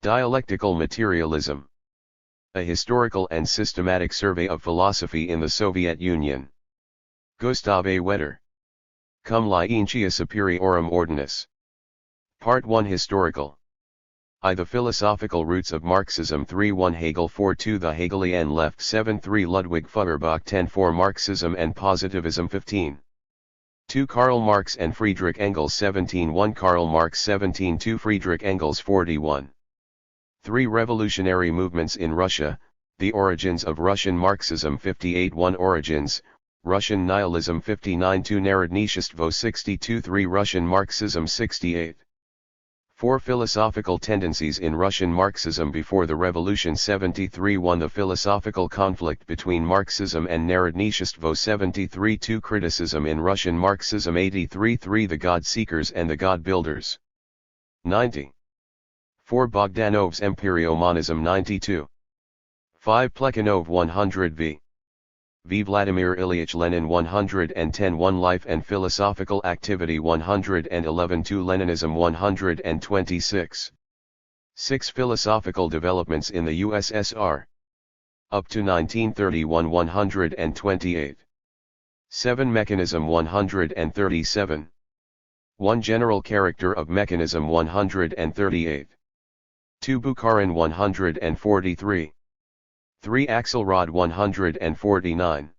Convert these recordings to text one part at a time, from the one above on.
Dialectical Materialism. A Historical and Systematic Survey of Philosophy in the Soviet Union. Gustav A. Cum Licentia Superiorum Ordinis. Part 1 Historical. I. The Philosophical Roots of Marxism 3-1 Hegel 4-2 The Hegelian Left 7-3 Ludwig Feuerbach 10-4 Marxism and Positivism 15. 2 Karl Marx and Friedrich Engels 17-1 Karl Marx 17-2 Friedrich Engels 41. 3 Revolutionary Movements in Russia, The Origins of Russian Marxism 58-1 Origins, Russian Nihilism 59-2 Narodnichestvo 62 3 Russian Marxism 68. 4 Philosophical Tendencies in Russian Marxism before the Revolution 73 1 The philosophical conflict between Marxism and Narodnichestvo 73 2 Criticism in Russian Marxism 83 3 The God Seekers and the God Builders 90. 4 Bogdanov's Empirio-Monism 92. 5 Plekhanov 100 v. Vladimir Ilyich Lenin 110 1 Life and Philosophical Activity 111 2 Leninism 126. 6 Philosophical Developments in the USSR. Up to 1931 128. 7 Mechanism 137. 1 General Character of Mechanism 138. 2 Bukharin 143. 3 Axelrod 149.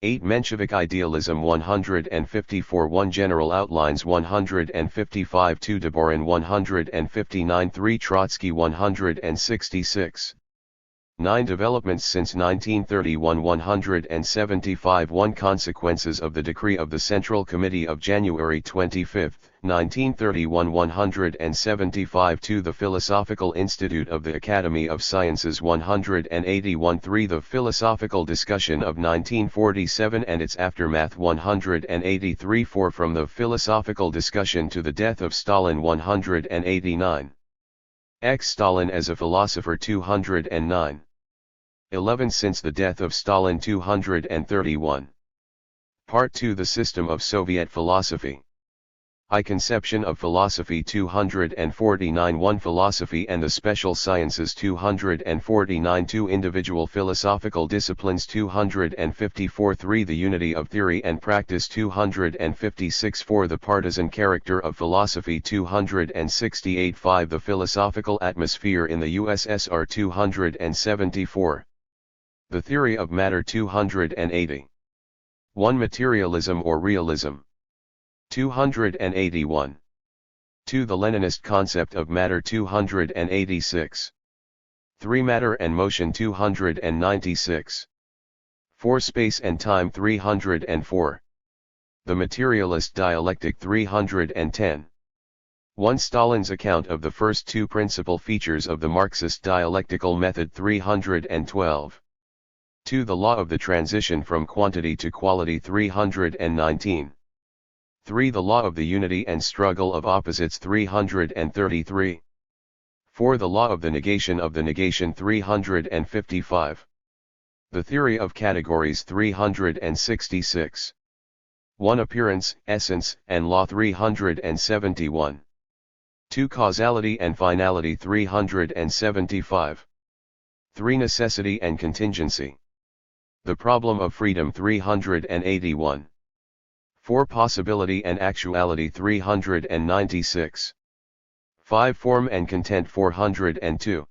8 Menshevik Idealism 154 1 General Outlines 155 2 Deborin 159 3 Trotsky 166. 9 Developments since 1931 175 1 Consequences of the Decree of the Central Committee of January 25, 1931 175 2 The Philosophical Institute of the Academy of Sciences 181 3 The Philosophical Discussion of 1947 and its Aftermath 183 4 From the Philosophical Discussion to the Death of Stalin 189. Stalin as a Philosopher 209. 11 Since the Death of Stalin 231. Part 2 The System of Soviet Philosophy. I. Conception of Philosophy 249 1 Philosophy and the Special Sciences 249 2 Individual Philosophical Disciplines 254 3 The Unity of Theory and Practice 256 4 The Partisan Character of Philosophy 268 5 The Philosophical Atmosphere in the USSR 274. The Theory of Matter 280. 1 Materialism or Realism 281. 2 The Leninist Concept of Matter 286. 3 Matter and Motion 296. 4 Space and Time 304. The Materialist Dialectic 310. 1 Stalin's Account of the First 2 Principal Features of the Marxist Dialectical Method 312. 2 The Law of the Transition from Quantity to Quality 319. 3 The Law of the Unity and Struggle of Opposites 333. 4 The Law of the Negation 355. The Theory of Categories 366. 1 Appearance, Essence, and Law 371. 2 Causality and Finality 375. 3 Necessity and Contingency. The Problem of Freedom 381. 4 Possibility and Actuality 396. 5 Form and Content 402.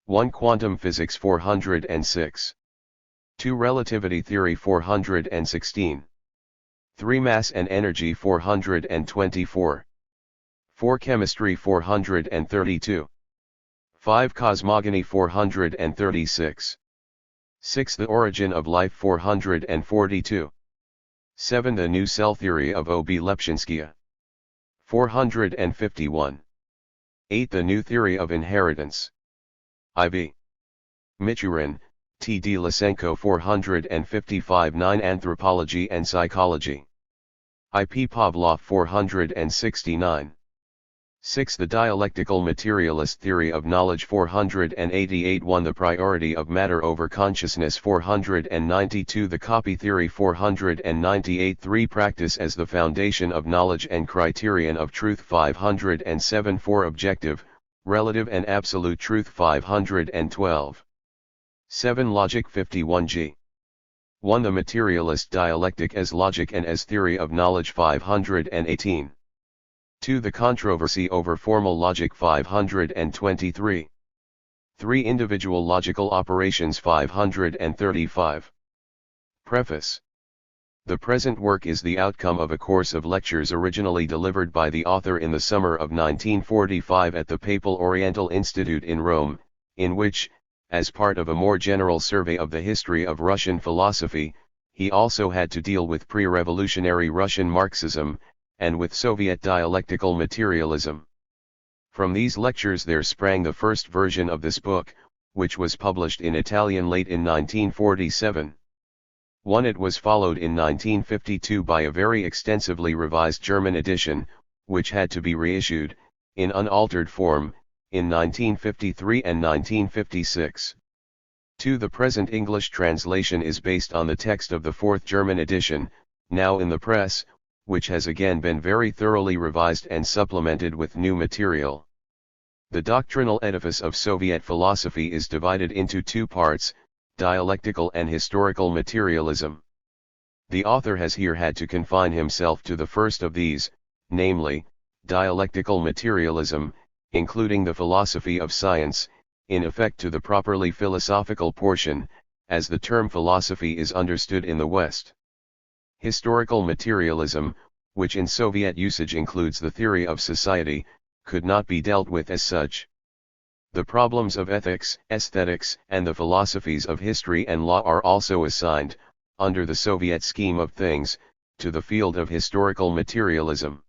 1 Quantum Physics 406. 2 Relativity Theory 416. 3 Mass and Energy 424. 4 Chemistry 432. 5 Cosmogony 436. 6 The Origin of Life 442. 7 The New Cell Theory of O.B. Lepshinskaya 451. 8 The New Theory of Inheritance. I.V. Michurin, T. D. Lysenko 455 9 Anthropology and Psychology. I. P. Pavlov 469. 6 The Dialectical Materialist Theory of Knowledge 488 1 The Priority of Matter over Consciousness 492 The Copy Theory 498 3 Practice as the Foundation of Knowledge and Criterion of Truth 507 4 Objective, Relative and Absolute Truth 512. 7. Logic 51g. 1. The Materialist Dialectic as Logic and as Theory of Knowledge 518. 2. The Controversy over Formal Logic 523. 3. Individual Logical Operations 535. Preface. The present work is the outcome of a course of lectures originally delivered by the author in the summer of 1945 at the Papal Oriental Institute in Rome, in which, as part of a more general survey of the history of Russian philosophy, he also had to deal with pre-revolutionary Russian Marxism, and with Soviet dialectical materialism. From these lectures there sprang the first version of this book, which was published in Italian late in 1947. It was followed in 1952 by a very extensively revised German edition, which had to be reissued, in unaltered form, in 1953 and 1956. 2. The present English translation is based on the text of the fourth German edition, now in the press, which has again been very thoroughly revised and supplemented with new material. The doctrinal edifice of Soviet philosophy is divided into two parts, dialectical and historical materialism. The author has here had to confine himself to the first of these, namely, dialectical materialism, including the philosophy of science, in effect to the properly philosophical portion, as the term philosophy is understood in the West. Historical materialism, which in Soviet usage includes the theory of society, could not be dealt with as such. The problems of ethics, aesthetics, and the philosophies of history and law are also assigned, under the Soviet scheme of things, to the field of historical materialism.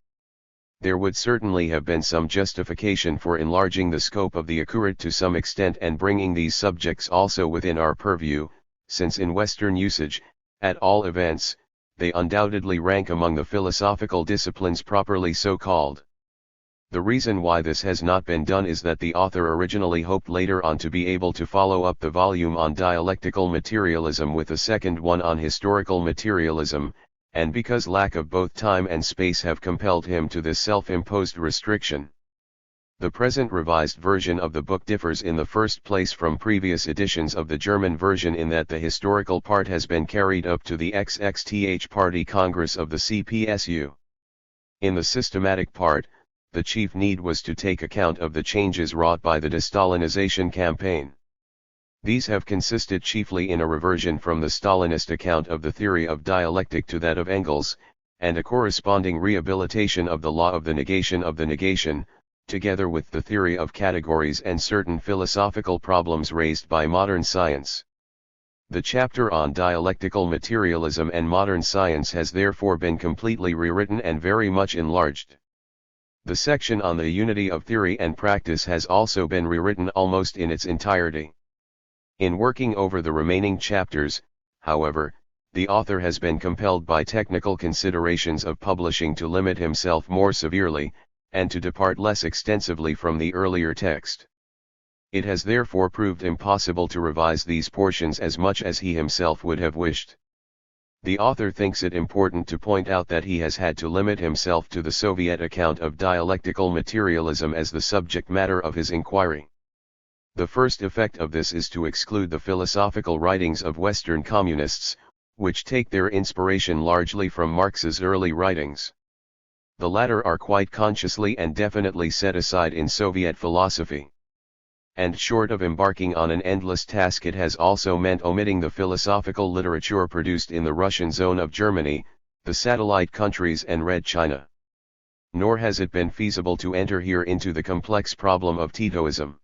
There would certainly have been some justification for enlarging the scope of the accurate to some extent and bringing these subjects also within our purview, since in Western usage, at all events, they undoubtedly rank among the philosophical disciplines properly so called. The reason why this has not been done is that the author originally hoped later on to be able to follow up the volume on dialectical materialism with a second one on historical materialism, and because lack of both time and space have compelled him to this self-imposed restriction. The present revised version of the book differs in the first place from previous editions of the German version in that the historical part has been carried up to the XXTH Party Congress of the CPSU. In the systematic part, the chief need was to take account of the changes wrought by the de-Stalinization campaign. These have consisted chiefly in a reversion from the Stalinist account of the theory of dialectic to that of Engels, and a corresponding rehabilitation of the law of the negation, together with the theory of categories and certain philosophical problems raised by modern science. The chapter on dialectical materialism and modern science has therefore been completely rewritten and very much enlarged. The section on the unity of theory and practice has also been rewritten almost in its entirety. In working over the remaining chapters, however, the author has been compelled by technical considerations of publishing to limit himself more severely, and to depart less extensively from the earlier text. It has therefore proved impossible to revise these portions as much as he himself would have wished. The author thinks it important to point out that he has had to limit himself to the Soviet account of dialectical materialism as the subject matter of his inquiry. The first effect of this is to exclude the philosophical writings of Western communists, which take their inspiration largely from Marx's early writings. The latter are quite consciously and definitely set aside in Soviet philosophy. And short of embarking on an endless task, it has also meant omitting the philosophical literature produced in the Russian zone of Germany, the satellite countries and Red China. Nor has it been feasible to enter here into the complex problem of Titoism.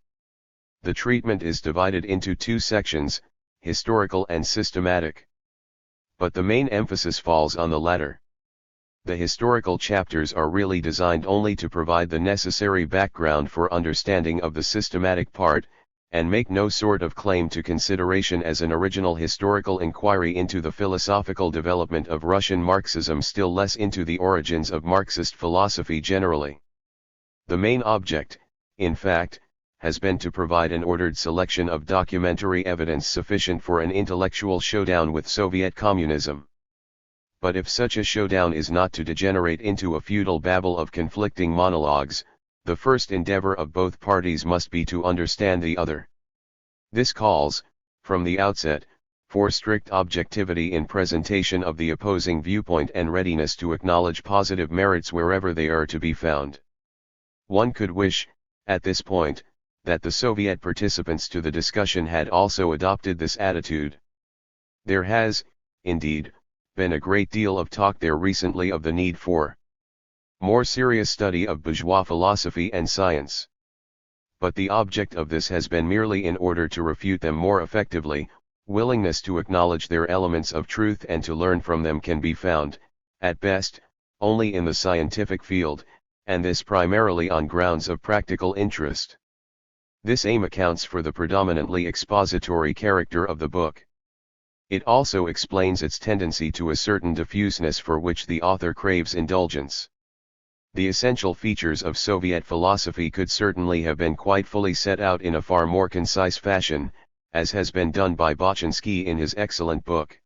The treatment is divided into two sections, historical and systematic. But the main emphasis falls on the latter. The historical chapters are really designed only to provide the necessary background for understanding of the systematic part, and make no sort of claim to consideration as an original historical inquiry into the philosophical development of Russian Marxism, still less into the origins of Marxist philosophy generally. The main object, in fact, has been to provide an ordered selection of documentary evidence sufficient for an intellectual showdown with Soviet communism. But if such a showdown is not to degenerate into a futile babble of conflicting monologues, the first endeavor of both parties must be to understand the other. This calls, from the outset, for strict objectivity in presentation of the opposing viewpoint and readiness to acknowledge positive merits wherever they are to be found. One could wish, at this point, that the Soviet participants to the discussion had also adopted this attitude. There has, indeed, been a great deal of talk there recently of the need for more serious study of bourgeois philosophy and science. But the object of this has been merely in order to refute them more effectively. Willingness to acknowledge their elements of truth and to learn from them can be found, at best, only in the scientific field, and this primarily on grounds of practical interest. This aim accounts for the predominantly expository character of the book. It also explains its tendency to a certain diffuseness for which the author craves indulgence. The essential features of Soviet philosophy could certainly have been quite fully set out in a far more concise fashion, as has been done by Bochinsky in his excellent book.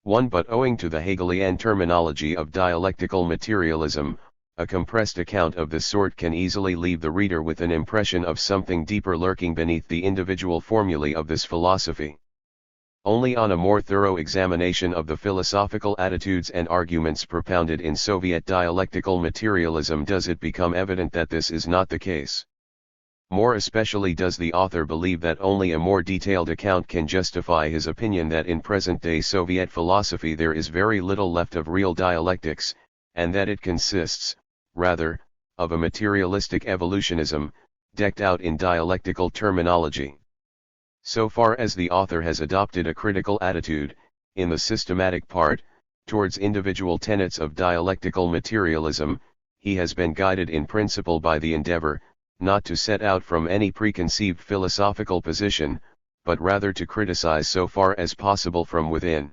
But owing to the Hegelian terminology of dialectical materialism, a compressed account of this sort can easily leave the reader with an impression of something deeper lurking beneath the individual formulae of this philosophy. Only on a more thorough examination of the philosophical attitudes and arguments propounded in Soviet dialectical materialism does it become evident that this is not the case. More especially does the author believe that only a more detailed account can justify his opinion that in present-day Soviet philosophy there is very little left of real dialectics, and that it consists, rather, of a materialistic evolutionism, decked out in dialectical terminology. So far as the author has adopted a critical attitude, in the systematic part, towards individual tenets of dialectical materialism, he has been guided in principle by the endeavor, not to set out from any preconceived philosophical position, but rather to criticize so far as possible from within.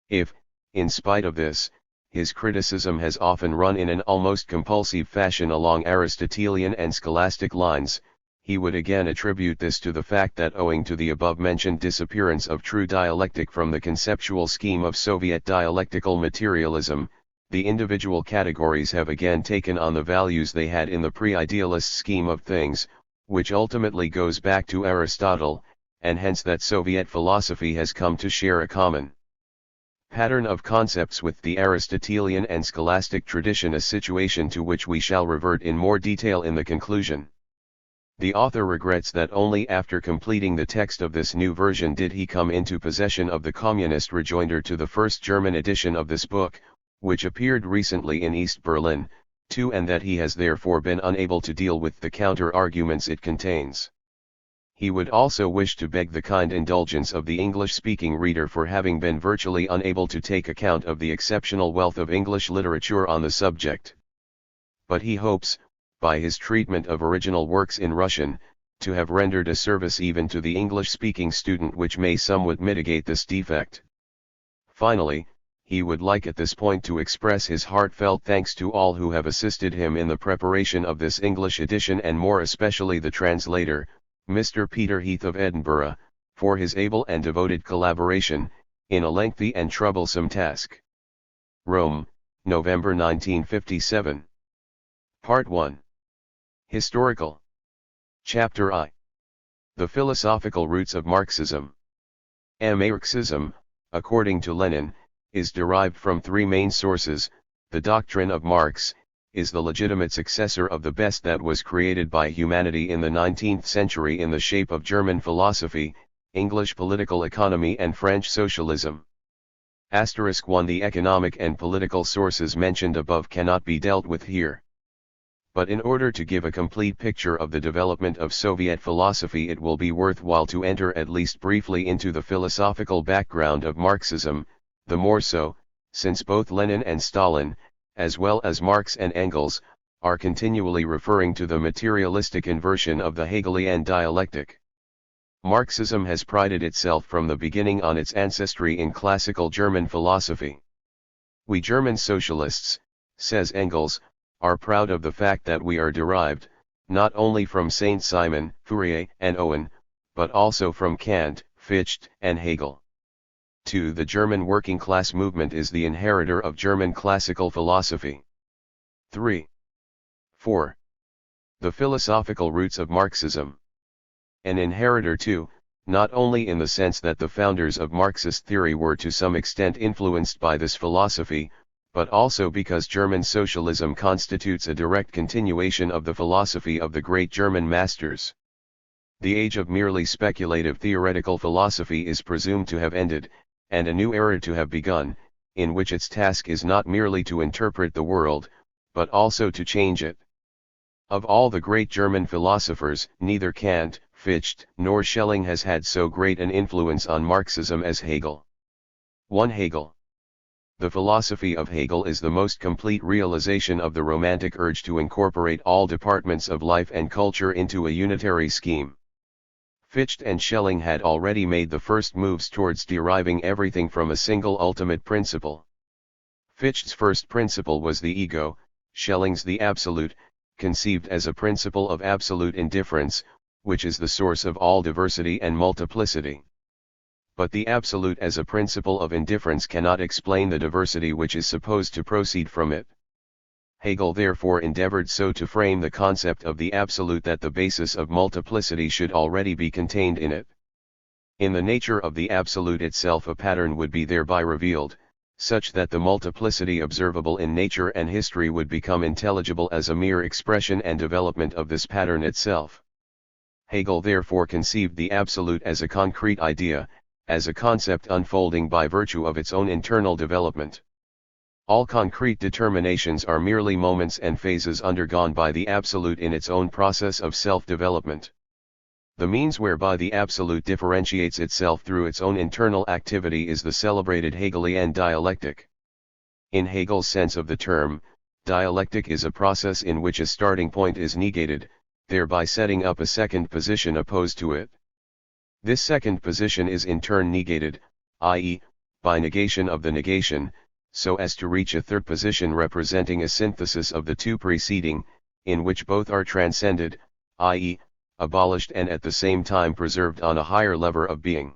If, in spite of this, his criticism has often run in an almost compulsive fashion along Aristotelian and scholastic lines, he would again attribute this to the fact that owing to the above-mentioned disappearance of true dialectic from the conceptual scheme of Soviet dialectical materialism, the individual categories have again taken on the values they had in the pre-idealist scheme of things, which ultimately goes back to Aristotle, and hence that Soviet philosophy has come to share a common pattern of concepts with the Aristotelian and scholastic tradition, a situation to which we shall revert in more detail in the conclusion. The author regrets that only after completing the text of this new version did he come into possession of the communist rejoinder to the first German edition of this book, which appeared recently in East Berlin, too, and that he has therefore been unable to deal with the counter-arguments it contains. He would also wish to beg the kind indulgence of the English-speaking reader for having been virtually unable to take account of the exceptional wealth of English literature on the subject. But he hopes, by his treatment of original works in Russian, to have rendered a service even to the English-speaking student which may somewhat mitigate this defect. Finally, he would like at this point to express his heartfelt thanks to all who have assisted him in the preparation of this English edition, and more especially the translator, Mr. Peter Heath of Edinburgh, for his able and devoted collaboration, in a lengthy and troublesome task. Rome, November 1957. Part 1. Historical. Chapter I. The philosophical roots of Marxism. Marxism, according to Lenin, is derived from three main sources. The doctrine of Marx is the legitimate successor of the best that was created by humanity in the 19th century in the shape of German philosophy, English political economy and French socialism. *1. The economic and political sources mentioned above cannot be dealt with here. But in order to give a complete picture of the development of Soviet philosophy, it will be worthwhile to enter at least briefly into the philosophical background of Marxism, the more so, since both Lenin and Stalin, as well as Marx and Engels, are continually referring to the materialistic inversion of the Hegelian dialectic. Marxism has prided itself from the beginning on its ancestry in classical German philosophy. "We German socialists," says Engels, "are proud of the fact that we are derived, not only from Saint-Simon, Fourier, and Owen, but also from Kant, Fichte, and Hegel." 2. The German working class movement is the inheritor of German classical philosophy. 3. 4. The philosophical roots of Marxism. An inheritor too, not only in the sense that the founders of Marxist theory were to some extent influenced by this philosophy, but also because German socialism constitutes a direct continuation of the philosophy of the great German masters. The age of merely speculative theoretical philosophy is presumed to have ended, and a new era to have begun, in which its task is not merely to interpret the world, but also to change it. Of all the great German philosophers, neither Kant, Fichte, nor Schelling has had so great an influence on Marxism as Hegel. 1. Hegel. The philosophy of Hegel is the most complete realization of the romantic urge to incorporate all departments of life and culture into a unitary scheme. Fichte and Schelling had already made the first moves towards deriving everything from a single ultimate principle. Fichte's first principle was the ego, Schelling's the absolute, conceived as a principle of absolute indifference, which is the source of all diversity and multiplicity. But the absolute as a principle of indifference cannot explain the diversity which is supposed to proceed from it. Hegel therefore endeavored so to frame the concept of the absolute that the basis of multiplicity should already be contained in it. In the nature of the absolute itself a pattern would be thereby revealed, such that the multiplicity observable in nature and history would become intelligible as a mere expression and development of this pattern itself. Hegel therefore conceived the absolute as a concrete idea, as a concept unfolding by virtue of its own internal development. All concrete determinations are merely moments and phases undergone by the absolute in its own process of self-development. The means whereby the absolute differentiates itself through its own internal activity is the celebrated Hegelian dialectic. In Hegel's sense of the term, dialectic is a process in which a starting point is negated, thereby setting up a second position opposed to it. This second position is in turn negated, i.e., by negation of the negation, so as to reach a third position representing a synthesis of the two preceding, in which both are transcended, i.e., abolished and at the same time preserved on a higher level of being.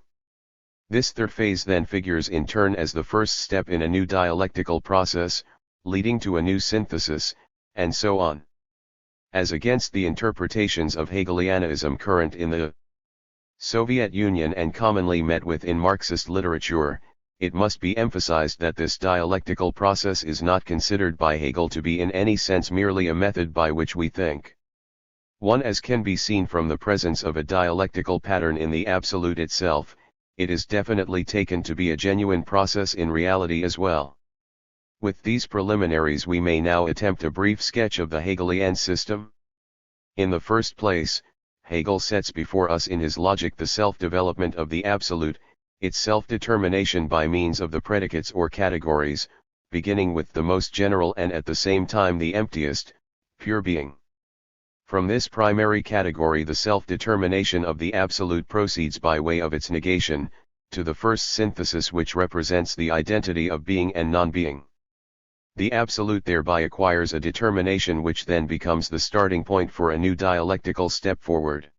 This third phase then figures in turn as the first step in a new dialectical process, leading to a new synthesis, and so on. As against the interpretations of Hegelianism current in the Soviet Union and commonly met with in Marxist literature, it must be emphasized that this dialectical process is not considered by Hegel to be in any sense merely a method by which we think. One as can be seen from the presence of a dialectical pattern in the absolute itself, it is definitely taken to be a genuine process in reality as well. With these preliminaries we may now attempt a brief sketch of the Hegelian system. In the first place, Hegel sets before us in his logic the self-development of the absolute, its self-determination by means of the predicates or categories, beginning with the most general and at the same time the emptiest, pure being. From this primary category the self-determination of the absolute proceeds by way of its negation, to the first synthesis which represents the identity of being and non-being. The absolute thereby acquires a determination which then becomes the starting point for a new dialectical step forward.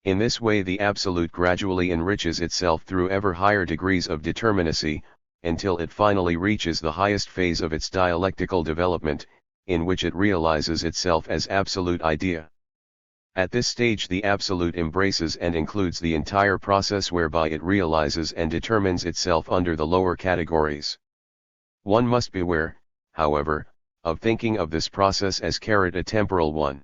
In this way the absolute gradually enriches itself through ever higher degrees of determinacy, until it finally reaches the highest phase of its dialectical development, in which it realizes itself as absolute idea. At this stage the absolute embraces and includes the entire process whereby it realizes and determines itself under the lower categories. One must beware, however, of thinking of this process as a temporal one.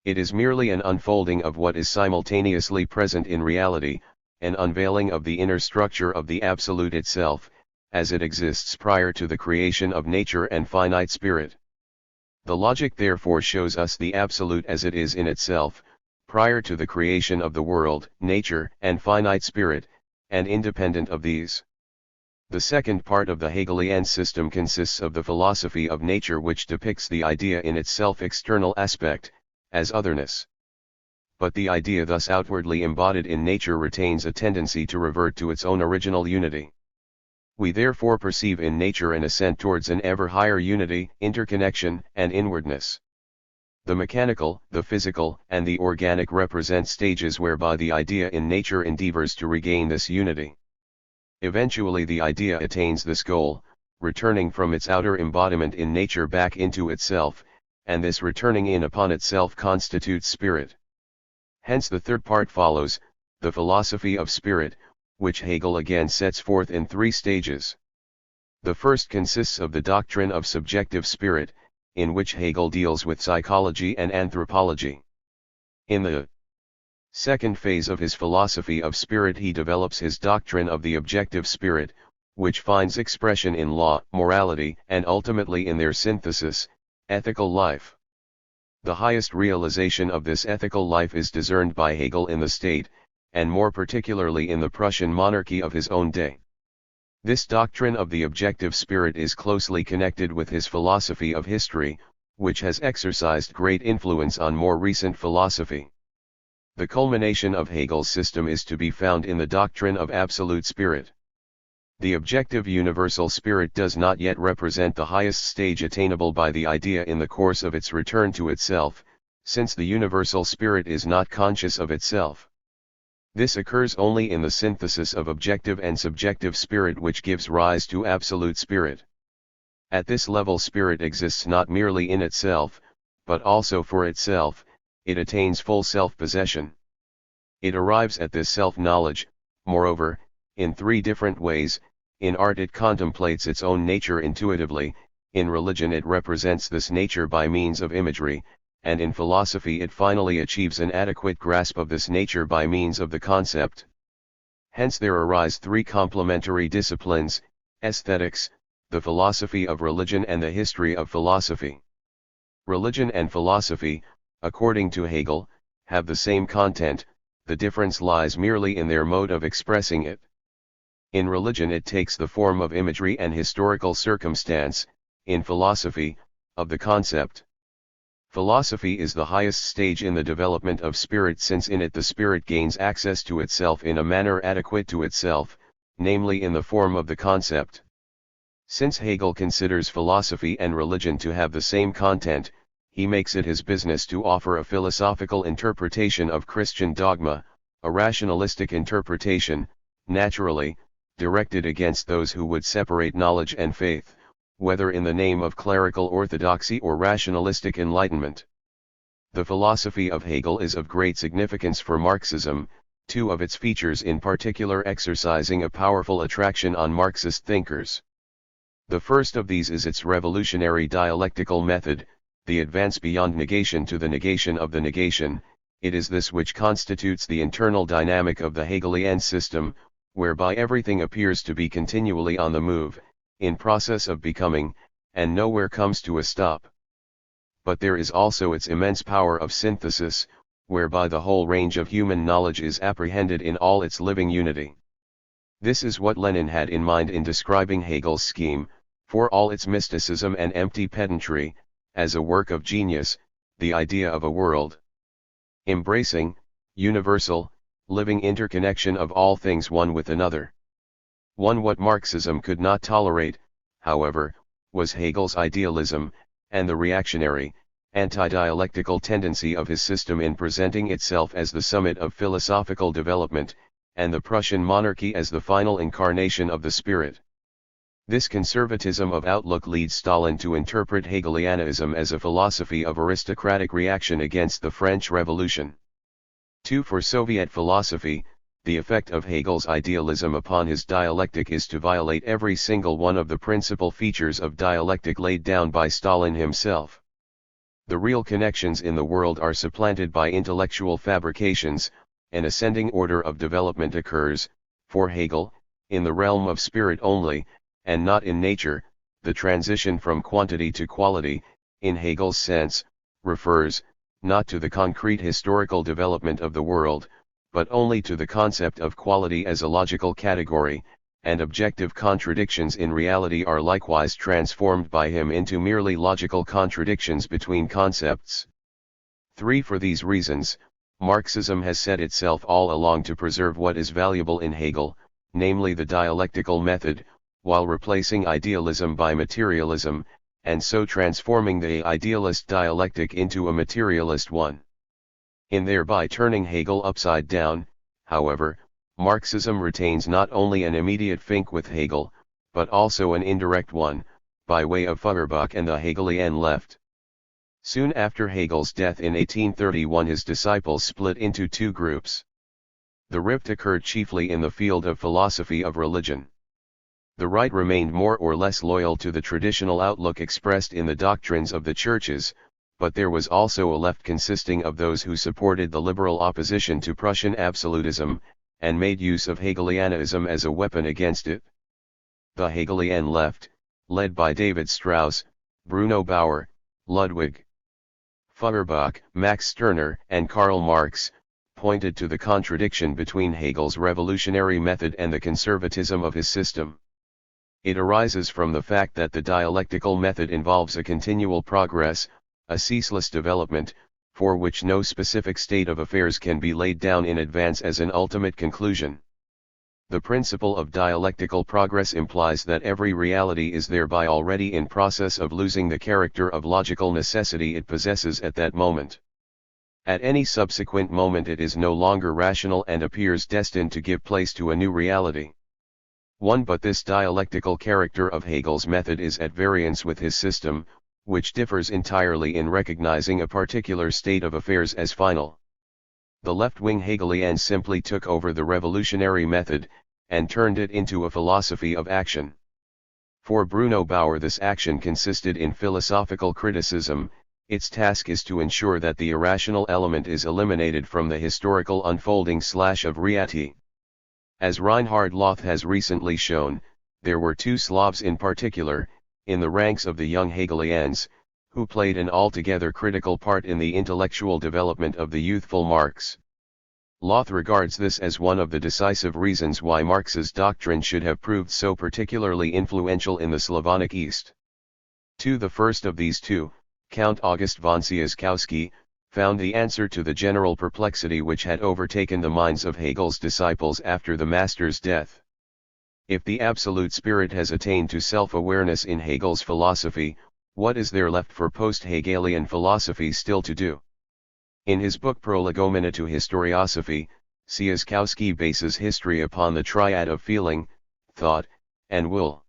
It is merely an unfolding of what is simultaneously present in reality, an unveiling of the inner structure of the absolute itself, as it exists prior to the creation of nature and finite spirit. The logic therefore shows us the absolute as it is in itself, prior to the creation of the world, nature, and finite spirit, and independent of these. The second part of the Hegelian system consists of the philosophy of nature which depicts the idea in its self-external aspect, as otherness. But the idea thus outwardly embodied in nature retains a tendency to revert to its own original unity. We therefore perceive in nature an ascent towards an ever higher unity, interconnection, and inwardness. The mechanical, the physical, and the organic represent stages whereby the idea in nature endeavors to regain this unity. Eventually the idea attains this goal, returning from its outer embodiment in nature back into itself, and this returning in upon itself constitutes spirit. Hence the third part follows, the philosophy of spirit, which Hegel again sets forth in 3 stages. The first consists of the doctrine of subjective spirit, in which Hegel deals with psychology and anthropology. In the second phase of his philosophy of spirit he develops his doctrine of the objective spirit, which finds expression in law, morality, and ultimately in their synthesis, ethical life. The highest realization of this ethical life is discerned by Hegel in the state, and more particularly in the Prussian monarchy of his own day. This doctrine of the objective spirit is closely connected with his philosophy of history, which has exercised great influence on more recent philosophy. The culmination of Hegel's system is to be found in the doctrine of absolute spirit. The objective universal spirit does not yet represent the highest stage attainable by the idea in the course of its return to itself, since the universal spirit is not conscious of itself. This occurs only in the synthesis of objective and subjective spirit, which gives rise to absolute spirit. At this level spirit exists not merely in itself, but also for itself. It attains full self-possession. It arrives at this self-knowledge, moreover, in 3 different ways. In art it contemplates its own nature intuitively, in religion it represents this nature by means of imagery, and in philosophy it finally achieves an adequate grasp of this nature by means of the concept. Hence there arise 3 complementary disciplines: aesthetics, the philosophy of religion, and the history of philosophy. Religion and philosophy, according to Hegel, have the same content, the difference lies merely in their mode of expressing it. In religion it takes the form of imagery and historical circumstance, in philosophy, of the concept. Philosophy is the highest stage in the development of spirit, since in it the spirit gains access to itself in a manner adequate to itself, namely in the form of the concept. Since Hegel considers philosophy and religion to have the same content, he makes it his business to offer a philosophical interpretation of Christian dogma, a rationalistic interpretation, naturally, directed against those who would separate knowledge and faith, whether in the name of clerical orthodoxy or rationalistic enlightenment. The philosophy of Hegel is of great significance for Marxism, 2 of its features in particular exercising a powerful attraction on Marxist thinkers. The first of these is its revolutionary dialectical method, the advance beyond negation to the negation of the negation. It is this which constitutes the internal dynamic of the Hegelian system, whereby everything appears to be continually on the move, in process of becoming, and nowhere comes to a stop. But there is also its immense power of synthesis, whereby the whole range of human knowledge is apprehended in all its living unity. This is what Lenin had in mind in describing Hegel's scheme, for all its mysticism and empty pedantry, as a work of genius, the idea of a world embracing, universal, living interconnection of all things one with another. What Marxism could not tolerate, however, was Hegel's idealism, and the reactionary, anti-dialectical tendency of his system in presenting itself as the summit of philosophical development, and the Prussian monarchy as the final incarnation of the spirit. This conservatism of outlook leads Stalin to interpret Hegelianism as a philosophy of aristocratic reaction against the French Revolution. 2. For Soviet philosophy, the effect of Hegel's idealism upon his dialectic is to violate every single one of the principal features of dialectic laid down by Stalin himself. The real connections in the world are supplanted by intellectual fabrications. An ascending order of development occurs, for Hegel, in the realm of spirit only, and not in nature. The transition from quantity to quality, in Hegel's sense, refers, not to the concrete historical development of the world, but only to the concept of quality as a logical category, and objective contradictions in reality are likewise transformed by him into merely logical contradictions between concepts. 3. For these reasons, Marxism has set itself all along to preserve what is valuable in Hegel, namely the dialectical method, while replacing idealism by materialism, and so transforming the idealist dialectic into a materialist one. In thereby turning Hegel upside down, however, Marxism retains not only an immediate link with Hegel, but also an indirect one, by way of Feuerbach and the Hegelian left. Soon after Hegel's death in 1831, his disciples split into two groups. The rift occurred chiefly in the field of philosophy of religion. The right remained more or less loyal to the traditional outlook expressed in the doctrines of the churches, but there was also a left consisting of those who supported the liberal opposition to Prussian absolutism, and made use of Hegelianism as a weapon against it. The Hegelian left, led by David Strauss, Bruno Bauer, Ludwig Feuerbach, Max Stirner, and Karl Marx, pointed to the contradiction between Hegel's revolutionary method and the conservatism of his system. It arises from the fact that the dialectical method involves a continual progress, a ceaseless development, for which no specific state of affairs can be laid down in advance as an ultimate conclusion. The principle of dialectical progress implies that every reality is thereby already in process of losing the character of logical necessity it possesses at that moment. At any subsequent moment it is no longer rational and appears destined to give place to a new reality. But this dialectical character of Hegel's method is at variance with his system, which differs entirely in recognizing a particular state of affairs as final. The left-wing Hegelians simply took over the revolutionary method, and turned it into a philosophy of action. For Bruno Bauer, this action consisted in philosophical criticism. Its task is to ensure that the irrational element is eliminated from the historical unfolding of reality. As Reinhard Loth has recently shown, there were two Slavs in particular, in the ranks of the young Hegelians, who played an altogether critical part in the intellectual development of the youthful Marx. Loth regards this as one of the decisive reasons why Marx's doctrine should have proved so particularly influential in the Slavonic East. The first of these two, Count August von Tsieszkowski, found the answer to the general perplexity which had overtaken the minds of Hegel's disciples after the master's death. If the absolute spirit has attained to self-awareness in Hegel's philosophy, what is there left for post-Hegelian philosophy still to do? In his book Prolegomena to Historiosophy, Tsieszkowski bases history upon the triad of feeling, thought, and will.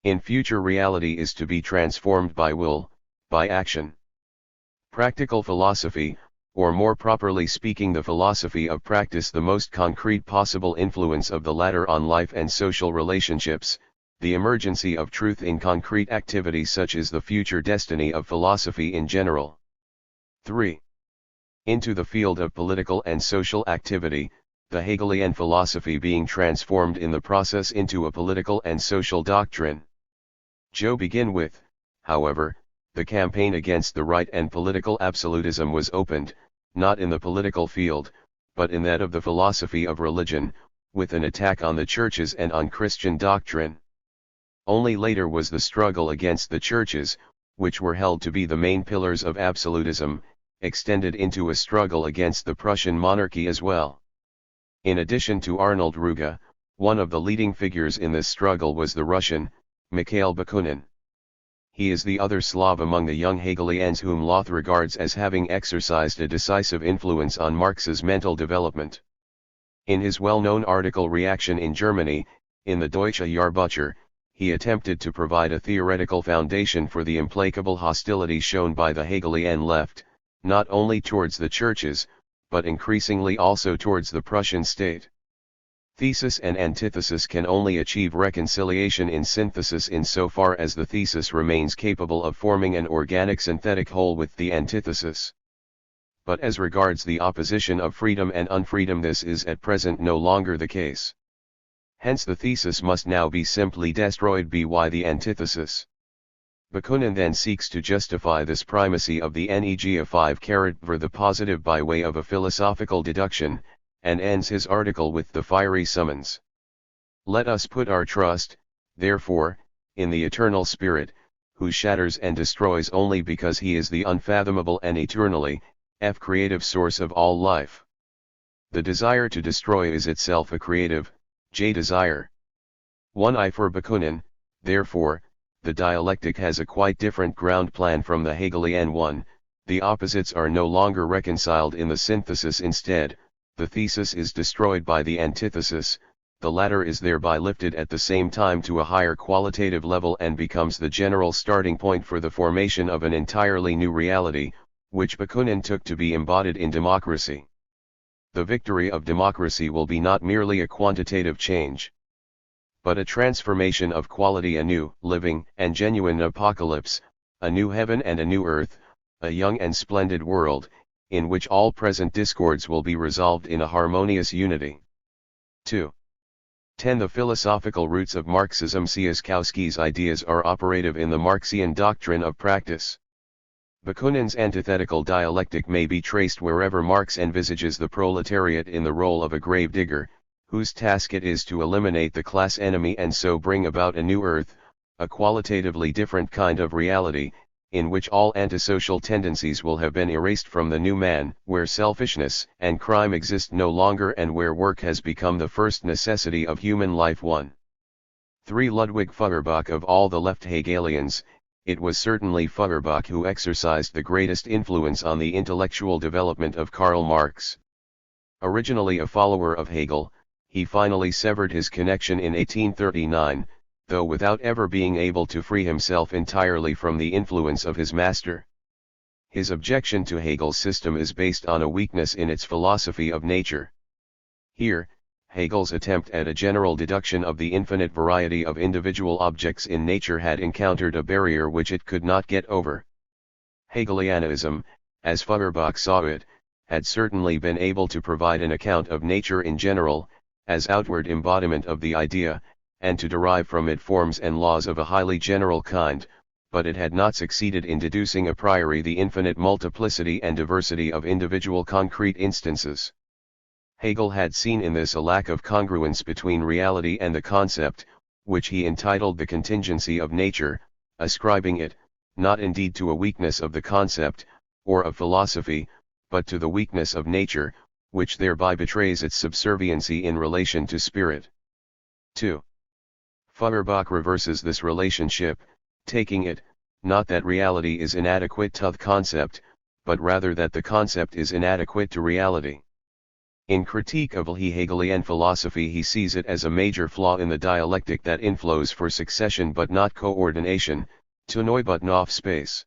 In future, reality is to be transformed by will, by action. Practical philosophy, or more properly speaking the philosophy of practice, the most concrete possible influence of the latter on life and social relationships, the emergency of truth in concrete activity, such is the future destiny of philosophy in general. 3. Into the field of political and social activity, the Hegelian philosophy being transformed in the process into a political and social doctrine. Begin with, however, the campaign against the right and political absolutism was opened, not in the political field, but in that of the philosophy of religion, with an attack on the churches and on Christian doctrine. Only later was the struggle against the churches, which were held to be the main pillars of absolutism, extended into a struggle against the Prussian monarchy as well. In addition to Arnold Ruge, one of the leading figures in this struggle was the Russian, Mikhail Bakunin. He is the other Slav among the young Hegelians whom Loth regards as having exercised a decisive influence on Marx's mental development. In his well-known article Reaction in Germany, in the Deutsche Jahrbucher, he attempted to provide a theoretical foundation for the implacable hostility shown by the Hegelian left, not only towards the churches, but increasingly also towards the Prussian state. Thesis and antithesis can only achieve reconciliation in synthesis insofar as the thesis remains capable of forming an organic synthetic whole with the antithesis. But as regards the opposition of freedom and unfreedom, this is at present no longer the case. Hence the thesis must now be simply destroyed by the antithesis. Bakunin then seeks to justify this primacy of the negative for the positive by way of a philosophical deduction, and ends his article with the fiery summons. Let us put our trust, therefore, in the eternal Spirit, who shatters and destroys only because he is the unfathomable and eternally, creative source of all life. The desire to destroy is itself a creative, desire. For Bakunin, therefore, the dialectic has a quite different ground plan from the Hegelian one. The opposites are no longer reconciled in the synthesis. Instead, the thesis is destroyed by the antithesis, the latter is thereby lifted at the same time to a higher qualitative level and becomes the general starting point for the formation of an entirely new reality, which Bakunin took to be embodied in democracy. The victory of democracy will be not merely a quantitative change, but a transformation of quality, a new, living, and genuine apocalypse, a new heaven and a new earth, a young and splendid world, in which all present discords will be resolved in a harmonious unity. 2. 10. The philosophical roots of Marxism. Tsiolkovsky's ideas are operative in the Marxian doctrine of practice. Bakunin's antithetical dialectic may be traced wherever Marx envisages the proletariat in the role of a gravedigger, whose task it is to eliminate the class enemy and so bring about a new earth, a qualitatively different kind of reality, in which all antisocial tendencies will have been erased from the new man, where selfishness and crime exist no longer and where work has become the first necessity of human life. 1. 3. Ludwig Feuerbach. Of all the left Hegelians, it was certainly Feuerbach who exercised the greatest influence on the intellectual development of Karl Marx. Originally a follower of Hegel, he finally severed his connection in 1839, though without ever being able to free himself entirely from the influence of his master. His objection to Hegel's system is based on a weakness in its philosophy of nature. Here, Hegel's attempt at a general deduction of the infinite variety of individual objects in nature had encountered a barrier which it could not get over. Hegelianism, as Feuerbach saw it, had certainly been able to provide an account of nature in general, as outward embodiment of the idea, and to derive from it forms and laws of a highly general kind, but it had not succeeded in deducing a priori the infinite multiplicity and diversity of individual concrete instances. Hegel had seen in this a lack of congruence between reality and the concept, which he entitled the contingency of nature, ascribing it, not indeed to a weakness of the concept, or of philosophy, but to the weakness of nature, which thereby betrays its subserviency in relation to spirit. 2. Feuerbach reverses this relationship, taking it, not that reality is inadequate to the concept, but rather that the concept is inadequate to reality. In Critique of the Hegelian philosophy he sees it as a major flaw in the dialectic that inflows for succession but not coordination, to neu but not space.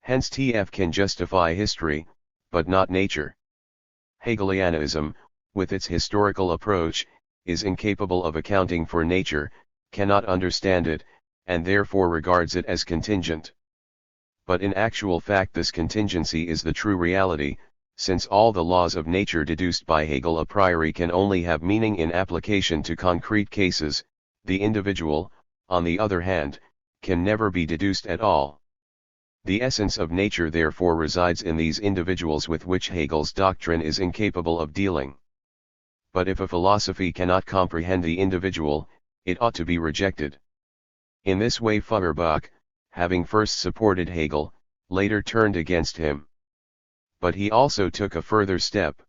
Hence TF can justify history, but not nature. Hegelianism, with its historical approach, is incapable of accounting for nature, cannot understand it, and therefore regards it as contingent. But in actual fact this contingency is the true reality, since all the laws of nature deduced by Hegel a priori can only have meaning in application to concrete cases. The individual, on the other hand, can never be deduced at all. The essence of nature therefore resides in these individuals with which Hegel's doctrine is incapable of dealing. But if a philosophy cannot comprehend the individual, it ought to be rejected. In this way Feuerbach, having first supported Hegel, later turned against him. But he also took a further step.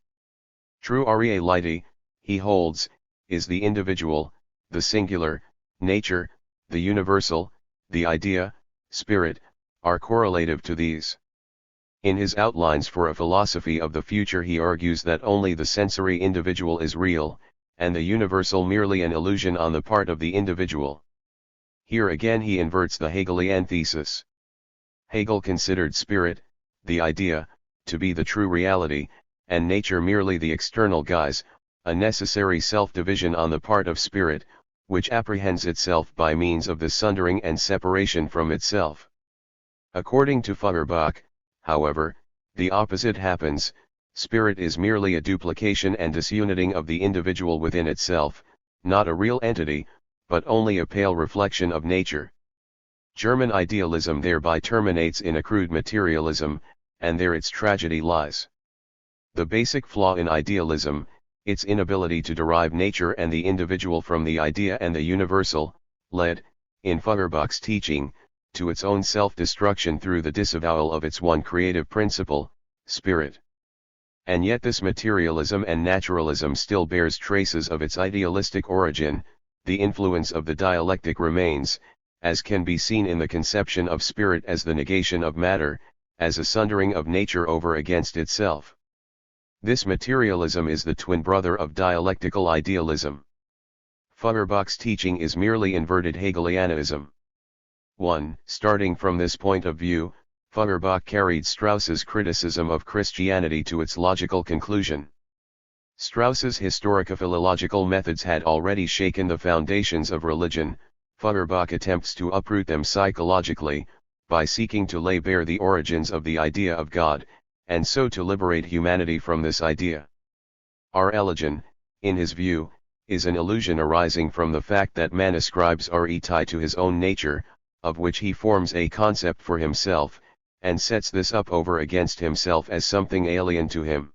True reality, he holds, is the individual, the singular, nature, the universal, the idea, spirit, are correlative to these. In his outlines for a philosophy of the future he argues that only the sensory individual is real, and the universal merely an illusion on the part of the individual. Here again he inverts the Hegelian thesis. Hegel considered spirit, the idea, to be the true reality, and nature merely the external guise, a necessary self-division on the part of spirit, which apprehends itself by means of the sundering and separation from itself. According to Feuerbach, however, the opposite happens. Spirit is merely a duplication and disuniting of the individual within itself, not a real entity, but only a pale reflection of nature. German idealism thereby terminates in a crude materialism, and there its tragedy lies. The basic flaw in idealism, its inability to derive nature and the individual from the idea and the universal, led, in Feuerbach's teaching, to its own self-destruction through the disavowal of its one creative principle, spirit. And yet this materialism and naturalism still bears traces of its idealistic origin. The influence of the dialectic remains, as can be seen in the conception of spirit as the negation of matter, as a sundering of nature over against itself. This materialism is the twin brother of dialectical idealism. Feuerbach's teaching is merely inverted Hegelianism. 1. Starting from this point of view, Feuerbach carried Strauss's criticism of Christianity to its logical conclusion. Strauss's historico-philological methods had already shaken the foundations of religion. Feuerbach attempts to uproot them psychologically, by seeking to lay bare the origins of the idea of God, and so to liberate humanity from this idea. Our religion, in his view, is an illusion arising from the fact that man ascribes RET to his own nature, of which he forms a concept for himself, and sets this up over against himself as something alien to him.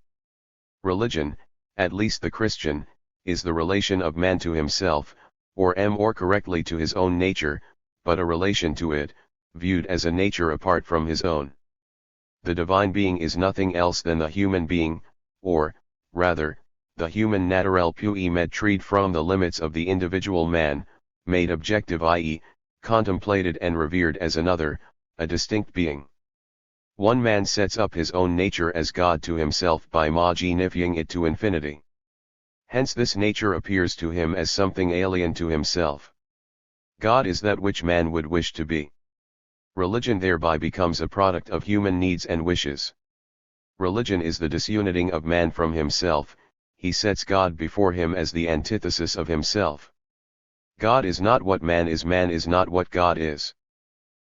Religion, at least the Christian, is the relation of man to himself, or more correctly to his own nature, but a relation to it, viewed as a nature apart from his own. The divine being is nothing else than the human being, or, rather, the human naturel puis maîtrise from the limits of the individual man, made objective, i.e., contemplated and revered as another, a distinct being. One man sets up his own nature as God to himself by magnifying it to infinity. Hence this nature appears to him as something alien to himself. God is that which man would wish to be. Religion thereby becomes a product of human needs and wishes. Religion is the disuniting of man from himself. He sets God before him as the antithesis of himself. God is not what man is not what God is.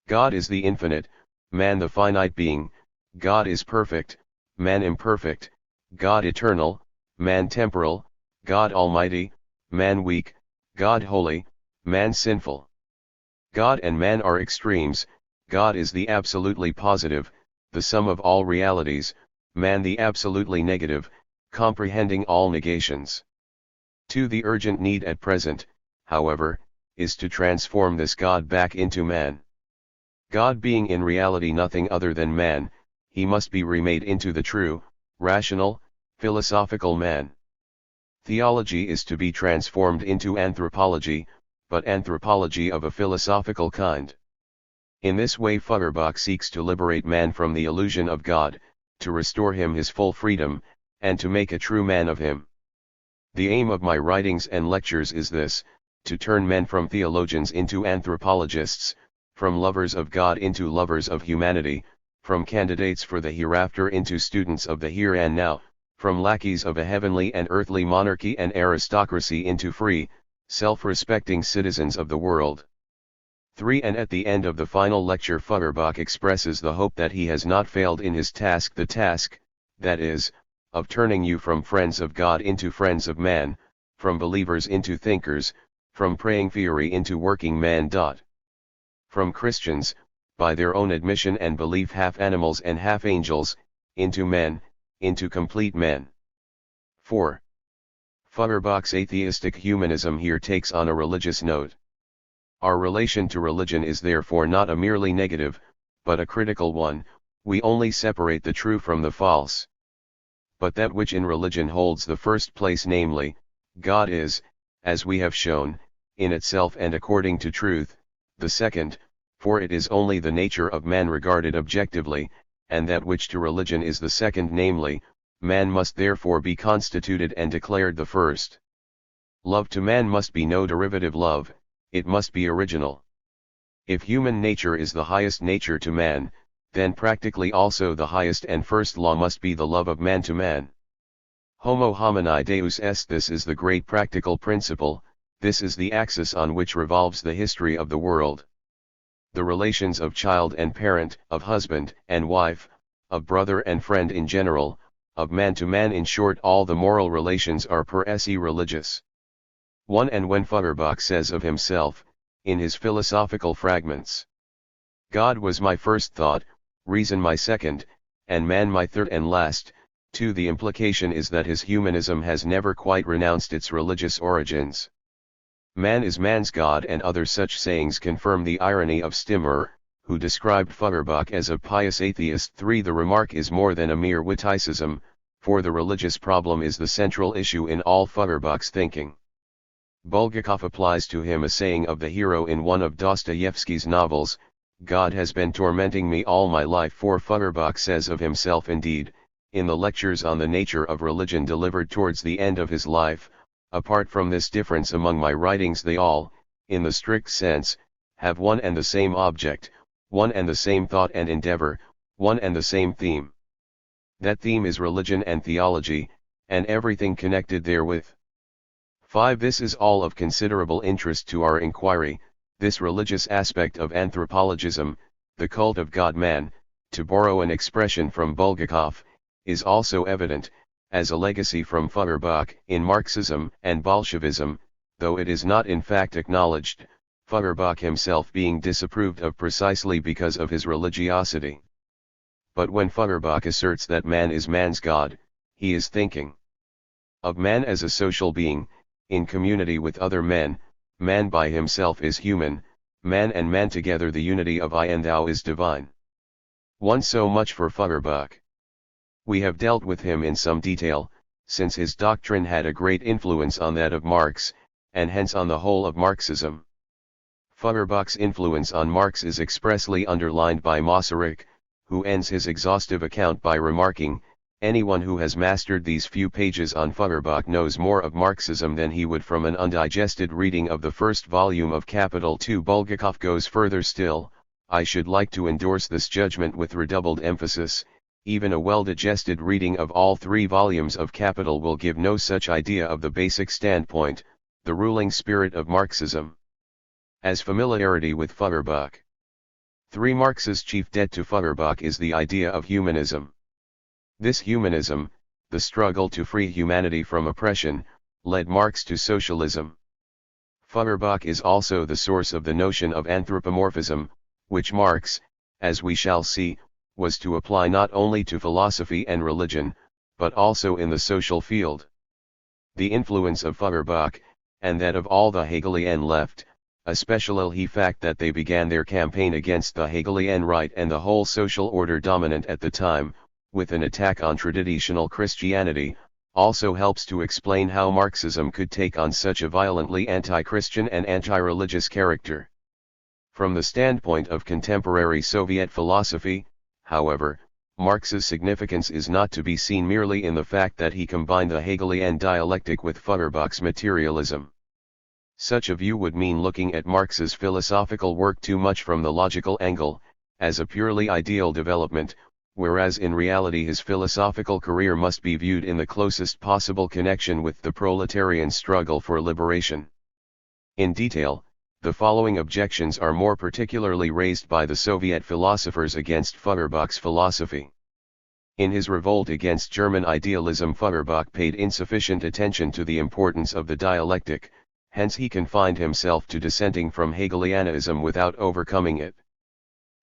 God is the infinite, man the finite being. God is perfect, man imperfect. God eternal, man temporal. God almighty, man weak. God holy, man sinful. God and man are extremes. God is the absolutely positive, the sum of all realities, man the absolutely negative, comprehending all negations. 2. The urgent need at present, however, is to transform this God back into man. God being in reality nothing other than man, he must be remade into the true, rational, philosophical man. Theology is to be transformed into anthropology, but anthropology of a philosophical kind. In this way Feuerbach seeks to liberate man from the illusion of God, to restore him his full freedom, and to make a true man of him. The aim of my writings and lectures is this, to turn men from theologians into anthropologists, from lovers of God into lovers of humanity, from candidates for the hereafter into students of the here and now, from lackeys of a heavenly and earthly monarchy and aristocracy into free, self-respecting citizens of the world. 3. And at the end of the final lecture Feuerbach expresses the hope that he has not failed in his task, the task, that is, of turning you from friends of God into friends of man, from believers into thinkers, from praying theory into working man. From Christians, by their own admission and belief half animals and half angels, into men, into complete men. 4. Feuerbach's atheistic humanism here takes on a religious note. Our relation to religion is therefore not a merely negative, but a critical one. We only separate the true from the false. But that which in religion holds the first place, namely, God is, as we have shown, in itself and according to truth, the second, for it is only the nature of man regarded objectively, and that which to religion is the second, namely, man must therefore be constituted and declared the first. Love to man must be no derivative love, it must be original. If human nature is the highest nature to man, then practically also the highest and first law must be the love of man to man. Homo homini deus est. This is the great practical principle, this is the axis on which revolves the history of the world. The relations of child and parent, of husband and wife, of brother and friend in general, of man to man, in short all the moral relations are per se religious. 1. And when Feuerbach says of himself, in his philosophical fragments, God was my first thought, reason my second, and man my third and last, 2. The implication is that his humanism has never quite renounced its religious origins. Man is man's God, and other such sayings confirm the irony of Stimmer, who described Feuerbach as a pious atheist. 3. The remark is more than a mere witticism, for the religious problem is the central issue in all Feuerbach's thinking. Bulgakov applies to him a saying of the hero in one of Dostoevsky's novels, God has been tormenting me all my life. For Feuerbach says of himself, indeed, in the lectures on the nature of religion delivered towards the end of his life, Apart from this difference among my writings, they all, in the strict sense, have one and the same object, one and the same thought and endeavor, one and the same theme. That theme is religion and theology, and everything connected therewith. 5. This is all of considerable interest to our inquiry, this religious aspect of anthropologism, the cult of God-man, to borrow an expression from Bulgakov, is also evident, as a legacy from Feuerbach, in Marxism and Bolshevism, though it is not in fact acknowledged, Feuerbach himself being disapproved of precisely because of his religiosity. But when Feuerbach asserts that man is man's God, he is thinking of man as a social being, in community with other men. Man by himself is human, man and man together the unity of I and thou is divine. 1. So much for Feuerbach. We have dealt with him in some detail, since his doctrine had a great influence on that of Marx, and hence on the whole of Marxism. Feuerbach's influence on Marx is expressly underlined by Masaryk, who ends his exhaustive account by remarking, anyone who has mastered these few pages on Feuerbach knows more of Marxism than he would from an undigested reading of the first volume of Capital. 2. Bulgakov goes further still, I should like to endorse this judgment with redoubled emphasis, even a well-digested reading of all 3 volumes of Capital will give no such idea of the basic standpoint, the ruling spirit of Marxism, as familiarity with Feuerbach. 3. Marx's chief debt to Feuerbach is the idea of humanism. This humanism, the struggle to free humanity from oppression, led Marx to socialism. Feuerbach is also the source of the notion of anthropomorphism, which Marx, as we shall see, was to apply not only to philosophy and religion, but also in the social field. The influence of Feuerbach, and that of all the Hegelian left, especially the fact that they began their campaign against the Hegelian right and the whole social order dominant at the time, with an attack on traditional Christianity, also helps to explain how Marxism could take on such a violently anti-Christian and anti-religious character. From the standpoint of contemporary Soviet philosophy, however, Marx's significance is not to be seen merely in the fact that he combined the Hegelian dialectic with Feuerbach's materialism. Such a view would mean looking at Marx's philosophical work too much from the logical angle, as a purely ideal development, whereas in reality his philosophical career must be viewed in the closest possible connection with the proletarian struggle for liberation. In detail, the following objections are more particularly raised by the Soviet philosophers against Feuerbach's philosophy. In his revolt against German idealism, Feuerbach paid insufficient attention to the importance of the dialectic, hence he confined himself to dissenting from Hegelianism without overcoming it.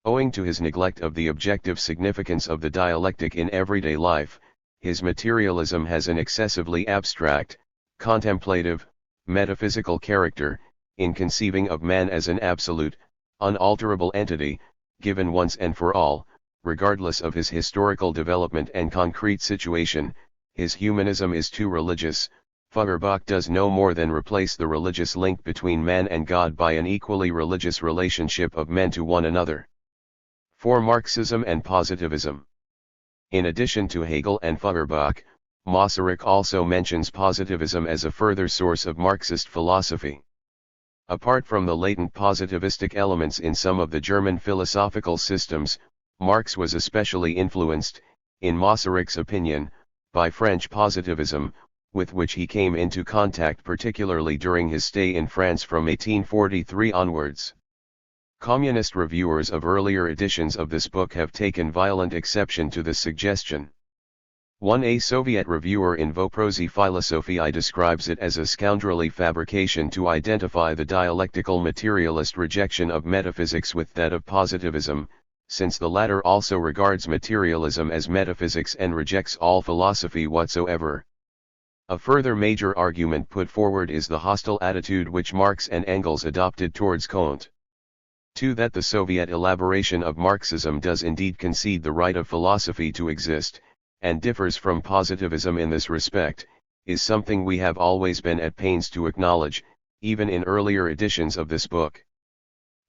Owing to his neglect of the objective significance of the dialectic in everyday life, his materialism has an excessively abstract, contemplative, metaphysical character, in conceiving of man as an absolute, unalterable entity, given once and for all, regardless of his historical development and concrete situation. His humanism is too religious. Feuerbach does no more than replace the religious link between man and God by an equally religious relationship of men to one another. 4. Marxism and positivism. In addition to Hegel and Feuerbach, Masaryk also mentions positivism as a further source of Marxist philosophy. Apart from the latent positivistic elements in some of the German philosophical systems, Marx was especially influenced, in Masaryk's opinion, by French positivism, with which he came into contact particularly during his stay in France from 1843 onwards. Communist reviewers of earlier editions of this book have taken violent exception to this suggestion. A Soviet reviewer in Voprosi Philosophii describes it as a scoundrelly fabrication to identify the dialectical materialist rejection of metaphysics with that of positivism, since the latter also regards materialism as metaphysics and rejects all philosophy whatsoever. A further major argument put forward is the hostile attitude which Marx and Engels adopted towards Kant. 2. That the Soviet elaboration of Marxism does indeed concede the right of philosophy to exist, and differs from positivism in this respect, is something we have always been at pains to acknowledge, even in earlier editions of this book.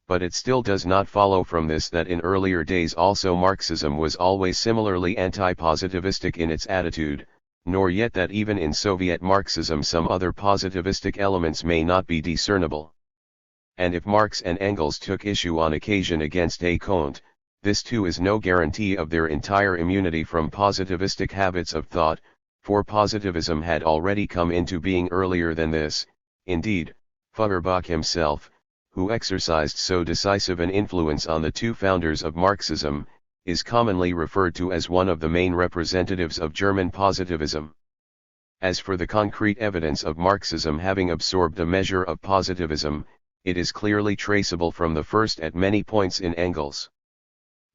But it still does not follow from this that in earlier days also Marxism was always similarly anti-positivistic in its attitude, nor yet that even in Soviet Marxism some other positivistic elements may not be discernible. And if Marx and Engels took issue on occasion against Comte, this too is no guarantee of their entire immunity from positivistic habits of thought, for positivism had already come into being earlier than this. Indeed, Feuerbach himself, who exercised so decisive an influence on the two founders of Marxism, is commonly referred to as one of the main representatives of German positivism. As for the concrete evidence of Marxism having absorbed a measure of positivism, it is clearly traceable from the first at many points in Engels.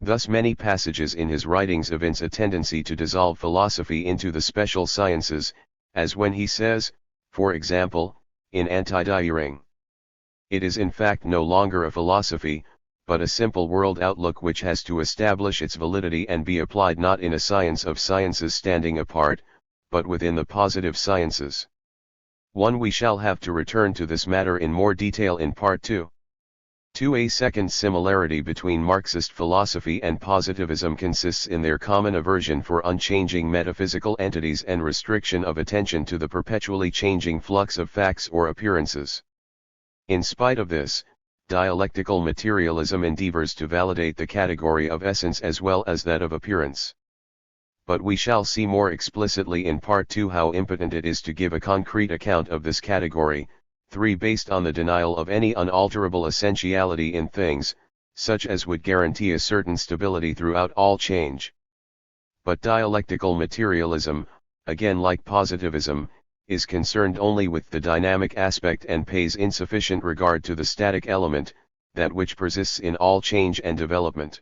Thus many passages in his writings evince a tendency to dissolve philosophy into the special sciences, as when he says, for example, in Anti-Diering, "It is in fact no longer a philosophy, but a simple world outlook which has to establish its validity and be applied not in a science of sciences standing apart, but within the positive sciences." We shall have to return to this matter in more detail in Part 2. A second similarity between Marxist philosophy and positivism consists in their common aversion for unchanging metaphysical entities and restriction of attention to the perpetually changing flux of facts or appearances. In spite of this, dialectical materialism endeavors to validate the category of essence as well as that of appearance. But we shall see more explicitly in Part 2 how impotent it is to give a concrete account of this category, based on the denial of any unalterable essentiality in things, such as would guarantee a certain stability throughout all change. But dialectical materialism, again like positivism, is concerned only with the dynamic aspect and pays insufficient regard to the static element, that which persists in all change and development.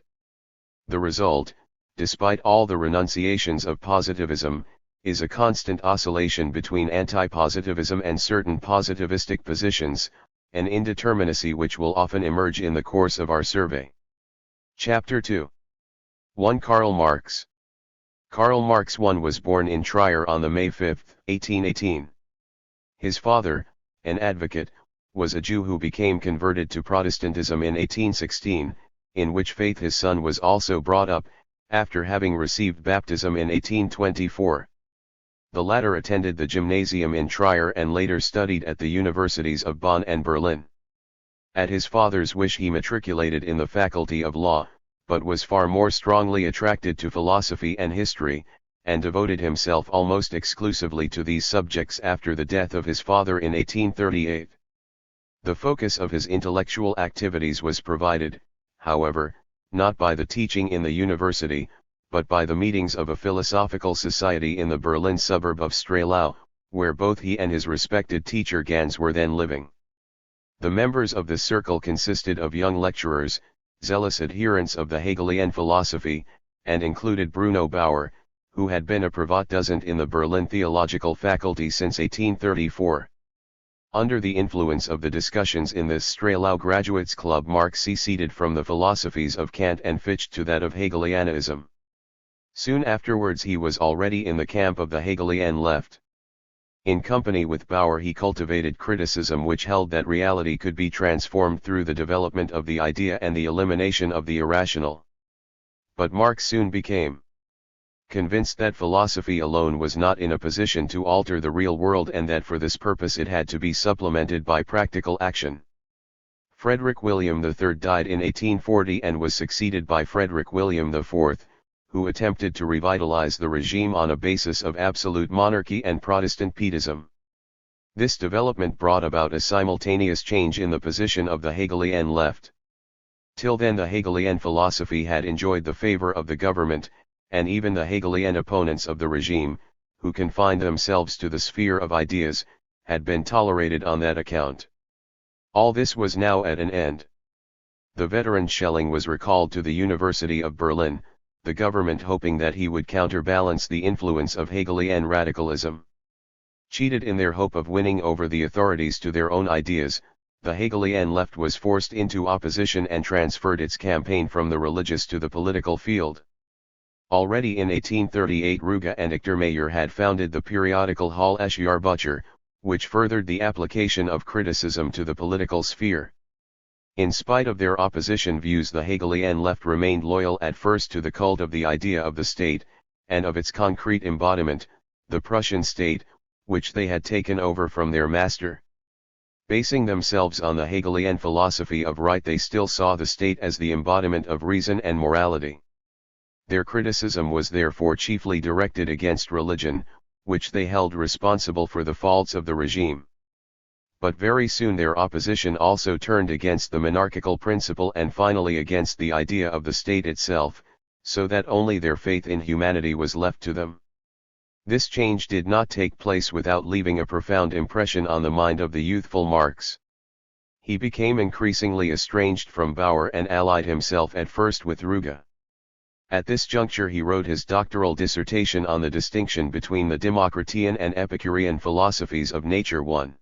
The result, despite all the renunciations of positivism, is a constant oscillation between anti-positivism and certain positivistic positions, an indeterminacy which will often emerge in the course of our survey. Chapter 2. 1. Karl Marx. Karl Marx was born in Trier on May 5, 1818. His father, an advocate, was a Jew who became converted to Protestantism in 1816, in which faith his son was also brought up, after having received baptism in 1824. The latter attended the gymnasium in Trier and later studied at the universities of Bonn and Berlin. At his father's wish he matriculated in the faculty of law, but was far more strongly attracted to philosophy and history, and devoted himself almost exclusively to these subjects after the death of his father in 1838. The focus of his intellectual activities was provided, however, not by the teaching in the university, but by the meetings of a philosophical society in the Berlin suburb of Strehlau, where both he and his respected teacher Gans were then living. The members of this circle consisted of young lecturers, zealous adherents of the Hegelian philosophy, and included Bruno Bauer, who had been a Privatdozent in the Berlin theological faculty since 1834. Under the influence of the discussions in this Strehlau Graduates Club, Marx seceded from the philosophies of Kant and Fichte to that of Hegelianism. Soon afterwards he was already in the camp of the Hegelian left. In company with Bauer he cultivated criticism which held that reality could be transformed through the development of the idea and the elimination of the irrational. But Marx soon became convinced that philosophy alone was not in a position to alter the real world and that for this purpose it had to be supplemented by practical action. Frederick William III died in 1840 and was succeeded by Frederick William IV, who attempted to revitalize the regime on a basis of absolute monarchy and Protestant pietism. This development brought about a simultaneous change in the position of the Hegelian left. Till then the Hegelian philosophy had enjoyed the favor of the government, and even the Hegelian opponents of the regime, who confined themselves to the sphere of ideas, had been tolerated on that account. All this was now at an end. The veteran Schelling was recalled to the University of Berlin, the government hoping that he would counterbalance the influence of Hegelian radicalism. Cheated in their hope of winning over the authorities to their own ideas, the Hegelian left was forced into opposition and transferred its campaign from the religious to the political field. Already in 1838 Ruge and Ichtermeyer had founded the periodical Hall-esche Jahrbucher, which furthered the application of criticism to the political sphere. In spite of their opposition views, the Hegelian left remained loyal at first to the cult of the idea of the state, and of its concrete embodiment, the Prussian state, which they had taken over from their master. Basing themselves on the Hegelian philosophy of right, they still saw the state as the embodiment of reason and morality. Their criticism was therefore chiefly directed against religion, which they held responsible for the faults of the regime. But very soon their opposition also turned against the monarchical principle and finally against the idea of the state itself, so that only their faith in humanity was left to them. This change did not take place without leaving a profound impression on the mind of the youthful Marx. He became increasingly estranged from Bauer and allied himself at first with Ruge. At this juncture he wrote his doctoral dissertation on the distinction between the Democritean and Epicurean philosophies of nature 1.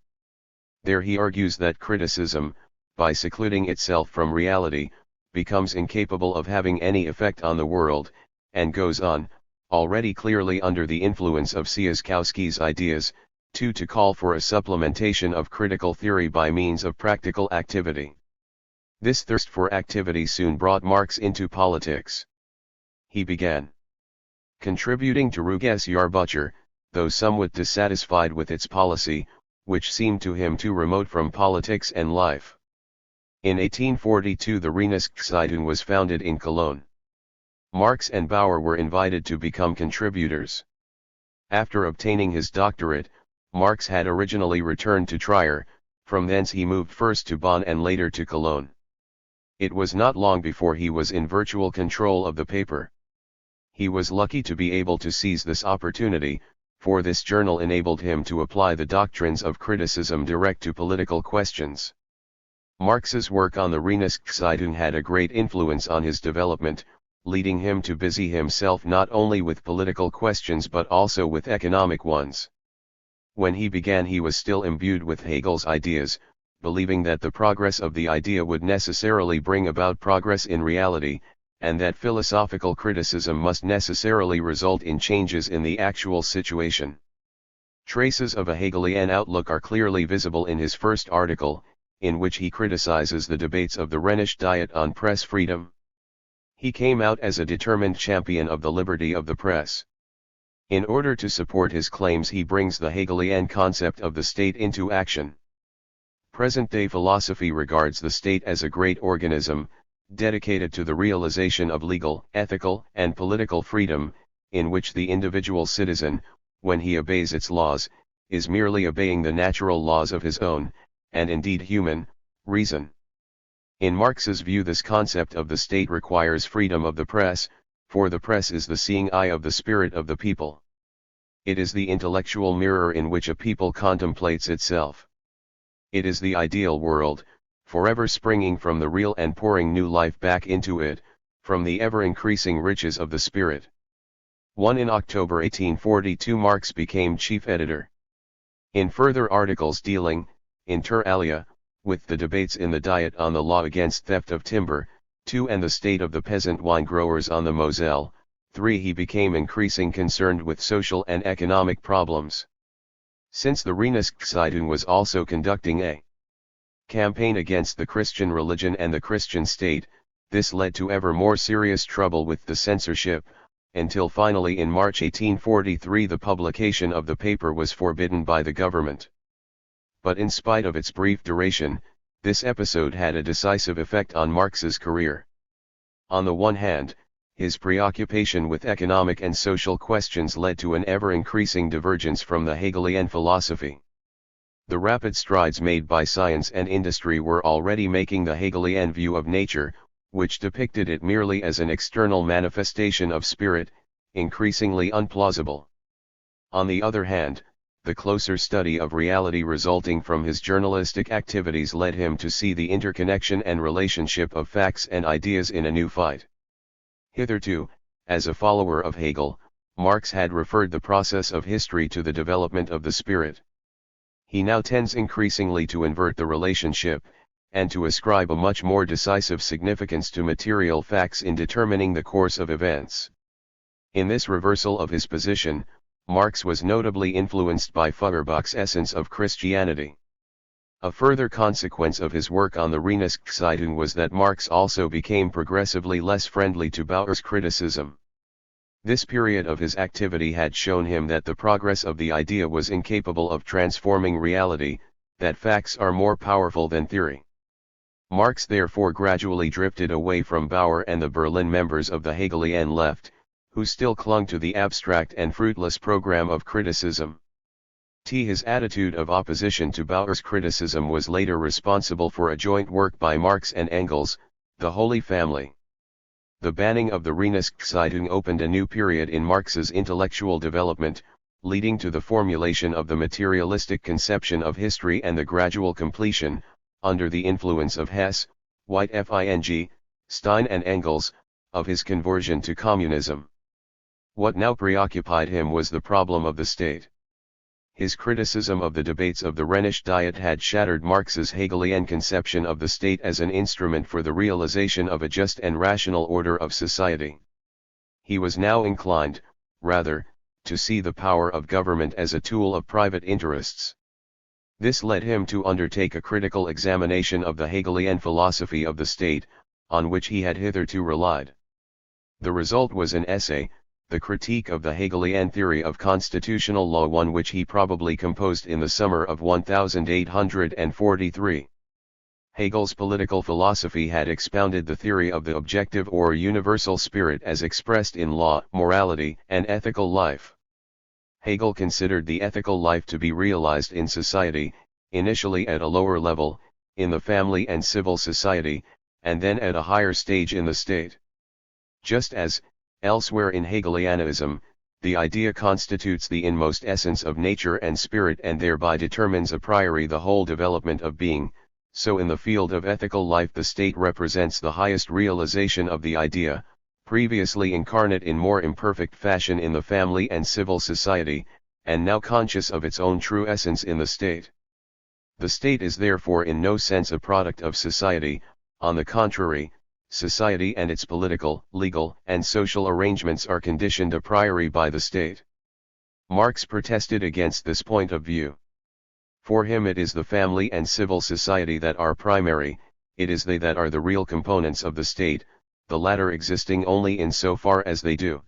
There he argues that criticism, by secluding itself from reality, becomes incapable of having any effect on the world, and goes on, already clearly under the influence of Tsiolkovsky's ideas, to call for a supplementation of critical theory by means of practical activity. This thirst for activity soon brought Marx into politics. He began contributing to Ruge's Jahrbucher, though somewhat dissatisfied with its policy, which seemed to him too remote from politics and life. In 1842 the Rheinische was founded in Cologne. Marx and Bauer were invited to become contributors. After obtaining his doctorate, Marx had originally returned to Trier, from thence he moved first to Bonn and later to Cologne. It was not long before he was in virtual control of the paper. He was lucky to be able to seize this opportunity, for this journal enabled him to apply the doctrines of criticism direct to political questions. Marx's work on the Rheinische had a great influence on his development, leading him to busy himself not only with political questions but also with economic ones. When he began he was still imbued with Hegel's ideas, believing that the progress of the idea would necessarily bring about progress in reality, and that philosophical criticism must necessarily result in changes in the actual situation. Traces of a Hegelian outlook are clearly visible in his first article, in which he criticizes the debates of the Rhenish Diet on press freedom. He came out as a determined champion of the liberty of the press. In order to support his claims he brings the Hegelian concept of the state into action. Present-day philosophy regards the state as a great organism, dedicated to the realization of legal, ethical, and political freedom, in which the individual citizen, when he obeys its laws, is merely obeying the natural laws of his own, and indeed human, reason. In Marx's view this concept of the state requires freedom of the press, for the press is the seeing eye of the spirit of the people. It is the intellectual mirror in which a people contemplates itself. It is the ideal world, forever springing from the real and pouring new life back into it, from the ever-increasing riches of the spirit. In October 1842 Marx became chief editor. In further articles dealing, inter alia, with the debates in the Diet on the law against theft of timber, 2 and the state of the peasant wine growers on the Moselle, 3 he became increasingly concerned with social and economic problems. Since the Rheinische was also conducting a campaign against the Christian religion and the Christian state, this led to ever more serious trouble with the censorship, until finally in March 1843 the publication of the paper was forbidden by the government. But in spite of its brief duration, this episode had a decisive effect on Marx's career. On the one hand, his preoccupation with economic and social questions led to an ever-increasing divergence from the Hegelian philosophy. The rapid strides made by science and industry were already making the Hegelian view of nature, which depicted it merely as an external manifestation of spirit, increasingly unplausible. On the other hand, the closer study of reality resulting from his journalistic activities led him to see the interconnection and relationship of facts and ideas in a new fight. Hitherto, as a follower of Hegel, Marx had referred the process of history to the development of the spirit. He now tends increasingly to invert the relationship, and to ascribe a much more decisive significance to material facts in determining the course of events. In this reversal of his position, Marx was notably influenced by Feuerbach's Essence of Christianity. A further consequence of his work on the Rheinische was that Marx also became progressively less friendly to Bauer's criticism. This period of his activity had shown him that the progress of the idea was incapable of transforming reality, that facts are more powerful than theory. Marx therefore gradually drifted away from Bauer and the Berlin members of the Hegelian left, who still clung to the abstract and fruitless program of criticism. His attitude of opposition to Bauer's criticism was later responsible for a joint work by Marx and Engels, The Holy Family. The banning of the Reinigungszeitung opened a new period in Marx's intellectual development, leading to the formulation of the materialistic conception of history and the gradual completion, under the influence of Hess, White Fing, Stein and Engels, of his conversion to communism. What now preoccupied him was the problem of the state. His criticism of the debates of the Rhenish Diet had shattered Marx's Hegelian conception of the state as an instrument for the realization of a just and rational order of society. He was now inclined, rather, to see the power of government as a tool of private interests. This led him to undertake a critical examination of the Hegelian philosophy of the state, on which he had hitherto relied. The result was an essay, The Critique of the Hegelian Theory of Constitutional Law, one which he probably composed in the summer of 1843. Hegel's political philosophy had expounded the theory of the objective or universal spirit as expressed in law, morality, and ethical life. Hegel considered the ethical life to be realized in society, initially at a lower level, in the family and civil society, and then at a higher stage in the state. Just as, elsewhere in Hegelianism, the idea constitutes the inmost essence of nature and spirit and thereby determines a priori the whole development of being, so in the field of ethical life the state represents the highest realization of the idea, previously incarnate in more imperfect fashion in the family and civil society, and now conscious of its own true essence in the state. The state is therefore in no sense a product of society, on the contrary, society and its political, legal, and social arrangements are conditioned a priori by the state. Marx protested against this point of view. For him it is the family and civil society that are primary, it is they that are the real components of the state, the latter existing only in so far as they do.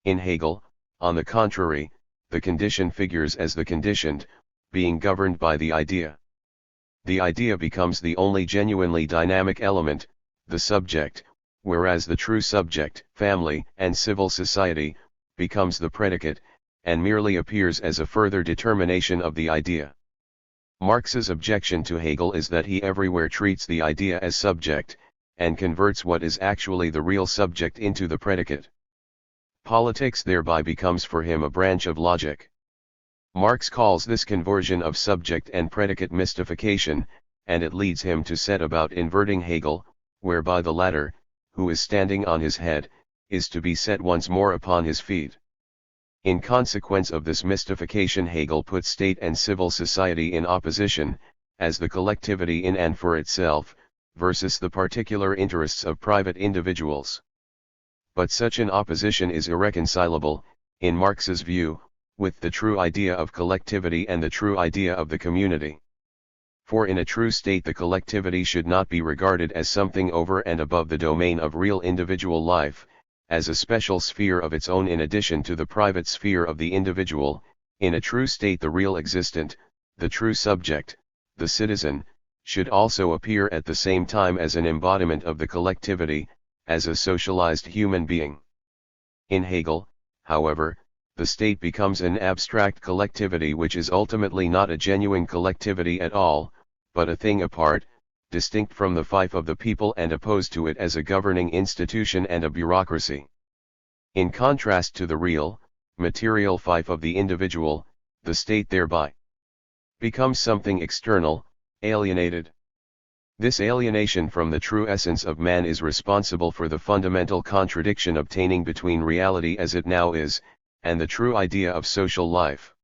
In Hegel, on the contrary, the condition figures as the conditioned, being governed by the idea. The idea becomes the only genuinely dynamic element, the subject, whereas the true subject, family and civil society, becomes the predicate, and merely appears as a further determination of the idea. Marx's objection to Hegel is that he everywhere treats the idea as subject, and converts what is actually the real subject into the predicate. Politics thereby becomes for him a branch of logic. Marx calls this conversion of subject and predicate mystification, and it leads him to set about inverting Hegel, whereby the latter, who is standing on his head, is to be set once more upon his feet. In consequence of this mystification Hegel put state and civil society in opposition, as the collectivity in and for itself, versus the particular interests of private individuals. But such an opposition is irreconcilable, in Marx's view, with the true idea of collectivity and the true idea of the community. For in a true state the collectivity should not be regarded as something over and above the domain of real individual life, as a special sphere of its own in addition to the private sphere of the individual. In a true state the real existent, the true subject, the citizen, should also appear at the same time as an embodiment of the collectivity, as a socialized human being. In Hegel, however, the state becomes an abstract collectivity which is ultimately not a genuine collectivity at all, but a thing apart, distinct from the fief of the people and opposed to it as a governing institution and a bureaucracy. In contrast to the real, material fief of the individual, the state thereby becomes something external, alienated. This alienation from the true essence of man is responsible for the fundamental contradiction obtaining between reality as it now is, and the true idea of social life.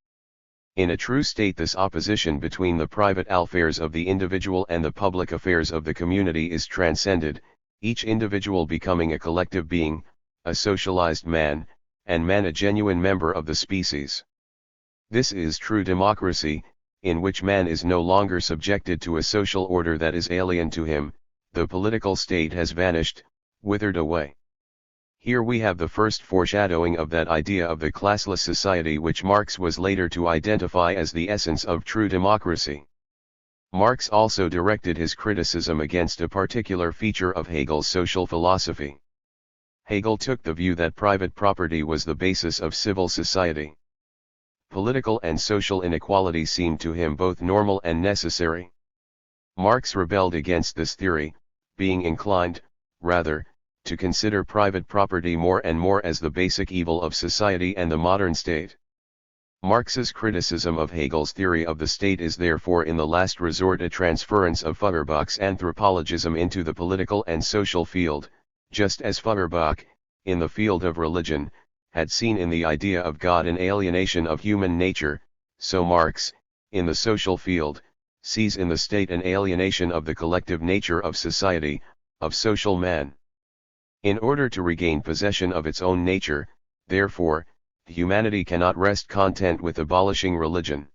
In a true state this opposition between the private affairs of the individual and the public affairs of the community is transcended, each individual becoming a collective being, a socialized man, and man a genuine member of the species. This is true democracy, in which man is no longer subjected to a social order that is alien to him, the political state has vanished, withered away. Here we have the first foreshadowing of that idea of the classless society which Marx was later to identify as the essence of true democracy. Marx also directed his criticism against a particular feature of Hegel's social philosophy. Hegel took the view that private property was the basis of civil society. Political and social inequality seemed to him both normal and necessary. Marx rebelled against this theory, being inclined, rather, to consider private property more and more as the basic evil of society and the modern state. Marx's criticism of Hegel's theory of the state is therefore in the last resort a transference of Feuerbach's anthropologism into the political and social field, just as Feuerbach, in the field of religion, had seen in the idea of God an alienation of human nature, so Marx, in the social field, sees in the state an alienation of the collective nature of society, of social man. In order to regain possession of its own nature, therefore, humanity cannot rest content with abolishing religion.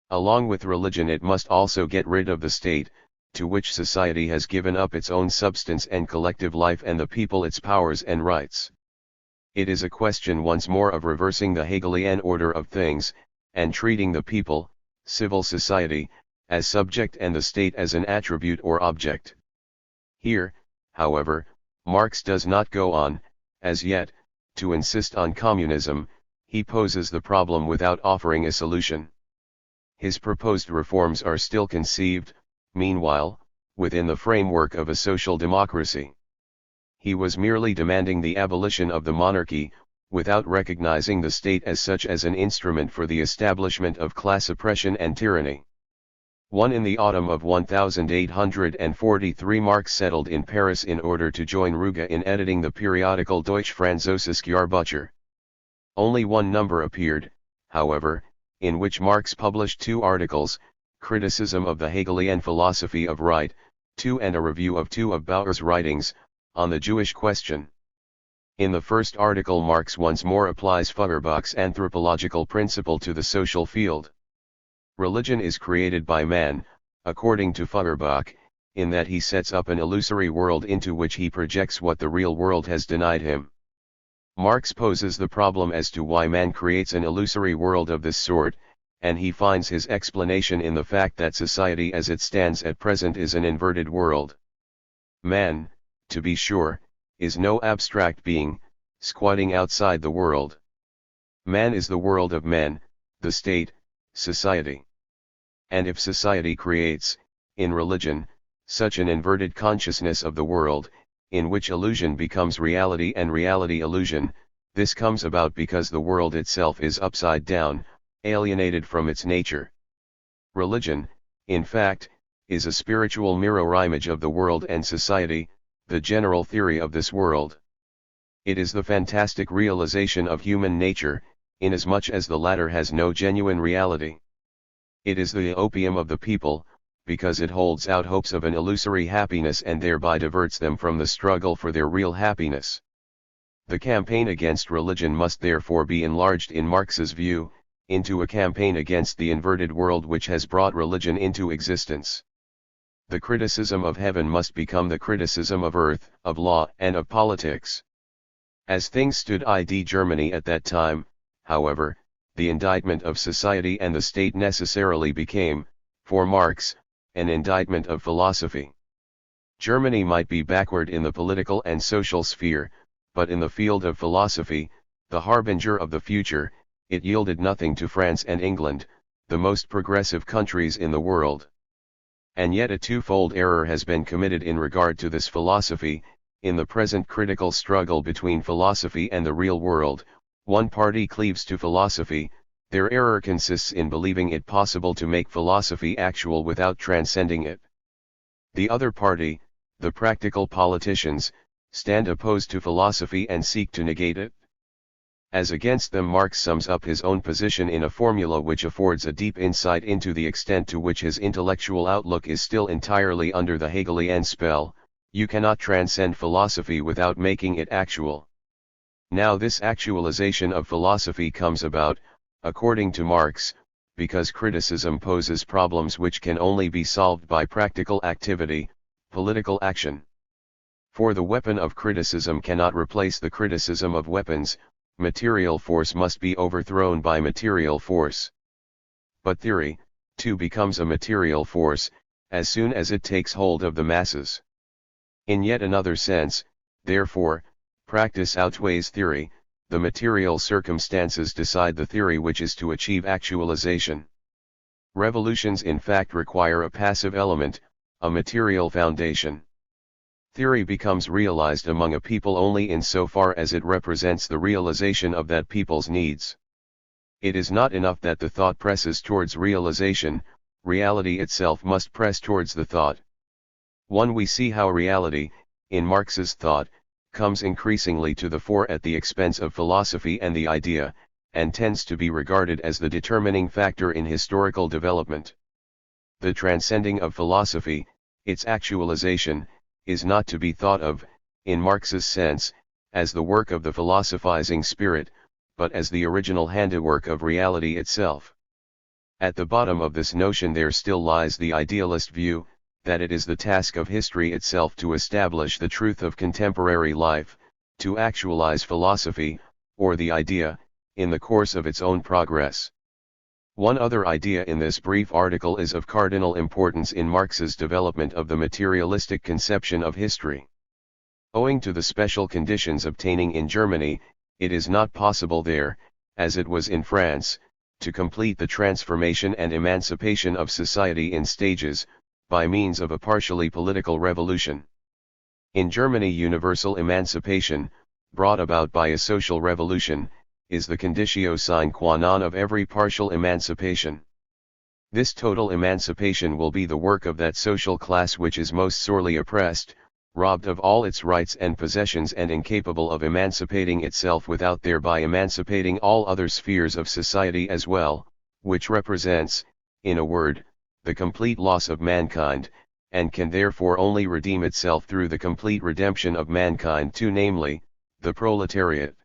Along with religion it must also get rid of the state, to which society has given up its own substance and collective life and the people its powers and rights. It is a question once more of reversing the Hegelian order of things, and treating the people, civil society, as subject and the state as an attribute or object. Here, however, Marx does not go on, as yet, to insist on communism. He poses the problem without offering a solution. His proposed reforms are still conceived, meanwhile, within the framework of a social democracy. He was merely demanding the abolition of the monarchy, without recognizing the state as such as an instrument for the establishment of class oppression and tyranny. In the autumn of 1843 Marx settled in Paris in order to join Ruge in editing the periodical Deutsch-Französisches Jahrbuch. Only one number appeared, however, in which Marx published 2 articles, Criticism of the Hegelian Philosophy of Right, 2 and a review of 2 of Bauer's writings, on the Jewish question. In the first article Marx once more applies Feuerbach's anthropological principle to the social field. Religion is created by man, according to Feuerbach, in that he sets up an illusory world into which he projects what the real world has denied him. Marx poses the problem as to why man creates an illusory world of this sort, and he finds his explanation in the fact that society as it stands at present is an inverted world. Man, to be sure, is no abstract being, squatting outside the world. Man is the world of men, the state, society. And if society creates, in religion, such an inverted consciousness of the world, in which illusion becomes reality and reality illusion, this comes about because the world itself is upside down, alienated from its nature. Religion, in fact, is a spiritual mirror image of the world and society, the general theory of this world. It is the fantastic realization of human nature, inasmuch as the latter has no genuine reality. It is the opium of the people, because it holds out hopes of an illusory happiness and thereby diverts them from the struggle for their real happiness. The campaign against religion must therefore be enlarged in Marx's view, into a campaign against the inverted world which has brought religion into existence. The criticism of heaven must become the criticism of earth, of law and of politics. As things stood in Germany at that time, however, the indictment of society and the state necessarily became, for Marx, an indictment of philosophy. Germany might be backward in the political and social sphere, but in the field of philosophy, the harbinger of the future, it yielded nothing to France and England, the most progressive countries in the world. And yet a twofold error has been committed in regard to this philosophy. In the present critical struggle between philosophy and the real world, one party cleaves to philosophy. Their error consists in believing it possible to make philosophy actual without transcending it. The other party, the practical politicians, stand opposed to philosophy and seek to negate it. As against them Marx sums up his own position in a formula which affords a deep insight into the extent to which his intellectual outlook is still entirely under the Hegelian spell. You cannot transcend philosophy without making it actual. Now this actualization of philosophy comes about, according to Marx, because criticism poses problems which can only be solved by practical activity, political action. For the weapon of criticism cannot replace the criticism of weapons, material force must be overthrown by material force. But theory, too, becomes a material force, as soon as it takes hold of the masses. In yet another sense, therefore, practice outweighs theory, the material circumstances decide the theory which is to achieve actualization. Revolutions in fact require a passive element, a material foundation. Theory becomes realized among a people only insofar as it represents the realization of that people's needs. It is not enough that the thought presses towards realization, reality itself must press towards the thought. We see how reality, in Marx's thought, comes increasingly to the fore at the expense of philosophy and the idea, and tends to be regarded as the determining factor in historical development. The transcending of philosophy, its actualization, is not to be thought of, in Marx's sense, as the work of the philosophizing spirit, but as the original handiwork of reality itself. At the bottom of this notion there still lies the idealist view, that it is the task of history itself to establish the truth of contemporary life, to actualize philosophy, or the idea, in the course of its own progress. One other idea in this brief article is of cardinal importance in Marx's development of the materialistic conception of history. Owing to the special conditions obtaining in Germany, it is not possible there, as it was in France, to complete the transformation and emancipation of society in stages, by means of a partially political revolution. In Germany, universal emancipation, brought about by a social revolution, is the conditio sine qua non of every partial emancipation. This total emancipation will be the work of that social class which is most sorely oppressed, robbed of all its rights and possessions and incapable of emancipating itself without thereby emancipating all other spheres of society as well, which represents, in a word, the complete loss of mankind, and can therefore only redeem itself through the complete redemption of mankind too, namely, the proletariat.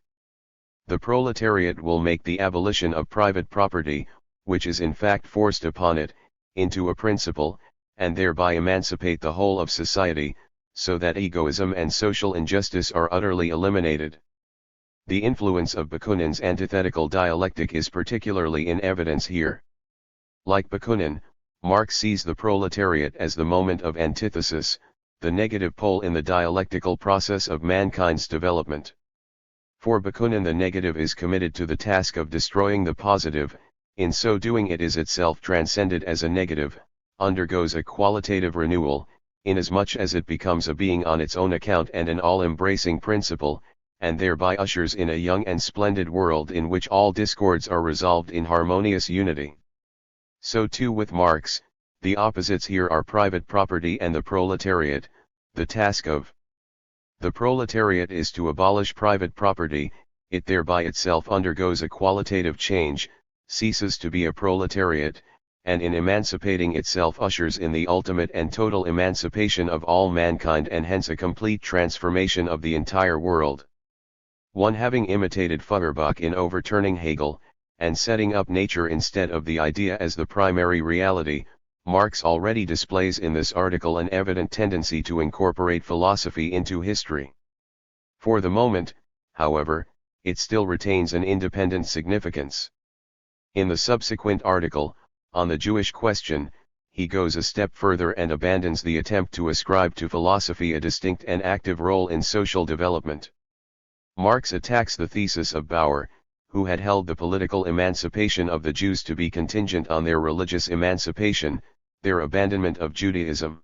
The proletariat will make the abolition of private property, which is in fact forced upon it, into a principle, and thereby emancipate the whole of society, so that egoism and social injustice are utterly eliminated. The influence of Bakunin's antithetical dialectic is particularly in evidence here. Like Bakunin, Marx sees the proletariat as the moment of antithesis, the negative pole in the dialectical process of mankind's development. For Bakunin, the negative is committed to the task of destroying the positive, in so doing it is itself transcended as a negative, undergoes a qualitative renewal, inasmuch as it becomes a being on its own account and an all-embracing principle, and thereby ushers in a young and splendid world in which all discords are resolved in harmonious unity. So too with Marx, the opposites here are private property and the proletariat. The task of the proletariat is to abolish private property, it thereby itself undergoes a qualitative change, ceases to be a proletariat, and in emancipating itself ushers in the ultimate and total emancipation of all mankind and hence a complete transformation of the entire world. One having imitated Feuerbach in overturning Hegel, and setting up nature instead of the idea as the primary reality, Marx already displays in this article an evident tendency to incorporate philosophy into history. For the moment, however, it still retains an independent significance. In the subsequent article, on the Jewish question, he goes a step further and abandons the attempt to ascribe to philosophy a distinct and active role in social development. Marx attacks the thesis of Bauer, who had held the political emancipation of the Jews to be contingent on their religious emancipation, their abandonment of Judaism.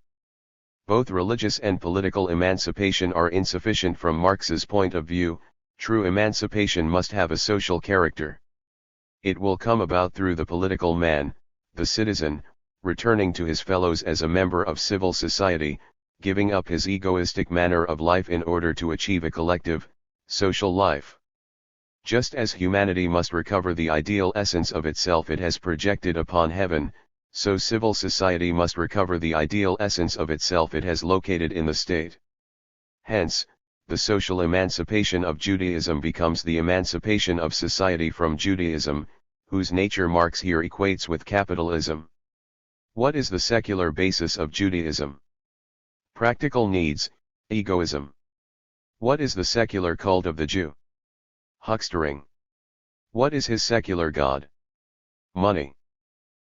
Both religious and political emancipation are insufficient from Marx's point of view. True emancipation must have a social character. It will come about through the political man, the citizen, returning to his fellows as a member of civil society, giving up his egoistic manner of life in order to achieve a collective, social life. Just as humanity must recover the ideal essence of itself it has projected upon heaven, so civil society must recover the ideal essence of itself it has located in the state. Hence, the social emancipation of Judaism becomes the emancipation of society from Judaism, whose nature Marx here equates with capitalism. What is the secular basis of Judaism? Practical needs, egoism. What is the secular cult of the Jew? Huckstering. What is his secular god? Money.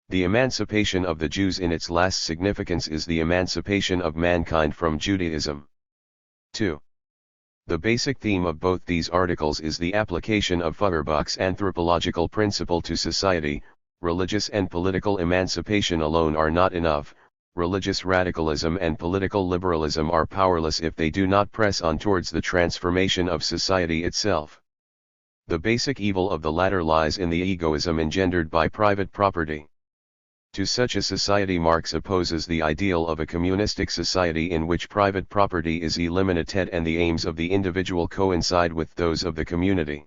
The emancipation of the Jews in its last significance is the emancipation of mankind from Judaism. 2. The basic theme of both these articles is the application of Feuerbach's anthropological principle to society. Religious and political emancipation alone are not enough. Religious radicalism and political liberalism are powerless if they do not press on towards the transformation of society itself. The basic evil of the latter lies in the egoism engendered by private property. To such a society Marx opposes the ideal of a communistic society in which private property is eliminated and the aims of the individual coincide with those of the community.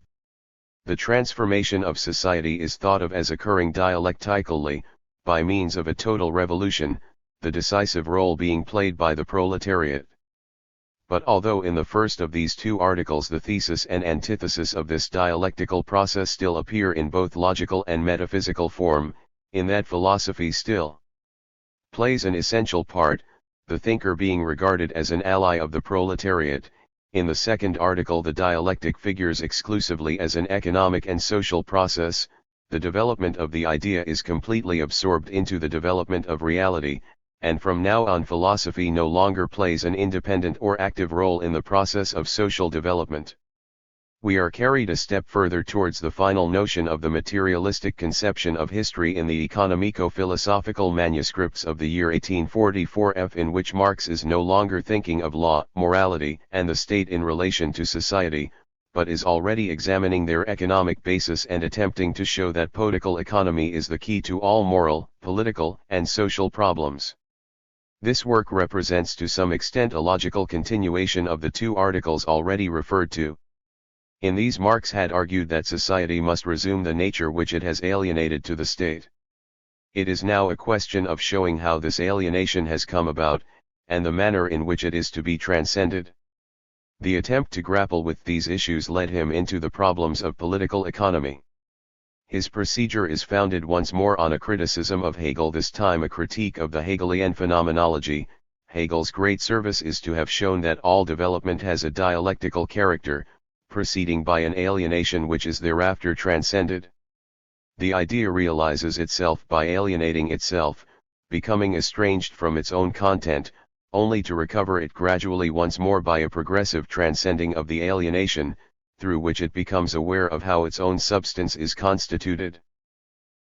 The transformation of society is thought of as occurring dialectically, by means of a total revolution, the decisive role being played by the proletariat. But although in the first of these two articles the thesis and antithesis of this dialectical process still appear in both logical and metaphysical form, in that philosophy still plays an essential part, the thinker being regarded as an ally of the proletariat, in the second article the dialectic figures exclusively as an economic and social process. The development of the idea is completely absorbed into the development of reality, and from now on philosophy no longer plays an independent or active role in the process of social development. We are carried a step further towards the final notion of the materialistic conception of history in the economico-philosophical manuscripts of the year 1844 in which Marx is no longer thinking of law, morality, and the state in relation to society, but is already examining their economic basis and attempting to show that political economy is the key to all moral, political, and social problems. This work represents to some extent a logical continuation of the two articles already referred to. In these Marx had argued that society must resume the nature which it has alienated to the state. It is now a question of showing how this alienation has come about, and the manner in which it is to be transcended. The attempt to grapple with these issues led him into the problems of political economy. His procedure is founded once more on a criticism of Hegel, this time a critique of the Hegelian phenomenology. Hegel's great service is to have shown that all development has a dialectical character, proceeding by an alienation which is thereafter transcended. The idea realizes itself by alienating itself, becoming estranged from its own content, only to recover it gradually once more by a progressive transcending of the alienation, through which it becomes aware of how its own substance is constituted.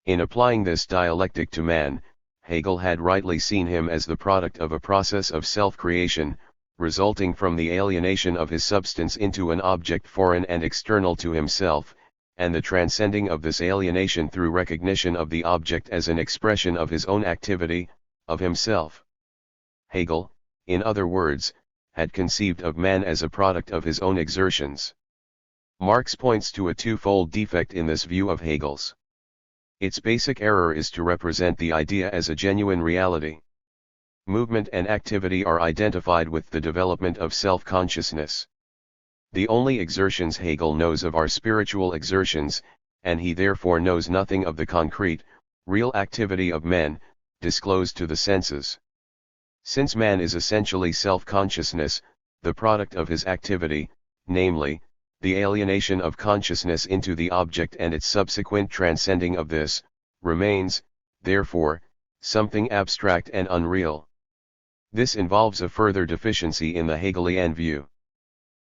In applying this dialectic to man, Hegel had rightly seen him as the product of a process of self-creation, resulting from the alienation of his substance into an object foreign and external to himself, and the transcending of this alienation through recognition of the object as an expression of his own activity, of himself. Hegel, in other words, had conceived of man as a product of his own exertions. Marx points to a twofold defect in this view of Hegel's. Its basic error is to represent the idea as a genuine reality. Movement and activity are identified with the development of self-consciousness. The only exertions Hegel knows of are spiritual exertions, and he therefore knows nothing of the concrete, real activity of men, disclosed to the senses. Since man is essentially self-consciousness, the product of his activity, namely, the alienation of consciousness into the object and its subsequent transcending of this, remains, therefore, something abstract and unreal. This involves a further deficiency in the Hegelian view.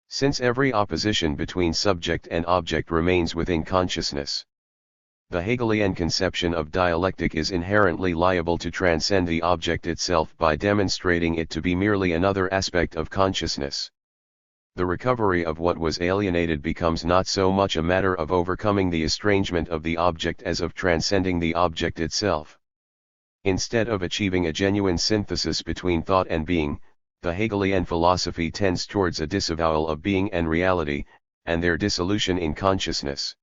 Since every opposition between subject and object remains within consciousness, the Hegelian conception of dialectic is inherently liable to transcend the object itself by demonstrating it to be merely another aspect of consciousness. The recovery of what was alienated becomes not so much a matter of overcoming the estrangement of the object as of transcending the object itself. Instead of achieving a genuine synthesis between thought and being, the Hegelian philosophy tends towards a disavowal of being and reality, and their dissolution in consciousness.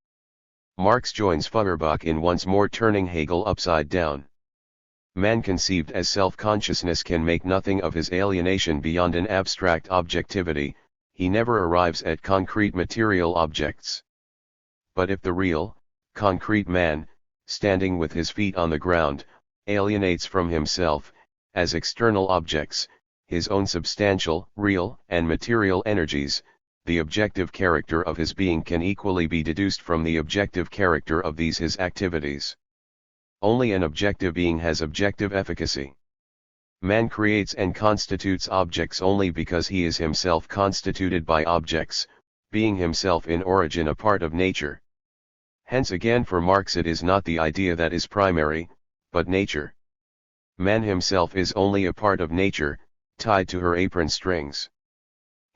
Marx joins Feuerbach in once more turning Hegel upside down. Man conceived as self-consciousness can make nothing of his alienation beyond an abstract objectivity, he never arrives at concrete material objects. But if the real, concrete man, standing with his feet on the ground, alienates from himself, as external objects, his own substantial, real, and material energies, the objective character of his being can equally be deduced from the objective character of these his activities. Only an objective being has objective efficacy. Man creates and constitutes objects only because he is himself constituted by objects, being himself in origin a part of nature. Hence again for Marx it is not the idea that is primary, but nature. Man himself is only a part of nature, tied to her apron strings.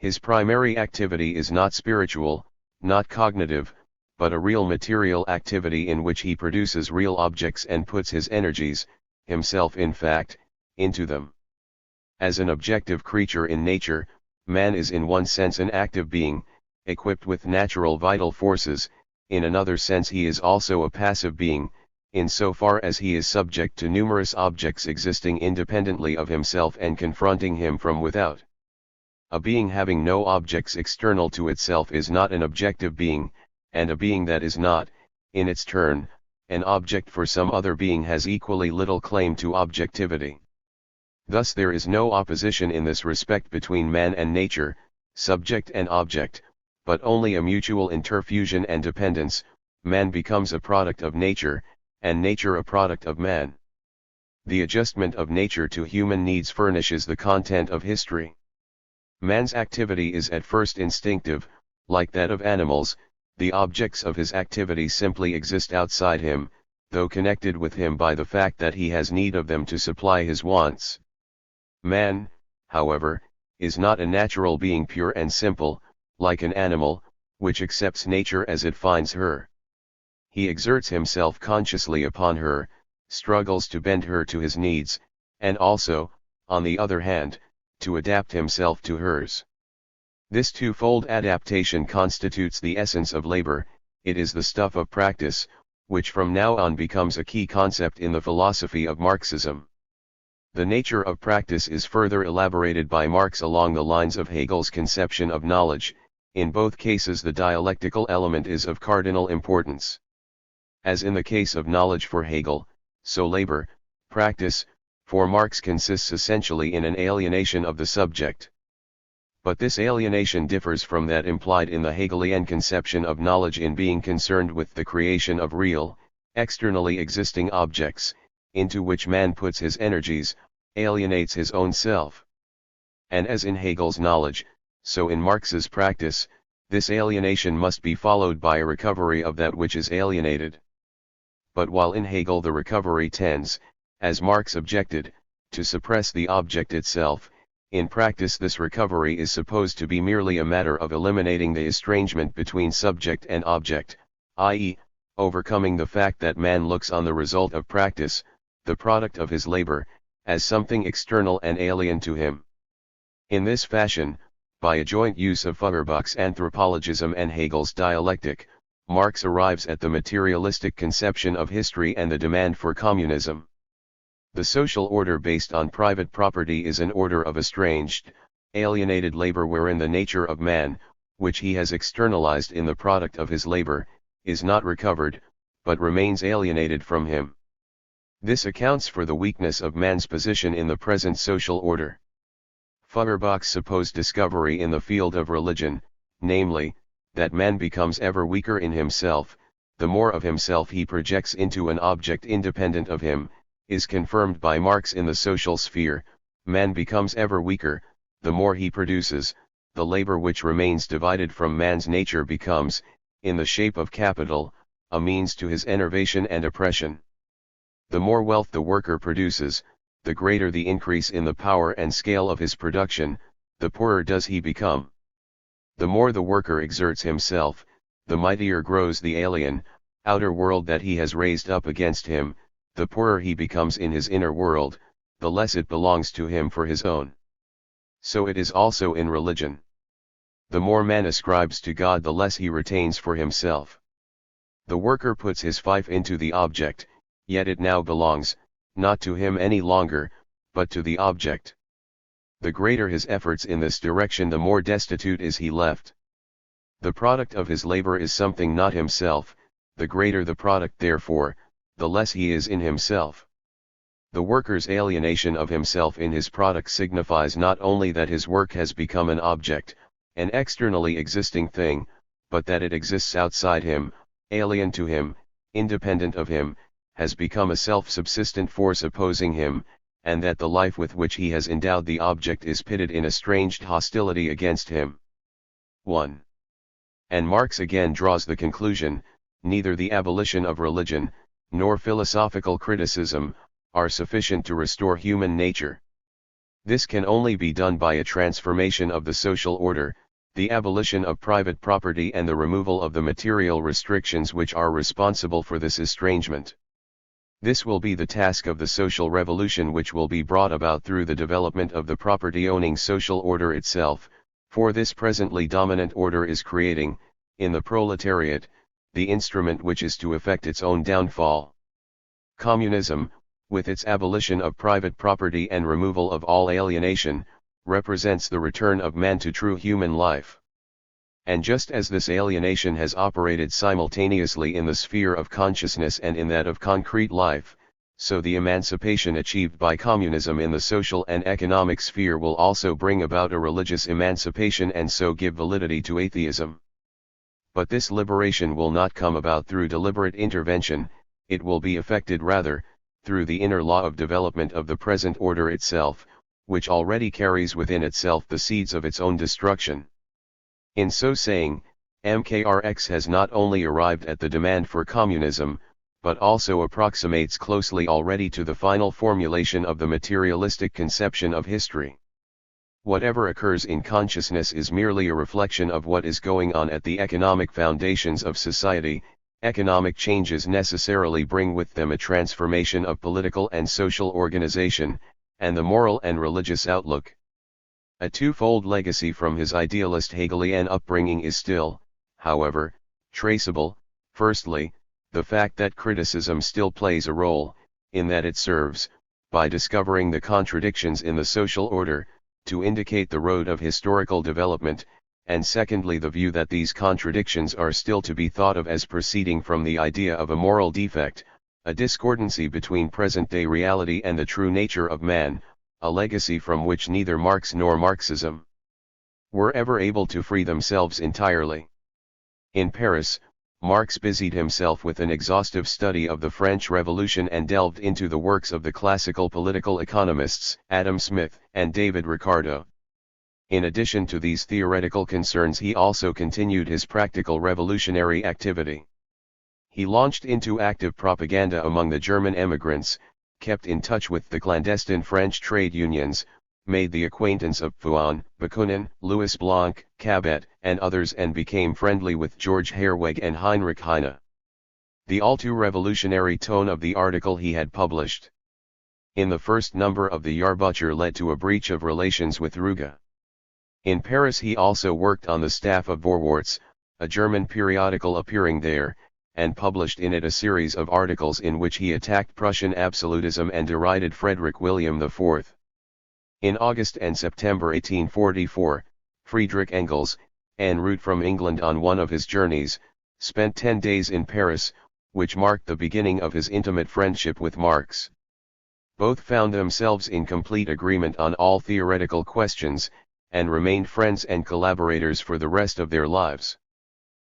His primary activity is not spiritual, not cognitive, but a real material activity in which he produces real objects and puts his energies, himself in fact, into them. As an objective creature in nature, man is in one sense an active being, equipped with natural vital forces. In another sense he is also a passive being, insofar as he is subject to numerous objects existing independently of himself and confronting him from without. A being having no objects external to itself is not an objective being, and a being that is not, in its turn, an object for some other being has equally little claim to objectivity. Thus there is no opposition in this respect between man and nature, subject and object, but only a mutual interfusion and dependence. Man becomes a product of nature, and nature a product of man. The adjustment of nature to human needs furnishes the content of history. Man's activity is at first instinctive, like that of animals. The objects of his activity simply exist outside him, though connected with him by the fact that he has need of them to supply his wants. Man, however, is not a natural being pure and simple, like an animal, which accepts nature as it finds her. He exerts himself consciously upon her, struggles to bend her to his needs, and also, on the other hand, to adapt himself to hers. This twofold adaptation constitutes the essence of labor. It is the stuff of practice, which from now on becomes a key concept in the philosophy of Marxism. The nature of practice is further elaborated by Marx along the lines of Hegel's conception of knowledge. In both cases the dialectical element is of cardinal importance. As in the case of knowledge for Hegel, so labor, practice, for Marx consists essentially in an alienation of the subject. But this alienation differs from that implied in the Hegelian conception of knowledge in being concerned with the creation of real, externally existing objects, into which man puts his energies, alienates his own self. And as in Hegel's knowledge, so in Marx's practice, this alienation must be followed by a recovery of that which is alienated. But while in Hegel the recovery tends, as Marx objected, to suppress the object itself, in practice this recovery is supposed to be merely a matter of eliminating the estrangement between subject and object, i.e., overcoming the fact that man looks on the result of practice, the product of his labor, as something external and alien to him. In this fashion, by a joint use of Feuerbach's anthropologism and Hegel's dialectic, Marx arrives at the materialistic conception of history and the demand for communism. The social order based on private property is an order of estranged, alienated labor wherein the nature of man, which he has externalized in the product of his labor, is not recovered, but remains alienated from him. This accounts for the weakness of man's position in the present social order. Feuerbach's supposed discovery in the field of religion, namely, that man becomes ever weaker in himself, the more of himself he projects into an object independent of him, is confirmed by Marx in the social sphere. Man becomes ever weaker, the more he produces, the labor which remains divided from man's nature becomes, in the shape of capital, a means to his enervation and oppression. The more wealth the worker produces, the greater the increase in the power and scale of his production, the poorer does he become. The more the worker exerts himself, the mightier grows the alien, outer world that he has raised up against him, the poorer he becomes in his inner world, the less it belongs to him for his own. So it is also in religion. The more man ascribes to God, the less he retains for himself. The worker puts his fief into the object, yet it now belongs, not to him any longer, but to the object. The greater his efforts in this direction, the more destitute is he left. The product of his labor is something not himself. The greater the product therefore, the less he is in himself. The worker's alienation of himself in his product signifies not only that his work has become an object, an externally existing thing, but that it exists outside him, alien to him, independent of him, has become a self-subsistent force opposing him, and that the life with which he has endowed the object is pitted in estranged hostility against him. 1. And Marx again draws the conclusion, neither the abolition of religion, nor philosophical criticism, are sufficient to restore human nature. This can only be done by a transformation of the social order, the abolition of private property and the removal of the material restrictions which are responsible for this estrangement. This will be the task of the social revolution, which will be brought about through the development of the property-owning social order itself, for this presently dominant order is creating, in the proletariat, the instrument which is to effect its own downfall. Communism, with its abolition of private property and removal of all alienation, represents the return of man to true human life. And just as this alienation has operated simultaneously in the sphere of consciousness and in that of concrete life, so the emancipation achieved by communism in the social and economic sphere will also bring about a religious emancipation and so give validity to atheism. But this liberation will not come about through deliberate intervention, it will be effected rather, through the inner law of development of the present order itself, which already carries within itself the seeds of its own destruction. In so saying, MKRX has not only arrived at the demand for communism, but also approximates closely already to the final formulation of the materialistic conception of history. Whatever occurs in consciousness is merely a reflection of what is going on at the economic foundations of society. Economic changes necessarily bring with them a transformation of political and social organization, and the moral and religious outlook. A twofold legacy from his idealist Hegelian upbringing is still, however, traceable. Firstly, the fact that criticism still plays a role, in that it serves, by discovering the contradictions in the social order, to indicate the road of historical development, and secondly the view that these contradictions are still to be thought of as proceeding from the idea of a moral defect, a discordancy between present-day reality and the true nature of man, a legacy from which neither Marx nor Marxism were ever able to free themselves entirely. In Paris, Marx busied himself with an exhaustive study of the French Revolution and delved into the works of the classical political economists, Adam Smith and David Ricardo. In addition to these theoretical concerns, he also continued his practical revolutionary activity. He launched into active propaganda among the German emigrants, kept in touch with the clandestine French trade unions, made the acquaintance of Fouan, Bakunin, Louis Blanc, Cabet, and others, and became friendly with George Herwegh and Heinrich Heine. The all too revolutionary tone of the article he had published in the first number of the Jahrbucher led to a breach of relations with Ruge. In Paris he also worked on the staff of Vorwärts, a German periodical appearing there, and published in it a series of articles in which he attacked Prussian absolutism and derided Frederick William IV. In August and September 1844, Friedrich Engels, en route from England on one of his journeys, spent 10 days in Paris, which marked the beginning of his intimate friendship with Marx. Both found themselves in complete agreement on all theoretical questions, and remained friends and collaborators for the rest of their lives.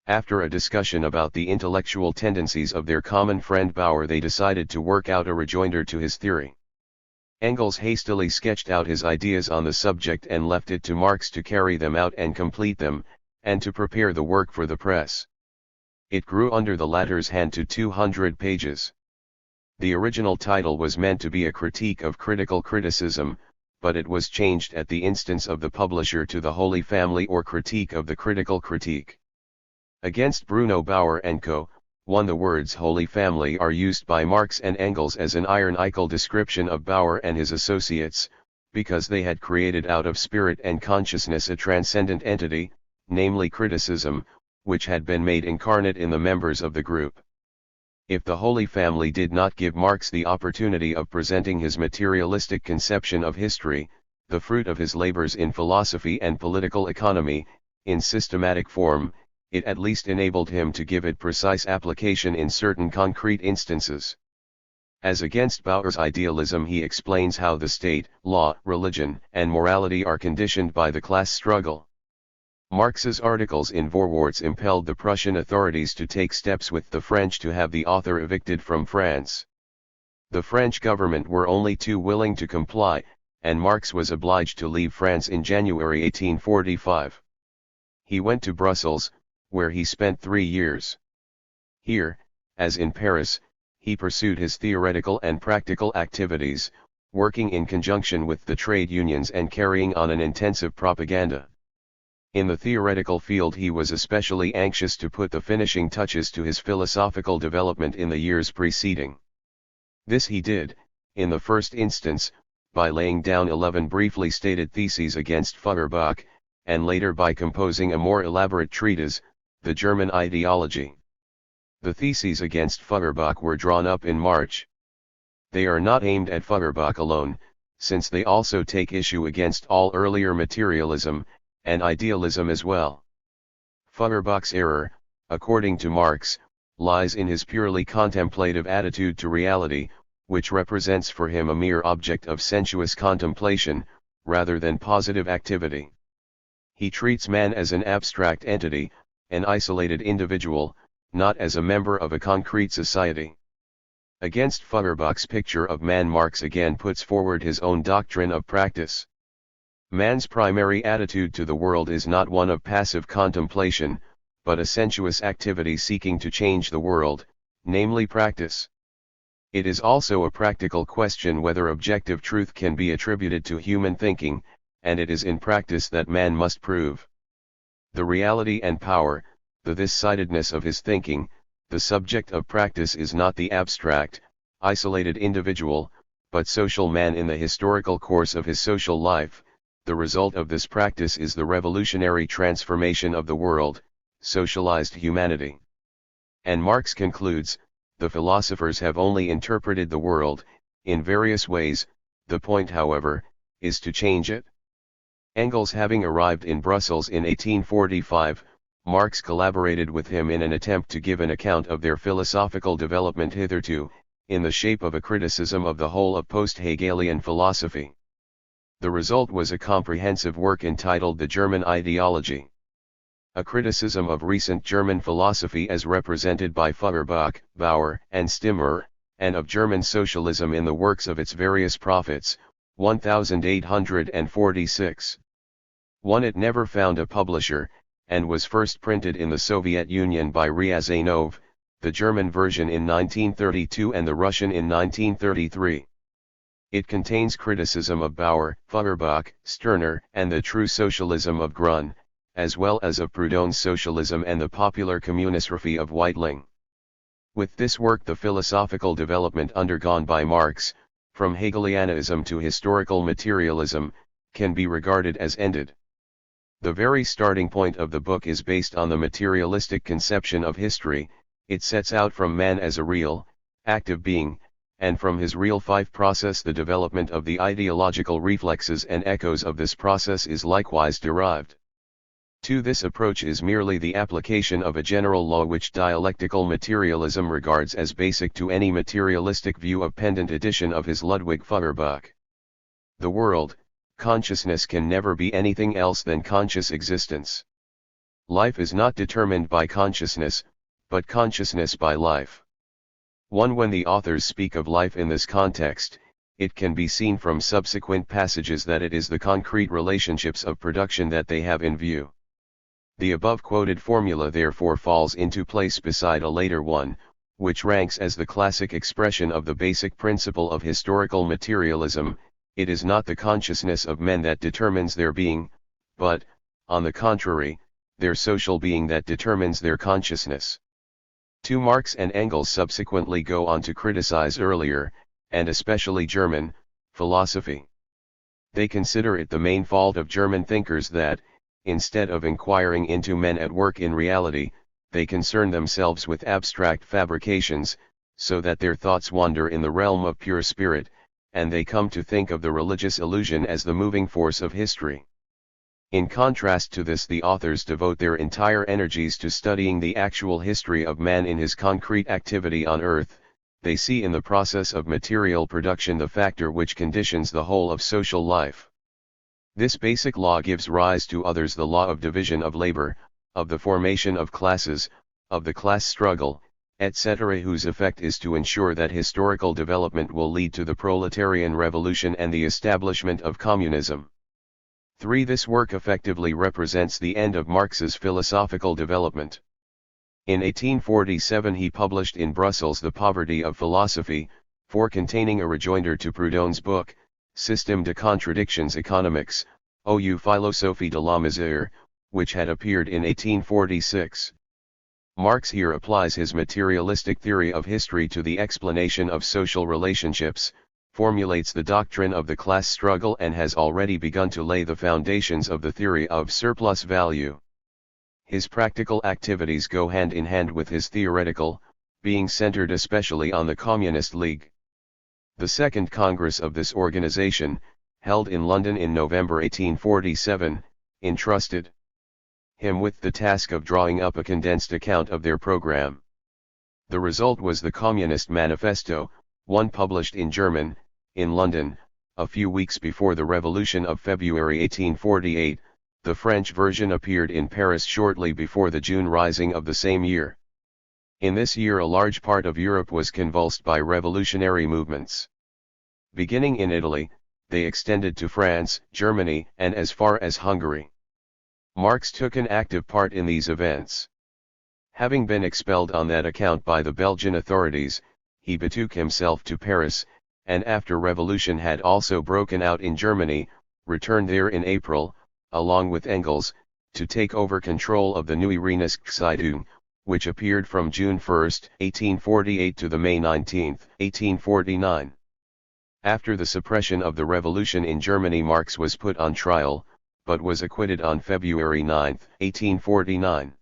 After a discussion about the intellectual tendencies of their common friend Bauer, they decided to work out a rejoinder to his theory. Engels hastily sketched out his ideas on the subject and left it to Marx to carry them out and complete them, and to prepare the work for the press. It grew under the latter's hand to 200 pages. The original title was meant to be a critique of critical criticism, but it was changed at the instance of the publisher to the Holy Family, or Critique of the Critical Critique. Against Bruno Bauer and Co., the words Holy Family are used by Marx and Engels as an ironical description of Bauer and his associates, because they had created out of spirit and consciousness a transcendent entity, namely criticism, which had been made incarnate in the members of the group. If the Holy Family did not give Marx the opportunity of presenting his materialistic conception of history, the fruit of his labors in philosophy and political economy, in systematic form, it at least enabled him to give it precise application in certain concrete instances. As against Bauer's idealism, he explains how the state, law, religion, and morality are conditioned by the class struggle. Marx's articles in Vorwärts impelled the Prussian authorities to take steps with the French to have the author evicted from France. The French government were only too willing to comply, and Marx was obliged to leave France in January 1845. He went to Brussels, where he spent 3 years. Here, as in Paris, he pursued his theoretical and practical activities, working in conjunction with the trade unions and carrying on an intensive propaganda. In the theoretical field he was especially anxious to put the finishing touches to his philosophical development in the years preceding. This he did, in the first instance, by laying down 11 briefly stated theses against Feuerbach, and later by composing a more elaborate treatise, the German Ideology. The theses against Feuerbach were drawn up in March. They are not aimed at Feuerbach alone, since they also take issue against all earlier materialism, and idealism as well. Feuerbach's error, according to Marx, lies in his purely contemplative attitude to reality, which represents for him a mere object of sensuous contemplation, rather than positive activity. He treats man as an abstract entity, an isolated individual, not as a member of a concrete society. Against Feuerbach's picture of man, Marx again puts forward his own doctrine of practice. Man's primary attitude to the world is not one of passive contemplation, but a sensuous activity seeking to change the world, namely practice. It is also a practical question whether objective truth can be attributed to human thinking, and it is in practice that man must prove the reality and power, the this-sidedness of his thinking. The subject of practice is not the abstract, isolated individual, but social man in the historical course of his social life. The result of this practice is the revolutionary transformation of the world, socialized humanity. And Marx concludes, the philosophers have only interpreted the world, in various ways, the point however, is to change it. Engels having arrived in Brussels in 1845, Marx collaborated with him in an attempt to give an account of their philosophical development hitherto, in the shape of a criticism of the whole of post-Hegelian philosophy. The result was a comprehensive work entitled The German Ideology. A criticism of recent German philosophy as represented by Feuerbach, Bauer, and Stimmer, and of German socialism in the works of its various prophets, 1846. It never found a publisher, and was first printed in the Soviet Union by Ryazanov, the German version in 1932 and the Russian in 1933. It contains criticism of Bauer, Feuerbach, Stirner, and the true socialism of Grun, as well as of Proudhon's socialism and the popular communistrophy of Weitling. With this work the philosophical development undergone by Marx, from Hegelianism to historical materialism, can be regarded as ended. The very starting point of the book is based on the materialistic conception of history. It sets out from man as a real, active being, and from his real life process the development of the ideological reflexes and echoes of this process is likewise derived. To this approach is merely the application of a general law which dialectical materialism regards as basic to any materialistic view of pendant edition of his Ludwig Feuerbach. The world, consciousness can never be anything else than conscious existence. Life is not determined by consciousness, but consciousness by life. When the authors speak of life in this context, it can be seen from subsequent passages that it is the concrete relationships of production that they have in view. The above quoted formula therefore falls into place beside a later one, which ranks as the classic expression of the basic principle of historical materialism. It is not the consciousness of men that determines their being, but, on the contrary, their social being that determines their consciousness. Marx and Engels subsequently go on to criticize earlier, and especially German, philosophy. They consider it the main fault of German thinkers that, instead of inquiring into men at work in reality, they concern themselves with abstract fabrications, so that their thoughts wander in the realm of pure spirit, and they come to think of the religious illusion as the moving force of history. In contrast to this, the authors devote their entire energies to studying the actual history of man in his concrete activity on earth. They see in the process of material production the factor which conditions the whole of social life. This basic law gives rise to others: the law of division of labor, of the formation of classes, of the class struggle, etc., whose effect is to ensure that historical development will lead to the proletarian revolution and the establishment of communism. 3. This work effectively represents the end of Marx's philosophical development. In 1847 he published in Brussels The Poverty of Philosophy, 4, containing a rejoinder to Proudhon's book, Système de contradictions économiques, ou Philosophie de la misère, which had appeared in 1846. Marx here applies his materialistic theory of history to the explanation of social relationships, formulates the doctrine of the class struggle, and has already begun to lay the foundations of the theory of surplus value. His practical activities go hand in hand with his theoretical, being centered especially on the Communist League. The Second Congress of this organization, held in London in November 1847, entrusted him with the task of drawing up a condensed account of their program. The result was the Communist Manifesto, one published in German, in London, a few weeks before the Revolution of February 1848, the French version appeared in Paris shortly before the June Rising of the same year. In this year a large part of Europe was convulsed by revolutionary movements. Beginning in Italy, they extended to France, Germany, and as far as Hungary. Marx took an active part in these events. Having been expelled on that account by the Belgian authorities, he betook himself to Paris, and after revolution had also broken out in Germany, returned there in April, along with Engels, to take over control of the Neue Rheinische, which appeared from June 1, 1848 to the May 19, 1849. After the suppression of the revolution in Germany, Marx was put on trial, but was acquitted on February 9, 1849.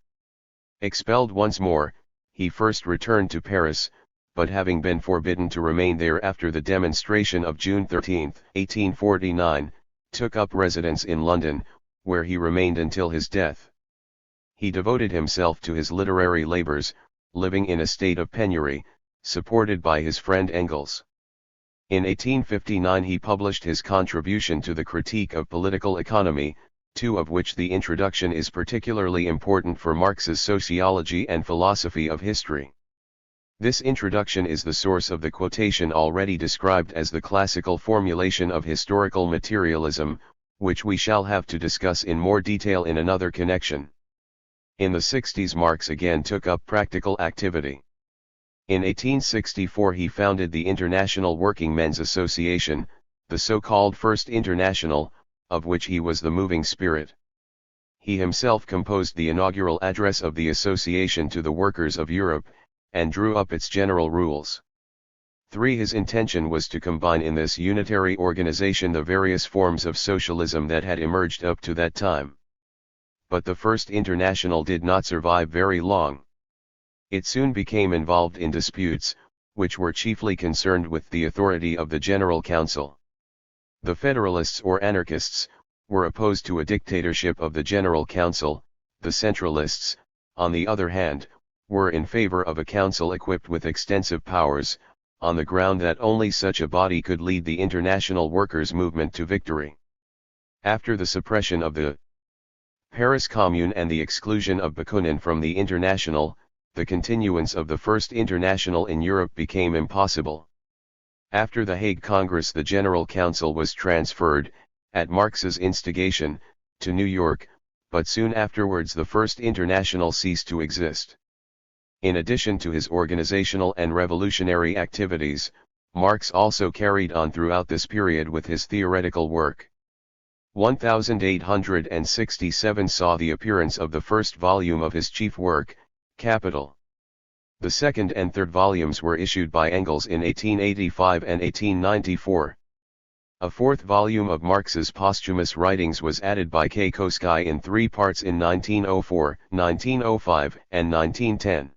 Expelled once more, he first returned to Paris, but having been forbidden to remain there after the demonstration of June 13, 1849, took up residence in London, where he remained until his death. He devoted himself to his literary labors, living in a state of penury, supported by his friend Engels. In 1859 he published his contribution to the Critique of Political Economy, 2 of which the introduction is particularly important for Marx's sociology and philosophy of history. This introduction is the source of the quotation already described as the classical formulation of historical materialism, which we shall have to discuss in more detail in another connection. In the 60s Marx again took up practical activity. In 1864 he founded the International Working Men's Association, the so-called First International, of which he was the moving spirit. He himself composed the inaugural address of the association to the workers of Europe, and drew up its general rules. 3. His intention was to combine in this unitary organization the various forms of socialism that had emerged up to that time. But the First International did not survive very long. It soon became involved in disputes, which were chiefly concerned with the authority of the General Council. The Federalists or anarchists were opposed to a dictatorship of the General Council. The Centralists, on the other hand, were in favor of a council equipped with extensive powers, on the ground that only such a body could lead the international workers' movement to victory. After the suppression of the Paris Commune and the exclusion of Bakunin from the International, the continuance of the First International in Europe became impossible. After the Hague Congress, the General Council was transferred, at Marx's instigation, to New York, but soon afterwards the First International ceased to exist. In addition to his organizational and revolutionary activities, Marx also carried on throughout this period with his theoretical work. 1867 saw the appearance of the first volume of his chief work, Capital. The second and third volumes were issued by Engels in 1885 and 1894. A fourth volume of Marx's posthumous writings was added by K. Koski in 3 parts in 1904, 1905, and 1910.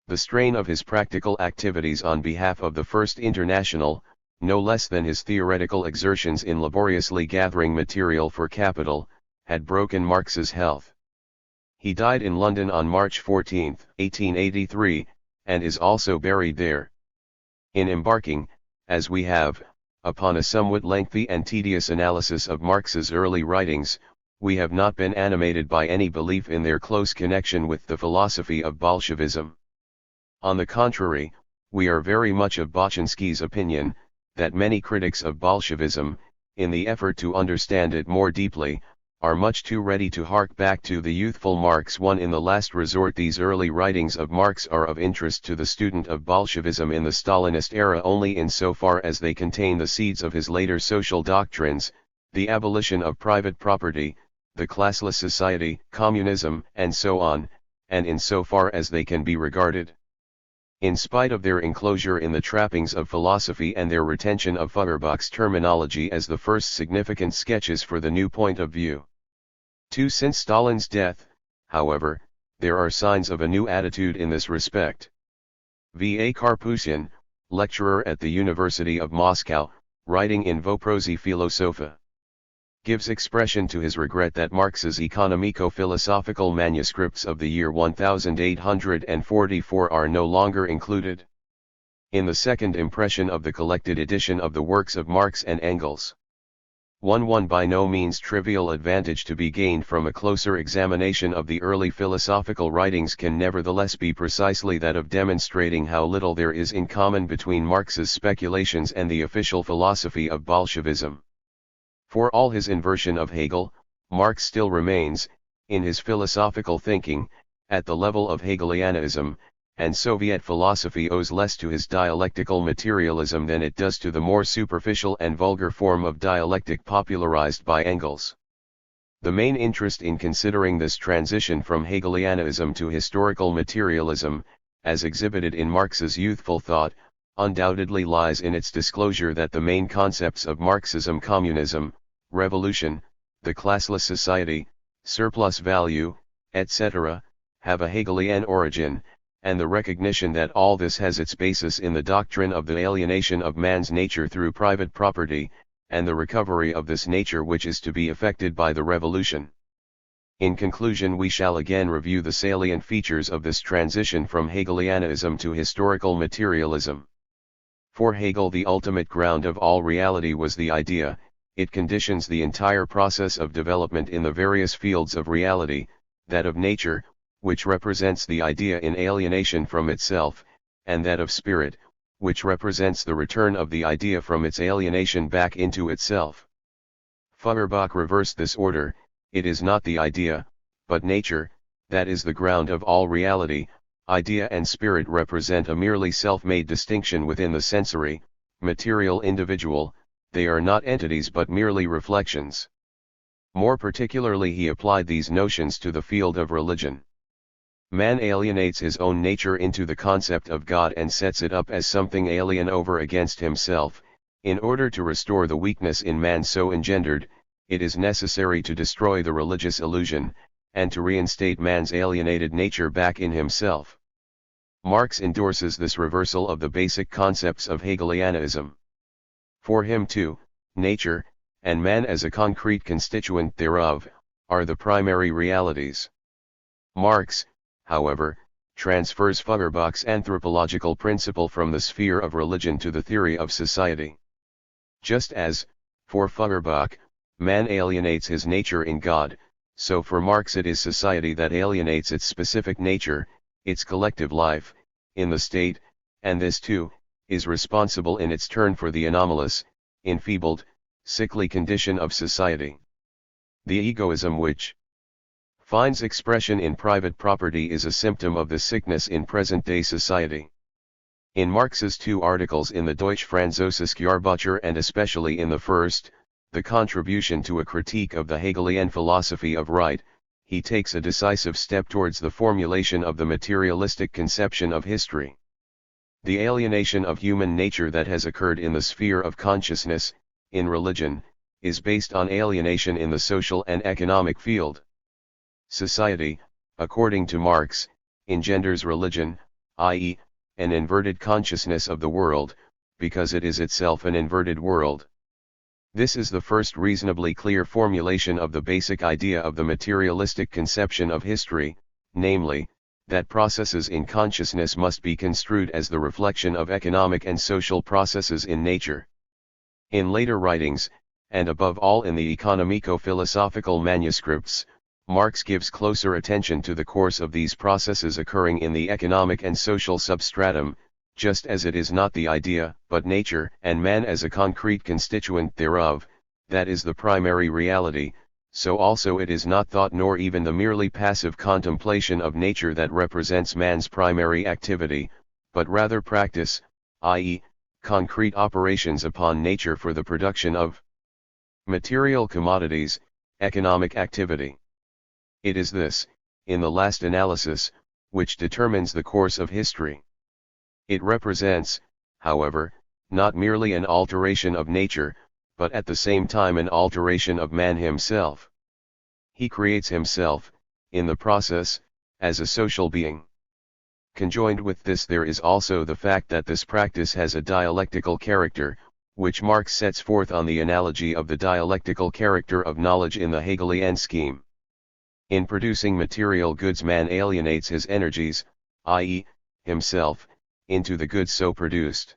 The strain of his practical activities on behalf of the First International, no less than his theoretical exertions in laboriously gathering material for Capital, had broken Marx's health. He died in London on March 14, 1883, and is also buried there. In embarking, as we have, upon a somewhat lengthy and tedious analysis of Marx's early writings, we have not been animated by any belief in their close connection with the philosophy of Bolshevism. On the contrary, we are very much of Baczynski's opinion, that many critics of Bolshevism, in the effort to understand it more deeply, are much too ready to hark back to the youthful Marx. In the last resort, these early writings of Marx are of interest to the student of Bolshevism in the Stalinist era only insofar as they contain the seeds of his later social doctrines, the abolition of private property, the classless society, communism, and so on, and insofar as they can be regarded. In spite of their enclosure in the trappings of philosophy and their retention of Feuerbach's terminology as the first significant sketches for the new point of view. Since Stalin's death, however, there are signs of a new attitude in this respect. V. A. Karpushin, lecturer at the University of Moscow, writing in Voprosi Filosofa, gives expression to his regret that Marx's economico-philosophical manuscripts of the year 1844 are no longer included in the second impression of the collected edition of the works of Marx and Engels. One by no means trivial advantage to be gained from a closer examination of the early philosophical writings can nevertheless be precisely that of demonstrating how little there is in common between Marx's speculations and the official philosophy of Bolshevism. For all his inversion of Hegel, Marx still remains, in his philosophical thinking, at the level of Hegelianism, and Soviet philosophy owes less to his dialectical materialism than it does to the more superficial and vulgar form of dialectic popularized by Engels. The main interest in considering this transition from Hegelianism to historical materialism, as exhibited in Marx's youthful thought, undoubtedly lies in its disclosure that the main concepts of Marxism, communism, revolution, the classless society, surplus value, etc., have a Hegelian origin, and the recognition that all this has its basis in the doctrine of the alienation of man's nature through private property, and the recovery of this nature which is to be effected by the revolution. In conclusion, we shall again review the salient features of this transition from Hegelianism to historical materialism. For Hegel, the ultimate ground of all reality was the idea. It conditions the entire process of development in the various fields of reality, that of nature, which represents the idea in alienation from itself, and that of spirit, which represents the return of the idea from its alienation back into itself. Feuerbach reversed this order. It is not the idea, but nature, that is the ground of all reality. Idea and spirit represent a merely self-made distinction within the sensory, material individual. They are not entities but merely reflections. More particularly, he applied these notions to the field of religion. Man alienates his own nature into the concept of God and sets it up as something alien over against himself. In order to restore the weakness in man so engendered, it is necessary to destroy the religious illusion, and to reinstate man's alienated nature back in himself. Marx endorses this reversal of the basic concepts of Hegelianism. For him too, nature, and man as a concrete constituent thereof, are the primary realities. Marx, however, transfers Feuerbach's anthropological principle from the sphere of religion to the theory of society. Just as, for Feuerbach, man alienates his nature in God, so for Marx it is society that alienates its specific nature, its collective life, in the state, and this too, is responsible in its turn for the anomalous, enfeebled, sickly condition of society. The egoism which finds expression in private property is a symptom of the sickness in present-day society. In Marx's two articles in the Deutsche Französische Jahrbucher, and especially in the first, the contribution to a critique of the Hegelian philosophy of right, he takes a decisive step towards the formulation of the materialistic conception of history. The alienation of human nature that has occurred in the sphere of consciousness, in religion, is based on alienation in the social and economic field. Society, according to Marx, engenders religion, i.e., an inverted consciousness of the world, because it is itself an inverted world. This is the first reasonably clear formulation of the basic idea of the materialistic conception of history, namely, that processes in consciousness must be construed as the reflection of economic and social processes in nature. In later writings, and above all in the economico-philosophical manuscripts, Marx gives closer attention to the course of these processes occurring in the economic and social substratum, just as it is not the idea, but nature and man as a concrete constituent thereof, that is the primary reality, so also it is not thought nor even the merely passive contemplation of nature that represents man's primary activity, but rather practice, i.e., concrete operations upon nature for the production of material commodities, economic activity. It is this, in the last analysis, which determines the course of history. It represents, however, not merely an alteration of nature, but at the same time an alteration of man himself. He creates himself, in the process, as a social being. Conjoined with this there is also the fact that this practice has a dialectical character, which Marx sets forth on the analogy of the dialectical character of knowledge in the Hegelian scheme. In producing material goods man alienates his energies, i.e., himself, into the goods so produced.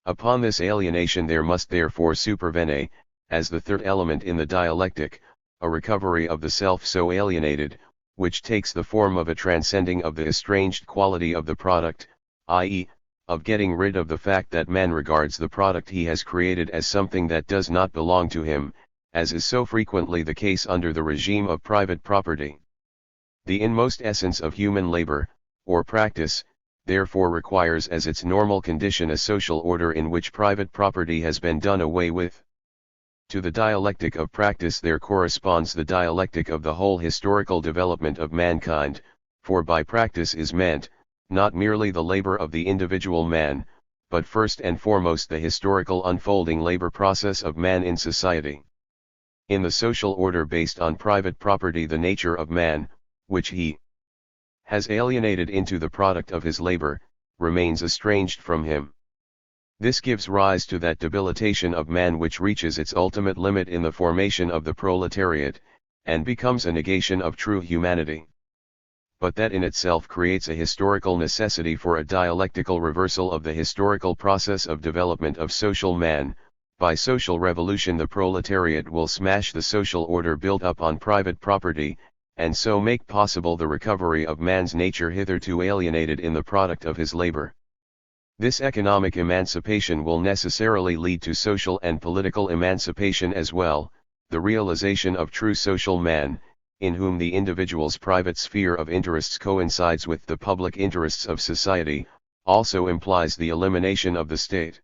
Upon this alienation there must therefore supervene, as the third element in the dialectic, a recovery of the self so alienated, which takes the form of a transcending of the estranged quality of the product, i.e., of getting rid of the fact that man regards the product he has created as something that does not belong to him, as is so frequently the case under the regime of private property. The inmost essence of human labor, or practice, therefore requires as its normal condition a social order in which private property has been done away with. To the dialectic of practice there corresponds the dialectic of the whole historical development of mankind, for by practice is meant, not merely the labor of the individual man, but first and foremost the historical unfolding labor process of man in society. In the social order based on private property the nature of man, which he has alienated into the product of his labor, remains estranged from him. This gives rise to that debilitation of man which reaches its ultimate limit in the formation of the proletariat, and becomes a negation of true humanity. But that in itself creates a historical necessity for a dialectical reversal of the historical process of development of social man. By social revolution the proletariat will smash the social order built up on private property, and so make possible the recovery of man's nature hitherto alienated in the product of his labor. This economic emancipation will necessarily lead to social and political emancipation as well, the realization of true social man, in whom the individual's private sphere of interests coincides with the public interests of society, also implies the elimination of the state.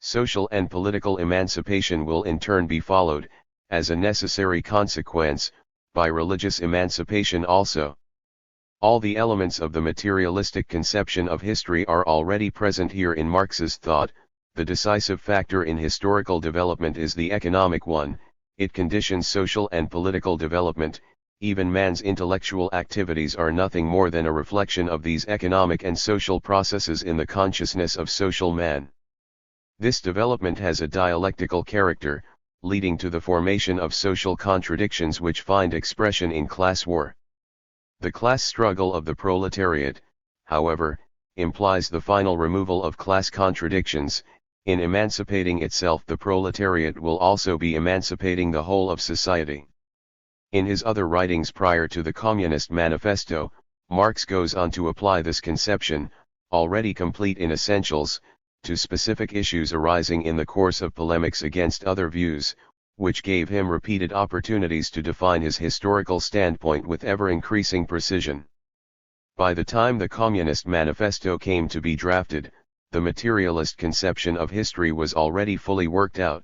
Social and political emancipation will in turn be followed, as a necessary consequence, by religious emancipation also. All the elements of the materialistic conception of history are already present here in Marx's thought. The decisive factor in historical development is the economic one. It conditions social and political development. Even man's intellectual activities are nothing more than a reflection of these economic and social processes in the consciousness of social man. This development has a dialectical character, leading to the formation of social contradictions which find expression in class war. The class struggle of the proletariat, however, implies the final removal of class contradictions. In emancipating itself the proletariat will also be emancipating the whole of society. In his other writings prior to the Communist Manifesto, Marx goes on to apply this conception, already complete in essentials, to specific issues arising in the course of polemics against other views, which gave him repeated opportunities to define his historical standpoint with ever-increasing precision. By the time the Communist Manifesto came to be drafted, the materialist conception of history was already fully worked out.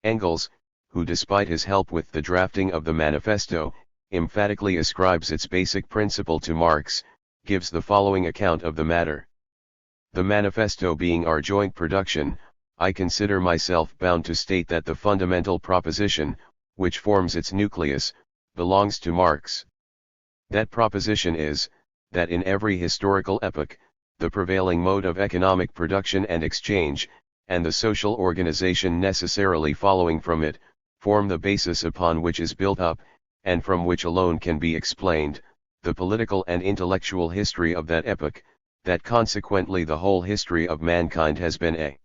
Engels, who despite his help with the drafting of the manifesto, emphatically ascribes its basic principle to Marx, gives the following account of the matter. The manifesto being our joint production, I consider myself bound to state that the fundamental proposition, which forms its nucleus, belongs to Marx. That proposition is, that in every historical epoch, the prevailing mode of economic production and exchange, and the social organization necessarily following from it, form the basis upon which is built up, and from which alone can be explained, the political and intellectual history of that epoch, that consequently the whole history of mankind has been a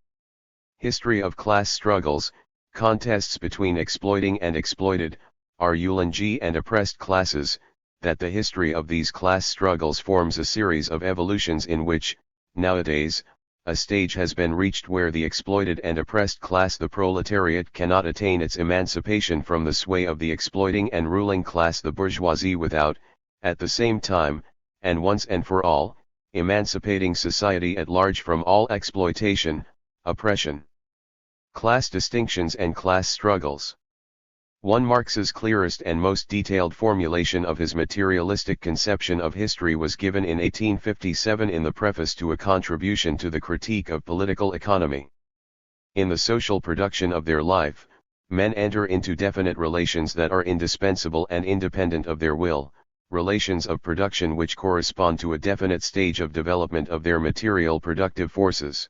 History of class struggles, contests between exploiting and exploited, are eulogy and oppressed classes, that the history of these class struggles forms a series of evolutions in which, nowadays, a stage has been reached where the exploited and oppressed class, the proletariat, cannot attain its emancipation from the sway of the exploiting and ruling class, the bourgeoisie, without, at the same time, and once and for all, emancipating society at large from all exploitation, oppression. Class distinctions and class struggles. One Marx's clearest and most detailed formulation of his materialistic conception of history was given in 1857 in the preface to a contribution to the Critique of Political Economy. In the social production of their life, men enter into definite relations that are indispensable and independent of their will, relations of production which correspond to a definite stage of development of their material productive forces.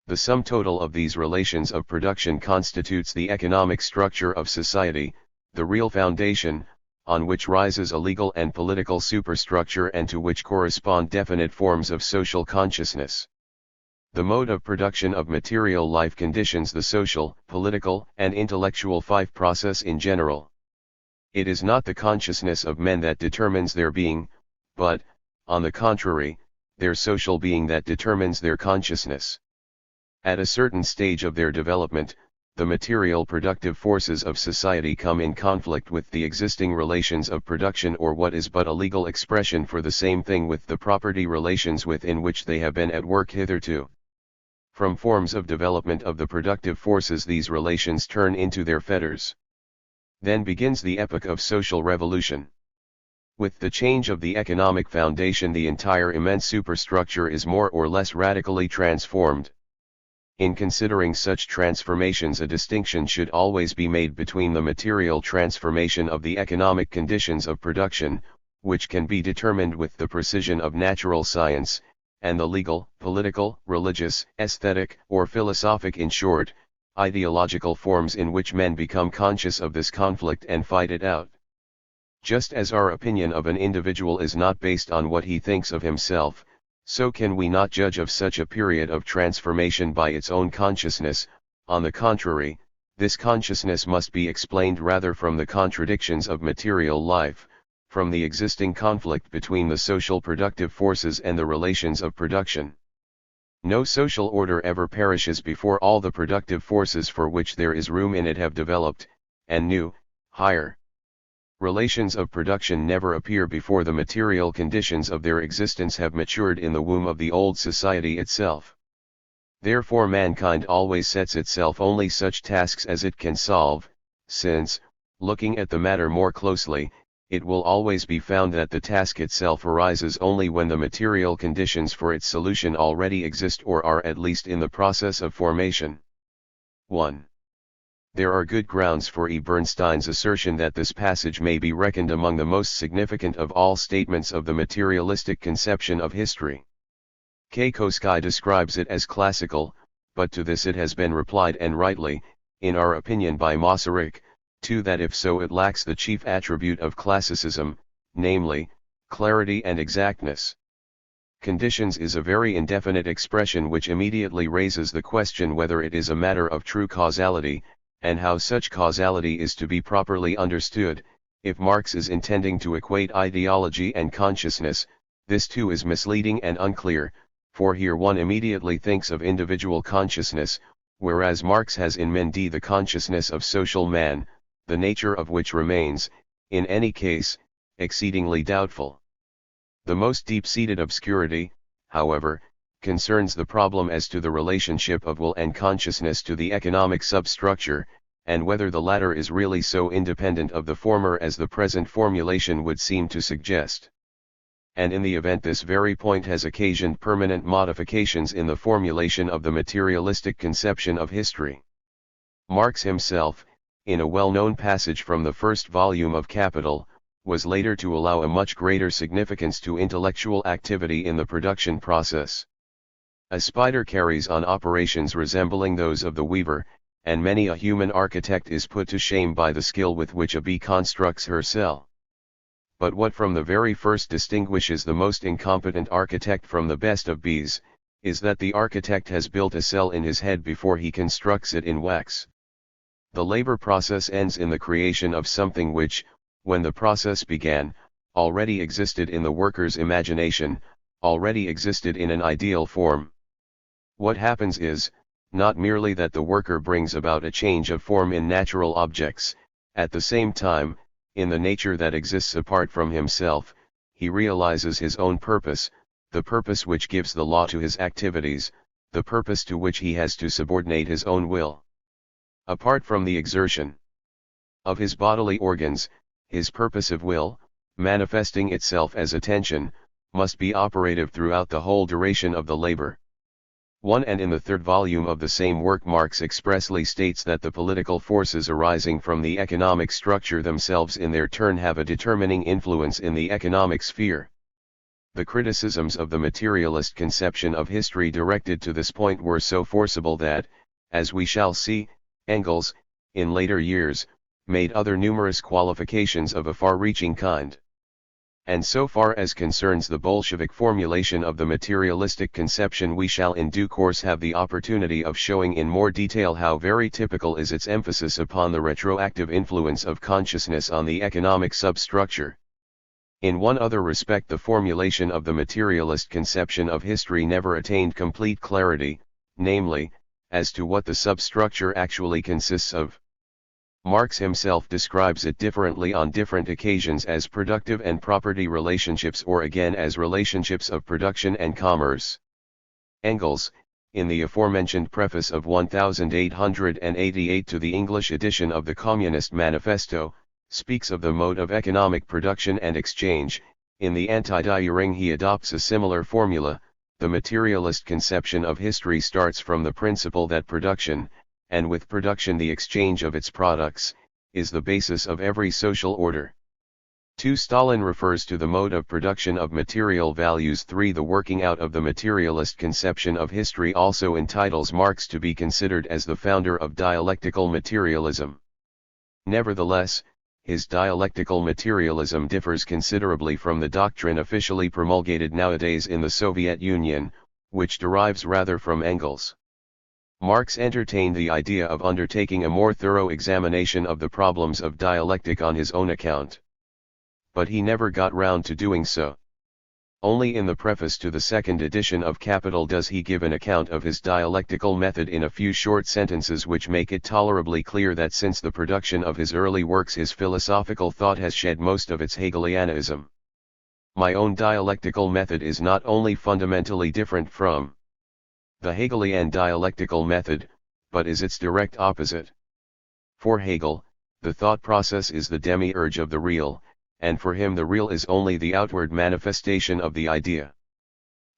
The sum total of these relations of production constitutes the economic structure of society, the real foundation, on which rises a legal and political superstructure and to which correspond definite forms of social consciousness. The mode of production of material life conditions the social, political, and intellectual life process in general. It is not the consciousness of men that determines their being, but, on the contrary, their social being that determines their consciousness. At a certain stage of their development, the material productive forces of society come in conflict with the existing relations of production, or what is but a legal expression for the same thing, with the property relations within which they have been at work hitherto. From forms of development of the productive forces these relations turn into their fetters. Then begins the epoch of social revolution. With the change of the economic foundation, the entire immense superstructure is more or less radically transformed. In considering such transformations, a distinction should always be made between the material transformation of the economic conditions of production, which can be determined with the precision of natural science, and the legal, political, religious, aesthetic, or philosophic, in short, ideological forms in which men become conscious of this conflict and fight it out. Just as our opinion of an individual is not based on what he thinks of himself, so can we not judge of such a period of transformation by its own consciousness. On the contrary, this consciousness must be explained rather from the contradictions of material life, from the existing conflict between the social productive forces and the relations of production. No social order ever perishes before all the productive forces for which there is room in it have developed, and new, higher relations of production never appear before the material conditions of their existence have matured in the womb of the old society itself. Therefore mankind always sets itself only such tasks as it can solve, since, looking at the matter more closely, it will always be found that the task itself arises only when the material conditions for its solution already exist, or are at least in the process of formation. 1. There are good grounds for E. Bernstein's assertion that this passage may be reckoned among the most significant of all statements of the materialistic conception of history. K. Koski describes it as classical, but to this it has been replied, and rightly, in our opinion, by Masaryk, too, that if so, it lacks the chief attribute of classicism, namely, clarity and exactness. Conditions is a very indefinite expression which immediately raises the question whether it is a matter of true causality, and how such causality is to be properly understood. If Marx is intending to equate ideology and consciousness, this too is misleading and unclear, for here one immediately thinks of individual consciousness, whereas Marx has in mind the consciousness of social man, the nature of which remains, in any case, exceedingly doubtful. The most deep-seated obscurity, however, concerns the problem as to the relationship of will and consciousness to the economic substructure, and whether the latter is really so independent of the former as the present formulation would seem to suggest. And in the event this very point has occasioned permanent modifications in the formulation of the materialistic conception of history. Marx himself, in a well-known passage from the first volume of Capital, was later to allow a much greater significance to intellectual activity in the production process. A spider carries on operations resembling those of the weaver, and many a human architect is put to shame by the skill with which a bee constructs her cell. But what from the very first distinguishes the most incompetent architect from the best of bees, is that the architect has built a cell in his head before he constructs it in wax. The labor process ends in the creation of something which, when the process began, already existed in the worker's imagination, already existed in an ideal form. What happens is, not merely that the worker brings about a change of form in natural objects, at the same time, in the nature that exists apart from himself, he realizes his own purpose, the purpose which gives the law to his activities, the purpose to which he has to subordinate his own will. Apart from the exertion of his bodily organs, his purpose of will, manifesting itself as attention, must be operative throughout the whole duration of the labor. 1. And in the third volume of the same work Marx expressly states that the political forces arising from the economic structure themselves in their turn have a determining influence in the economic sphere. The criticisms of the materialist conception of history directed to this point were so forcible that, as we shall see, Engels, in later years, made other numerous qualifications of a far-reaching kind. And so far as concerns the Bolshevik formulation of the materialistic conception, we shall in due course have the opportunity of showing in more detail how very typical is its emphasis upon the retroactive influence of consciousness on the economic substructure. In one other respect, the formulation of the materialist conception of history never attained complete clarity, namely, as to what the substructure actually consists of. Marx himself describes it differently on different occasions as productive and property relationships, or again as relationships of production and commerce. Engels, in the aforementioned preface of 1888 to the English edition of the Communist Manifesto, speaks of the mode of economic production and exchange. In the Anti-Die he adopts a similar formula. The materialist conception of history starts from the principle that production, and with production the exchange of its products, is the basis of every social order. 2. Stalin refers to the mode of production of material values. 3. The working out of the materialist conception of history also entitles Marx to be considered as the founder of dialectical materialism. Nevertheless, his dialectical materialism differs considerably from the doctrine officially promulgated nowadays in the Soviet Union, which derives rather from Engels. Marx entertained the idea of undertaking a more thorough examination of the problems of dialectic on his own account. But he never got round to doing so. Only in the preface to the second edition of Capital does he give an account of his dialectical method in a few short sentences which make it tolerably clear that since the production of his early works his philosophical thought has shed most of its Hegelianism. My own dialectical method is not only fundamentally different from the Hegelian dialectical method, but is its direct opposite. For Hegel, the thought process is the demiurge of the real, and for him the real is only the outward manifestation of the idea.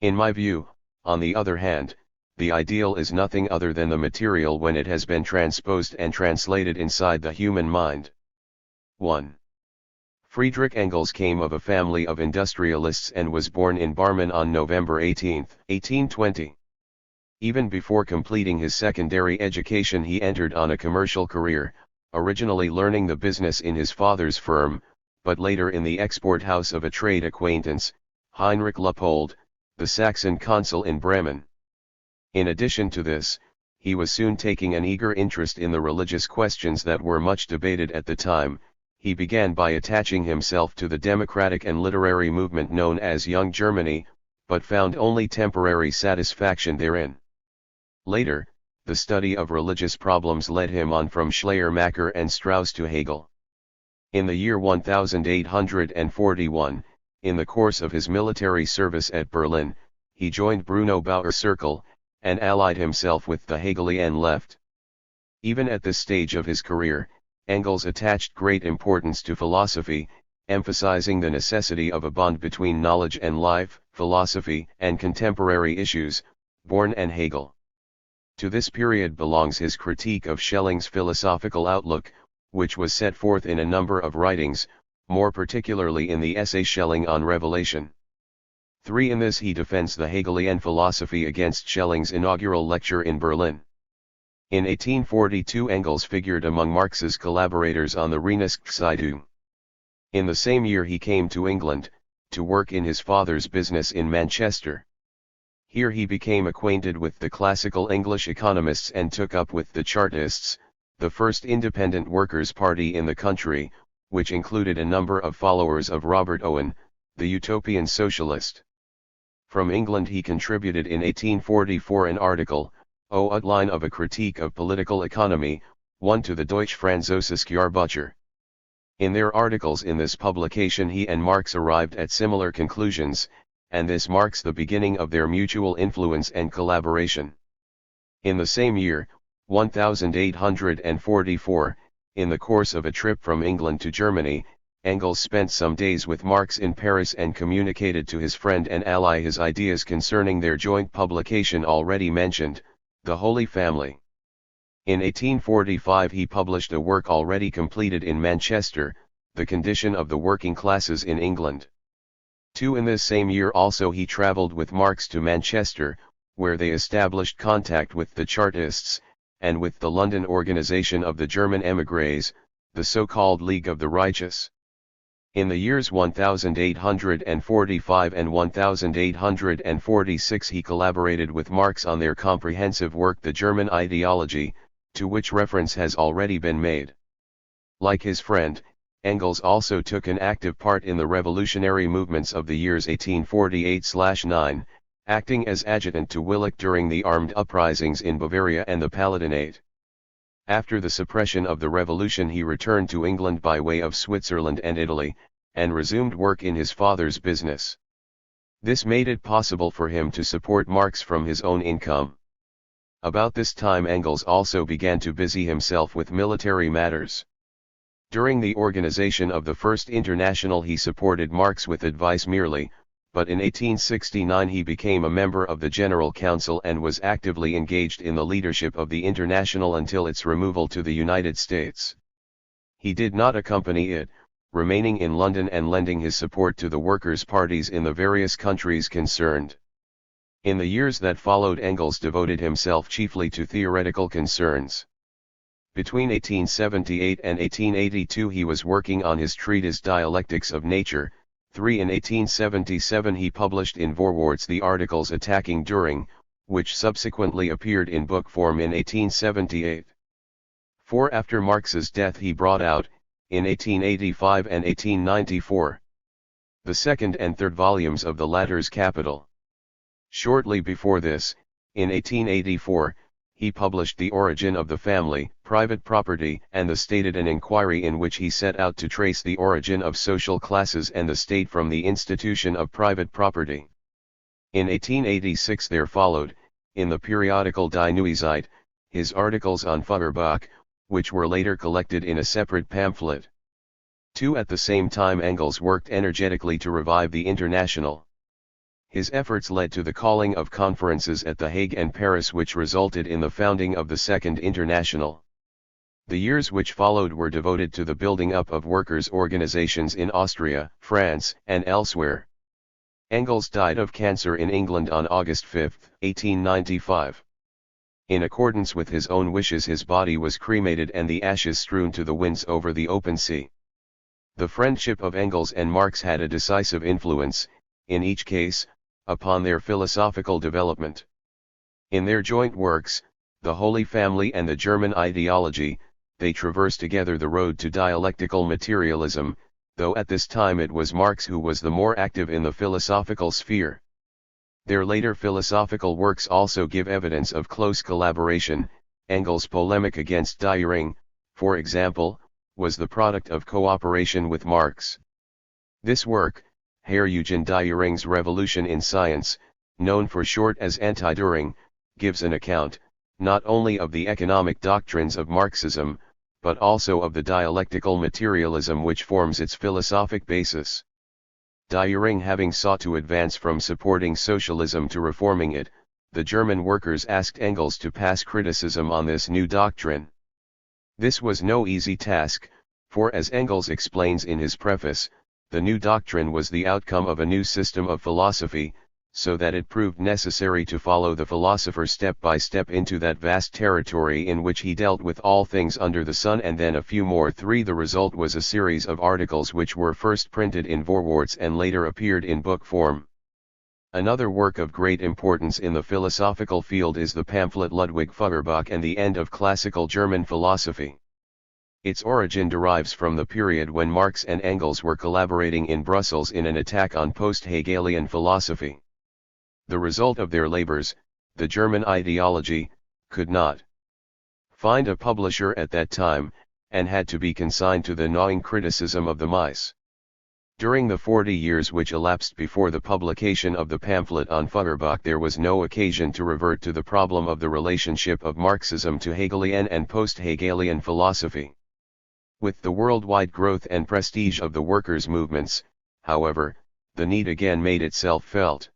In my view, on the other hand, the ideal is nothing other than the material when it has been transposed and translated inside the human mind. 1. Friedrich Engels came of a family of industrialists and was born in Barmen on November 18, 1820. Even before completing his secondary education he entered on a commercial career, originally learning the business in his father's firm, but later in the export house of a trade acquaintance, Heinrich Luppold, the Saxon consul in Bremen. In addition to this, he was soon taking an eager interest in the religious questions that were much debated at the time. He began by attaching himself to the democratic and literary movement known as Young Germany, but found only temporary satisfaction therein. Later, the study of religious problems led him on from Schleiermacher and Strauss to Hegel. In the year 1841, in the course of his military service at Berlin, he joined Bruno Bauer's circle, and allied himself with the Hegelian left. Even at this stage of his career, Engels attached great importance to philosophy, emphasizing the necessity of a bond between knowledge and life, philosophy and contemporary issues, Born and Hegel. To this period belongs his critique of Schelling's philosophical outlook, which was set forth in a number of writings, more particularly in the essay Schelling on Revelation. 3. In this he defends the Hegelian philosophy against Schelling's inaugural lecture in Berlin. In 1842 Engels figured among Marx's collaborators on the Reinigungszeitung. In the same year he came to England, to work in his father's business in Manchester. Here he became acquainted with the classical English economists and took up with the Chartists, the first independent workers' party in the country, which included a number of followers of Robert Owen, the utopian socialist. From England he contributed in 1844 an article, O Outline of a Critique of Political Economy, one to the Deutsche Französische Jahrbucher. In their articles in this publication he and Marx arrived at similar conclusions, and this marks the beginning of their mutual influence and collaboration. In the same year, 1844, in the course of a trip from England to Germany, Engels spent some days with Marx in Paris and communicated to his friend and ally his ideas concerning their joint publication already mentioned, The Holy Family. In 1845 he published a work already completed in Manchester, The Condition of the Working Classes in England. In this same year also he travelled with Marx to Manchester, where they established contact with the Chartists, and with the London organization of the German émigrés, the so-called League of the Righteous. In the years 1845 and 1846 he collaborated with Marx on their comprehensive work The German Ideology, to which reference has already been made. Like his friend, Engels also took an active part in the revolutionary movements of the years 1848-9, acting as adjutant to Willich during the armed uprisings in Bavaria and the Palatinate. After the suppression of the revolution he returned to England by way of Switzerland and Italy, and resumed work in his father's business. This made it possible for him to support Marx from his own income. About this time Engels also began to busy himself with military matters. During the organization of the First International he supported Marx with advice merely, but in 1869 he became a member of the General Council and was actively engaged in the leadership of the International until its removal to the United States. He did not accompany it, remaining in London and lending his support to the workers' parties in the various countries concerned. In the years that followed Engels devoted himself chiefly to theoretical concerns. Between 1878 and 1882 he was working on his treatise Dialectics of Nature. In 1877 he published in Vorwärts the articles attacking Dühring, which subsequently appeared in book form in 1878. After Marx's death he brought out, in 1885 and 1894, the second and third volumes of the latter's Capital. Shortly before this, in 1884, he published The Origin of the Family, Private Property and the State, an inquiry in which he set out to trace the origin of social classes and the state from the institution of private property. In 1886 there followed, in the periodical Die Neuzeit, his articles on Feuerbach, which were later collected in a separate pamphlet. At the same time Engels worked energetically to revive the International. His efforts led to the calling of conferences at The Hague and Paris which resulted in the founding of the Second International. The years which followed were devoted to the building up of workers' organizations in Austria, France, and elsewhere. Engels died of cancer in England on August 5, 1895. In accordance with his own wishes his body was cremated and the ashes strewn to the winds over the open sea. The friendship of Engels and Marx had a decisive influence, in each case, upon their philosophical development. In their joint works, The Holy Family and the German Ideology, they traversed together the road to dialectical materialism, though at this time it was Marx who was the more active in the philosophical sphere. Their later philosophical works also give evidence of close collaboration. Engels' polemic against Dühring, for example, was the product of cooperation with Marx. This work, Herr Eugen Dühring's Revolution in Science, known for short as Anti-Dühring, gives an account, not only of the economic doctrines of Marxism, but also of the dialectical materialism which forms its philosophic basis. Dühring having sought to advance from supporting socialism to reforming it, the German workers asked Engels to pass criticism on this new doctrine. This was no easy task, for as Engels explains in his preface, the new doctrine was the outcome of a new system of philosophy, so that it proved necessary to follow the philosopher step by step into that vast territory in which he dealt with all things under the sun and then a few more. The result was a series of articles which were first printed in Vorwärts and later appeared in book form. Another work of great importance in the philosophical field is the pamphlet Ludwig Feuerbach and the End of Classical German Philosophy. Its origin derives from the period when Marx and Engels were collaborating in Brussels in an attack on post-Hegelian philosophy. The result of their labors, the German ideology, could not find a publisher at that time, and had to be consigned to the gnawing criticism of the mice. During the 40 years which elapsed before the publication of the pamphlet on Feuerbach, there was no occasion to revert to the problem of the relationship of Marxism to Hegelian and post-Hegelian philosophy. With the worldwide growth and prestige of the workers' movements, however, the need again made itself felt.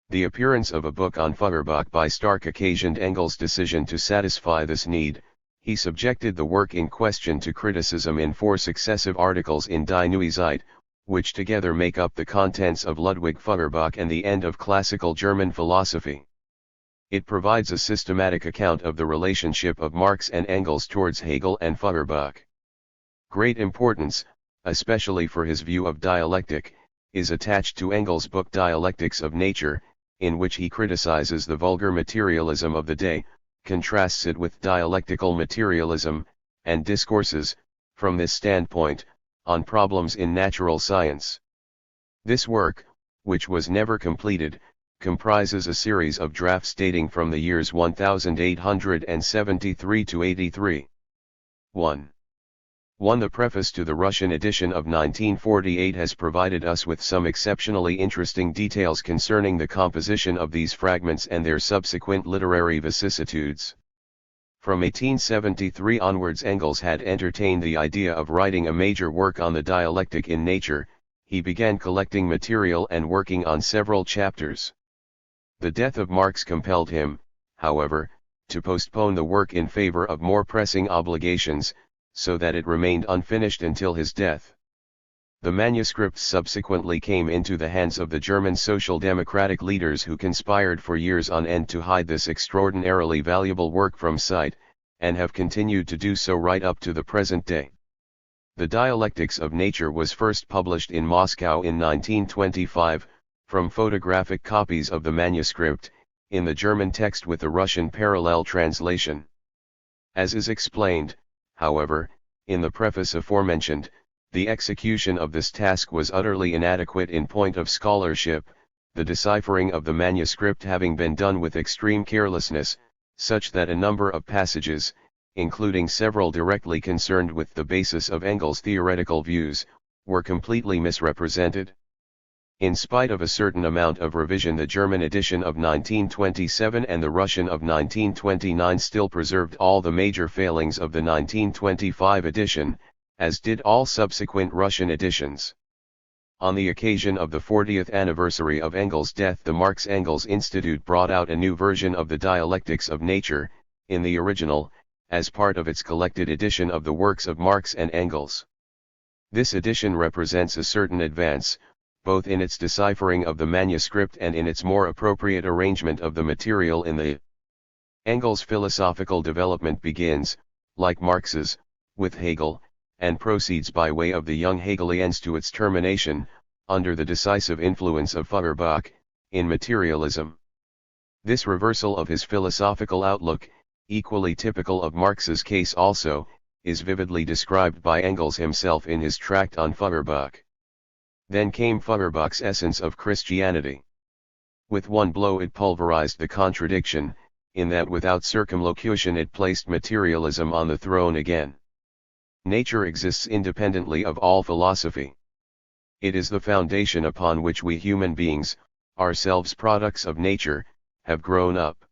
The appearance of a book on Feuerbach by Stark occasioned Engels' decision to satisfy this need. He subjected the work in question to criticism in 4 successive articles in Die Neue Zeit, which together make up the contents of Ludwig Feuerbach and the End of Classical German Philosophy. It provides a systematic account of the relationship of Marx and Engels towards Hegel and Feuerbach. Great importance, especially for his view of dialectic, is attached to Engels' book Dialectics of Nature, in which he criticizes the vulgar materialism of the day, contrasts it with dialectical materialism, and discourses, from this standpoint, on problems in natural science. This work, which was never completed, comprises a series of drafts dating from the years 1873 to 83. 1. The preface to the Russian edition of 1948 has provided us with some exceptionally interesting details concerning the composition of these fragments and their subsequent literary vicissitudes. From 1873 onwards, Engels had entertained the idea of writing a major work on the dialectic in nature. He began collecting material and working on several chapters. The death of Marx compelled him, however, to postpone the work in favor of more pressing obligations, so that it remained unfinished until his death. The manuscripts subsequently came into the hands of the German Social Democratic leaders, who conspired for years on end to hide this extraordinarily valuable work from sight, and have continued to do so right up to the present day. The Dialectics of Nature was first published in Moscow in 1925, from photographic copies of the manuscript, in the German text with a Russian parallel translation. As is explained, however, in the preface aforementioned, the execution of this task was utterly inadequate in point of scholarship, the deciphering of the manuscript having been done with extreme carelessness, such that a number of passages, including several directly concerned with the basis of Engels' theoretical views, were completely misrepresented. In spite of a certain amount of revision, the German edition of 1927 and the Russian of 1929 still preserved all the major failings of the 1925 edition, as did all subsequent Russian editions. On the occasion of the 40th anniversary of Engels' death, the Marx-Engels Institute brought out a new version of the Dialectics of Nature, in the original, as part of its collected edition of the works of Marx and Engels. This edition represents a certain advance, both in its deciphering of the manuscript and in its more appropriate arrangement of the material in the Engels' philosophical development begins, like Marx's, with Hegel, and proceeds by way of the young Hegelians to its termination, under the decisive influence of Feuerbach, in materialism. This reversal of his philosophical outlook, equally typical of Marx's case also, is vividly described by Engels himself in his tract on Feuerbach. Then came Feuerbach's Essence of Christianity. With one blow it pulverized the contradiction, in that without circumlocution it placed materialism on the throne again. Nature exists independently of all philosophy. It is the foundation upon which we human beings, ourselves products of nature, have grown up.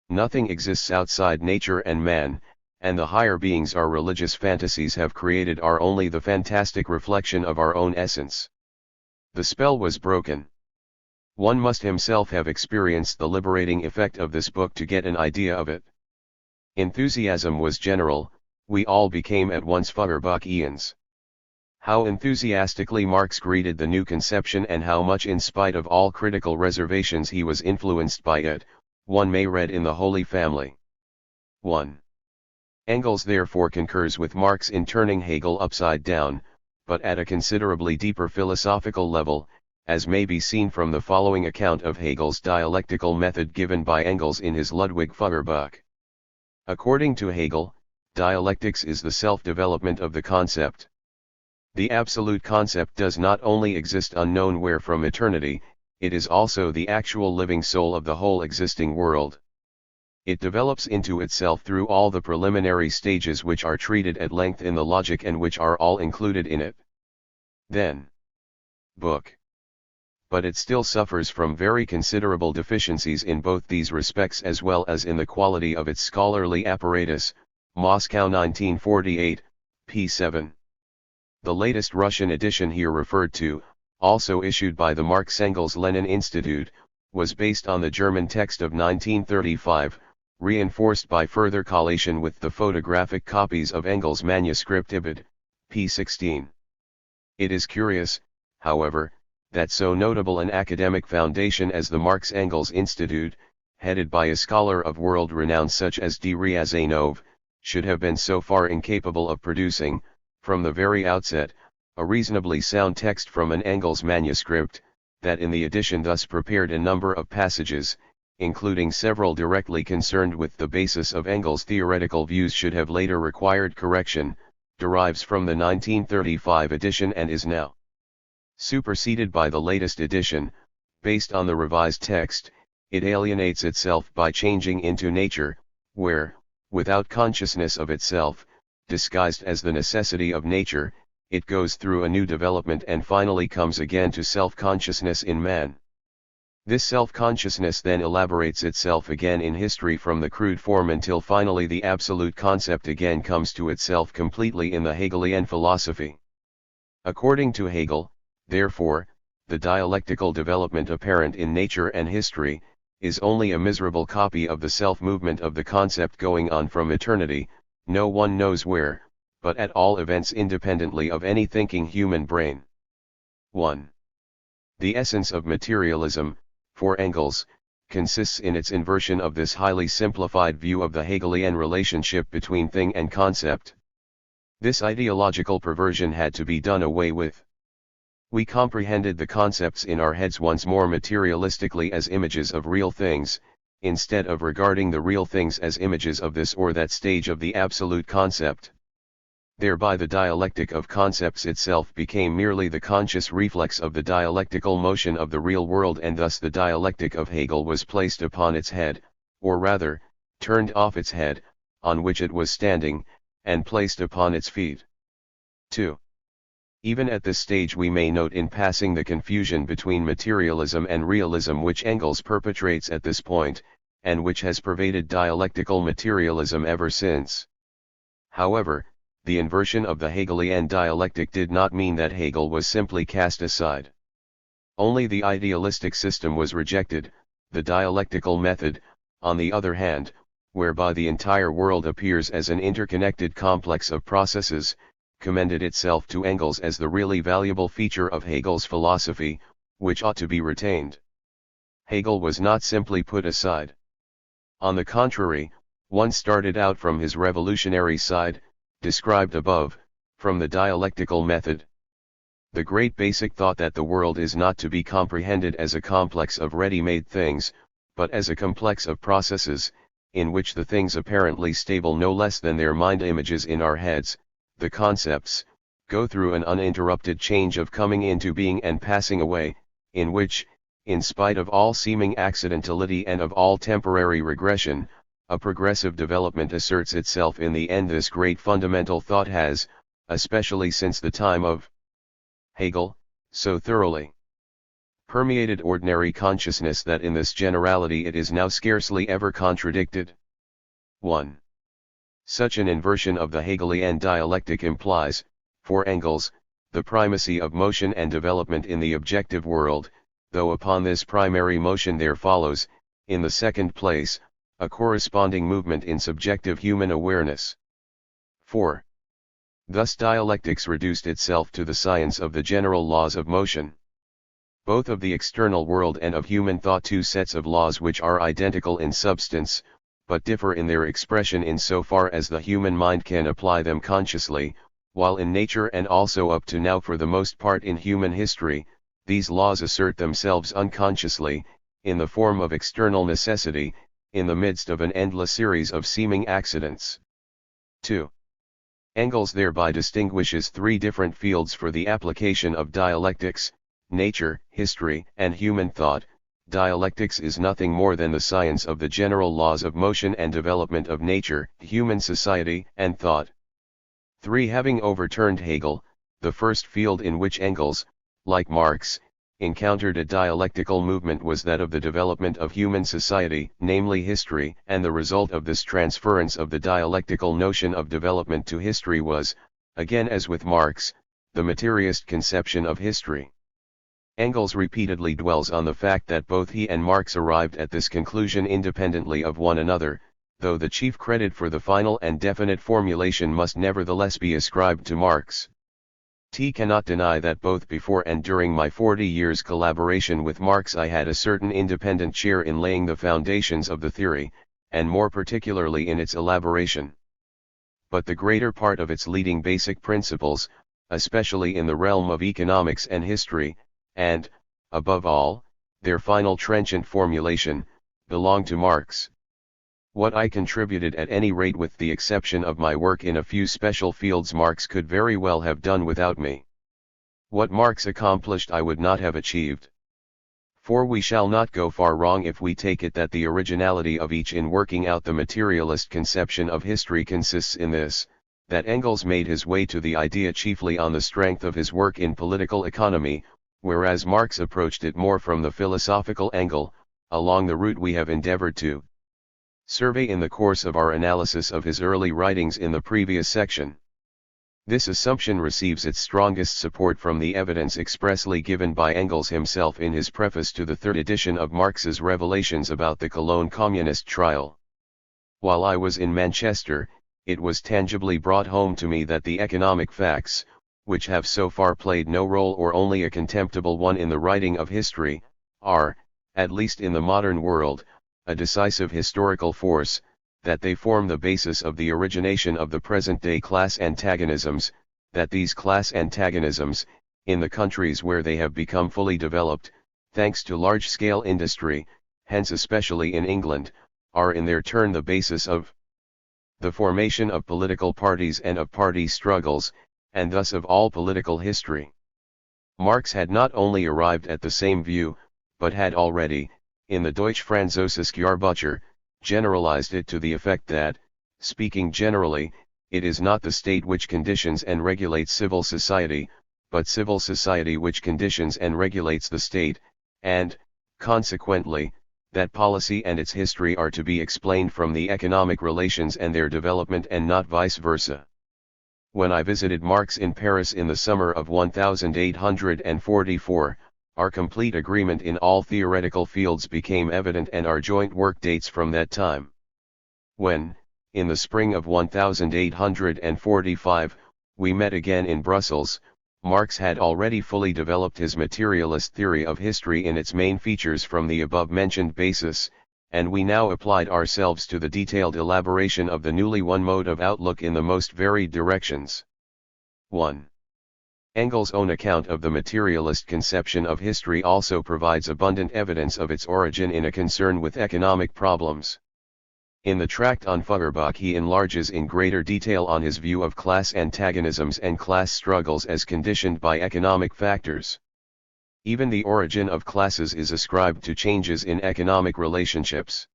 Nothing exists outside nature and man, and the higher beings our religious fantasies have created are only the fantastic reflection of our own essence. The spell was broken. One must himself have experienced the liberating effect of this book to get an idea of it. Enthusiasm was general, we all became at once Feuerbachians. How enthusiastically Marx greeted the new conception, and how much in spite of all critical reservations he was influenced by it, one may read in the Holy Family. 1. Engels therefore concurs with Marx in turning Hegel upside down, but at a considerably deeper philosophical level, as may be seen from the following account of Hegel's dialectical method given by Engels in his Ludwig Feuerbach. According to Hegel, dialectics is the self-development of the concept. The absolute concept does not only exist unknown where from eternity, it is also the actual living soul of the whole existing world. It develops into itself through all the preliminary stages which are treated at length in the logic and which are all included in it. Then, book. But it still suffers from very considerable deficiencies in both these respects as well as in the quality of its scholarly apparatus. Moscow 1948, p. 7. The latest Russian edition here referred to, also issued by the Marx-Engels-Lenin Institute, was based on the German text of 1935, reinforced by further collation with the photographic copies of Engels' manuscript Ibid, p. 16. It is curious, however, that so notable an academic foundation as the Marx-Engels Institute, headed by a scholar of world renown such as D. Ryazanov, should have been so far incapable of producing, from the very outset, a reasonably sound text from an Engels manuscript, that in the edition thus prepared a number of passages, including several directly concerned with the basis of Engels' theoretical views should have later required correction, derives from the 1935 edition and is now superseded by the latest edition. Based on the revised text, it alienates itself by changing into nature, where, without consciousness of itself, disguised as the necessity of nature, it goes through a new development and finally comes again to self-consciousness in man. This self-consciousness then elaborates itself again in history from the crude form until finally the absolute concept again comes to itself completely in the Hegelian philosophy. According to Hegel, therefore, the dialectical development apparent in nature and history, is only a miserable copy of the self-movement of the concept going on from eternity, no one knows where, but at all events independently of any thinking human brain. 1. The essence of materialism, for Engels, consists in its inversion of this highly simplified view of the Hegelian relationship between thing and concept. This ideological perversion had to be done away with. We comprehended the concepts in our heads once more materialistically as images of real things, instead of regarding the real things as images of this or that stage of the absolute concept. Thereby the dialectic of concepts itself became merely the conscious reflex of the dialectical motion of the real world, and thus the dialectic of Hegel was placed upon its head, or rather, turned off its head, on which it was standing, and placed upon its feet. 2. Even at this stage we may note in passing the confusion between materialism and realism which Engels perpetrates at this point, and which has pervaded dialectical materialism ever since. However, the inversion of the Hegelian dialectic did not mean that Hegel was simply cast aside. Only the idealistic system was rejected. The dialectical method, on the other hand, whereby the entire world appears as an interconnected complex of processes, commended itself to Engels as the really valuable feature of Hegel's philosophy, which ought to be retained. Hegel was not simply put aside. On the contrary, one started out from his revolutionary side, described above, from the dialectical method. The great basic thought that the world is not to be comprehended as a complex of ready-made things, but as a complex of processes, in which the things apparently stable no less than their mind images in our heads, the concepts, go through an uninterrupted change of coming into being and passing away, in which, in spite of all seeming accidentality and of all temporary regression, a progressive development asserts itself in the end. This great fundamental thought has, especially since the time of Hegel, so thoroughly permeated ordinary consciousness that in this generality it is now scarcely ever contradicted. 1. Such an inversion of the Hegelian dialectic implies, for Engels, the primacy of motion and development in the objective world, though upon this primary motion there follows, in the second place, a corresponding movement in subjective human awareness. 4. Thus dialectics reduced itself to the science of the general laws of motion. Both of the external world and of human thought, two sets of laws which are identical in substance, but differ in their expression in so far as the human mind can apply them consciously, while in nature and also up to now for the most part in human history, these laws assert themselves unconsciously, in the form of external necessity, in the midst of an endless series of seeming accidents. 2. Engels thereby distinguishes three different fields for the application of dialectics: nature, history, and human thought. Dialectics is nothing more than the science of the general laws of motion and development of nature, human society, and thought. 3. Having overturned Hegel, the first field in which Engels, like Marx, encountered a dialectical movement was that of the development of human society, namely history, and the result of this transference of the dialectical notion of development to history was, again as with Marx, the materialist conception of history. Engels repeatedly dwells on the fact that both he and Marx arrived at this conclusion independently of one another, though the chief credit for the final and definite formulation must nevertheless be ascribed to Marx. T cannot deny that both before and during my 40 years collaboration with Marx I had a certain independent share in laying the foundations of the theory, and more particularly in its elaboration. But the greater part of its leading basic principles, especially in the realm of economics and history, and, above all, their final trenchant formulation, belong to Marx. What I contributed, at any rate with the exception of my work in a few special fields, Marx could very well have done without me. What Marx accomplished I would not have achieved. For we shall not go far wrong if we take it that the originality of each in working out the materialist conception of history consists in this, that Engels made his way to the idea chiefly on the strength of his work in political economy, whereas Marx approached it more from the philosophical angle, along the route we have endeavored to survey in the course of our analysis of his early writings in the previous section. This assumption receives its strongest support from the evidence expressly given by Engels himself in his preface to the third edition of Marx's Revelations about the Cologne Communist trial. While I was in Manchester, it was tangibly brought home to me that the economic facts, which have so far played no role or only a contemptible one in the writing of history, are, at least in the modern world, a decisive historical force, that they form the basis of the origination of the present-day class antagonisms, that these class antagonisms, in the countries where they have become fully developed, thanks to large-scale industry, hence especially in England, are in their turn the basis of the formation of political parties and of party struggles, and thus of all political history. Marx had not only arrived at the same view, but had already, in the Deutsche Französische Jahrbucher, generalized it to the effect that, speaking generally, it is not the state which conditions and regulates civil society, but civil society which conditions and regulates the state, and, consequently, that policy and its history are to be explained from the economic relations and their development and not vice versa. When I visited Marx in Paris in the summer of 1844, our complete agreement in all theoretical fields became evident, and our joint work dates from that time. When, in the spring of 1845, we met again in Brussels, Marx had already fully developed his materialist theory of history in its main features from the above-mentioned basis, and we now applied ourselves to the detailed elaboration of the newly won mode of outlook in the most varied directions. 1. Engels' own account of the materialist conception of history also provides abundant evidence of its origin in a concern with economic problems. In the tract on Feuerbach he enlarges in greater detail on his view of class antagonisms and class struggles as conditioned by economic factors. Even the origin of classes is ascribed to changes in economic relationships.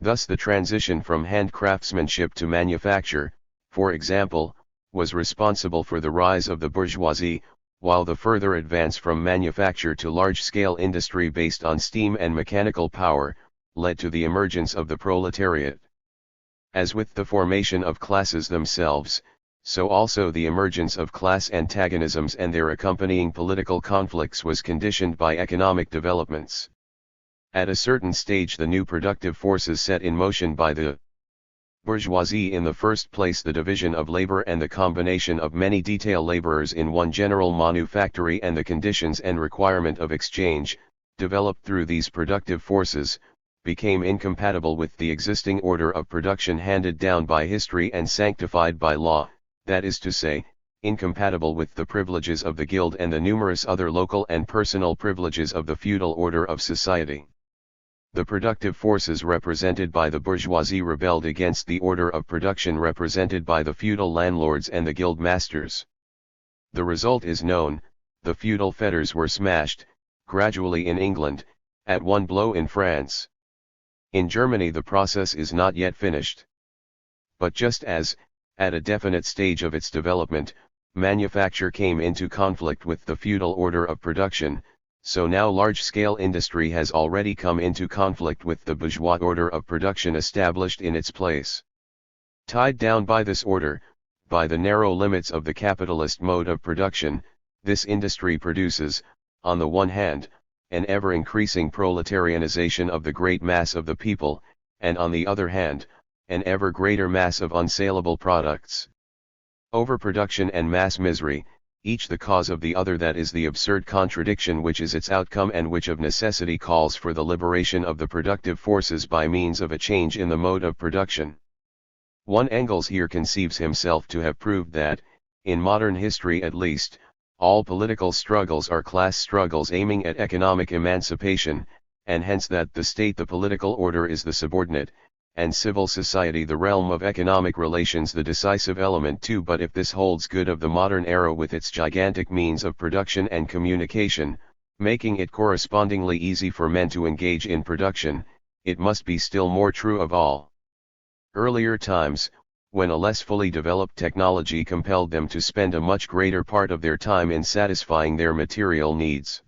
Thus the transition from handcraftsmanship to manufacture, for example, was responsible for the rise of the bourgeoisie, while the further advance from manufacture to large-scale industry based on steam and mechanical power, led to the emergence of the proletariat. As with the formation of classes themselves, so also the emergence of class antagonisms and their accompanying political conflicts was conditioned by economic developments. At a certain stage the new productive forces set in motion by the bourgeoisie, in the first place the division of labor and the combination of many detail laborers in one general manufactory, and the conditions and requirement of exchange, developed through these productive forces, became incompatible with the existing order of production handed down by history and sanctified by law, that is to say, incompatible with the privileges of the guild and the numerous other local and personal privileges of the feudal order of society. The productive forces represented by the bourgeoisie rebelled against the order of production represented by the feudal landlords and the guild masters. The result is known: the feudal fetters were smashed, gradually in England, at one blow in France. In Germany the process is not yet finished. But just as, at a definite stage of its development, manufacture came into conflict with the feudal order of production, so now large-scale industry has already come into conflict with the bourgeois order of production established in its place. Tied down by this order, by the narrow limits of the capitalist mode of production, this industry produces, on the one hand, an ever-increasing proletarianization of the great mass of the people, and on the other hand, an ever greater mass of unsaleable products. Overproduction and mass misery, each the cause of the other, that is the absurd contradiction which is its outcome and which of necessity calls for the liberation of the productive forces by means of a change in the mode of production. One Engels here conceives himself to have proved that, in modern history at least, all political struggles are class struggles aiming at economic emancipation, and hence that the state, the political order, is the subordinate, and civil society, the realm of economic relations, the decisive element too. But if this holds good of the modern era with its gigantic means of production and communication, making it correspondingly easy for men to engage in production, it must be still more true of all earlier times, when a less fully developed technology compelled them to spend a much greater part of their time in satisfying their material needs.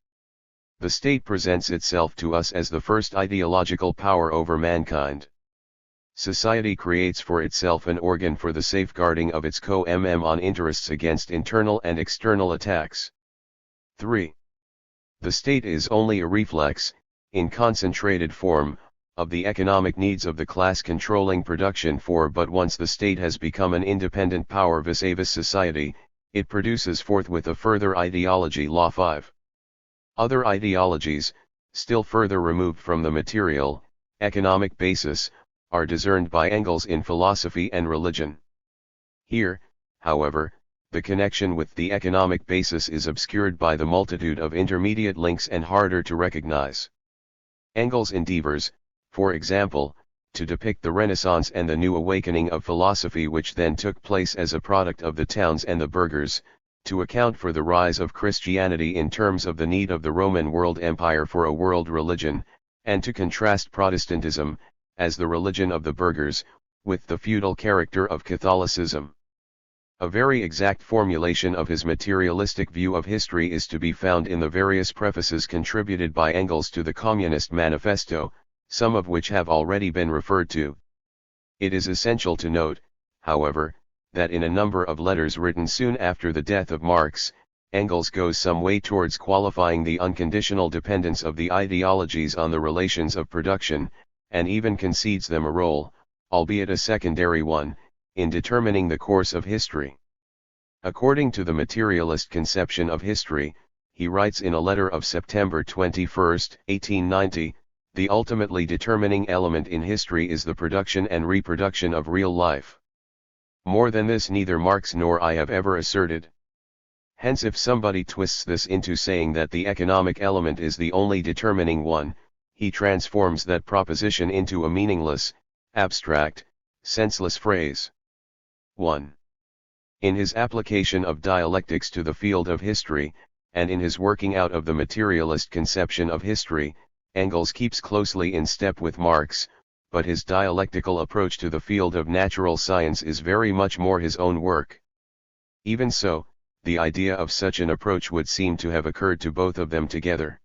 The state presents itself to us as the first ideological power over mankind. Society creates for itself an organ for the safeguarding of its co-on interests against internal and external attacks. 3. The state is only a reflex, in concentrated form, of the economic needs of the class controlling production. But once the state has become an independent power vis-a-vis society, it produces forthwith a further ideology. Law 5. Other ideologies, still further removed from the material, economic basis, are discerned by Engels in philosophy and religion. Here, however, the connection with the economic basis is obscured by the multitude of intermediate links and harder to recognize. Engels endeavors, for example, to depict the Renaissance and the new awakening of philosophy which then took place as a product of the towns and the burghers, to account for the rise of Christianity in terms of the need of the Roman world empire for a world religion, and to contrast Protestantism, as the religion of the burghers, with the feudal character of Catholicism. A very exact formulation of his materialistic view of history is to be found in the various prefaces contributed by Engels to the Communist Manifesto, some of which have already been referred to. It is essential to note, however, that in a number of letters written soon after the death of Marx, Engels goes some way towards qualifying the unconditional dependence of the ideologies on the relations of production, and even concedes them a role, albeit a secondary one, in determining the course of history. According to the materialist conception of history, he writes in a letter of September 21, 1890, the ultimately determining element in history is the production and reproduction of real life. More than this neither Marx nor I have ever asserted. Hence, if somebody twists this into saying that the economic element is the only determining one, he transforms that proposition into a meaningless, abstract, senseless phrase. 1. In his application of dialectics to the field of history, and in his working out of the materialist conception of history, Engels keeps closely in step with Marx, but his dialectical approach to the field of natural science is very much more his own work. Even so, the idea of such an approach would seem to have occurred to both of them together.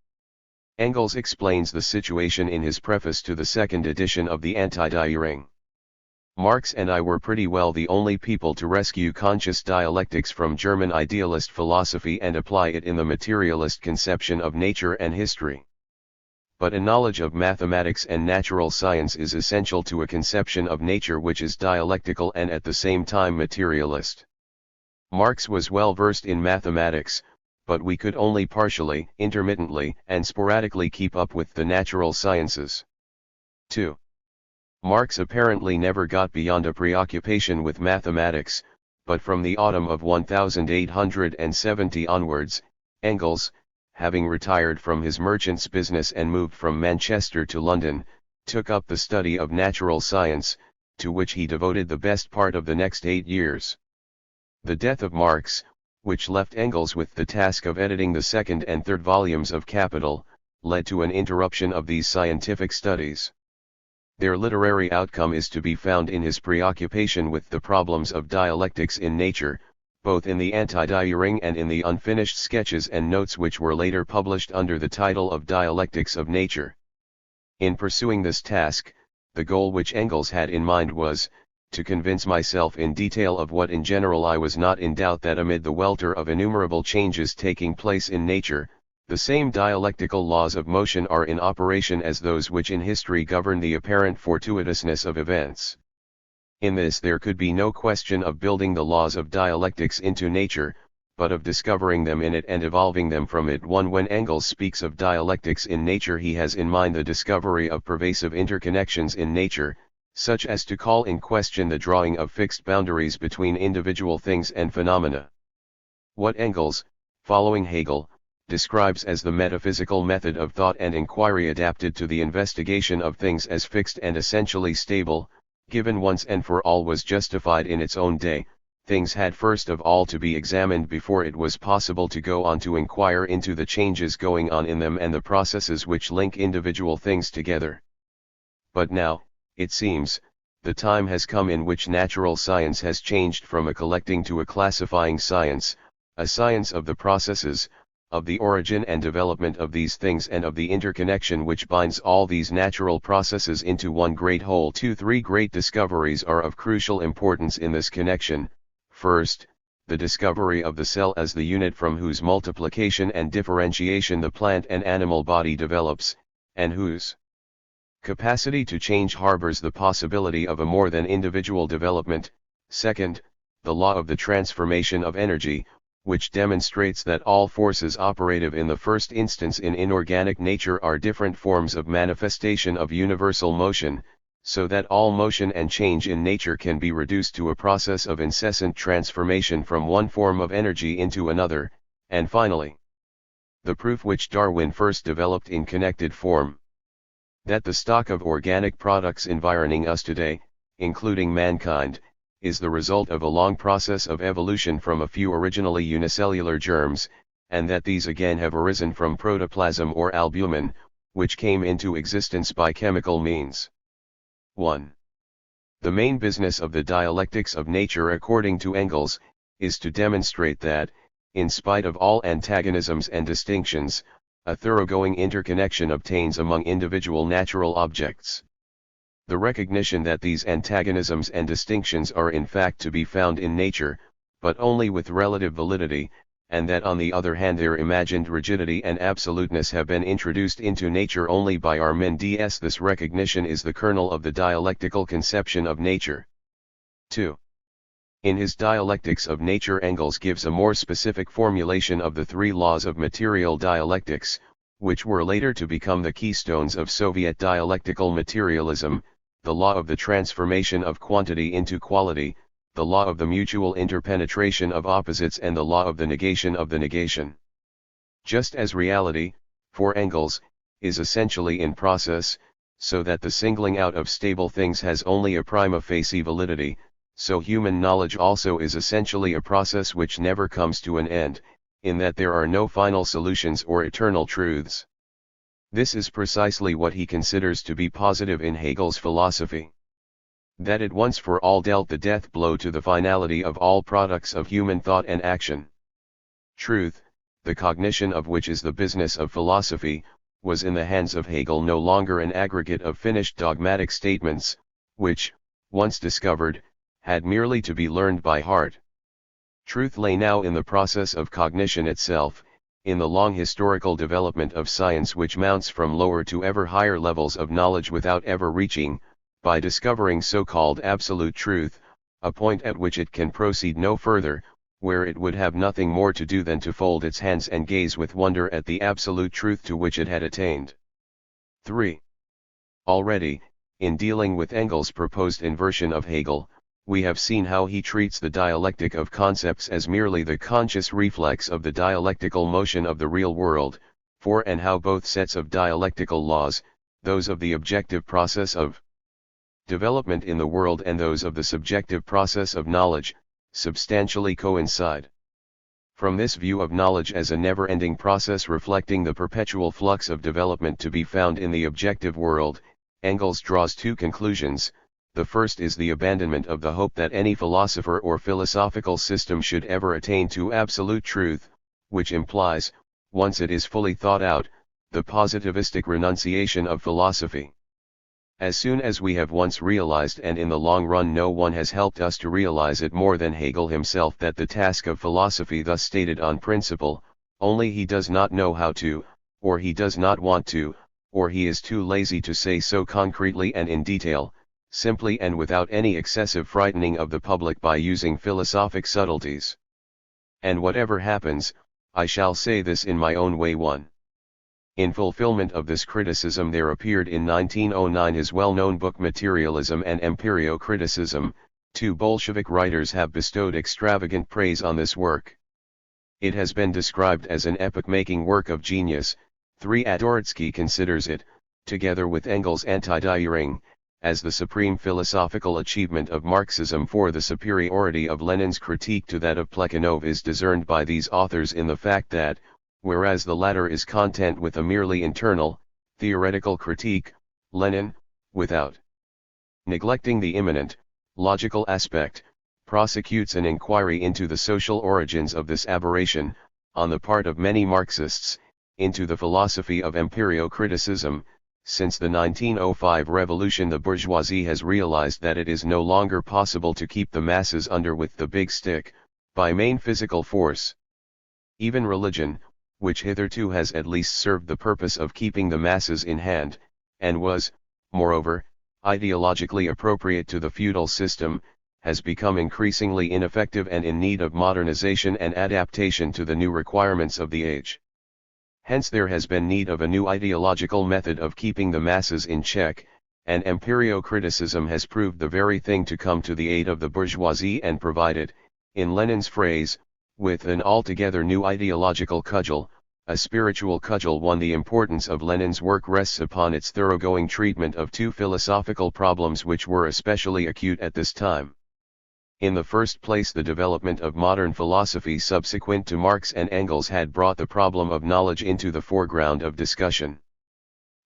Engels explains the situation in his preface to the second edition of the Anti-Diering. Marx and I were pretty well the only people to rescue conscious dialectics from German idealist philosophy and apply it in the materialist conception of nature and history. But a knowledge of mathematics and natural science is essential to a conception of nature which is dialectical and at the same time materialist. Marx was well versed in mathematics, but we could only partially, intermittently, and sporadically keep up with the natural sciences. 2. Marx apparently never got beyond a preoccupation with mathematics, but from the autumn of 1870 onwards, Engels, having retired from his merchant's business and moved from Manchester to London, took up the study of natural science, to which he devoted the best part of the next 8 years. The death of Marx, which left Engels with the task of editing the second and third volumes of Capital, led to an interruption of these scientific studies. Their literary outcome is to be found in his preoccupation with the problems of dialectics in nature, both in the Anti-Diaring and in the unfinished sketches and notes which were later published under the title of Dialectics of Nature. In pursuing this task, the goal which Engels had in mind was, to convince myself in detail of what in general I was not in doubt, that amid the welter of innumerable changes taking place in nature, the same dialectical laws of motion are in operation as those which in history govern the apparent fortuitousness of events. In this there could be no question of building the laws of dialectics into nature, but of discovering them in it and evolving them from it. When Engels speaks of dialectics in nature, he has in mind the discovery of pervasive interconnections in nature, such as to call in question the drawing of fixed boundaries between individual things and phenomena. What Engels, following Hegel, describes as the metaphysical method of thought and inquiry adapted to the investigation of things as fixed and essentially stable, given once and for all, was justified in its own day. Things had first of all to be examined before it was possible to go on to inquire into the changes going on in them and the processes which link individual things together. But now, it seems, the time has come in which natural science has changed from a collecting to a classifying science, a science of the processes, of the origin and development of these things and of the interconnection which binds all these natural processes into one great whole. 3 great discoveries are of crucial importance in this connection. First, the discovery of the cell as the unit from whose multiplication and differentiation the plant and animal body develops, and whose capacity to change harbors the possibility of a more than individual development. Second, the law of the transformation of energy, which demonstrates that all forces operative in the first instance in inorganic nature are different forms of manifestation of universal motion, so that all motion and change in nature can be reduced to a process of incessant transformation from one form of energy into another. And finally, the proof which Darwin first developed in connected form, that the stock of organic products environing us today, including mankind, is the result of a long process of evolution from a few originally unicellular germs, and that these again have arisen from protoplasm or albumin, which came into existence by chemical means. 1. The main business of the dialectics of nature, according to Engels, is to demonstrate that, in spite of all antagonisms and distinctions, a thoroughgoing interconnection obtains among individual natural objects. The recognition that these antagonisms and distinctions are in fact to be found in nature, but only with relative validity, and that on the other hand their imagined rigidity and absoluteness have been introduced into nature only by our mendes. This recognition is the kernel of the dialectical conception of nature. 2. In his Dialectics of Nature, Engels gives a more specific formulation of the 3 laws of material dialectics, which were later to become the keystones of Soviet dialectical materialism: the law of the transformation of quantity into quality, the law of the mutual interpenetration of opposites, and the law of the negation of the negation. Just as reality, for Engels, is essentially in process, so that the singling out of stable things has only a prima facie validity, so human knowledge also is essentially a process which never comes to an end, in that there are no final solutions or eternal truths. This is precisely what he considers to be positive in Hegel's philosophy. That it once for all dealt the death blow to the finality of all products of human thought and action. Truth, the cognition of which is the business of philosophy, was in the hands of Hegel no longer an aggregate of finished dogmatic statements, which, once discovered, had merely to be learned by heart. Truth lay now in the process of cognition itself, in the long historical development of science which mounts from lower to ever higher levels of knowledge without ever reaching, by discovering so-called absolute truth, a point at which it can proceed no further, where it would have nothing more to do than to fold its hands and gaze with wonder at the absolute truth to which it had attained. 3. Already, in dealing with Engels' proposed inversion of Hegel, we have seen how he treats the dialectic of concepts as merely the conscious reflex of the dialectical motion of the real world, and how both sets of dialectical laws, those of the objective process of development in the world and those of the subjective process of knowledge, substantially coincide. From this view of knowledge as a never-ending process reflecting the perpetual flux of development to be found in the objective world, Engels draws two conclusions. The first is the abandonment of the hope that any philosopher or philosophical system should ever attain to absolute truth, which implies, once it is fully thought out, the positivistic renunciation of philosophy. As soon as we have once realized, and in the long run no one has helped us to realize it more than Hegel himself, that the task of philosophy thus stated on principle, only he does not know how to, or he does not want to, or he is too lazy to say so concretely and in detail, simply and without any excessive frightening of the public by using philosophic subtleties. And whatever happens, I shall say this in my own way. 1. In fulfillment of this criticism there appeared in 1909 his well-known book Materialism and Empirio-Criticism. 2 Bolshevik writers have bestowed extravagant praise on this work. It has been described as an epoch-making work of genius. 3 Adoritsky considers it, together with Engels' Anti-Diering, as the supreme philosophical achievement of Marxism, for the superiority of Lenin's critique to that of Plekhanov is discerned by these authors in the fact that, whereas the latter is content with a merely internal, theoretical critique, Lenin, without neglecting the immanent, logical aspect, prosecutes an inquiry into the social origins of this aberration, on the part of many Marxists, into the philosophy of empirio-criticism. Since the 1905 revolution the bourgeoisie has realized that it is no longer possible to keep the masses under with the big stick, by main physical force. Even religion, which hitherto has at least served the purpose of keeping the masses in hand, and was, moreover, ideologically appropriate to the feudal system, has become increasingly ineffective and in need of modernization and adaptation to the new requirements of the age. Hence there has been need of a new ideological method of keeping the masses in check, and empirio-criticism has proved the very thing to come to the aid of the bourgeoisie and provided, in Lenin's phrase, with an altogether new ideological cudgel, a spiritual cudgel. 1 The importance of Lenin's work rests upon its thoroughgoing treatment of 2 philosophical problems which were especially acute at this time. In the first place, the development of modern philosophy subsequent to Marx and Engels had brought the problem of knowledge into the foreground of discussion.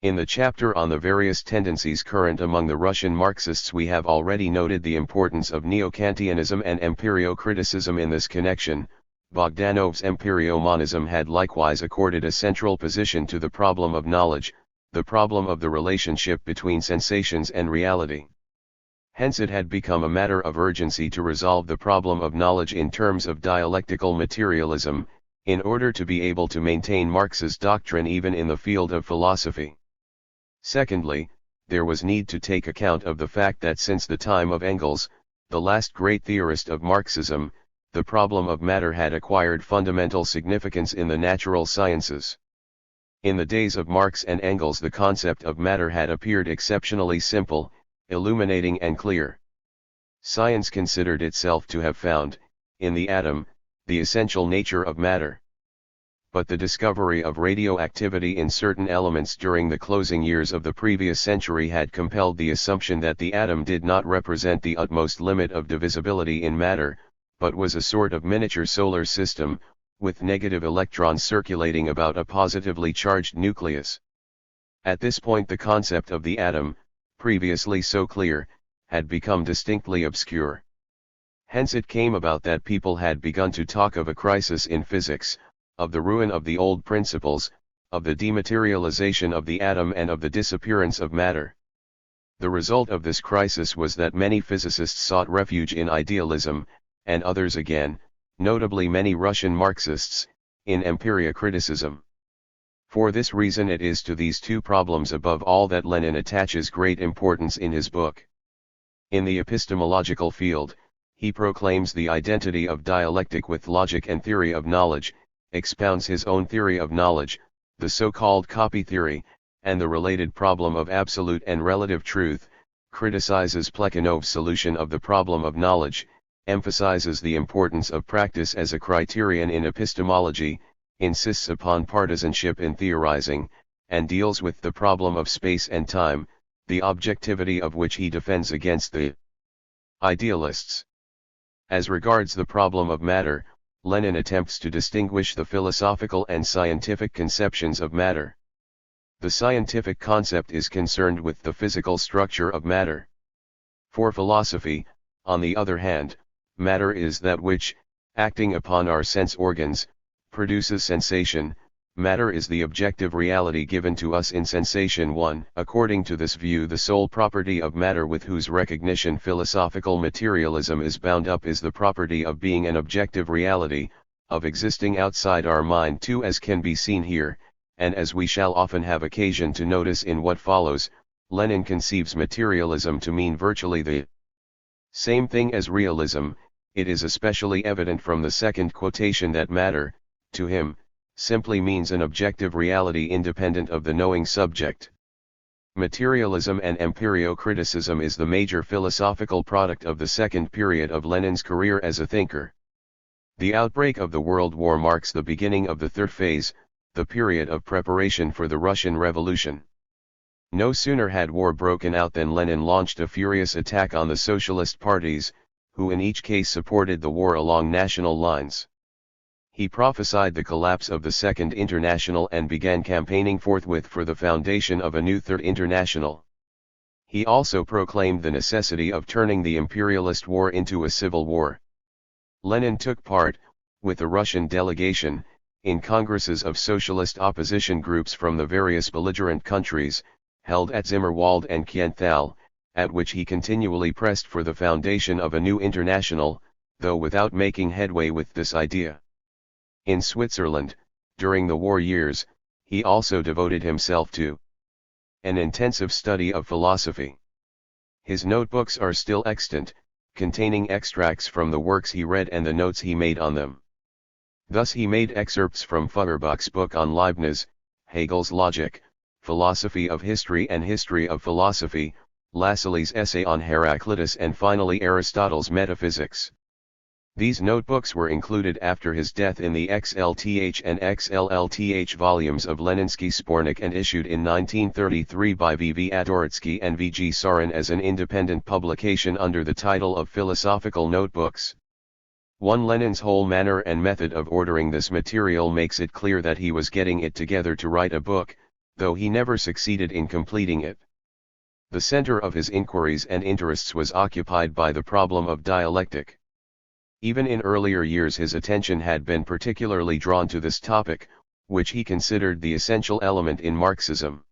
In the chapter on the various tendencies current among the Russian Marxists we have already noted the importance of neo-Kantianism and empirio-criticism in this connection. Bogdanov's empirio-monism had likewise accorded a central position to the problem of knowledge, the problem of the relationship between sensations and reality. Hence it had become a matter of urgency to resolve the problem of knowledge in terms of dialectical materialism, in order to be able to maintain Marx's doctrine even in the field of philosophy. Secondly, there was need to take account of the fact that since the time of Engels, the last great theorist of Marxism, the problem of matter had acquired fundamental significance in the natural sciences. In the days of Marx and Engels the concept of matter had appeared exceptionally simple, illuminating and clear. Science considered itself to have found, in the atom, the essential nature of matter. But the discovery of radioactivity in certain elements during the closing years of the previous century had compelled the assumption that the atom did not represent the utmost limit of divisibility in matter, but was a sort of miniature solar system, with negative electrons circulating about a positively charged nucleus. At this point the concept of the atom, previously so clear, had become distinctly obscure. Hence it came about that people had begun to talk of a crisis in physics, of the ruin of the old principles, of the dematerialization of the atom and of the disappearance of matter. The result of this crisis was that many physicists sought refuge in idealism, and others again, notably many Russian Marxists, in empirio-criticism. For this reason it is to these 2 problems above all that Lenin attaches great importance in his book. In the epistemological field, he proclaims the identity of dialectic with logic and theory of knowledge, expounds his own theory of knowledge, the so-called copy theory, and the related problem of absolute and relative truth, criticizes Plekhanov's solution of the problem of knowledge, emphasizes the importance of practice as a criterion in epistemology, insists upon partisanship in theorizing, and deals with the problem of space and time, the objectivity of which he defends against the idealists. As regards the problem of matter, Lenin attempts to distinguish the philosophical and scientific conceptions of matter. The scientific concept is concerned with the physical structure of matter. For philosophy, on the other hand, matter is that which, acting upon our sense organs, produces sensation. Matter is the objective reality given to us in sensation 1. According to this view, the sole property of matter with whose recognition philosophical materialism is bound up is the property of being an objective reality, of existing outside our mind too, as can be seen here, and as we shall often have occasion to notice in what follows. Lenin conceives materialism to mean virtually the same thing as realism. It is especially evident from the second quotation that matter, to him, simply means an objective reality independent of the knowing subject. Materialism and empirio-criticism is the major philosophical product of the second period of Lenin's career as a thinker. The outbreak of the World War marks the beginning of the third phase, the period of preparation for the Russian Revolution. No sooner had war broken out than Lenin launched a furious attack on the socialist parties, who in each case supported the war along national lines. He prophesied the collapse of the Second International and began campaigning forthwith for the foundation of a new Third International. He also proclaimed the necessity of turning the imperialist war into a civil war. Lenin took part, with the Russian delegation, in congresses of socialist opposition groups from the various belligerent countries, held at Zimmerwald and Kienthal, at which he continually pressed for the foundation of a new international, though without making headway with this idea. In Switzerland, during the war years, he also devoted himself to an intensive study of philosophy. His notebooks are still extant, containing extracts from the works he read and the notes he made on them. Thus he made excerpts from Feuerbach's book on Leibniz, Hegel's Logic, Philosophy of History and History of Philosophy, Lassalle's essay on Heraclitus, and finally Aristotle's Metaphysics. These notebooks were included after his death in the XLTH and XLLTH volumes of Leninsky Spornik and issued in 1933 by V.V. Adoritsky and V.G. Sarin as an independent publication under the title of Philosophical Notebooks. Lenin's whole manner and method of ordering this material makes it clear that he was getting it together to write a book, though he never succeeded in completing it. The center of his inquiries and interests was occupied by the problem of dialectic. Even in earlier years his attention had been particularly drawn to this topic, which he considered the essential element in Marxism.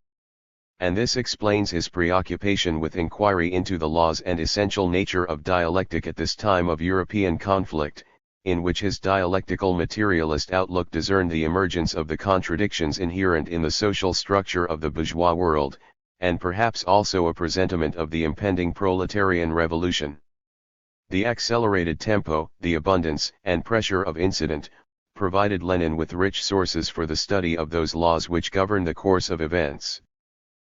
And this explains his preoccupation with inquiry into the laws and essential nature of dialectic at this time of European conflict, in which his dialectical materialist outlook discerned the emergence of the contradictions inherent in the social structure of the bourgeois world, and perhaps also a presentiment of the impending proletarian revolution. The accelerated tempo, the abundance and pressure of incident, provided Lenin with rich sources for the study of those laws which govern the course of events.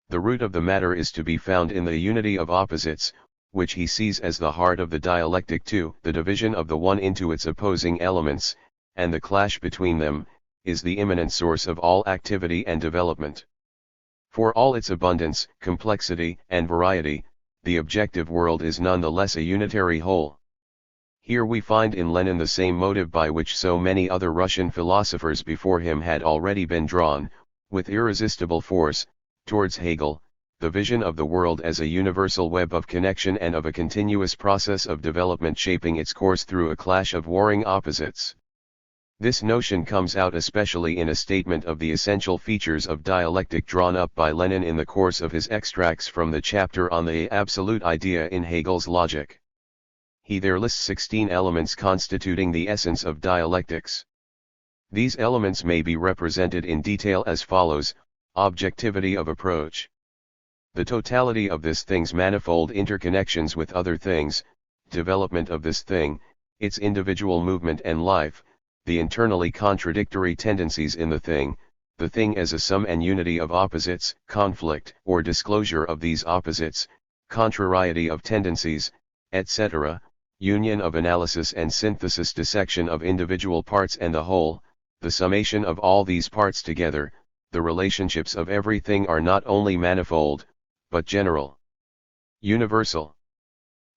The root of the matter is to be found in the unity of opposites, which he sees as the heart of the dialectic too. The division of the one into its opposing elements, and the clash between them, is the immanent source of all activity and development. For all its abundance, complexity, and variety, the objective world is none the less a unitary whole. Here we find in Lenin the same motive by which so many other Russian philosophers before him had already been drawn, with irresistible force, towards Hegel, the vision of the world as a universal web of connection and of a continuous process of development shaping its course through a clash of warring opposites. This notion comes out especially in a statement of the essential features of dialectic drawn up by Lenin in the course of his extracts from the chapter on the absolute idea in Hegel's Logic. He there lists 16 elements constituting the essence of dialectics. These elements may be represented in detail as follows: objectivity of approach, the totality of this thing's manifold interconnections with other things, development of this thing, its individual movement and life, the internally contradictory tendencies in the thing as a sum and unity of opposites, conflict or disclosure of these opposites, contrariety of tendencies, etc., union of analysis and synthesis, dissection of individual parts and the whole, the summation of all these parts together. The relationships of everything are not only manifold, but general, universal.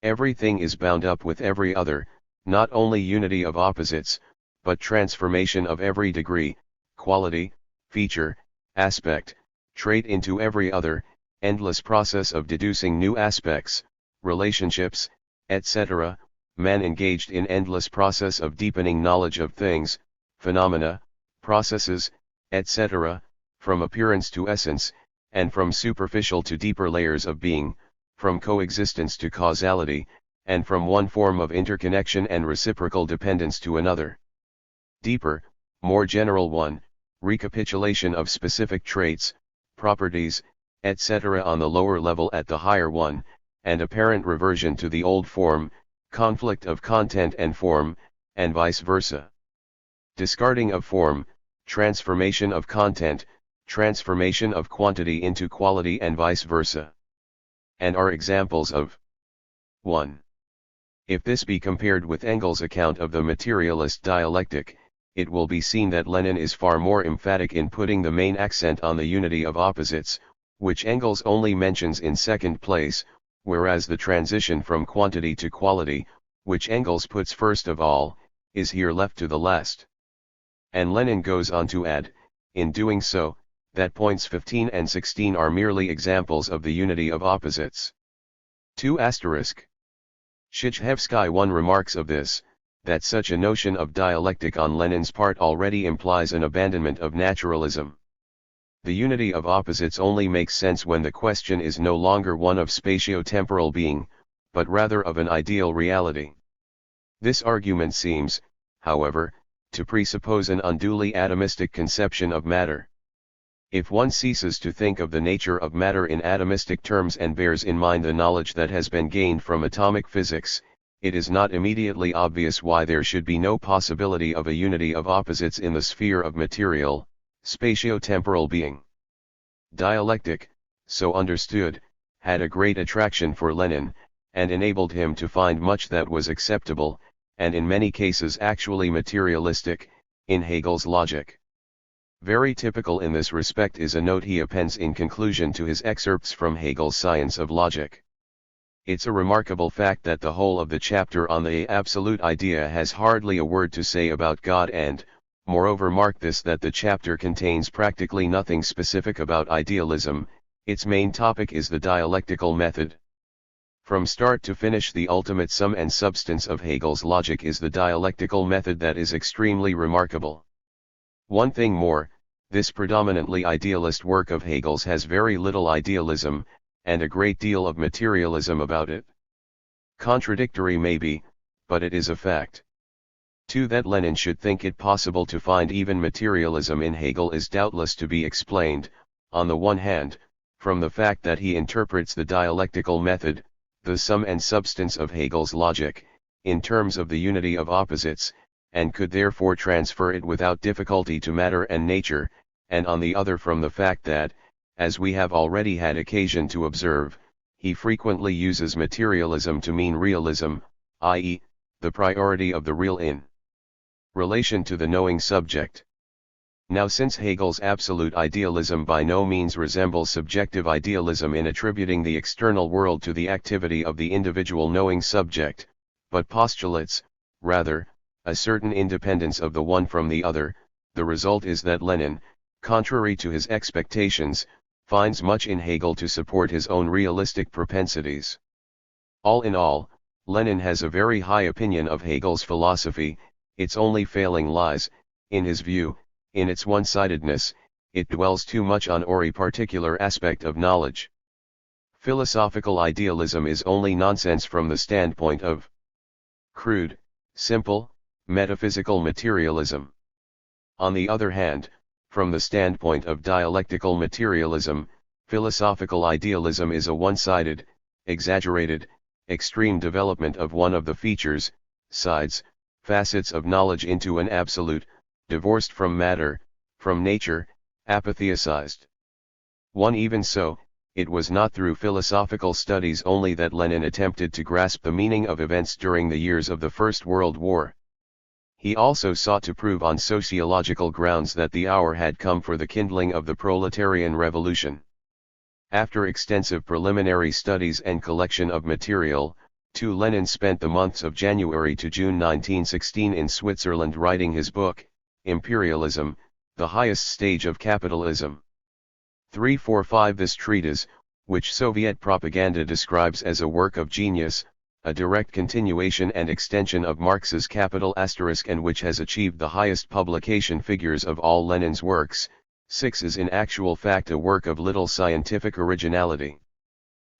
Everything is bound up with every other, not only unity of opposites, but transformation of every degree, quality, feature, aspect, trait into every other, endless process of deducing new aspects, relationships, etc., man engaged in endless process of deepening knowledge of things, phenomena, processes, etc., from appearance to essence, and from superficial to deeper layers of being, from coexistence to causality, and from one form of interconnection and reciprocal dependence to another. Deeper, more general one, recapitulation of specific traits, properties, etc. on the lower level at the higher one, and apparent reversion to the old form, conflict of content and form, and vice versa. Discarding of form, transformation of content, transformation of quantity into quality and vice versa. And are examples of 1. If this be compared with Engels' account of the materialist dialectic, it will be seen that Lenin is far more emphatic in putting the main accent on the unity of opposites, which Engels only mentions in second place, whereas the transition from quantity to quality, which Engels puts first of all, is here left to the last. And Lenin goes on to add, in doing so, that points 15 and 16 are merely examples of the unity of opposites. 2 asterisk. Shchevsky 1 remarks of this, that such a notion of dialectic on Lenin's part already implies an abandonment of naturalism. The unity of opposites only makes sense when the question is no longer one of spatio-temporal being, but rather of an ideal reality. This argument seems, however, to presuppose an unduly atomistic conception of matter. If one ceases to think of the nature of matter in atomistic terms and bears in mind the knowledge that has been gained from atomic physics, it is not immediately obvious why there should be no possibility of a unity of opposites in the sphere of material, spatio-temporal being. Dialectic, so understood, had a great attraction for Lenin, and enabled him to find much that was acceptable, and in many cases actually materialistic, in Hegel's logic. Very typical in this respect is a note he appends in conclusion to his excerpts from Hegel's Science of Logic. It's a remarkable fact that the whole of the chapter on the absolute idea has hardly a word to say about God and, moreover, mark this, that the chapter contains practically nothing specific about idealism. Its main topic is the dialectical method. From start to finish, the ultimate sum and substance of Hegel's logic is the dialectical method that is extremely remarkable. One thing more, this predominantly idealist work of Hegel's has very little idealism, and a great deal of materialism about it. Contradictory maybe, but it is a fact. 2. That Lenin should think it possible to find even materialism in Hegel is doubtless to be explained, on the one hand, from the fact that he interprets the dialectical method, the sum and substance of Hegel's logic, in terms of the unity of opposites, and could therefore transfer it without difficulty to matter and nature, and on the other from the fact that, as we have already had occasion to observe, he frequently uses materialism to mean realism, i.e., the priority of the real in relation to the knowing subject. Now, since Hegel's absolute idealism by no means resembles subjective idealism in attributing the external world to the activity of the individual knowing subject, but postulates, rather, a certain independence of the one from the other, the result is that Lenin, contrary to his expectations, finds much in Hegel to support his own realistic propensities. All in all, Lenin has a very high opinion of Hegel's philosophy. Its only failing lies, in his view, in its one-sidedness. It dwells too much on a particular aspect of knowledge. Philosophical idealism is only nonsense from the standpoint of crude, simple, metaphysical materialism. On the other hand, from the standpoint of dialectical materialism, philosophical idealism is a one-sided, exaggerated, extreme development of one of the features, sides, facets of knowledge into an absolute, divorced from matter, from nature, apatheicized. 1. Even so, it was not through philosophical studies only that Lenin attempted to grasp the meaning of events during the years of the First World War. He also sought to prove on sociological grounds that the hour had come for the kindling of the proletarian revolution. After extensive preliminary studies and collection of material, Lenin spent the months of January to June 1916 in Switzerland writing his book, Imperialism, the Highest Stage of Capitalism. 345 This treatise, which Soviet propaganda describes as a work of genius, a direct continuation and extension of Marx's Capital *, and which has achieved the highest publication figures of all Lenin's works, 6 is in actual fact a work of little scientific originality.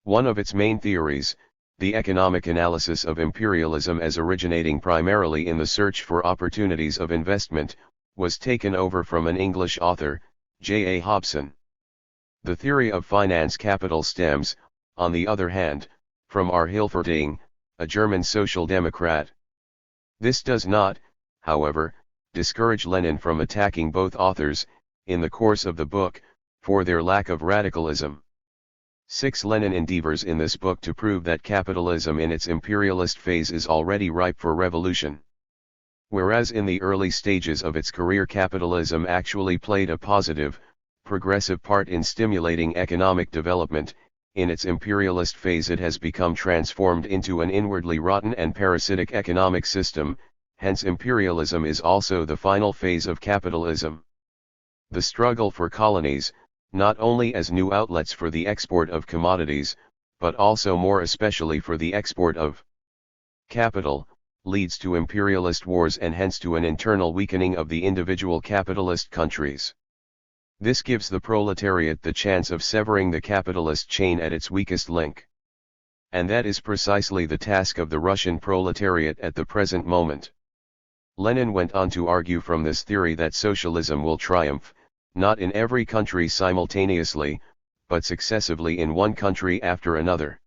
One of its main theories, the economic analysis of imperialism as originating primarily in the search for opportunities of investment, was taken over from an English author, J. A. Hobson. The theory of finance capital stems, on the other hand, from R. Hilferding, a German social democrat. This does not, however, discourage Lenin from attacking both authors, in the course of the book, for their lack of radicalism. 6 Lenin endeavors in this book to prove that capitalism in its imperialist phase is already ripe for revolution. Whereas in the early stages of its career capitalism actually played a positive, progressive part in stimulating economic development, in its imperialist phase it has become transformed into an inwardly rotten and parasitic economic system, hence imperialism is also the final phase of capitalism. The struggle for colonies, not only as new outlets for the export of commodities, but also more especially for the export of capital, leads to imperialist wars and hence to an internal weakening of the individual capitalist countries. This gives the proletariat the chance of severing the capitalist chain at its weakest link. And that is precisely the task of the Russian proletariat at the present moment. Lenin went on to argue from this theory that socialism will triumph, not in every country simultaneously, but successively in one country after another.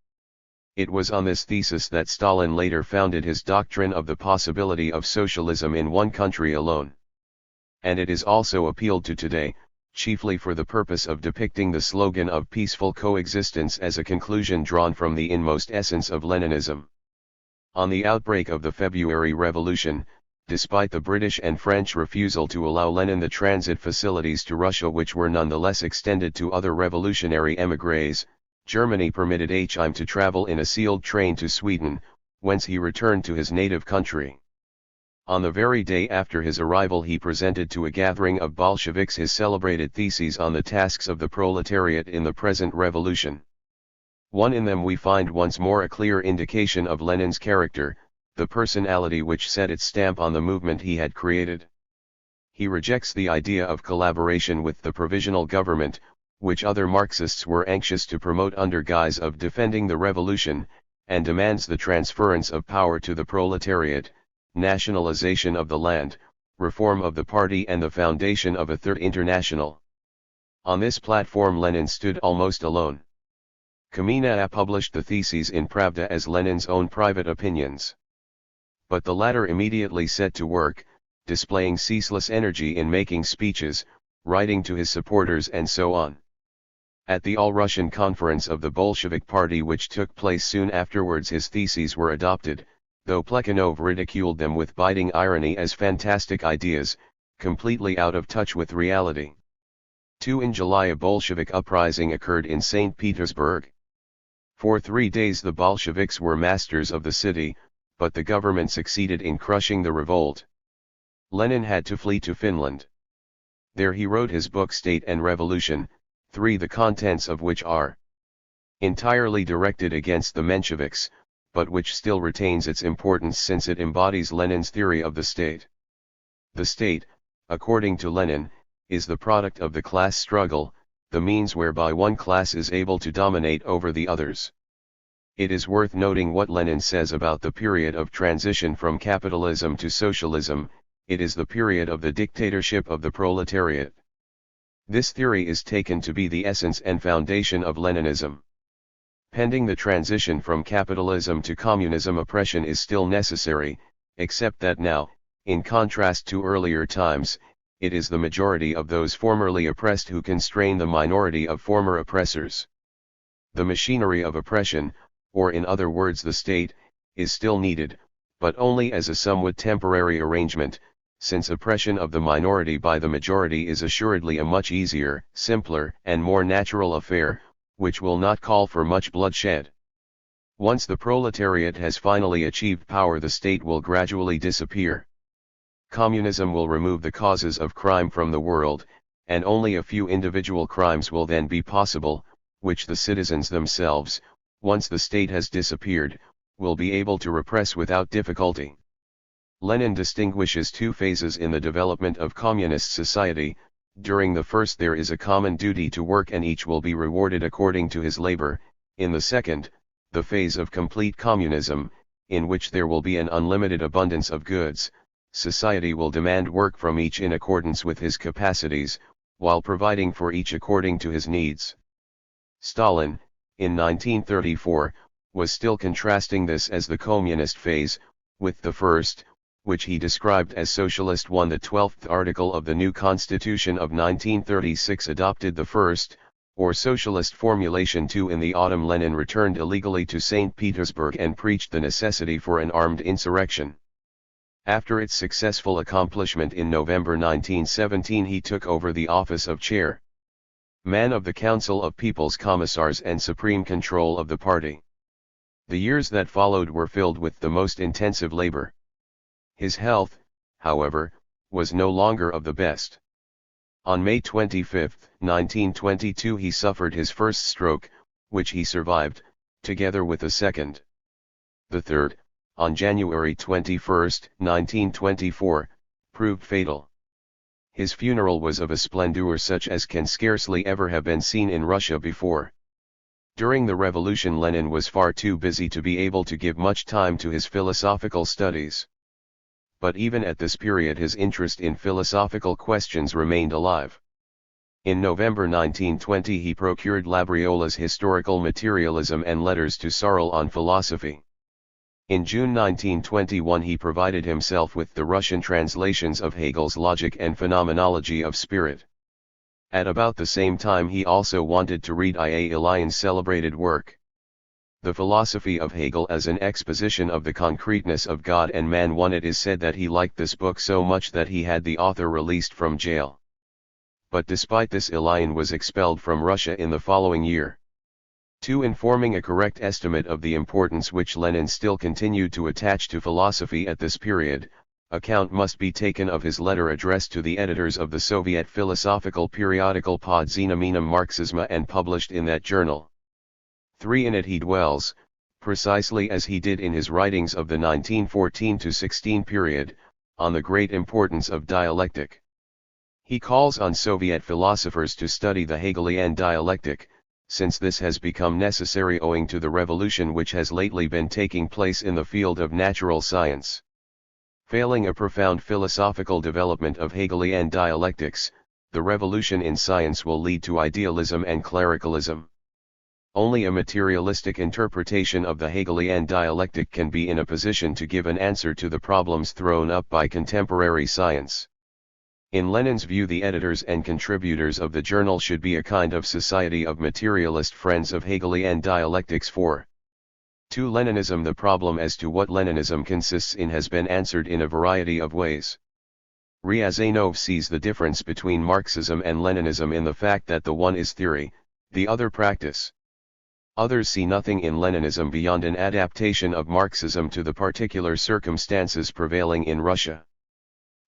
It was on this thesis that Stalin later founded his doctrine of the possibility of socialism in one country alone. And it is also appealed to today, chiefly for the purpose of depicting the slogan of peaceful coexistence as a conclusion drawn from the inmost essence of Leninism. On the outbreak of the February Revolution, despite the British and French refusal to allow Lenin the transit facilities to Russia which were nonetheless extended to other revolutionary émigrés, Germany permitted H.I.M. to travel in a sealed train to Sweden, whence he returned to his native country. On the very day after his arrival he presented to a gathering of Bolsheviks his celebrated theses on the tasks of the proletariat in the present revolution. In them we find once more a clear indication of Lenin's character, the personality which set its stamp on the movement he had created. He rejects the idea of collaboration with the provisional government, which other Marxists were anxious to promote under guise of defending the revolution, and demands the transference of power to the proletariat, nationalization of the land, reform of the party and the foundation of a Third International. On this platform Lenin stood almost alone. Kamina published the theses in Pravda as Lenin's own private opinions. But the latter immediately set to work, displaying ceaseless energy in making speeches, writing to his supporters and so on. At the All-Russian Conference of the Bolshevik Party which took place soon afterwards his theses were adopted, though Plekhanov ridiculed them with biting irony as fantastic ideas, completely out of touch with reality. In July a Bolshevik uprising occurred in St. Petersburg. For 3 days the Bolsheviks were masters of the city, but the government succeeded in crushing the revolt. Lenin had to flee to Finland. There he wrote his book State and Revolution, the contents of which are entirely directed against the Mensheviks, but which still retains its importance since it embodies Lenin's theory of the state. The state, according to Lenin, is the product of the class struggle, the means whereby one class is able to dominate over the others. It is worth noting what Lenin says about the period of transition from capitalism to socialism: it is the period of the dictatorship of the proletariat. This theory is taken to be the essence and foundation of Leninism. Pending the transition from capitalism to communism, oppression is still necessary, except that now, in contrast to earlier times, it is the majority of those formerly oppressed who constrain the minority of former oppressors. The machinery of oppression, or in other words the state, is still needed, but only as a somewhat temporary arrangement, since oppression of the minority by the majority is assuredly a much easier, simpler, and more natural affair, which will not call for much bloodshed. Once the proletariat has finally achieved power, the state will gradually disappear. Communism will remove the causes of crime from the world, and only a few individual crimes will then be possible, which the citizens themselves, once the state has disappeared, will be able to repress without difficulty. Lenin distinguishes two phases in the development of communist society. During the first there is a common duty to work and each will be rewarded according to his labor. In the second, the phase of complete communism, in which there will be an unlimited abundance of goods, society will demand work from each in accordance with his capacities, while providing for each according to his needs. Stalin, in 1934, was still contrasting this as the communist phase, with the first, which he described as Socialist I. The 12th article of the new Constitution of 1936 adopted the first, or socialist formulation II. In the autumn Lenin returned illegally to St. Petersburg and preached the necessity for an armed insurrection. After its successful accomplishment in November 1917 he took over the office of chairman of the Council of People's Commissars and supreme control of the party. The years that followed were filled with the most intensive labor. His health, however, was no longer of the best. On May 25, 1922 he suffered his first stroke, which he survived, together with a second. The third, on January 21, 1924, proved fatal. His funeral was of a splendor such as can scarcely ever have been seen in Russia before. During the revolution Lenin was far too busy to be able to give much time to his philosophical studies. But even at this period his interest in philosophical questions remained alive. In November 1920 he procured Labriola's Historical Materialism and Letters to Sorel on Philosophy. In June 1921 he provided himself with the Russian translations of Hegel's Logic and Phenomenology of Spirit. At about the same time he also wanted to read I.A. Ilyan's celebrated work, The Philosophy of Hegel as an Exposition of the Concreteness of God and Man. It is said that he liked this book so much that he had the author released from jail. But despite this Ilyan was expelled from Russia in the following year. In forming a correct estimate of the importance which Lenin still continued to attach to philosophy at this period, account must be taken of his letter addressed to the editors of the Soviet philosophical periodical Pod Znamenem Marxisma and published in that journal. In it he dwells, precisely as he did in his writings of the 1914-16 period, on the great importance of dialectic. He calls on Soviet philosophers to study the Hegelian dialectic, since this has become necessary owing to the revolution which has lately been taking place in the field of natural science. Failing a profound philosophical development of Hegelian dialectics, the revolution in science will lead to idealism and clericalism. Only a materialistic interpretation of the Hegelian dialectic can be in a position to give an answer to the problems thrown up by contemporary science. In Lenin's view, the editors and contributors of the journal should be a kind of society of materialist friends of Hegelian dialectics. To Leninism, the problem as to what Leninism consists in has been answered in a variety of ways. Ryazanov sees the difference between Marxism and Leninism in the fact that the one is theory, the other practice. Others see nothing in Leninism beyond an adaptation of Marxism to the particular circumstances prevailing in Russia.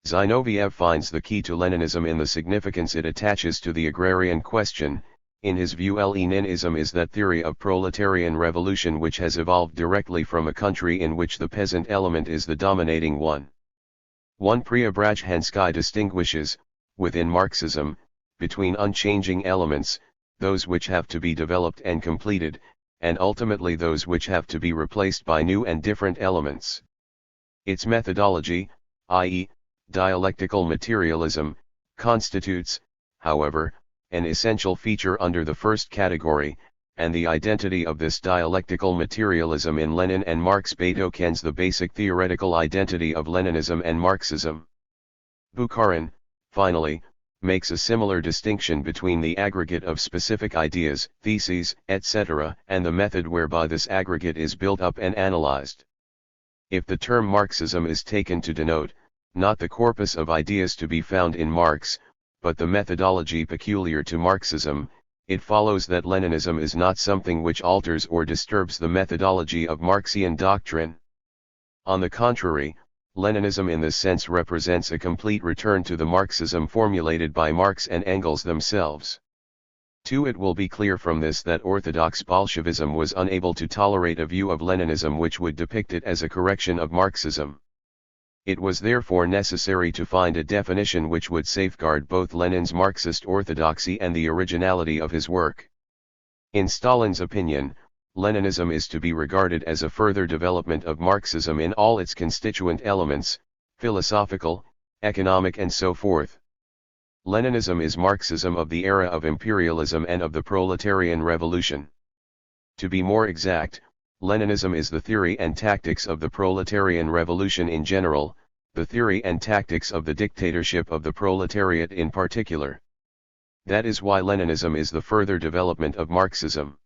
Zinoviev finds the key to Leninism in the significance it attaches to the agrarian question. In his view, Leninism is that theory of proletarian revolution which has evolved directly from a country in which the peasant element is the dominating one. Preobrazhensky distinguishes, within Marxism, between unchanging elements, those which have to be developed and completed, and ultimately those which have to be replaced by new and different elements. Its methodology, i.e., dialectical materialism, constitutes, however, an essential feature under the first category, and the identity of this dialectical materialism in Lenin and Marx betokens the basic theoretical identity of Leninism and Marxism. Bukharin, finally, makes a similar distinction between the aggregate of specific ideas, theses, etc., and the method whereby this aggregate is built up and analyzed. If the term Marxism is taken to denote, not the corpus of ideas to be found in Marx, but the methodology peculiar to Marxism, it follows that Leninism is not something which alters or disturbs the methodology of Marxian doctrine. On the contrary, Leninism in this sense represents a complete return to the Marxism formulated by Marx and Engels themselves. 2. It will be clear from this that orthodox Bolshevism was unable to tolerate a view of Leninism which would depict it as a correction of Marxism. It was therefore necessary to find a definition which would safeguard both Lenin's Marxist orthodoxy and the originality of his work. In Stalin's opinion, Leninism is to be regarded as a further development of Marxism in all its constituent elements, philosophical, economic and so forth. Leninism is Marxism of the era of imperialism and of the proletarian revolution. To be more exact, Leninism is the theory and tactics of the proletarian revolution in general, the theory and tactics of the dictatorship of the proletariat in particular. That is why Leninism is the further development of Marxism.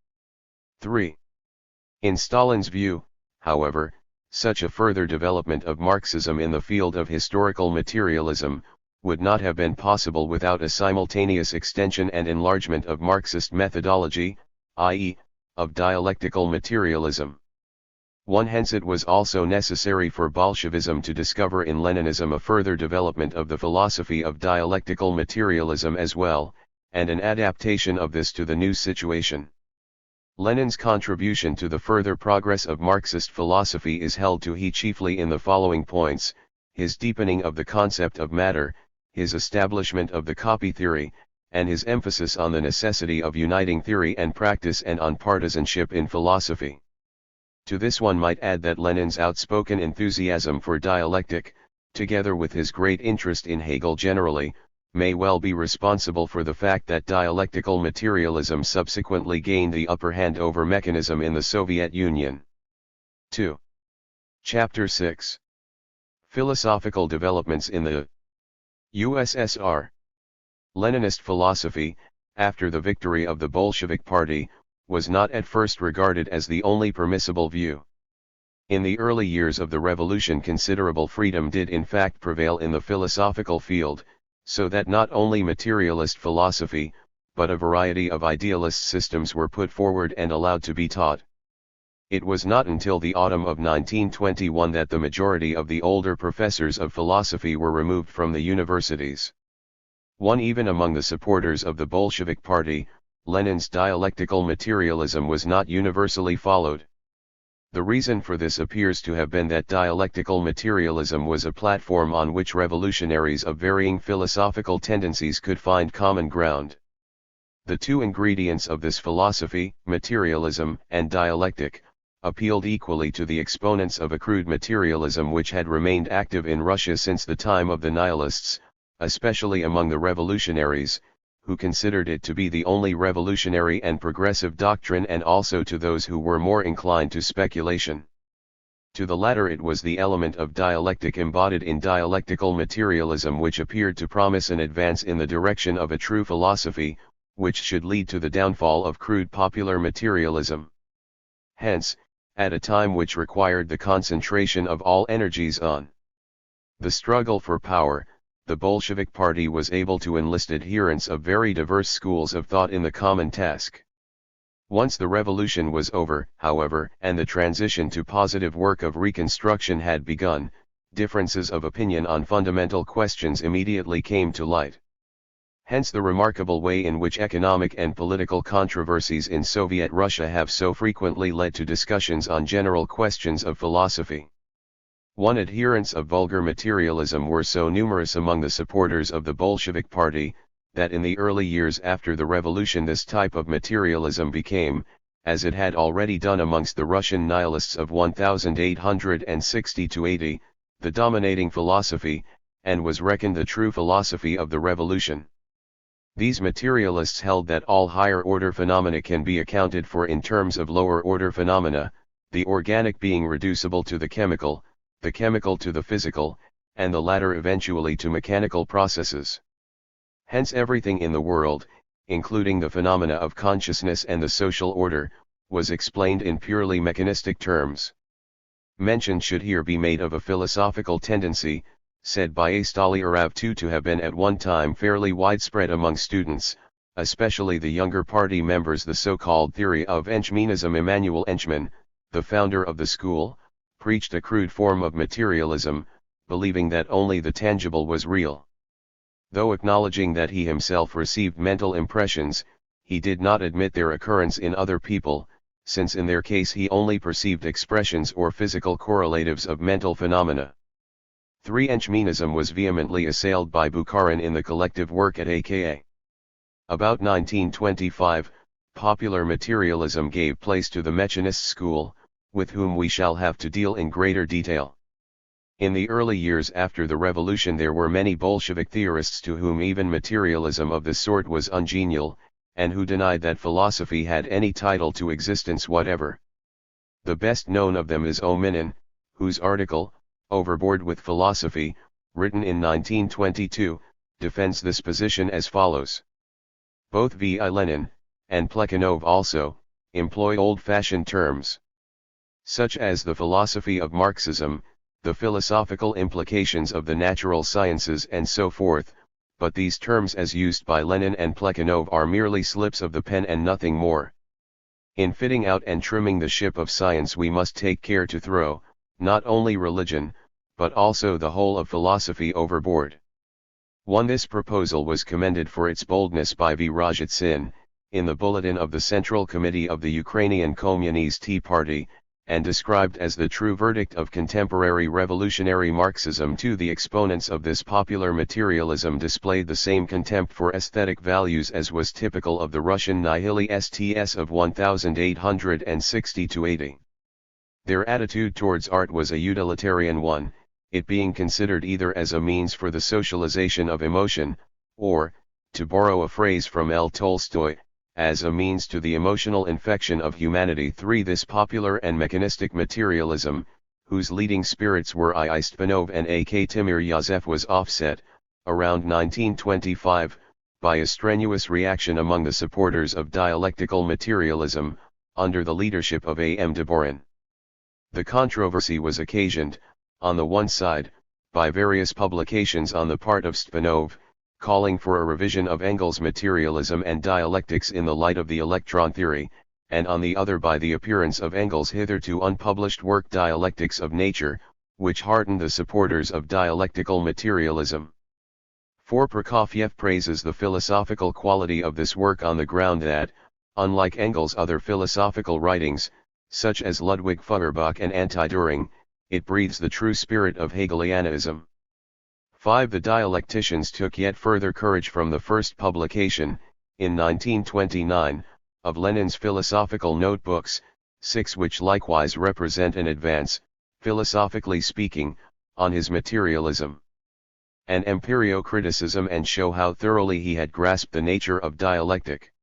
3. In Stalin's view, however, such a further development of Marxism in the field of historical materialism would not have been possible without a simultaneous extension and enlargement of Marxist methodology, i.e., of dialectical materialism. 1. Hence it was also necessary for Bolshevism to discover in Leninism a further development of the philosophy of dialectical materialism as well, and an adaptation of this to the new situation. Lenin's contribution to the further progress of Marxist philosophy is held to he chiefly in the following points: his deepening of the concept of matter, his establishment of the copy theory, and his emphasis on the necessity of uniting theory and practice and on partisanship in philosophy. To this one might add that Lenin's outspoken enthusiasm for dialectic, together with his great interest in Hegel generally, may well be responsible for the fact that dialectical materialism subsequently gained the upper hand over mechanism in the Soviet Union. 2. Chapter 6. Philosophical developments in the USSR. Leninist philosophy, after the victory of the Bolshevik Party, was not at first regarded as the only permissible view. In the early years of the revolution considerable freedom did in fact prevail in the philosophical field, so that not only materialist philosophy, but a variety of idealist systems were put forward and allowed to be taught. It was not until the autumn of 1921 that the majority of the older professors of philosophy were removed from the universities. 1. Even among the supporters of the Bolshevik Party, Lenin's dialectical materialism was not universally followed. The reason for this appears to have been that dialectical materialism was a platform on which revolutionaries of varying philosophical tendencies could find common ground. The two ingredients of this philosophy, materialism and dialectic, appealed equally to the exponents of a crude materialism which had remained active in Russia since the time of the nihilists, especially among the revolutionaries, who considered it to be the only revolutionary and progressive doctrine, and also to those who were more inclined to speculation. To the latter it was the element of dialectic embodied in dialectical materialism which appeared to promise an advance in the direction of a true philosophy, which should lead to the downfall of crude popular materialism. Hence, at a time which required the concentration of all energies on the struggle for power, the Bolshevik Party was able to enlist adherents of very diverse schools of thought in the common task. Once the revolution was over, however, and the transition to positive work of reconstruction had begun, differences of opinion on fundamental questions immediately came to light. Hence the remarkable way in which economic and political controversies in Soviet Russia have so frequently led to discussions on general questions of philosophy. 1. Adherents of vulgar materialism were so numerous among the supporters of the Bolshevik Party, that in the early years after the revolution this type of materialism became, as it had already done amongst the Russian nihilists of 1860–80, the dominating philosophy, and was reckoned the true philosophy of the revolution. These materialists held that all higher-order phenomena can be accounted for in terms of lower-order phenomena, the organic being reducible to the chemical to the physical, and the latter eventually to mechanical processes. Hence everything in the world, including the phenomena of consciousness and the social order, was explained in purely mechanistic terms. Mention should here be made of a philosophical tendency, said by Astali Arav to have been at one time fairly widespread among students, especially the younger party members. The so-called theory of Enchmenism. Immanuel Enchman, the founder of the school, preached a crude form of materialism, believing that only the tangible was real. Though acknowledging that he himself received mental impressions, he did not admit their occurrence in other people, since in their case he only perceived expressions or physical correlatives of mental phenomena. 3. Enchmenism was vehemently assailed by Bukharin in the collective work at aka. About 1925, popular materialism gave place to the mechanist school, with whom we shall have to deal in greater detail. In the early years after the revolution there were many Bolshevik theorists to whom even materialism of this sort was ungenial, and who denied that philosophy had any title to existence whatever. The best known of them is Ominin, whose article, Overboard with Philosophy, written in 1922, defends this position as follows. Both V.I. Lenin, and Plekhanov also, employ old-fashioned terms, such as the philosophy of Marxism, the philosophical implications of the natural sciences and so forth, but these terms as used by Lenin and Plekhanov are merely slips of the pen and nothing more. In fitting out and trimming the ship of science we must take care to throw, not only religion, but also the whole of philosophy overboard. 1. This proposal was commended for its boldness by V. Rajat in the bulletin of the Central Committee of the Ukrainian Communist Party, and described as the true verdict of contemporary revolutionary Marxism. 2. The exponents of this popular materialism displayed the same contempt for aesthetic values as was typical of the Russian nihilists of 1860–80. Their attitude towards art was a utilitarian one, it being considered either as a means for the socialization of emotion, or, to borrow a phrase from L. Tolstoy, as a means to the emotional infection of humanity. 3. This popular and mechanistic materialism, whose leading spirits were I. Istvanov and A. K. Timir-Yazef, was offset, around 1925, by a strenuous reaction among the supporters of dialectical materialism, under the leadership of A. M. Deborin. The controversy was occasioned, on the one side, by various publications on the part of Stvanov, calling for a revision of Engels' materialism and dialectics in the light of the electron theory, and on the other by the appearance of Engels' hitherto unpublished work Dialectics of Nature, which heartened the supporters of dialectical materialism. 4. Prokofiev praises the philosophical quality of this work on the ground that, unlike Engels' other philosophical writings, such as Ludwig Feuerbach and Anti-Düring, it breathes the true spirit of Hegelianism. 5. The dialecticians took yet further courage from the first publication, in 1929, of Lenin's philosophical notebooks, 6 which likewise represent an advance, philosophically speaking, on his materialism and empirio-criticism, and show how thoroughly he had grasped the nature of dialectic.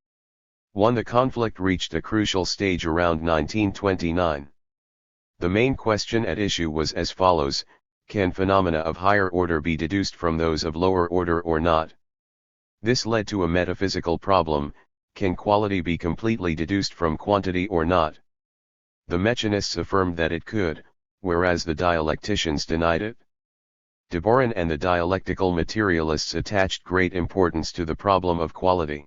1. The conflict reached a crucial stage around 1929. The main question at issue was as follows: can phenomena of higher order be deduced from those of lower order or not? This led to a metaphysical problem: can quality be completely deduced from quantity or not? The mechanists affirmed that it could, whereas the dialecticians denied it. Deborin and the dialectical materialists attached great importance to the problem of quality.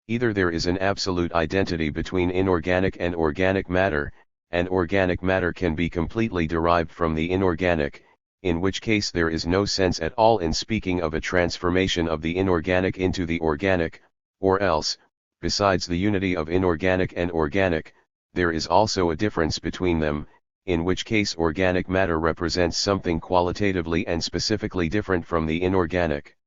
Either there is an absolute identity between inorganic and organic matter, and organic matter can be completely derived from the inorganic, in which case there is no sense at all in speaking of a transformation of the inorganic into the organic, or else, besides the unity of inorganic and organic, there is also a difference between them, in which case organic matter represents something qualitatively and specifically different from the inorganic.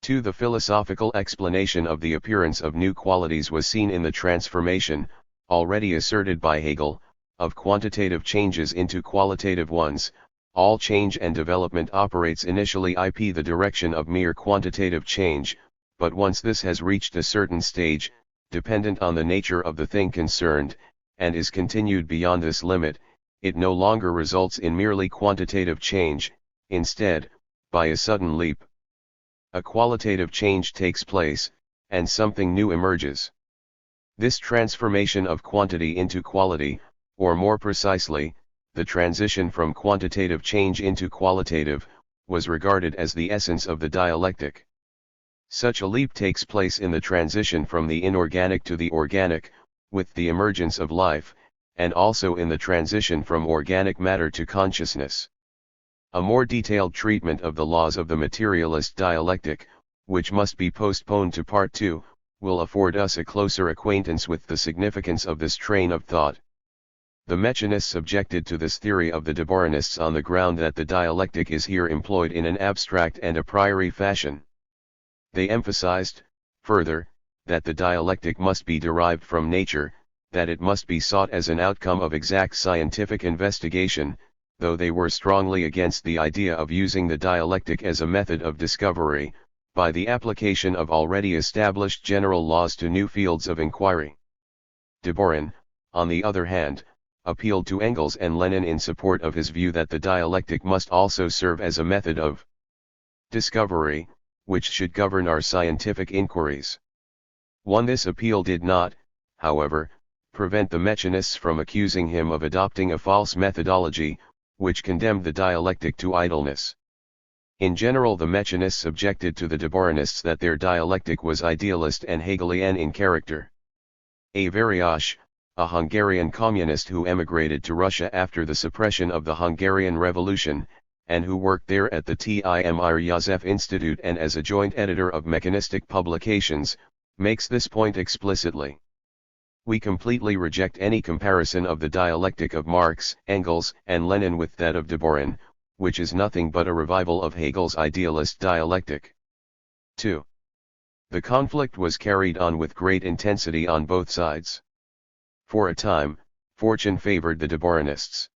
2. The philosophical explanation of the appearance of new qualities was seen in the transformation, already asserted by Hegel, of quantitative changes into qualitative ones. All change and development operates initially in the direction of mere quantitative change, but once this has reached a certain stage, dependent on the nature of the thing concerned, and is continued beyond this limit, it no longer results in merely quantitative change, instead, by a sudden leap, A qualitative change takes place, and something new emerges. This transformation of quantity into quality, or more precisely, the transition from quantitative change into qualitative, was regarded as the essence of the dialectic. Such a leap takes place in the transition from the inorganic to the organic, with the emergence of life, and also in the transition from organic matter to consciousness. A more detailed treatment of the laws of the materialist dialectic, which must be postponed to Part 2, will afford us a closer acquaintance with the significance of this train of thought. The mechanists objected to this theory of the Deborinists on the ground that the dialectic is here employed in an abstract and a priori fashion. They emphasized, further, that the dialectic must be derived from nature, that it must be sought as an outcome of exact scientific investigation, though they were strongly against the idea of using the dialectic as a method of discovery, by the application of already established general laws to new fields of inquiry. Deborin, on the other hand, appealed to Engels and Lenin in support of his view that the dialectic must also serve as a method of discovery, which should govern our scientific inquiries. This appeal did not, however, prevent the mechanists from accusing him of adopting a false methodology, which condemned the dialectic to idleness. In general, the mechanists objected to the Deborinists that their dialectic was idealist and Hegelian in character. A. Variash, a Hungarian communist who emigrated to Russia after the suppression of the Hungarian Revolution, and who worked there at the Timir Institute and as a joint editor of mechanistic publications, makes this point explicitly. We completely reject any comparison of the dialectic of Marx, Engels, and Lenin with that of Deborin, which is nothing but a revival of Hegel's idealist dialectic. 2. The conflict was carried on with great intensity on both sides. For a time, fortune favored the Deborinists.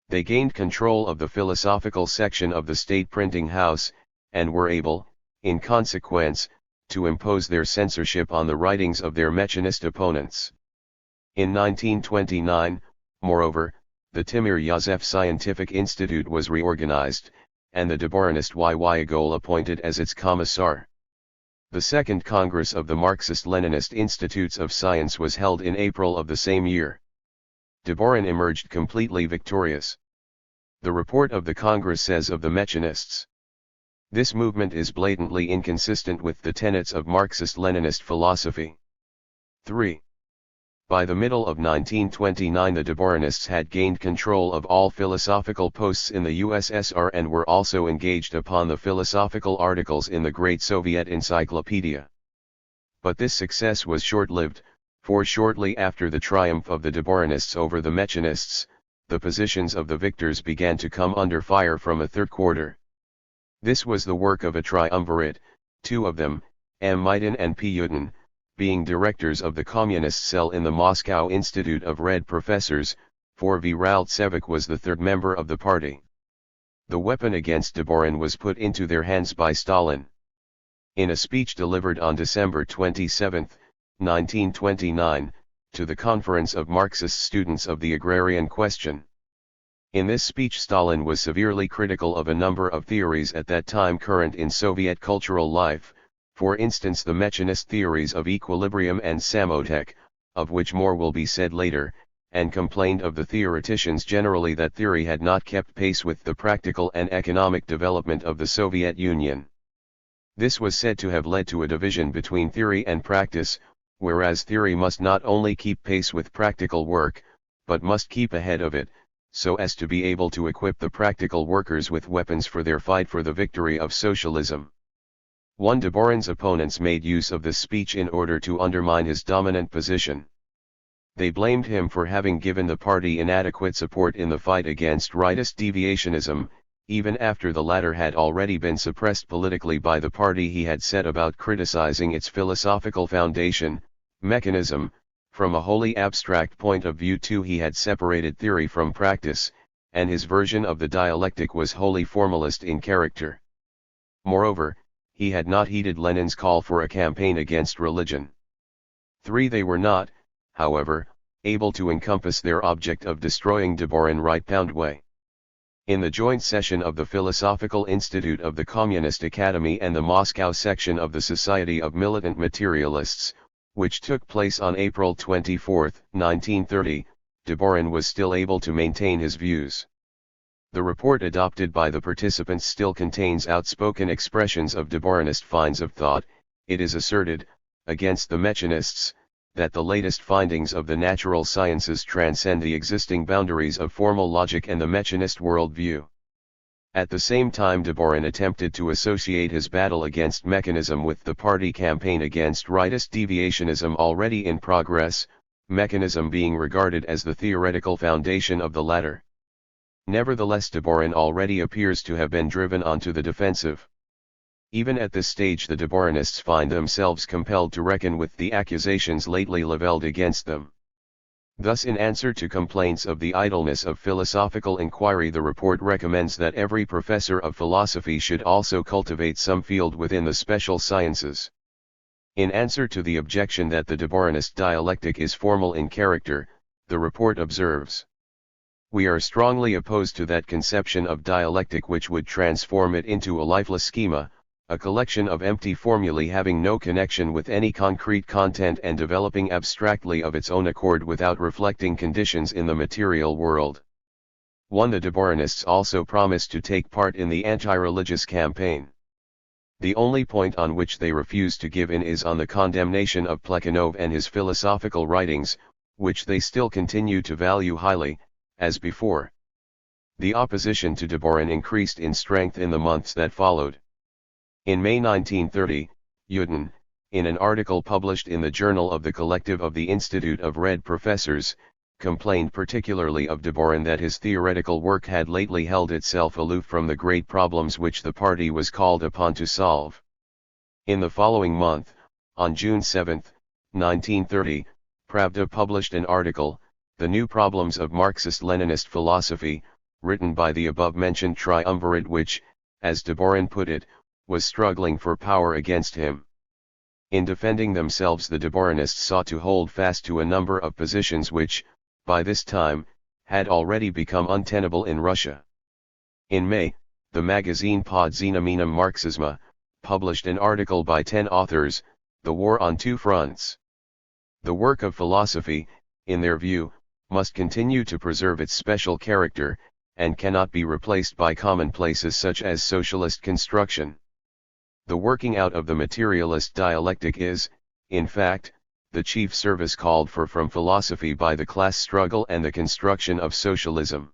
They gained control of the philosophical section of the state printing house, and were able, in consequence, to impose their censorship on the writings of their mechanist opponents. In 1929, moreover, the Timir Scientific Institute was reorganized, and the Deborinist Yygol appointed as its commissar. The Second Congress of the Marxist-Leninist Institutes of Science was held in April of the same year. Deborin emerged completely victorious. The report of the Congress says of the mechanists: this movement is blatantly inconsistent with the tenets of Marxist-Leninist philosophy. 3. By the middle of 1929 the Deborinists had gained control of all philosophical posts in the USSR and were also engaged upon the philosophical articles in the Great Soviet Encyclopedia. But this success was short-lived, for shortly after the triumph of the Deborinists over the mechanists, the positions of the victors began to come under fire from a third quarter. This was the work of a triumvirate, two of them, M. Mitin and P. Yutin, being directors of the communist cell in the Moscow Institute of Red Professors, for V. Raltsevich was the third member of the party. The weapon against Deborin was put into their hands by Stalin. In a speech delivered on December 27, 1929, to the Conference of Marxist Students of the Agrarian Question. In this speech Stalin was severely critical of a number of theories at that time current in Soviet cultural life, for instance the mechanist theories of equilibrium and samotek, of which more will be said later, and complained of the theoreticians generally that theory had not kept pace with the practical and economic development of the Soviet Union. This was said to have led to a division between theory and practice, whereas theory must not only keep pace with practical work, but must keep ahead of it, so as to be able to equip the practical workers with weapons for their fight for the victory of socialism. One Deborin's opponents made use of this speech in order to undermine his dominant position. They blamed him for having given the party inadequate support in the fight against rightist deviationism, even after the latter had already been suppressed politically by the party he had set about criticizing its philosophical foundation, mechanism. From a wholly abstract point of view too he had separated theory from practice, and his version of the dialectic was wholly formalist in character. Moreover, he had not heeded Lenin's call for a campaign against religion. 3. They were not, however, able to encompass their object of destroying Deborin right-pound way. In the joint session of the Philosophical Institute of the Communist Academy and the Moscow section of the Society of Militant Materialists, which took place on April 24, 1930, Deborin was still able to maintain his views. The report adopted by the participants still contains outspoken expressions of Deborinist finds of thought. It is asserted, against the mechanists, that the latest findings of the natural sciences transcend the existing boundaries of formal logic and the mechanist worldview. At the same time, Deborin attempted to associate his battle against mechanism with the party campaign against rightist deviationism already in progress, mechanism being regarded as the theoretical foundation of the latter. Nevertheless, Deborin already appears to have been driven onto the defensive. Even at this stage, the Deborinists find themselves compelled to reckon with the accusations lately levelled against them. Thus, in answer to complaints of the idleness of philosophical inquiry, the report recommends that every professor of philosophy should also cultivate some field within the special sciences. In answer to the objection that the Deborinist dialectic is formal in character, the report observes, "We are strongly opposed to that conception of dialectic which would transform it into a lifeless schema, a collection of empty formulae having no connection with any concrete content and developing abstractly of its own accord without reflecting conditions in the material world." 1. The Deborinists also promise to take part in the anti-religious campaign. The only point on which they refuse to give in is on the condemnation of Plekhanov and his philosophical writings, which they still continue to value highly, as before. The opposition to Deborin increased in strength in the months that followed. In May 1930, Uden, in an article published in the Journal of the Collective of the Institute of Red Professors, complained particularly of Deborin that his theoretical work had lately held itself aloof from the great problems which the party was called upon to solve. In the following month, on June 7, 1930, Pravda published an article, "The New Problems of Marxist-Leninist Philosophy," written by the above-mentioned triumvirate which, as Deborin put it, was struggling for power against him. In defending themselves, the Deborinists sought to hold fast to a number of positions which, by this time, had already become untenable in Russia. In May, the magazine Pod Znamenem Marxisma published an article by 10 authors, "The War on Two Fronts." The work of philosophy, in their view, must continue to preserve its special character, and cannot be replaced by commonplaces such as socialist construction. The working out of the materialist dialectic is, in fact, the chief service called for from philosophy by the class struggle and the construction of socialism.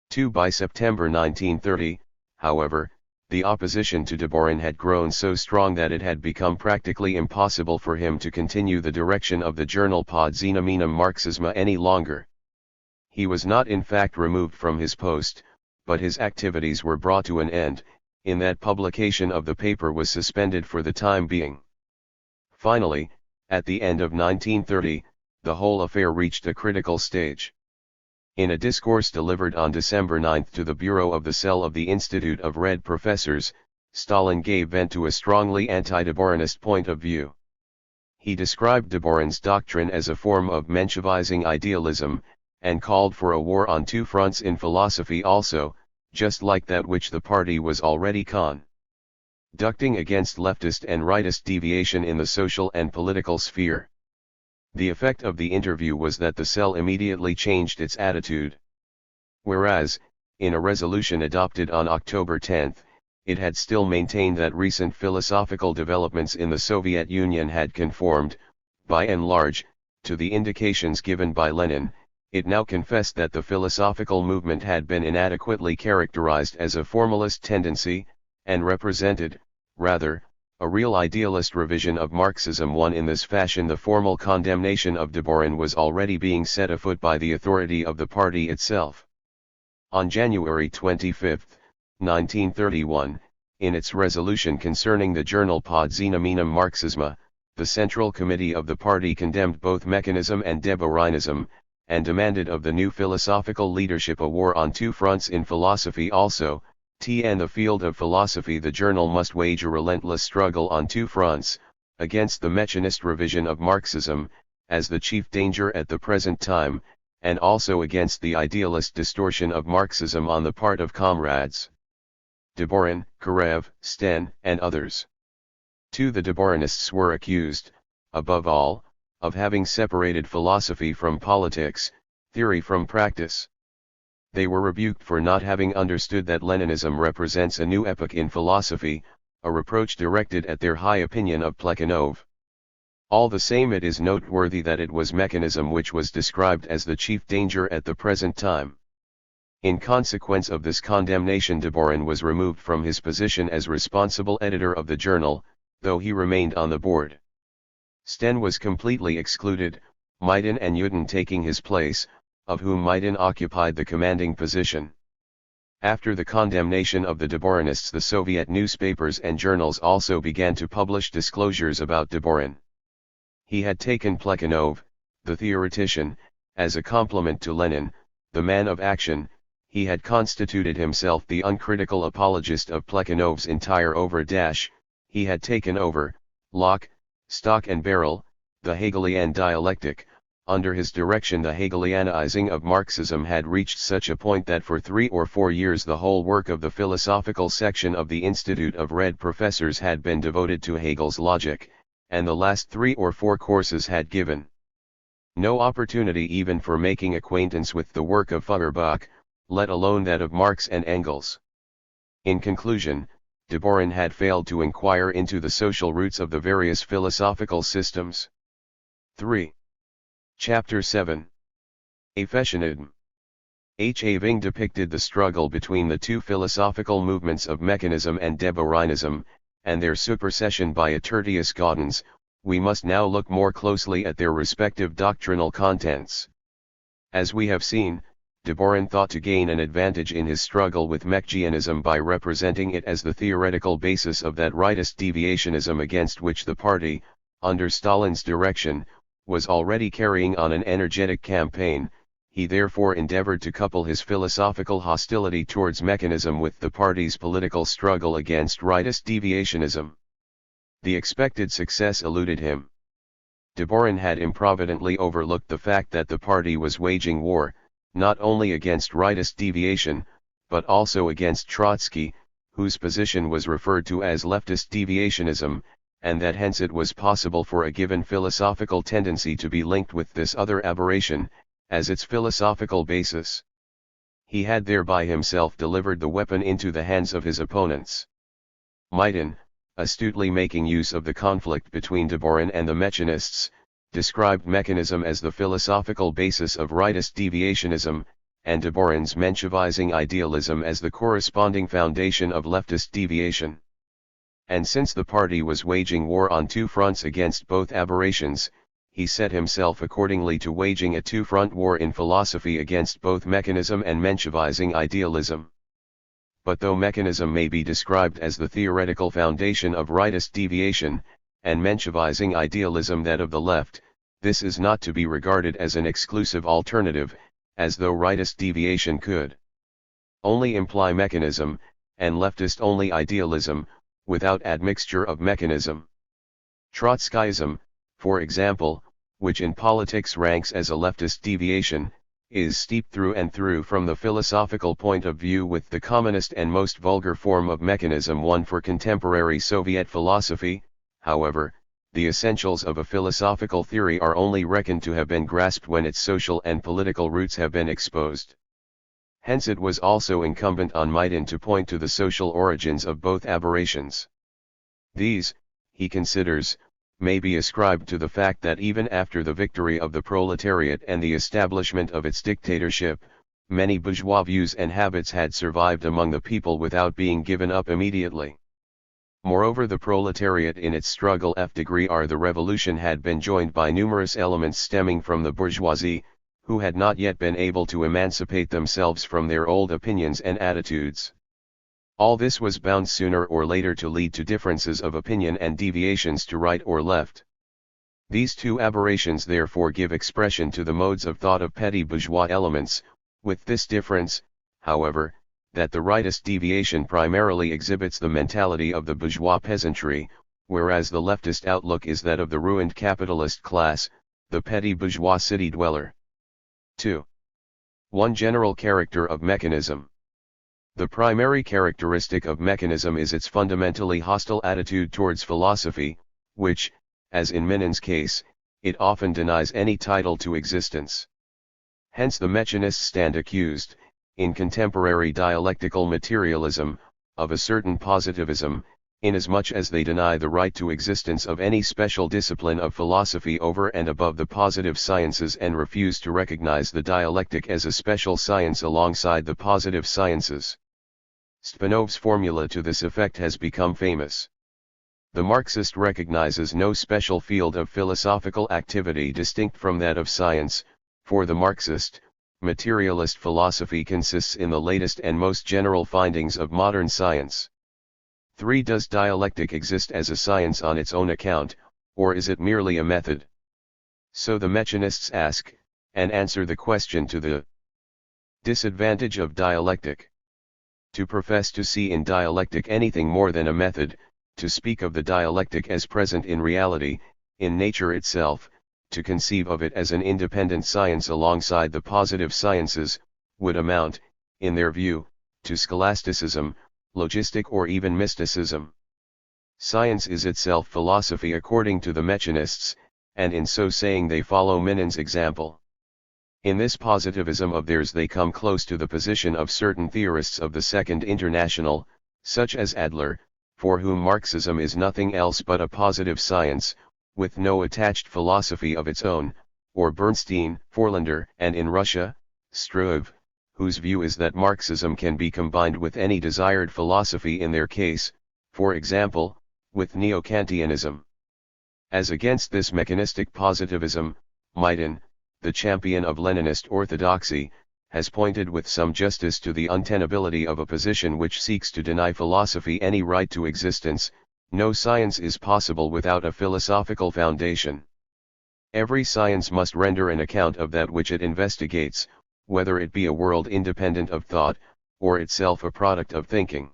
2. By September 1930, however, the opposition to Deborin had grown so strong that it had become practically impossible for him to continue the direction of the journal Pod Znamenem Marxisma any longer. He was not in fact removed from his post, but his activities were brought to an end, in that publication of the paper was suspended for the time being. Finally, at the end of 1930, the whole affair reached a critical stage. In a discourse delivered on December 9 to the Bureau of the Cell of the Institute of Red Professors, Stalin gave vent to a strongly anti-Deborinist point of view. He described Deborin's doctrine as a form of Menshevizing idealism, and called for a war on two fronts in philosophy also, just like that which the party was already conducting against leftist and rightist deviation in the social and political sphere. The effect of the interview was that the cell immediately changed its attitude. Whereas, in a resolution adopted on October 10, it had still maintained that recent philosophical developments in the Soviet Union had conformed, by and large, to the indications given by Lenin. It now confessed that the philosophical movement had been inadequately characterized as a formalist tendency, and represented, rather, a real idealist revision of Marxism. 1. In this fashion, the formal condemnation of Deborin was already being set afoot by the authority of the party itself. On January 25, 1931, in its resolution concerning the journal Pod Znamenem Marxisma, the Central Committee of the party condemned both mechanism and Deborinism, and demanded of the new philosophical leadership a war on two fronts in philosophy also. In the field of philosophy, the journal must wage a relentless struggle on two fronts, against the mechanist revision of Marxism, as the chief danger at the present time, and also against the idealist distortion of Marxism on the part of comrades Deborin, Karev, Sten, and others. 2. The Deborinists were accused, above all, of having separated philosophy from politics, theory from practice. They were rebuked for not having understood that Leninism represents a new epoch in philosophy, a reproach directed at their high opinion of Plekhanov. All the same, it is noteworthy that it was mechanism which was described as the chief danger at the present time. In consequence of this condemnation, Deborin was removed from his position as responsible editor of the journal, though he remained on the board. Sten was completely excluded, Maidan and Yudin taking his place, of whom Maidan occupied the commanding position. After the condemnation of the Deborinists, the Soviet newspapers and journals also began to publish disclosures about Deborin. He had taken Plekhanov, the theoretician, as a compliment to Lenin, the man of action. He had constituted himself the uncritical apologist of Plekhanov's entire over-. He had taken over, lock, stock and barrel, the Hegelian dialectic. Under his direction the Hegelianizing of Marxism had reached such a point that for 3 or 4 years the whole work of the philosophical section of the Institute of Red Professors had been devoted to Hegel's logic, and the last 3 or 4 courses had given no opportunity even for making acquaintance with the work of Feuerbach, let alone that of Marx and Engels. In conclusion, Deborin had failed to inquire into the social roots of the various philosophical systems. 3. Chapter 7. Affectionism. Having depicted the struggle between the two philosophical movements of mechanism and Deborinism, and their supersession by Tertius Gaudens, we must now look more closely at their respective doctrinal contents. As we have seen, Deborin thought to gain an advantage in his struggle with Mechanianism by representing it as the theoretical basis of that rightist deviationism against which the party, under Stalin's direction, was already carrying on an energetic campaign. He therefore endeavored to couple his philosophical hostility towards mechanism with the party's political struggle against rightist deviationism. The expected success eluded him. Deborin had improvidently overlooked the fact that the party was waging war, not only against rightist deviation, but also against Trotsky, whose position was referred to as leftist deviationism, and that hence it was possible for a given philosophical tendency to be linked with this other aberration, as its philosophical basis. He had thereby himself delivered the weapon into the hands of his opponents. Maidan, astutely making use of the conflict between Deborin and the Mechanists, described mechanism as the philosophical basis of rightist deviationism, and Deborin's Menshevizing idealism as the corresponding foundation of leftist deviation. And since the party was waging war on 2 fronts against both aberrations, he set himself accordingly to waging a 2-front war in philosophy against both mechanism and Menshevizing idealism. But though mechanism may be described as the theoretical foundation of rightist deviation, and Menshevizing idealism that of the left, this is not to be regarded as an exclusive alternative, as though rightist deviation could only imply mechanism, and leftist only idealism, without admixture of mechanism. Trotskyism, for example, which in politics ranks as a leftist deviation, is steeped through and through from the philosophical point of view with the commonest and most vulgar form of mechanism one for contemporary Soviet philosophy. However, the essentials of a philosophical theory are only reckoned to have been grasped when its social and political roots have been exposed. Hence it was also incumbent on Maidan to point to the social origins of both aberrations. These, he considers, may be ascribed to the fact that even after the victory of the proletariat and the establishment of its dictatorship, many bourgeois views and habits had survived among the people without being given up immediately. Moreover, the proletariat in its struggle for the revolution had been joined by numerous elements stemming from the bourgeoisie, who had not yet been able to emancipate themselves from their old opinions and attitudes. All this was bound sooner or later to lead to differences of opinion and deviations to right or left. These 2 aberrations therefore give expression to the modes of thought of petty bourgeois elements, with this difference, however, that the rightist deviation primarily exhibits the mentality of the bourgeois peasantry, whereas the leftist outlook is that of the ruined capitalist class, the petty bourgeois city dweller. 2. One general character of mechanism. The primary characteristic of mechanism is its fundamentally hostile attitude towards philosophy, which, as in Menon's case, it often denies any title to existence. Hence the mechanists stand accused, in contemporary dialectical materialism, of a certain positivism, inasmuch as they deny the right to existence of any special discipline of philosophy over and above the positive sciences and refuse to recognize the dialectic as a special science alongside the positive sciences. Spinoza's formula to this effect has become famous. The Marxist recognizes no special field of philosophical activity distinct from that of science. For the Marxist, materialist philosophy consists in the latest and most general findings of modern science. 3. Does dialectic exist as a science on its own account, or is it merely a method? So the mechanists ask, and answer the question to the disadvantage of dialectic. To profess to see in dialectic anything more than a method, to speak of the dialectic as present in reality, in nature itself, to conceive of it as an independent science alongside the positive sciences, would amount, in their view, to scholasticism, logistic or even mysticism. Science is itself philosophy according to the mechanists, and in so saying they follow Menon's example. In this positivism of theirs they come close to the position of certain theorists of the Second International, such as Adler, for whom Marxism is nothing else but a positive science, with no attached philosophy of its own, or Bernstein, Forlander, and in Russia, Struve, whose view is that Marxism can be combined with any desired philosophy in their case, for example, with Neo-Kantianism. As against this mechanistic positivism, Maiden, the champion of Leninist orthodoxy, has pointed with some justice to the untenability of a position which seeks to deny philosophy any right to existence. No science is possible without a philosophical foundation. Every science must render an account of that which it investigates, whether it be a world independent of thought, or itself a product of thinking.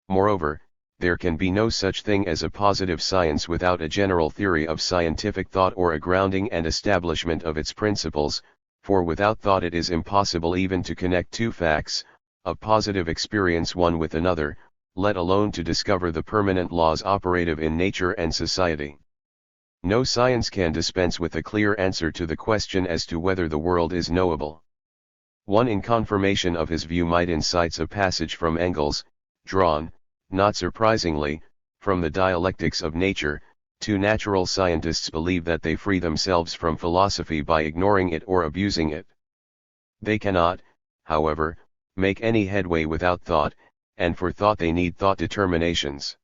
Moreover, there can be no such thing as a positive science without a general theory of scientific thought or a grounding and establishment of its principles, for without thought it is impossible even to connect two facts, of positive experience one with another, let alone to discover the permanent laws operative in nature and society. No science can dispense with a clear answer to the question as to whether the world is knowable. One in confirmation of his view might incite a passage from Engels, drawn, not surprisingly, from the Dialectics of Nature. Two natural scientists believe that they free themselves from philosophy by ignoring it or abusing it. They cannot, however, make any headway without thought, and for thought they need thought determinations.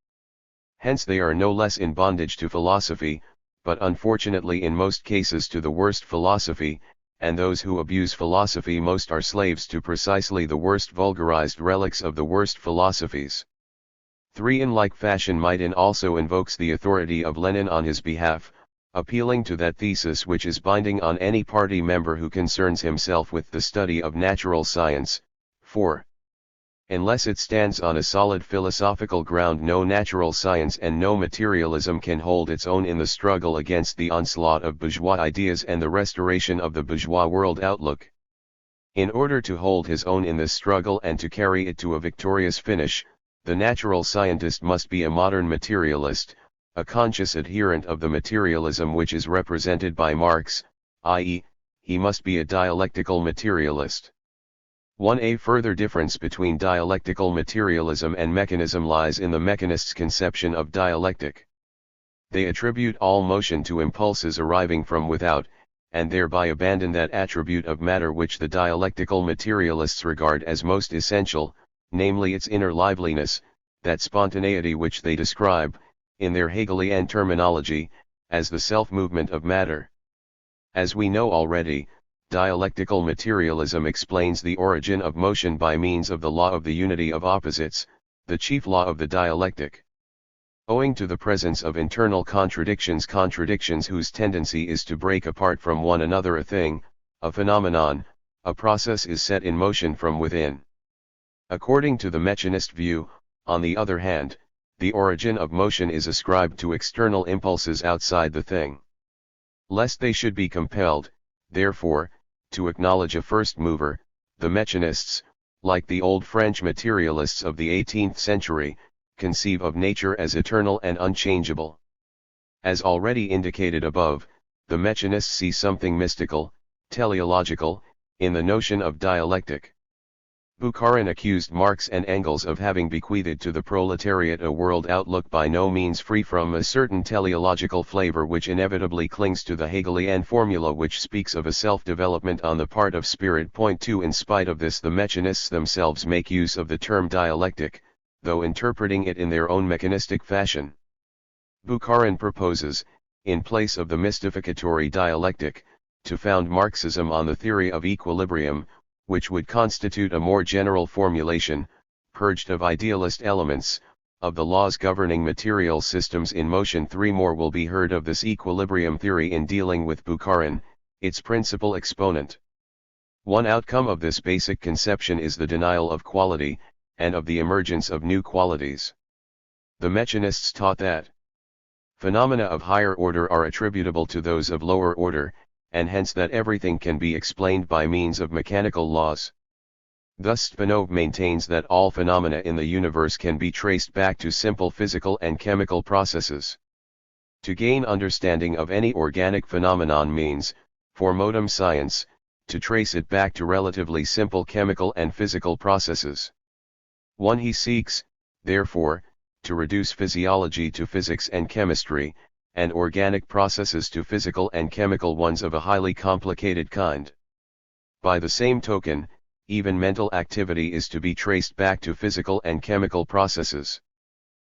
Hence they are no less in bondage to philosophy, but unfortunately in most cases to the worst philosophy, and those who abuse philosophy most are slaves to precisely the worst vulgarized relics of the worst philosophies. 3. In like fashion Maiden also invokes the authority of Lenin on his behalf, appealing to that thesis which is binding on any party member who concerns himself with the study of natural science. 4. Unless it stands on a solid philosophical ground, no natural science and no materialism can hold its own in the struggle against the onslaught of bourgeois ideas and the restoration of the bourgeois world outlook. In order to hold his own in this struggle and to carry it to a victorious finish, the natural scientist must be a modern materialist, a conscious adherent of the materialism which is represented by Marx, i.e., he must be a dialectical materialist. 1. A further difference between dialectical materialism and mechanism lies in the mechanists' conception of dialectic. They attribute all motion to impulses arriving from without, and thereby abandon that attribute of matter which the dialectical materialists regard as most essential, namely its inner liveliness, that spontaneity which they describe, in their Hegelian terminology, as the self-movement of matter. As we know already, dialectical materialism explains the origin of motion by means of the law of the unity of opposites, the chief law of the dialectic. Owing to the presence of internal contradictions whose tendency is to break apart from one another a thing, a phenomenon, a process is set in motion from within. According to the mechanist view, on the other hand, the origin of motion is ascribed to external impulses outside the thing. Lest they should be compelled, therefore, to acknowledge a first mover, the mechanists, like the old French materialists of the 18th century, conceive of nature as eternal and unchangeable. As already indicated above, the mechanists see something mystical, teleological, in the notion of dialectic. Bukharin accused Marx and Engels of having bequeathed to the proletariat a world outlook by no means free from a certain teleological flavor which inevitably clings to the Hegelian formula which speaks of a self-development on the part of spirit. 2 In spite of this, the mechanists themselves make use of the term dialectic, though interpreting it in their own mechanistic fashion. Bukharin proposes, in place of the mystificatory dialectic, to found Marxism on the theory of equilibrium, which would constitute a more general formulation, purged of idealist elements, of the laws governing material systems in motion. 3 More will be heard of this equilibrium theory in dealing with Bukharin, its principal exponent. One outcome of this basic conception is the denial of quality, and of the emergence of new qualities. The mechanists taught that phenomena of higher order are attributable to those of lower order, and hence that everything can be explained by means of mechanical laws. Thus Spinoza maintains that all phenomena in the universe can be traced back to simple physical and chemical processes. To gain understanding of any organic phenomenon means, for modern science, to trace it back to relatively simple chemical and physical processes. He seeks, therefore, to reduce physiology to physics and chemistry, and organic processes to physical and chemical ones of a highly complicated kind. By the same token, even mental activity is to be traced back to physical and chemical processes.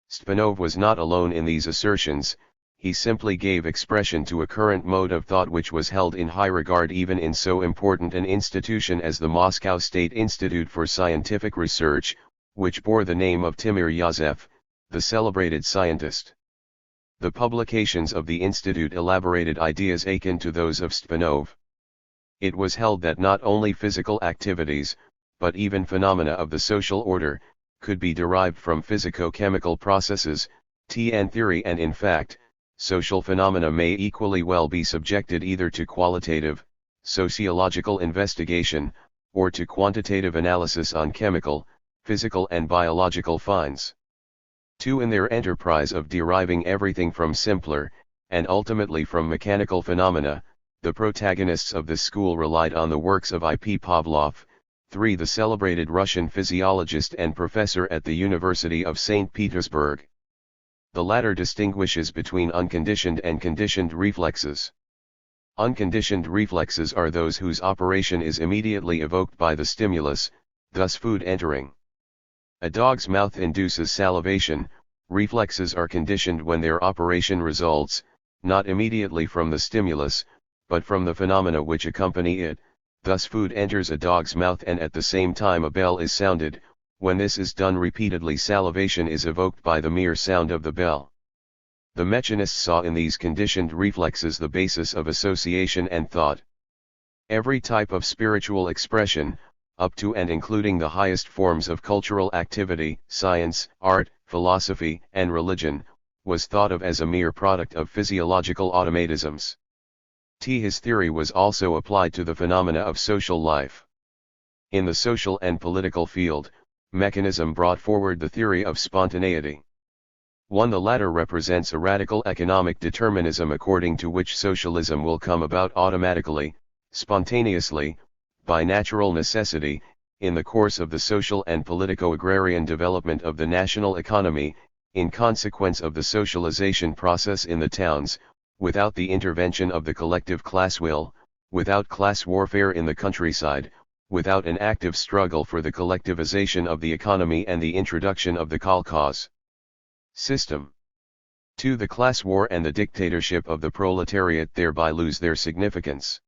Spinoza was not alone in these assertions. He simply gave expression to a current mode of thought which was held in high regard even in so important an institution as the Moscow State Institute for Scientific Research, which bore the name of Timur Yazov, the celebrated scientist. The publications of the institute elaborated ideas akin to those of Spinoza. It was held that not only physical activities, but even phenomena of the social order, could be derived from physico-chemical processes, TN theory, and in fact, social phenomena may equally well be subjected either to qualitative, sociological investigation, or to quantitative analysis on chemical, physical and biological finds. In their enterprise of deriving everything from simpler, and ultimately from mechanical phenomena, the protagonists of this school relied on the works of I.P. Pavlov, the celebrated Russian physiologist and professor at the University of St. Petersburg. The latter distinguishes between unconditioned and conditioned reflexes. Unconditioned reflexes are those whose operation is immediately evoked by the stimulus, thus food entering. A dog's mouth induces salivation. Reflexes are conditioned when their operation results, not immediately from the stimulus, but from the phenomena which accompany it. Thus food enters a dog's mouth and at the same time a bell is sounded. When this is done repeatedly, salivation is evoked by the mere sound of the bell. The mechanists saw in these conditioned reflexes the basis of association and thought. Every type of spiritual expression, up to and including the highest forms of cultural activity, science, art, philosophy, and religion, was thought of as a mere product of physiological automatisms. His theory was also applied to the phenomena of social life. In the social and political field, mechanism brought forward the theory of spontaneity. The latter represents a radical economic determinism according to which socialism will come about automatically, spontaneously, by natural necessity, in the course of the social and politico-agrarian development of the national economy, in consequence of the socialization process in the towns, without the intervention of the collective class will, without class warfare in the countryside, without an active struggle for the collectivization of the economy and the introduction of the kolkhoz system. The class war and the dictatorship of the proletariat thereby lose their significance.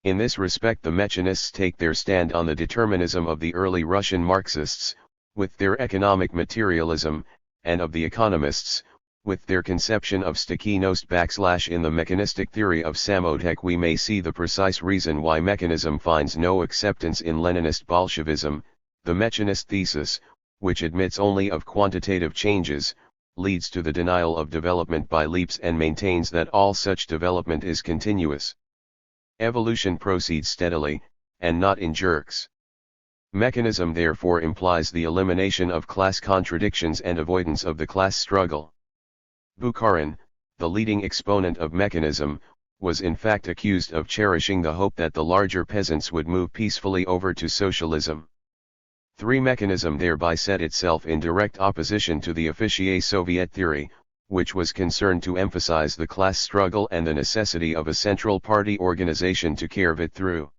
In this respect the mechanists take their stand on the determinism of the early Russian Marxists, with their economic materialism, and of the economists, with their conception of stakhinost / in the mechanistic theory of Samotek. We may see the precise reason why mechanism finds no acceptance in Leninist Bolshevism. The mechanist thesis, which admits only of quantitative changes, leads to the denial of development by leaps and maintains that all such development is continuous. Evolution proceeds steadily, and not in jerks. Mechanism therefore implies the elimination of class contradictions and avoidance of the class struggle. Bukharin, the leading exponent of mechanism, was in fact accused of cherishing the hope that the larger peasants would move peacefully over to socialism. 3. Mechanism thereby set itself in direct opposition to the officier Soviet theory, which was concerned to emphasize the class struggle and the necessity of a central party organization to carry it through.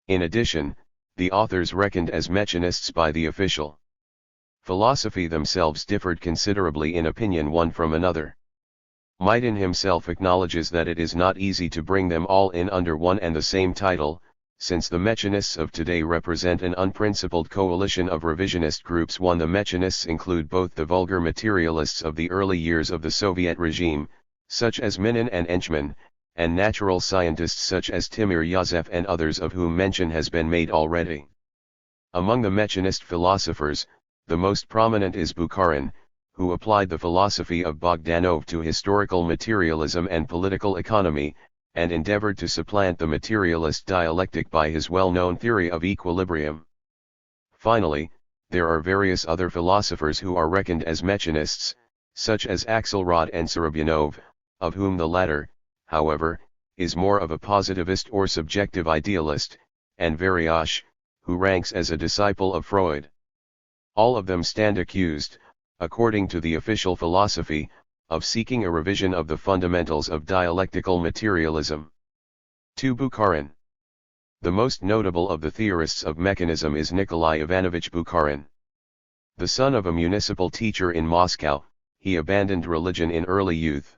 In addition, the authors reckoned as mechanists by the official philosophy themselves differed considerably in opinion one from another. Maidan himself acknowledges that it is not easy to bring them all in under one and the same title, since the mechanists of today represent an unprincipled coalition of revisionist groups. 1. The mechanists include both the vulgar materialists of the early years of the Soviet regime, such as Minin and Enchman, and natural scientists such as Timur Yazov and others of whom mention has been made already. Among the mechanist philosophers, the most prominent is Bukharin, who applied the philosophy of Bogdanov to historical materialism and political economy, and endeavored to supplant the materialist dialectic by his well-known theory of equilibrium. Finally, there are various other philosophers who are reckoned as mechanists, such as Axelrod and Sorobyinov, of whom the latter, however, is more of a positivist or subjective idealist, and Variash, who ranks as a disciple of Freud. All of them stand accused, according to the official philosophy, of seeking a revision of the fundamentals of dialectical materialism. 2. Bukharin. The most notable of the theorists of mechanism is Nikolai Ivanovich Bukharin. The son of a municipal teacher in Moscow, he abandoned religion in early youth.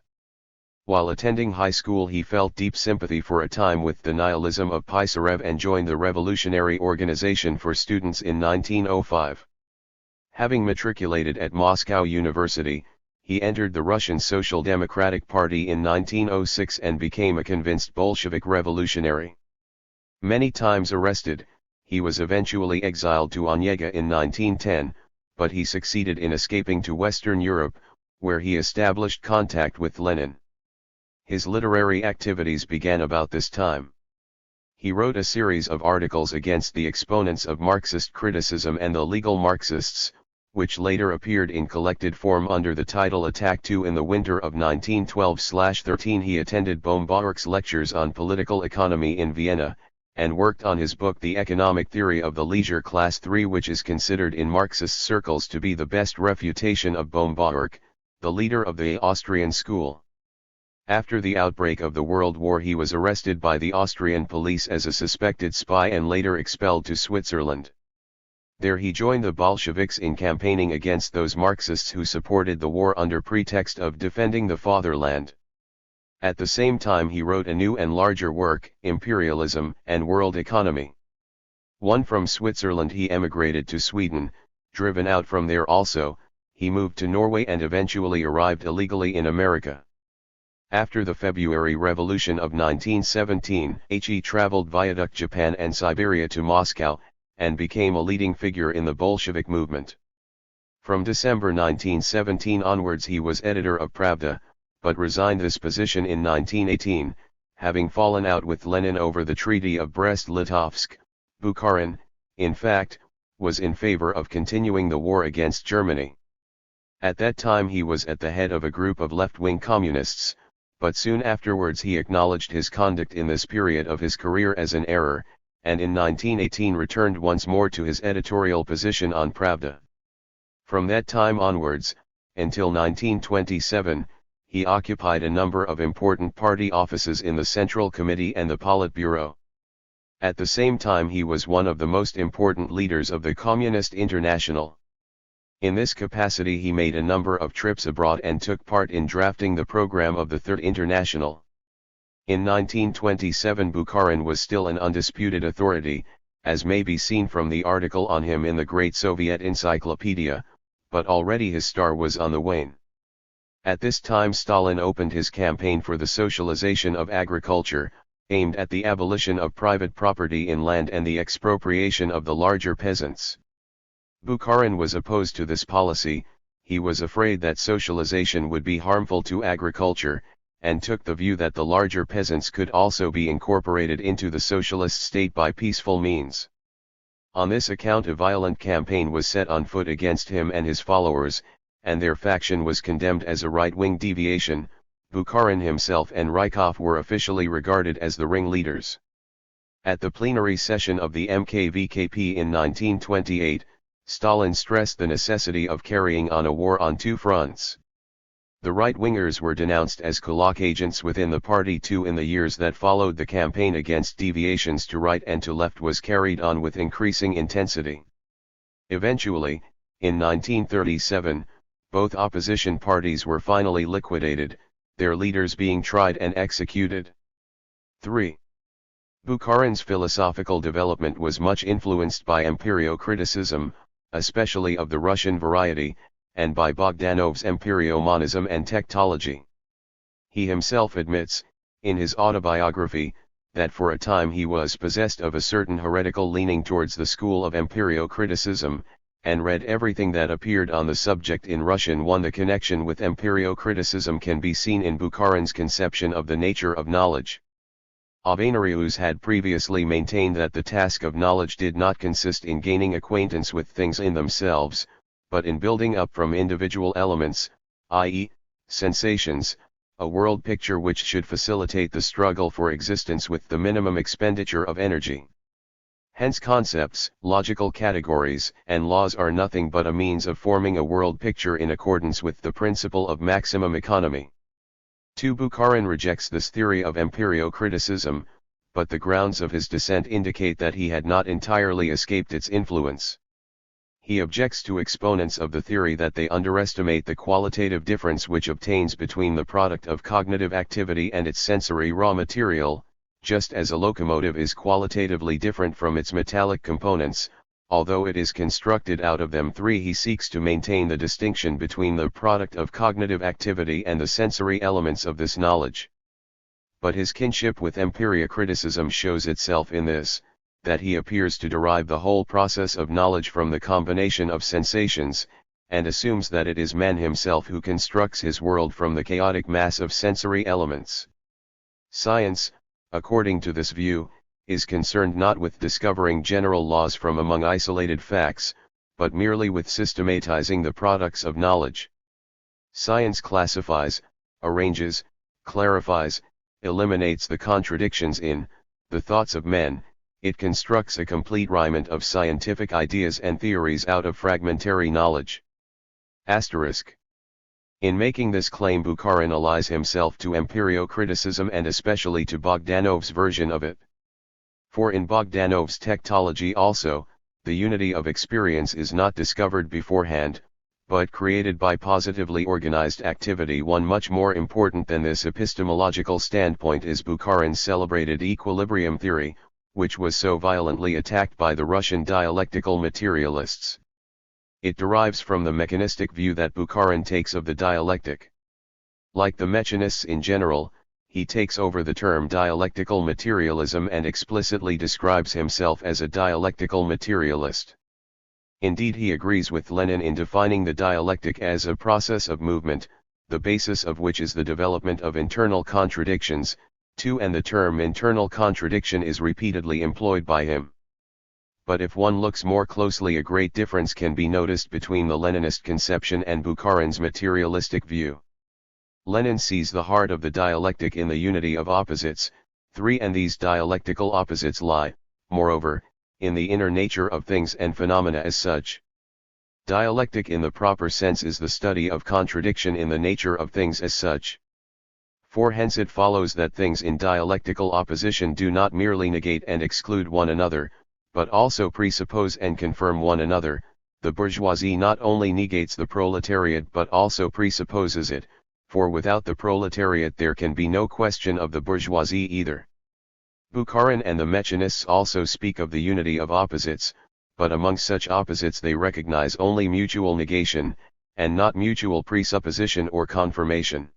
While attending high school he felt deep sympathy for a time with the nihilism of Pisarev and joined the Revolutionary Organization for Students in 1905. Having matriculated at Moscow University, he entered the Russian Social Democratic Party in 1906 and became a convinced Bolshevik revolutionary. Many times arrested, he was eventually exiled to Onega in 1910, but he succeeded in escaping to Western Europe, where he established contact with Lenin. His literary activities began about this time. He wrote a series of articles against the exponents of Marxist criticism and the legal Marxists, which later appeared in collected form under the title Attack 2. In the winter of 1912-13 he attended Bombaurk's lectures on political economy in Vienna, and worked on his book The Economic Theory of the Leisure Class 3, which is considered in Marxist circles to be the best refutation of Bombaurk, the leader of the Austrian school. After the outbreak of the World War he was arrested by the Austrian police as a suspected spy and later expelled to Switzerland. There he joined the Bolsheviks in campaigning against those Marxists who supported the war under pretext of defending the fatherland. At the same time he wrote a new and larger work, Imperialism and World Economy. From Switzerland he emigrated to Sweden. Driven out from there also, he moved to Norway and eventually arrived illegally in America. After the February Revolution of 1917, he traveled via Japan and Siberia to Moscow, and became a leading figure in the Bolshevik movement. From December 1917 onwards he was editor of Pravda, but resigned this position in 1918, having fallen out with Lenin over the Treaty of Brest-Litovsk. Bukharin, in fact, was in favor of continuing the war against Germany. At that time he was at the head of a group of left-wing communists, but soon afterwards he acknowledged his conduct in this period of his career as an error, and in 1918 returned once more to his editorial position on Pravda. From that time onwards, until 1927, he occupied a number of important party offices in the Central Committee and the Politburo. At the same time he was one of the most important leaders of the Communist International. In this capacity he made a number of trips abroad and took part in drafting the program of the Third International. In 1927 Bukharin was still an undisputed authority, as may be seen from the article on him in the Great Soviet Encyclopedia, but already his star was on the wane. At this time Stalin opened his campaign for the socialization of agriculture, aimed at the abolition of private property in land and the expropriation of the larger peasants. Bukharin was opposed to this policy. He was afraid that socialization would be harmful to agriculture, and took the view that the larger peasants could also be incorporated into the socialist state by peaceful means. On this account a violent campaign was set on foot against him and his followers, and their faction was condemned as a right-wing deviation. Bukharin himself and Rykov were officially regarded as the ringleaders. At the plenary session of the MKVKP in 1928, Stalin stressed the necessity of carrying on a war on two fronts. The right-wingers were denounced as kulak agents within the party too. In the years that followed, the campaign against deviations to right and to left was carried on with increasing intensity. Eventually, in 1937, both opposition parties were finally liquidated, their leaders being tried and executed. 3. Bukharin's philosophical development was much influenced by empirio-criticism, especially of the Russian variety, and by Bogdanov's empirio-monism and techtology. He himself admits, in his autobiography, that for a time he was possessed of a certain heretical leaning towards the school of empirio-criticism, and read everything that appeared on the subject in Russian. 1. The connection with empirio-criticism can be seen in Bukharin's conception of the nature of knowledge. Avenarius had previously maintained that the task of knowledge did not consist in gaining acquaintance with things in themselves, but in building up from individual elements, i.e., sensations, a world picture which should facilitate the struggle for existence with the minimum expenditure of energy. Hence concepts, logical categories, and laws are nothing but a means of forming a world picture in accordance with the principle of maximum economy. 2. Bukharin rejects this theory of empirio-criticism, but the grounds of his dissent indicate that he had not entirely escaped its influence. He objects to exponents of the theory that they underestimate the qualitative difference which obtains between the product of cognitive activity and its sensory raw material, just as a locomotive is qualitatively different from its metallic components, although it is constructed out of them. 3. He seeks to maintain the distinction between the product of cognitive activity and the sensory elements of this knowledge. But his kinship with empirio-criticism shows itself in this, that he appears to derive the whole process of knowledge from the combination of sensations, and assumes that it is man himself who constructs his world from the chaotic mass of sensory elements. Science, according to this view, is concerned not with discovering general laws from among isolated facts, but merely with systematizing the products of knowledge. Science classifies, arranges, clarifies, eliminates the contradictions in the thoughts of men. It constructs a complete raiment of scientific ideas and theories out of fragmentary knowledge. Asterisk. In making this claim, Bukharin allies himself to empirio-criticism and especially to Bogdanov's version of it. For in Bogdanov's techtology also, the unity of experience is not discovered beforehand, but created by positively organized activity. One much more important than this epistemological standpoint is Bukharin's celebrated equilibrium theory, which was so violently attacked by the Russian dialectical materialists. It derives from the mechanistic view that Bukharin takes of the dialectic. Like the mechanists in general, he takes over the term dialectical materialism and explicitly describes himself as a dialectical materialist. Indeed, he agrees with Lenin in defining the dialectic as a process of movement, the basis of which is the development of internal contradictions, too, and the term internal contradiction is repeatedly employed by him. But if one looks more closely, a great difference can be noticed between the Leninist conception and Bukharin's materialistic view. Lenin sees the heart of the dialectic in the unity of opposites. 3. And these dialectical opposites lie, moreover, in the inner nature of things and phenomena as such. Dialectic in the proper sense is the study of contradiction in the nature of things as such. 4. Hence it follows that things in dialectical opposition do not merely negate and exclude one another, but also presuppose and confirm one another. The bourgeoisie not only negates the proletariat but also presupposes it, for without the proletariat there can be no question of the bourgeoisie either. Bukharin and the mechanists also speak of the unity of opposites, but among such opposites they recognize only mutual negation, and not mutual presupposition or confirmation.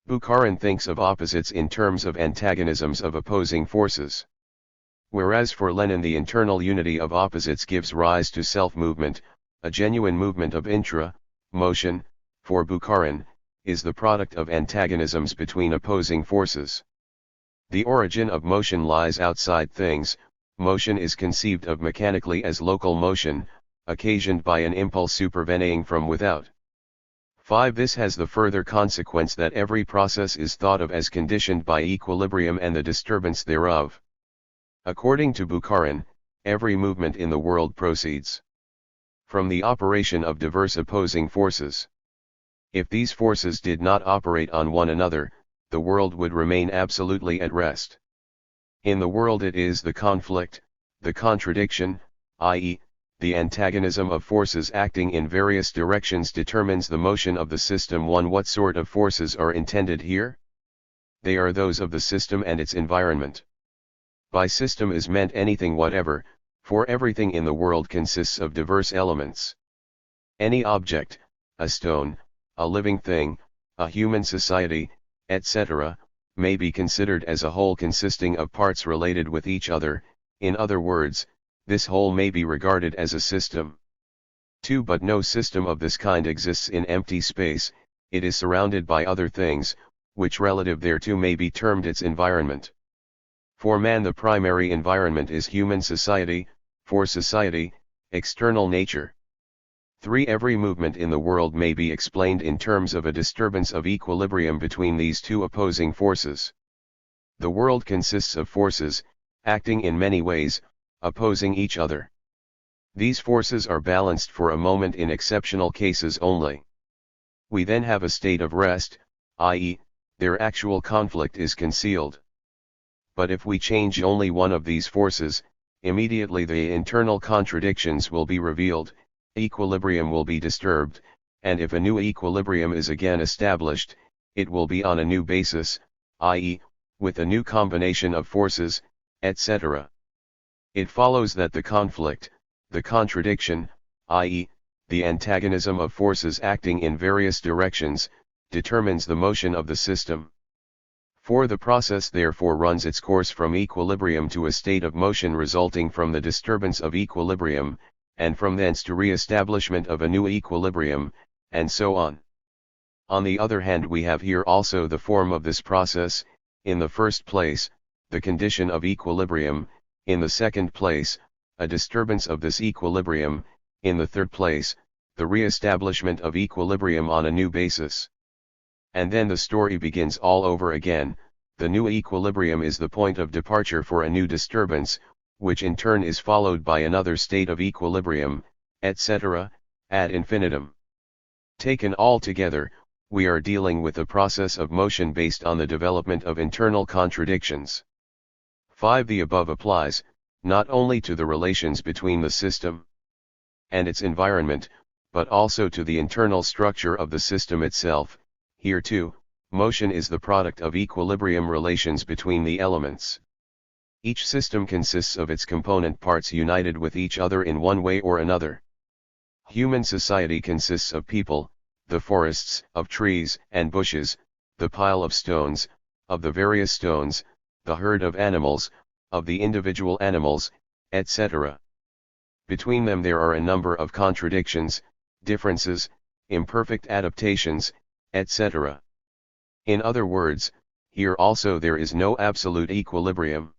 Bukharin thinks of opposites in terms of antagonisms of opposing forces. Whereas for Lenin the internal unity of opposites gives rise to self-movement, a genuine movement of motion, for Bukharin, is the product of antagonisms between opposing forces. The origin of motion lies outside things, motion is conceived of mechanically as local motion, occasioned by an impulse supervening from without. 5. This has the further consequence that every process is thought of as conditioned by equilibrium and the disturbance thereof. According to Bukharin, every movement in the world proceeds from the operation of diverse opposing forces. If these forces did not operate on one another, the world would remain absolutely at rest. In the world it is the conflict, the contradiction, i.e., the antagonism of forces acting in various directions determines the motion of the system. 1. What sort of forces are intended here? They are those of the system and its environment. By system is meant anything whatever, for everything in the world consists of diverse elements. Any object, a stone, a living thing, a human society, etc., may be considered as a whole consisting of parts related with each other. In other words, this whole may be regarded as a system. 2. But no system of this kind exists in empty space, it is surrounded by other things, which relative thereto may be termed its environment. For man the primary environment is human society, for society, external nature. 3. Every movement in the world may be explained in terms of a disturbance of equilibrium between these two opposing forces. The world consists of forces, acting in many ways, opposing each other. These forces are balanced for a moment in exceptional cases only. We then have a state of rest, i.e., their actual conflict is concealed. But if we change only one of these forces, immediately the internal contradictions will be revealed, equilibrium will be disturbed, and if a new equilibrium is again established, it will be on a new basis, i.e., with a new combination of forces, etc. It follows that the conflict, the contradiction, i.e., the antagonism of forces acting in various directions, determines the motion of the system. For the process therefore runs its course from equilibrium to a state of motion resulting from the disturbance of equilibrium, and from thence to re-establishment of a new equilibrium, and so on. On the other hand, we have here also the form of this process, in the first place, the condition of equilibrium, in the second place, a disturbance of this equilibrium, in the third place, the re-establishment of equilibrium on a new basis. And then the story begins all over again. The new equilibrium is the point of departure for a new disturbance, which in turn is followed by another state of equilibrium, etc., ad infinitum. Taken all together, we are dealing with a process of motion based on the development of internal contradictions. 5. The above applies, not only to the relations between the system and its environment, but also to the internal structure of the system itself. Here too, motion is the product of equilibrium relations between the elements. Each system consists of its component parts united with each other in one way or another. Human society consists of people, the forests, of trees and bushes, the pile of stones, of the various stones, the herd of animals, of the individual animals, etc. Between them there are a number of contradictions, differences, imperfect adaptations, etc. In other words, here also there is no absolute equilibrium.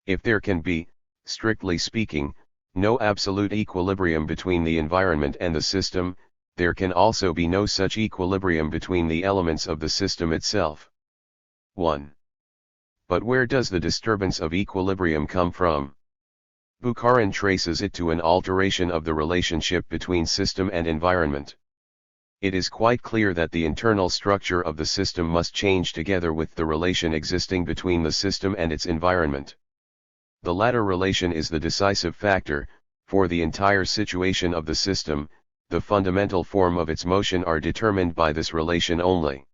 If there can be, strictly speaking, no absolute equilibrium between the environment and the system, there can also be no such equilibrium between the elements of the system itself. 1. But where does the disturbance of equilibrium come from? Bukharin traces it to an alteration of the relationship between system and environment. It is quite clear that the internal structure of the system must change together with the relation existing between the system and its environment. The latter relation is the decisive factor, for the entire situation of the system, the fundamental form of its motion are determined by this relation only.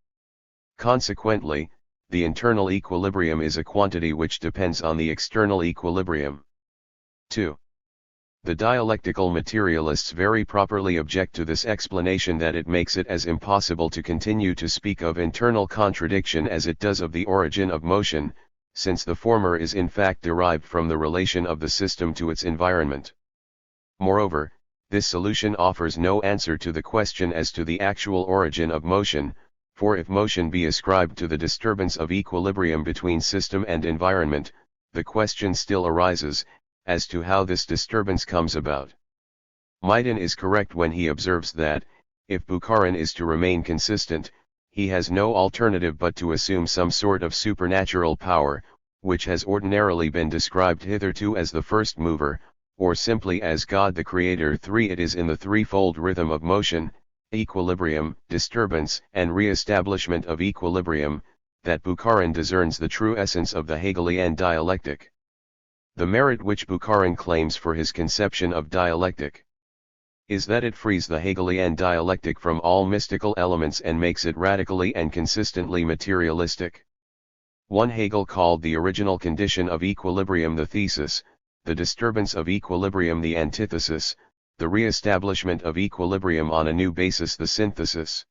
Consequently, the internal equilibrium is a quantity which depends on the external equilibrium. 2. The dialectical materialists very properly object to this explanation, that it makes it as impossible to continue to speak of internal contradiction as it does of the origin of motion, since the former is in fact derived from the relation of the system to its environment. Moreover, this solution offers no answer to the question as to the actual origin of motion, for if motion be ascribed to the disturbance of equilibrium between system and environment, the question still arises, as to how this disturbance comes about. Maidan is correct when he observes that, if Bukharin is to remain consistent, he has no alternative but to assume some sort of supernatural power, which has ordinarily been described hitherto as the first mover, or simply as God the Creator. 3. It is in the threefold rhythm of motion, equilibrium, disturbance, and re-establishment of equilibrium, that Bukharin discerns the true essence of the Hegelian dialectic. The merit which Bukharin claims for his conception of dialectic is that it frees the Hegelian dialectic from all mystical elements and makes it radically and consistently materialistic. 1. Hegel called the original condition of equilibrium the thesis, the disturbance of equilibrium the antithesis, the re-establishment of equilibrium on a new basis the synthesis.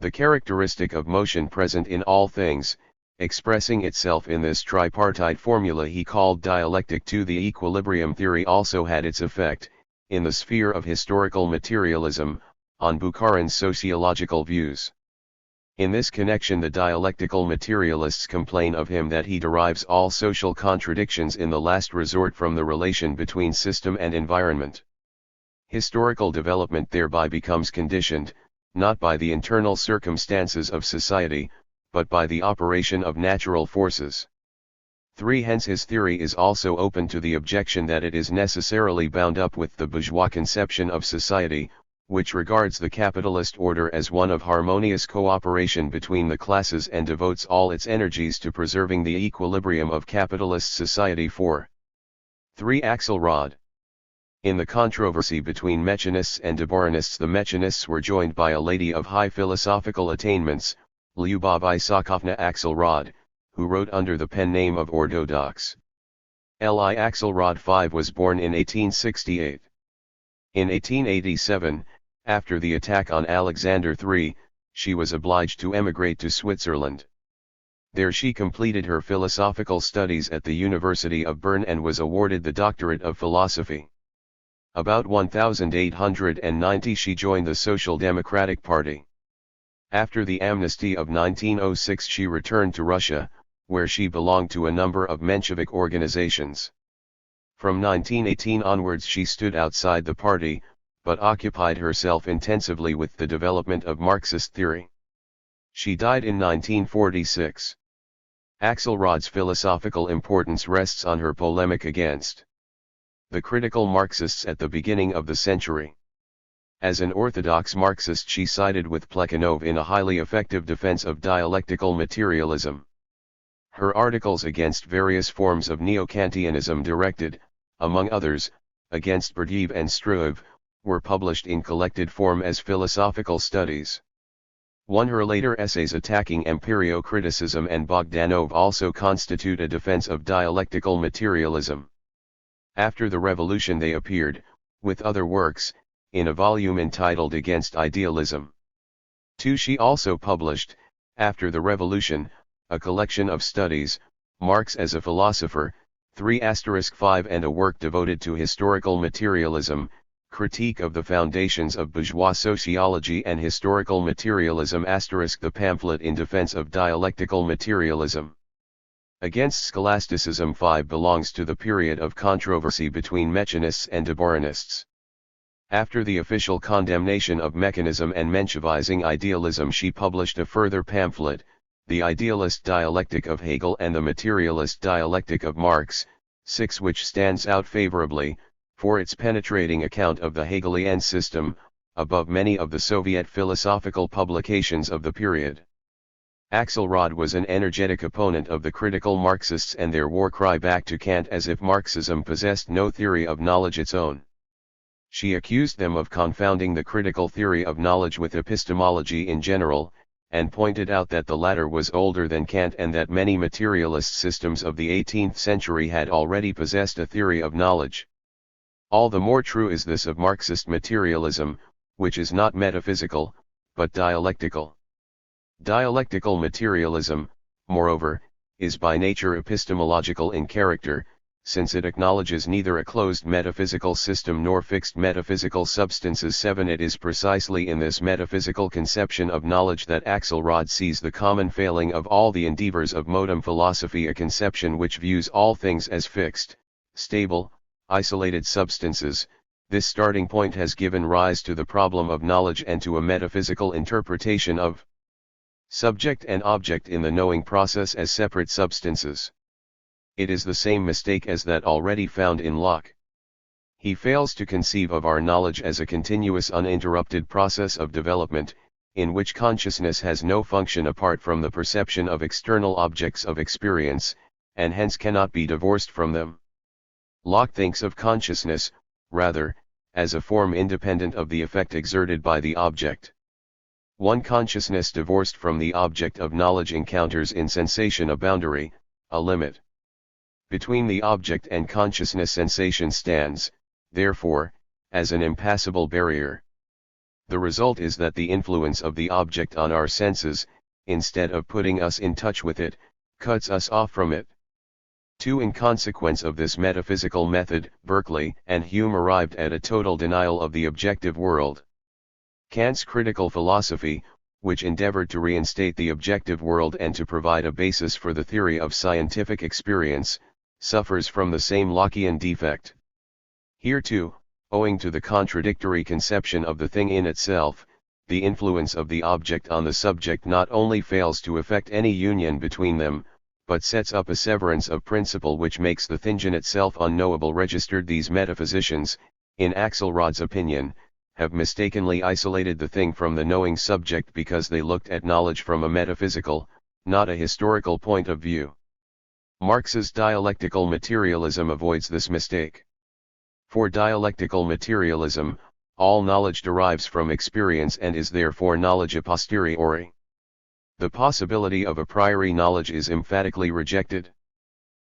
The characteristic of motion present in all things, expressing itself in this tripartite formula he called dialectic. 2. The equilibrium theory also had its effect, in the sphere of historical materialism, on Bukharin's sociological views. In this connection the dialectical materialists complain of him that he derives all social contradictions in the last resort from the relation between system and environment. Historical development thereby becomes conditioned, not by the internal circumstances of society, but by the operation of natural forces. 3. Hence his theory is also open to the objection that it is necessarily bound up with the bourgeois conception of society, which regards the capitalist order as one of harmonious cooperation between the classes and devotes all its energies to preserving the equilibrium of capitalist society. 4. 3. Axelrod. In the controversy between Mechanists and Deborinists, the Mechanists were joined by a lady of high philosophical attainments, Lyubov Isakovna Axelrod, who wrote under the pen name of Orthodox. Li Axelrod V was born in 1868. In 1887, after the attack on Alexander III, she was obliged to emigrate to Switzerland. There she completed her philosophical studies at the University of Bern and was awarded the doctorate of philosophy. About 1890 she joined the Social Democratic Party. After the amnesty of 1906 she returned to Russia, where she belonged to a number of Menshevik organizations. From 1918 onwards she stood outside the party, but occupied herself intensively with the development of Marxist theory. She died in 1946. Axelrod's philosophical importance rests on her polemic against the critical Marxists at the beginning of the century. As an orthodox Marxist she sided with Plekhanov in a highly effective defense of dialectical materialism. Her articles against various forms of neo-Kantianism directed, among others, against Berdyaev and Struve, were published in collected form as philosophical studies. Her later essays attacking empirio-criticism and Bogdanov also constitute a defense of dialectical materialism. After the revolution they appeared, with other works, in a volume entitled Against Idealism. 2. She also published, after the revolution, a collection of studies, Marx as a philosopher, 3*5 and a work devoted to historical materialism, Critique of the Foundations of Bourgeois Sociology and Historical Materialism*. The pamphlet in defense of dialectical materialism against scholasticism 5 belongs to the period of controversy between Mechanists and Deborinists. After the official condemnation of mechanism and Menshevizing idealism she published a further pamphlet, The Idealist Dialectic of Hegel and the Materialist Dialectic of Marx, 6, which stands out favorably, for its penetrating account of the Hegelian system, above many of the Soviet philosophical publications of the period. Axelrod was an energetic opponent of the critical Marxists and their war cry back to Kant as if Marxism possessed no theory of knowledge its own. She accused them of confounding the critical theory of knowledge with epistemology in general, and pointed out that the latter was older than Kant and that many materialist systems of the 18th century had already possessed a theory of knowledge. All the more true is this of Marxist materialism, which is not metaphysical, but dialectical. Dialectical materialism, moreover, is by nature epistemological in character, since it acknowledges neither a closed metaphysical system nor fixed metaphysical substances. 7. It is precisely in this metaphysical conception of knowledge that Axelrod sees the common failing of all the endeavors of modern philosophy, a conception which views all things as fixed, stable, isolated substances. This starting point has given rise to the problem of knowledge and to a metaphysical interpretation of subject and object in the knowing process as separate substances. It is the same mistake as that already found in Locke. He fails to conceive of our knowledge as a continuous uninterrupted process of development, in which consciousness has no function apart from the perception of external objects of experience, and hence cannot be divorced from them. Locke thinks of consciousness, rather, as a form independent of the effect exerted by the object. One consciousness divorced from the object of knowledge encounters in sensation a boundary, a limit. Between the object and consciousness sensation stands, therefore, as an impassable barrier. The result is that the influence of the object on our senses, instead of putting us in touch with it, cuts us off from it. 2. In consequence of this metaphysical method, Berkeley and Hume arrived at a total denial of the objective world. Kant's critical philosophy, which endeavored to reinstate the objective world and to provide a basis for the theory of scientific experience, suffers from the same Lockean defect. Here too, owing to the contradictory conception of the thing in itself, the influence of the object on the subject not only fails to effect any union between them, but sets up a severance of principle which makes the thing in itself unknowable. Registered. These metaphysicians, in Axelrod's opinion, have mistakenly isolated the thing from the knowing subject because they looked at knowledge from a metaphysical, not a historical point of view. Marx's dialectical materialism avoids this mistake. For dialectical materialism, all knowledge derives from experience and is therefore knowledge a posteriori. The possibility of a priori knowledge is emphatically rejected.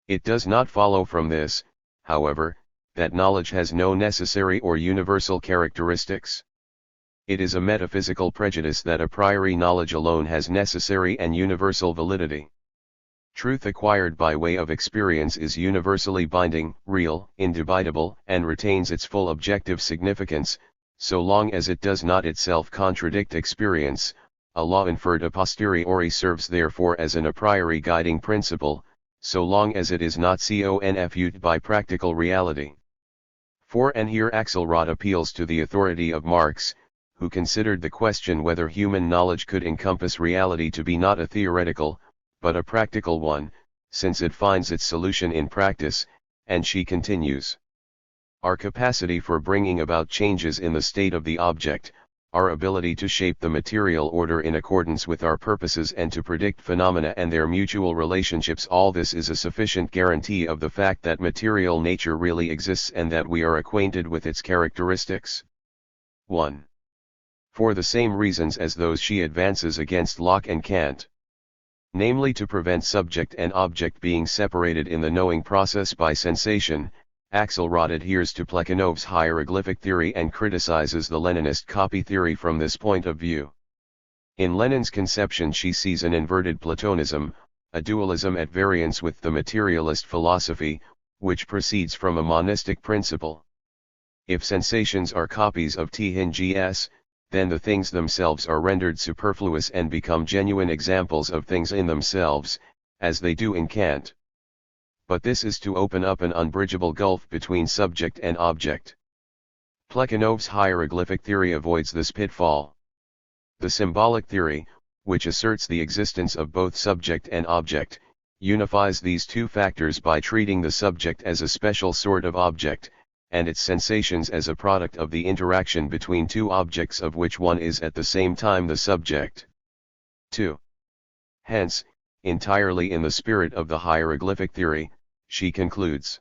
It does not follow from this, however, that knowledge has no necessary or universal characteristics. It is a metaphysical prejudice that a priori knowledge alone has necessary and universal validity. Truth acquired by way of experience is universally binding, real, indubitable, and retains its full objective significance, so long as it does not itself contradict experience. A law inferred a posteriori serves therefore as an a priori guiding principle, so long as it is not confused by practical reality. 4. And here Axelrod appeals to the authority of Marx, who considered the question whether human knowledge could encompass reality to be not a theoretical, but a practical one, since it finds its solution in practice, and she continues. Our capacity for bringing about changes in the state of the object, our ability to shape the material order in accordance with our purposes and to predict phenomena and their mutual relationships, all this is a sufficient guarantee of the fact that material nature really exists and that we are acquainted with its characteristics. 1. For the same reasons as those she advances against Locke and Kant. Namely, to prevent subject and object being separated in the knowing process by sensation, Axelrod adheres to Plekhanov's hieroglyphic theory and criticizes the Leninist copy theory from this point of view. In Lenin's conception she sees an inverted Platonism, a dualism at variance with the materialist philosophy, which proceeds from a monistic principle. If sensations are copies of things, then the things themselves are rendered superfluous and become genuine examples of things in themselves, as they do in Kant. But this is to open up an unbridgeable gulf between subject and object. Plekhanov's hieroglyphic theory avoids this pitfall. The symbolic theory, which asserts the existence of both subject and object, unifies these two factors by treating the subject as a special sort of object, and its sensations as a product of the interaction between two objects of which one is at the same time the subject. 2. Hence, entirely in the spirit of the hieroglyphic theory, she concludes.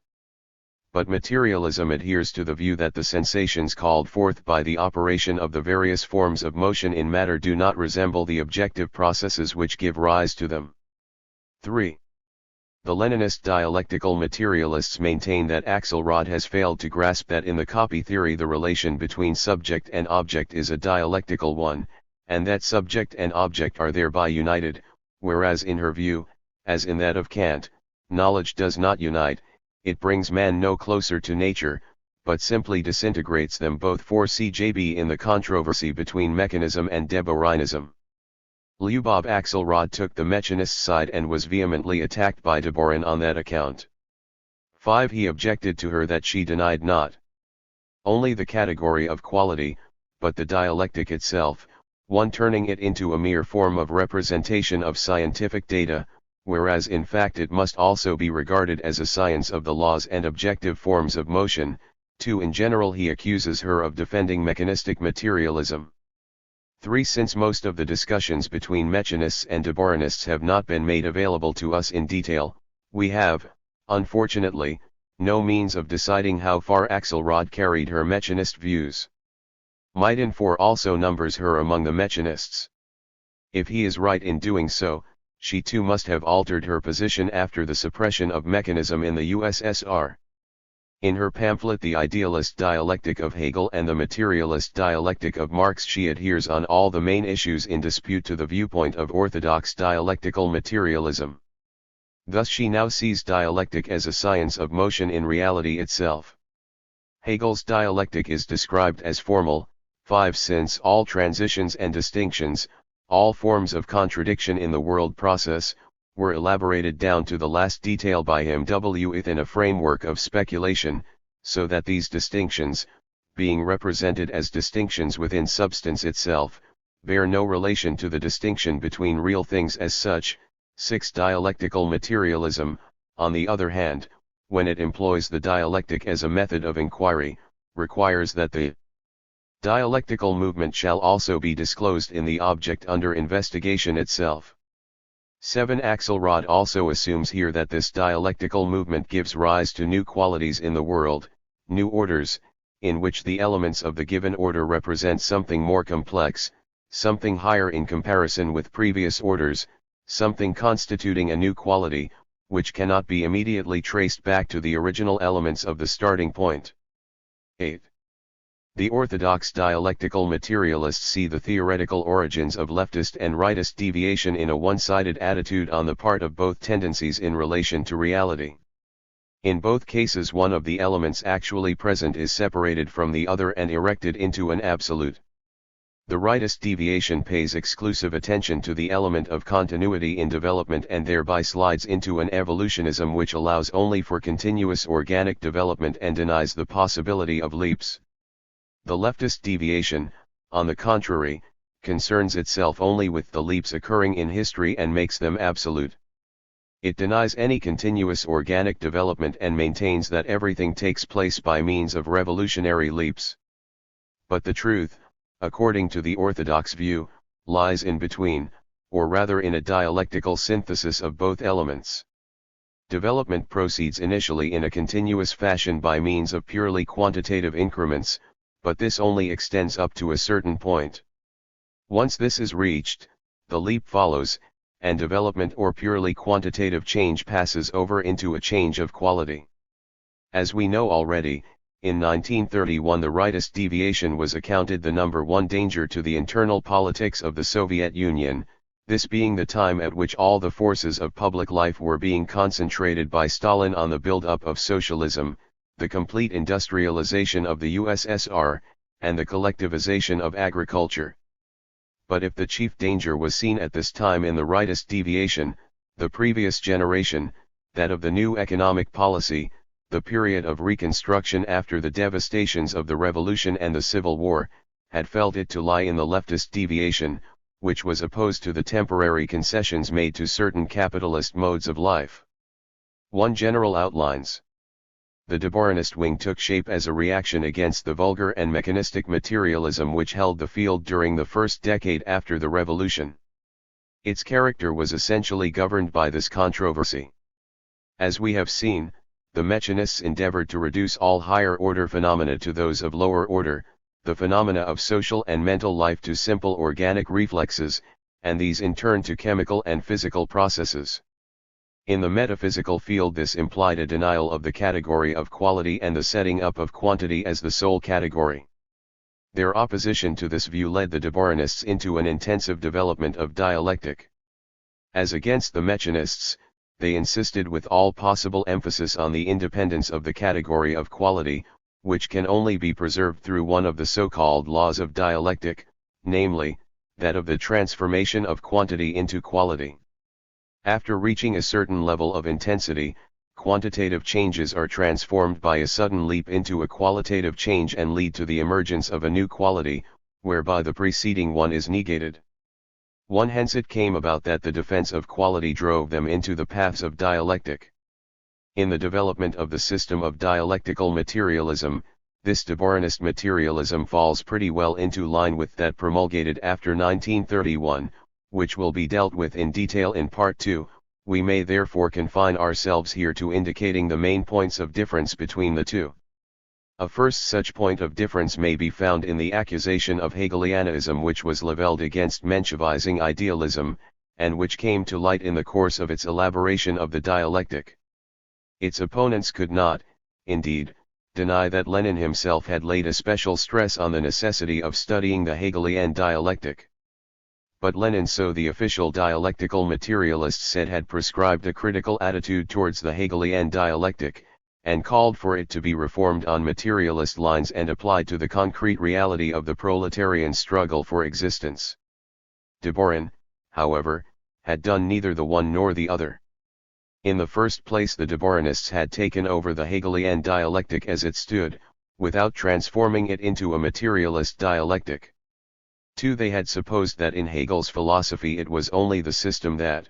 But materialism adheres to the view that the sensations called forth by the operation of the various forms of motion in matter do not resemble the objective processes which give rise to them. 3. The Leninist dialectical materialists maintain that Axelrod has failed to grasp that in the copy theory the relation between subject and object is a dialectical one, and that subject and object are thereby united, whereas in her view, as in that of Kant, knowledge does not unite, it brings man no closer to nature, but simply disintegrates them both. For CJB in the controversy between mechanism and de Boerinism. Lyubov Axelrod took the mechanist side and was vehemently attacked by de Boerin on that account. 5. He objected to her that she denied not only the category of quality, but the dialectic itself, one turning it into a mere form of representation of scientific data, whereas in fact it must also be regarded as a science of the laws and objective forms of motion. 2. In general he accuses her of defending mechanistic materialism. 3. Since most of the discussions between mechanists and de Boerinists have not been made available to us in detail, we have, unfortunately, no means of deciding how far Axelrod carried her mechanist views. Meithen 4 also numbers her among the mechanists. If he is right in doing so, she too must have altered her position after the suppression of mechanism in the USSR. In her pamphlet The Idealist Dialectic of Hegel and the Materialist Dialectic of Marx she adheres on all the main issues in dispute to the viewpoint of orthodox dialectical materialism. Thus she now sees dialectic as a science of motion in reality itself. Hegel's dialectic is described as formal. 5. Since all transitions and distinctions, all forms of contradiction in the world process, were elaborated down to the last detail by him within a framework of speculation, so that these distinctions, being represented as distinctions within substance itself, bear no relation to the distinction between real things as such. 6. Dialectical materialism, on the other hand, when it employs the dialectic as a method of inquiry, requires that the dialectical movement shall also be disclosed in the object under investigation itself. 7. Axelrod also assumes here that this dialectical movement gives rise to new qualities in the world, new orders, in which the elements of the given order represent something more complex, something higher in comparison with previous orders, something constituting a new quality, which cannot be immediately traced back to the original elements of the starting point. 8. The orthodox dialectical materialists see the theoretical origins of leftist and rightist deviation in a one-sided attitude on the part of both tendencies in relation to reality. In both cases one of the elements actually present is separated from the other and erected into an absolute. The rightist deviation pays exclusive attention to the element of continuity in development and thereby slides into an evolutionism which allows only for continuous organic development and denies the possibility of leaps. The leftist deviation, on the contrary, concerns itself only with the leaps occurring in history and makes them absolute. It denies any continuous organic development and maintains that everything takes place by means of revolutionary leaps. But the truth, according to the orthodox view, lies in between, or rather in a dialectical synthesis of both elements. Development proceeds initially in a continuous fashion by means of purely quantitative increments, but this only extends up to a certain point. Once this is reached, the leap follows, and development or purely quantitative change passes over into a change of quality. As we know already, in 1931 the rightist deviation was accounted the number one danger to the internal politics of the Soviet Union, this being the time at which all the forces of public life were being concentrated by Stalin on the build-up of socialism, the complete industrialization of the USSR, and the collectivization of agriculture. But if the chief danger was seen at this time in the rightist deviation, the previous generation, that of the new economic policy, the period of reconstruction after the devastations of the Revolution and the Civil War, had felt it to lie in the leftist deviation, which was opposed to the temporary concessions made to certain capitalist modes of life. 1. General outlines. The de Boerinist wing took shape as a reaction against the vulgar and mechanistic materialism which held the field during the first decade after the Revolution. Its character was essentially governed by this controversy. As we have seen, the mechanists endeavored to reduce all higher-order phenomena to those of lower order, the phenomena of social and mental life to simple organic reflexes, and these in turn to chemical and physical processes. In the metaphysical field this implied a denial of the category of quality and the setting up of quantity as the sole category. Their opposition to this view led the de Boerinists into an intensive development of dialectic. As against the mechanists, they insisted with all possible emphasis on the independence of the category of quality, which can only be preserved through one of the so-called laws of dialectic, namely, that of the transformation of quantity into quality. After reaching a certain level of intensity, quantitative changes are transformed by a sudden leap into a qualitative change and lead to the emergence of a new quality, whereby the preceding one is negated. Hence it came about that the defense of quality drove them into the paths of dialectic. In the development of the system of dialectical materialism, this Deborahist materialism falls pretty well into line with that promulgated after 1931, which will be dealt with in detail in Part 2. We may therefore confine ourselves here to indicating the main points of difference between the two. A first such point of difference may be found in the accusation of Hegelianism which was levelled against Menshevizing idealism, and which came to light in the course of its elaboration of the dialectic. Its opponents could not, indeed, deny that Lenin himself had laid a special stress on the necessity of studying the Hegelian dialectic. But Lenin, so the official dialectical materialists said, had prescribed a critical attitude towards the Hegelian dialectic, and called for it to be reformed on materialist lines and applied to the concrete reality of the proletarian struggle for existence. Deborin, however, had done neither the one nor the other. In the first place, the Deborinists had taken over the Hegelian dialectic as it stood, without transforming it into a materialist dialectic. 2. They had supposed that in Hegel's philosophy it was only the system that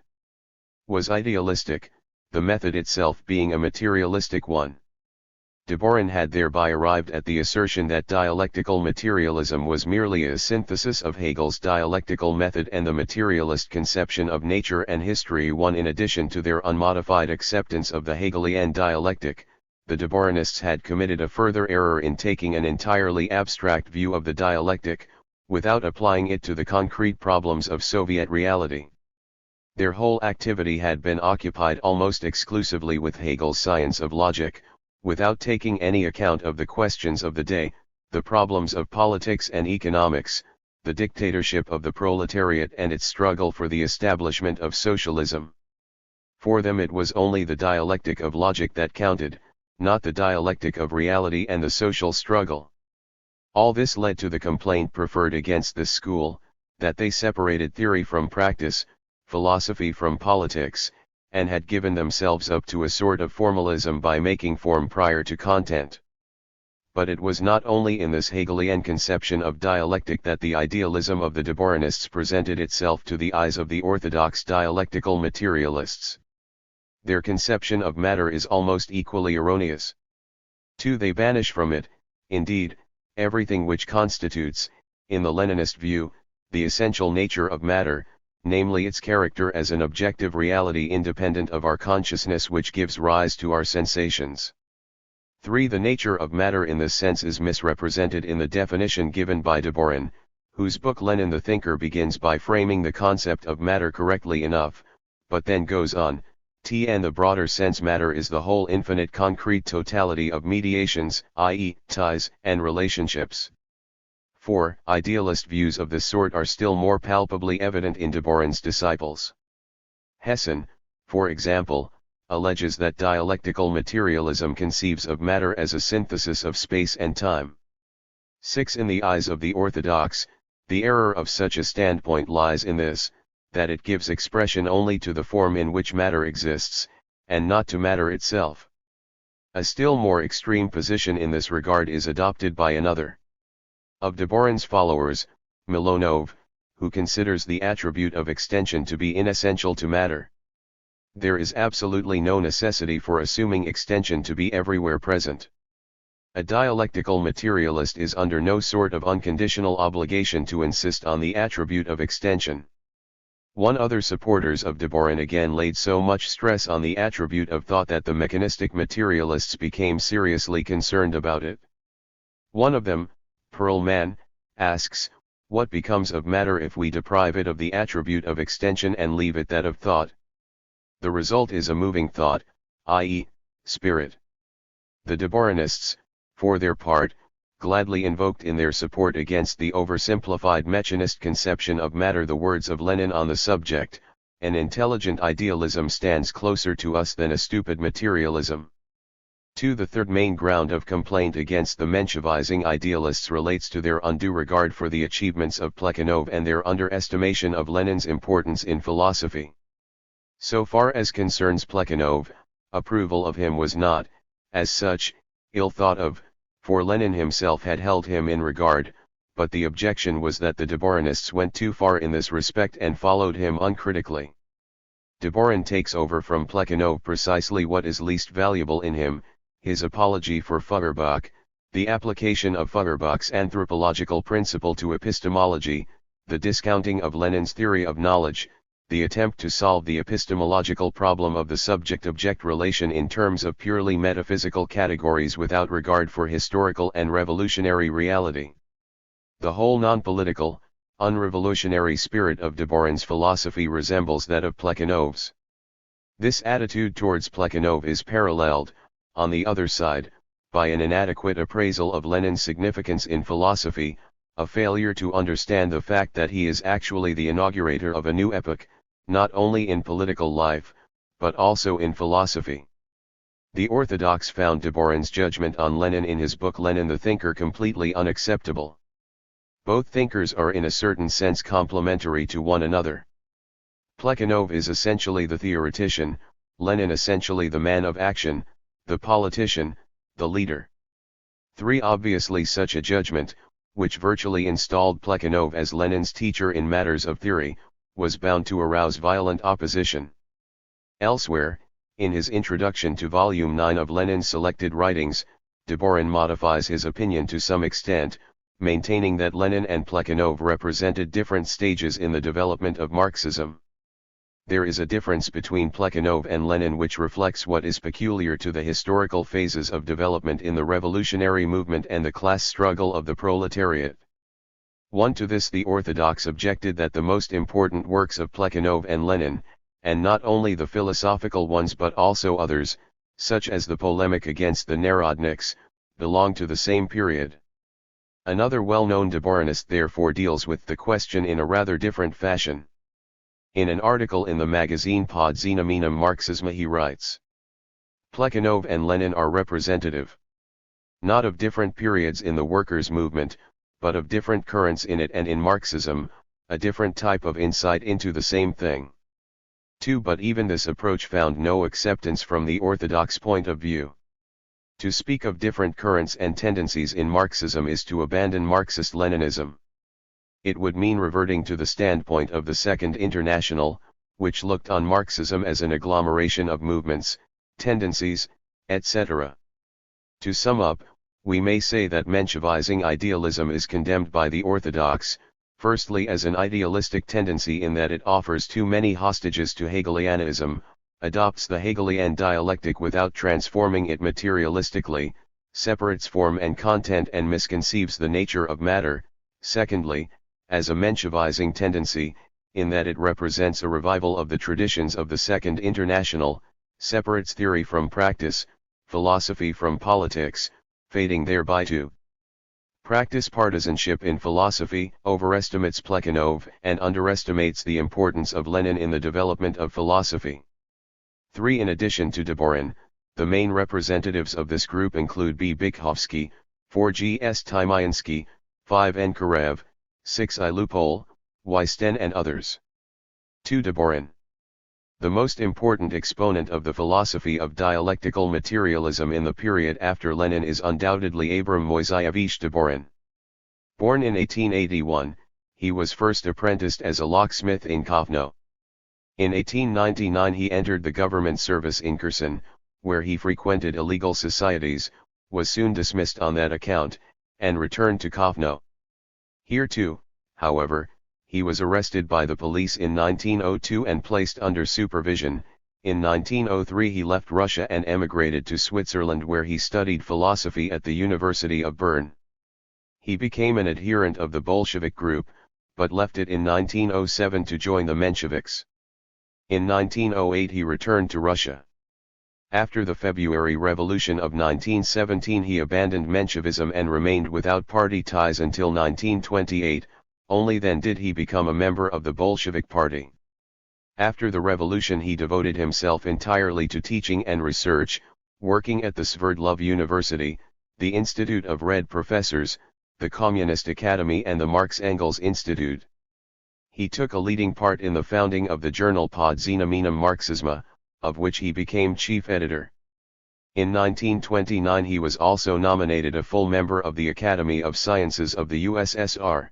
was idealistic, the method itself being a materialistic one. Deborin had thereby arrived at the assertion that dialectical materialism was merely a synthesis of Hegel's dialectical method and the materialist conception of nature and history one. In addition to their unmodified acceptance of the Hegelian dialectic, the Deborinists had committed a further error in taking an entirely abstract view of the dialectic, without applying it to the concrete problems of Soviet reality. Their whole activity had been occupied almost exclusively with Hegel's science of logic, without taking any account of the questions of the day, the problems of politics and economics, the dictatorship of the proletariat and its struggle for the establishment of socialism. For them it was only the dialectic of logic that counted, not the dialectic of reality and the social struggle. All this led to the complaint preferred against this school, that they separated theory from practice, philosophy from politics, and had given themselves up to a sort of formalism by making form prior to content. But it was not only in this Hegelian conception of dialectic that the idealism of the Deborinists presented itself to the eyes of the orthodox dialectical materialists. Their conception of matter is almost equally erroneous. 2. They banish from it, indeed, everything which constitutes, in the Leninist view, the essential nature of matter, namely its character as an objective reality independent of our consciousness which gives rise to our sensations. 3. The nature of matter in this sense is misrepresented in the definition given by Deborin, whose book Lenin the Thinker begins by framing the concept of matter correctly enough, but then goes on, in the broader sense matter is the whole infinite concrete totality of mediations, i.e., ties and relationships. 4. Idealist views of this sort are still more palpably evident in Deborin's disciples. Hessen, for example, alleges that dialectical materialism conceives of matter as a synthesis of space and time. 6. In the eyes of the orthodox, the error of such a standpoint lies in this, that it gives expression only to the form in which matter exists, and not to matter itself. A still more extreme position in this regard is adopted by another of Deborin's followers, Milonov, who considers the attribute of extension to be inessential to matter. There is absolutely no necessity for assuming extension to be everywhere present. A dialectical materialist is under no sort of unconditional obligation to insist on the attribute of extension. One other supporters of Deborin again laid so much stress on the attribute of thought that the mechanistic materialists became seriously concerned about it. One of them, Perlman, asks, what becomes of matter if we deprive it of the attribute of extension and leave it that of thought? The result is a moving thought, i.e., spirit. The Deborinists, for their part, gladly invoked in their support against the oversimplified mechanist conception of matter the words of Lenin on the subject, an intelligent idealism stands closer to us than a stupid materialism. 2. The third main ground of complaint against the Menshevizing idealists relates to their undue regard for the achievements of Plekhanov and their underestimation of Lenin's importance in philosophy. So far as concerns Plekhanov, approval of him was not, as such, ill thought of, for Lenin himself had held him in regard, but the objection was that the Dvorinists went too far in this respect and followed him uncritically. Dvorin takes over from Plekhanov precisely what is least valuable in him, his apology for Feuerbach, the application of Feuerbach's anthropological principle to epistemology, the discounting of Lenin's theory of knowledge, the attempt to solve the epistemological problem of the subject-object relation in terms of purely metaphysical categories without regard for historical and revolutionary reality. The whole non-political, unrevolutionary spirit of Dvorin's philosophy resembles that of Plekhanov's. This attitude towards Plekhanov is paralleled, on the other side, by an inadequate appraisal of Lenin's significance in philosophy, a failure to understand the fact that he is actually the inaugurator of a new epoch, not only in political life, but also in philosophy. The Orthodox found Dvorin's judgment on Lenin in his book Lenin the Thinker completely unacceptable. Both thinkers are in a certain sense complementary to one another. Plekhanov is essentially the theoretician, Lenin essentially the man of action, the politician, the leader. 3. Obviously such a judgment, which virtually installed Plekhanov as Lenin's teacher in matters of theory, was bound to arouse violent opposition. Elsewhere, in his introduction to Volume 9 of Lenin's selected writings, Dvorin modifies his opinion to some extent, maintaining that Lenin and Plekhanov represented different stages in the development of Marxism. There is a difference between Plekhanov and Lenin which reflects what is peculiar to the historical phases of development in the revolutionary movement and the class struggle of the proletariat. 1. To this the Orthodox objected that the most important works of Plekhanov and Lenin, and not only the philosophical ones but also others, such as the polemic against the Narodniks, belong to the same period. Another well-known Dvorinist therefore deals with the question in a rather different fashion. In an article in the magazine Pod Znamenem Marxisma he writes, Plekhanov and Lenin are representative, not of different periods in the workers' movement, but of different currents in it and in Marxism, a different type of insight into the same thing. 2. But even this approach found no acceptance from the orthodox point of view. To speak of different currents and tendencies in Marxism is to abandon Marxist-Leninism. It would mean reverting to the standpoint of the Second International, which looked on Marxism as an agglomeration of movements, tendencies, etc. To sum up, we may say that Menshevizing idealism is condemned by the orthodox, firstly as an idealistic tendency in that it offers too many hostages to Hegelianism, adopts the Hegelian dialectic without transforming it materialistically, separates form and content and misconceives the nature of matter, secondly, as a Menshevizing tendency, in that it represents a revival of the traditions of the Second International, separates theory from practice, philosophy from politics, fading thereby to practice partisanship in philosophy, overestimates Plekhanov and underestimates the importance of Lenin in the development of philosophy. 3. In addition to Dvorin, the main representatives of this group include B. Bykhovsky, 4. G. S. Tymyansky, 5. N. Karev, 6. I. Lupol, Y. Sten and others. 2. Dvorin. The most important exponent of the philosophy of dialectical materialism in the period after Lenin is undoubtedly Abram Moiseyevich Dvorin. Born in 1881, he was first apprenticed as a locksmith in Kovno. In 1899 he entered the government service in Kherson, where he frequented illegal societies, was soon dismissed on that account, and returned to Kovno. Here too, however, he was arrested by the police in 1902 and placed under supervision. In 1903 he left Russia and emigrated to Switzerland where he studied philosophy at the University of Bern. He became an adherent of the Bolshevik group, but left it in 1907 to join the Mensheviks. In 1908 he returned to Russia. After the February Revolution of 1917 he abandoned Menshevism and remained without party ties until 1928, only then did he become a member of the Bolshevik Party. After the revolution he devoted himself entirely to teaching and research, working at the Sverdlov University, the Institute of Red Professors, the Communist Academy and the Marx-Engels Institute. He took a leading part in the founding of the journal Pod Znamenem Marxisma, of which he became chief editor. In 1929 he was also nominated a full member of the Academy of Sciences of the USSR.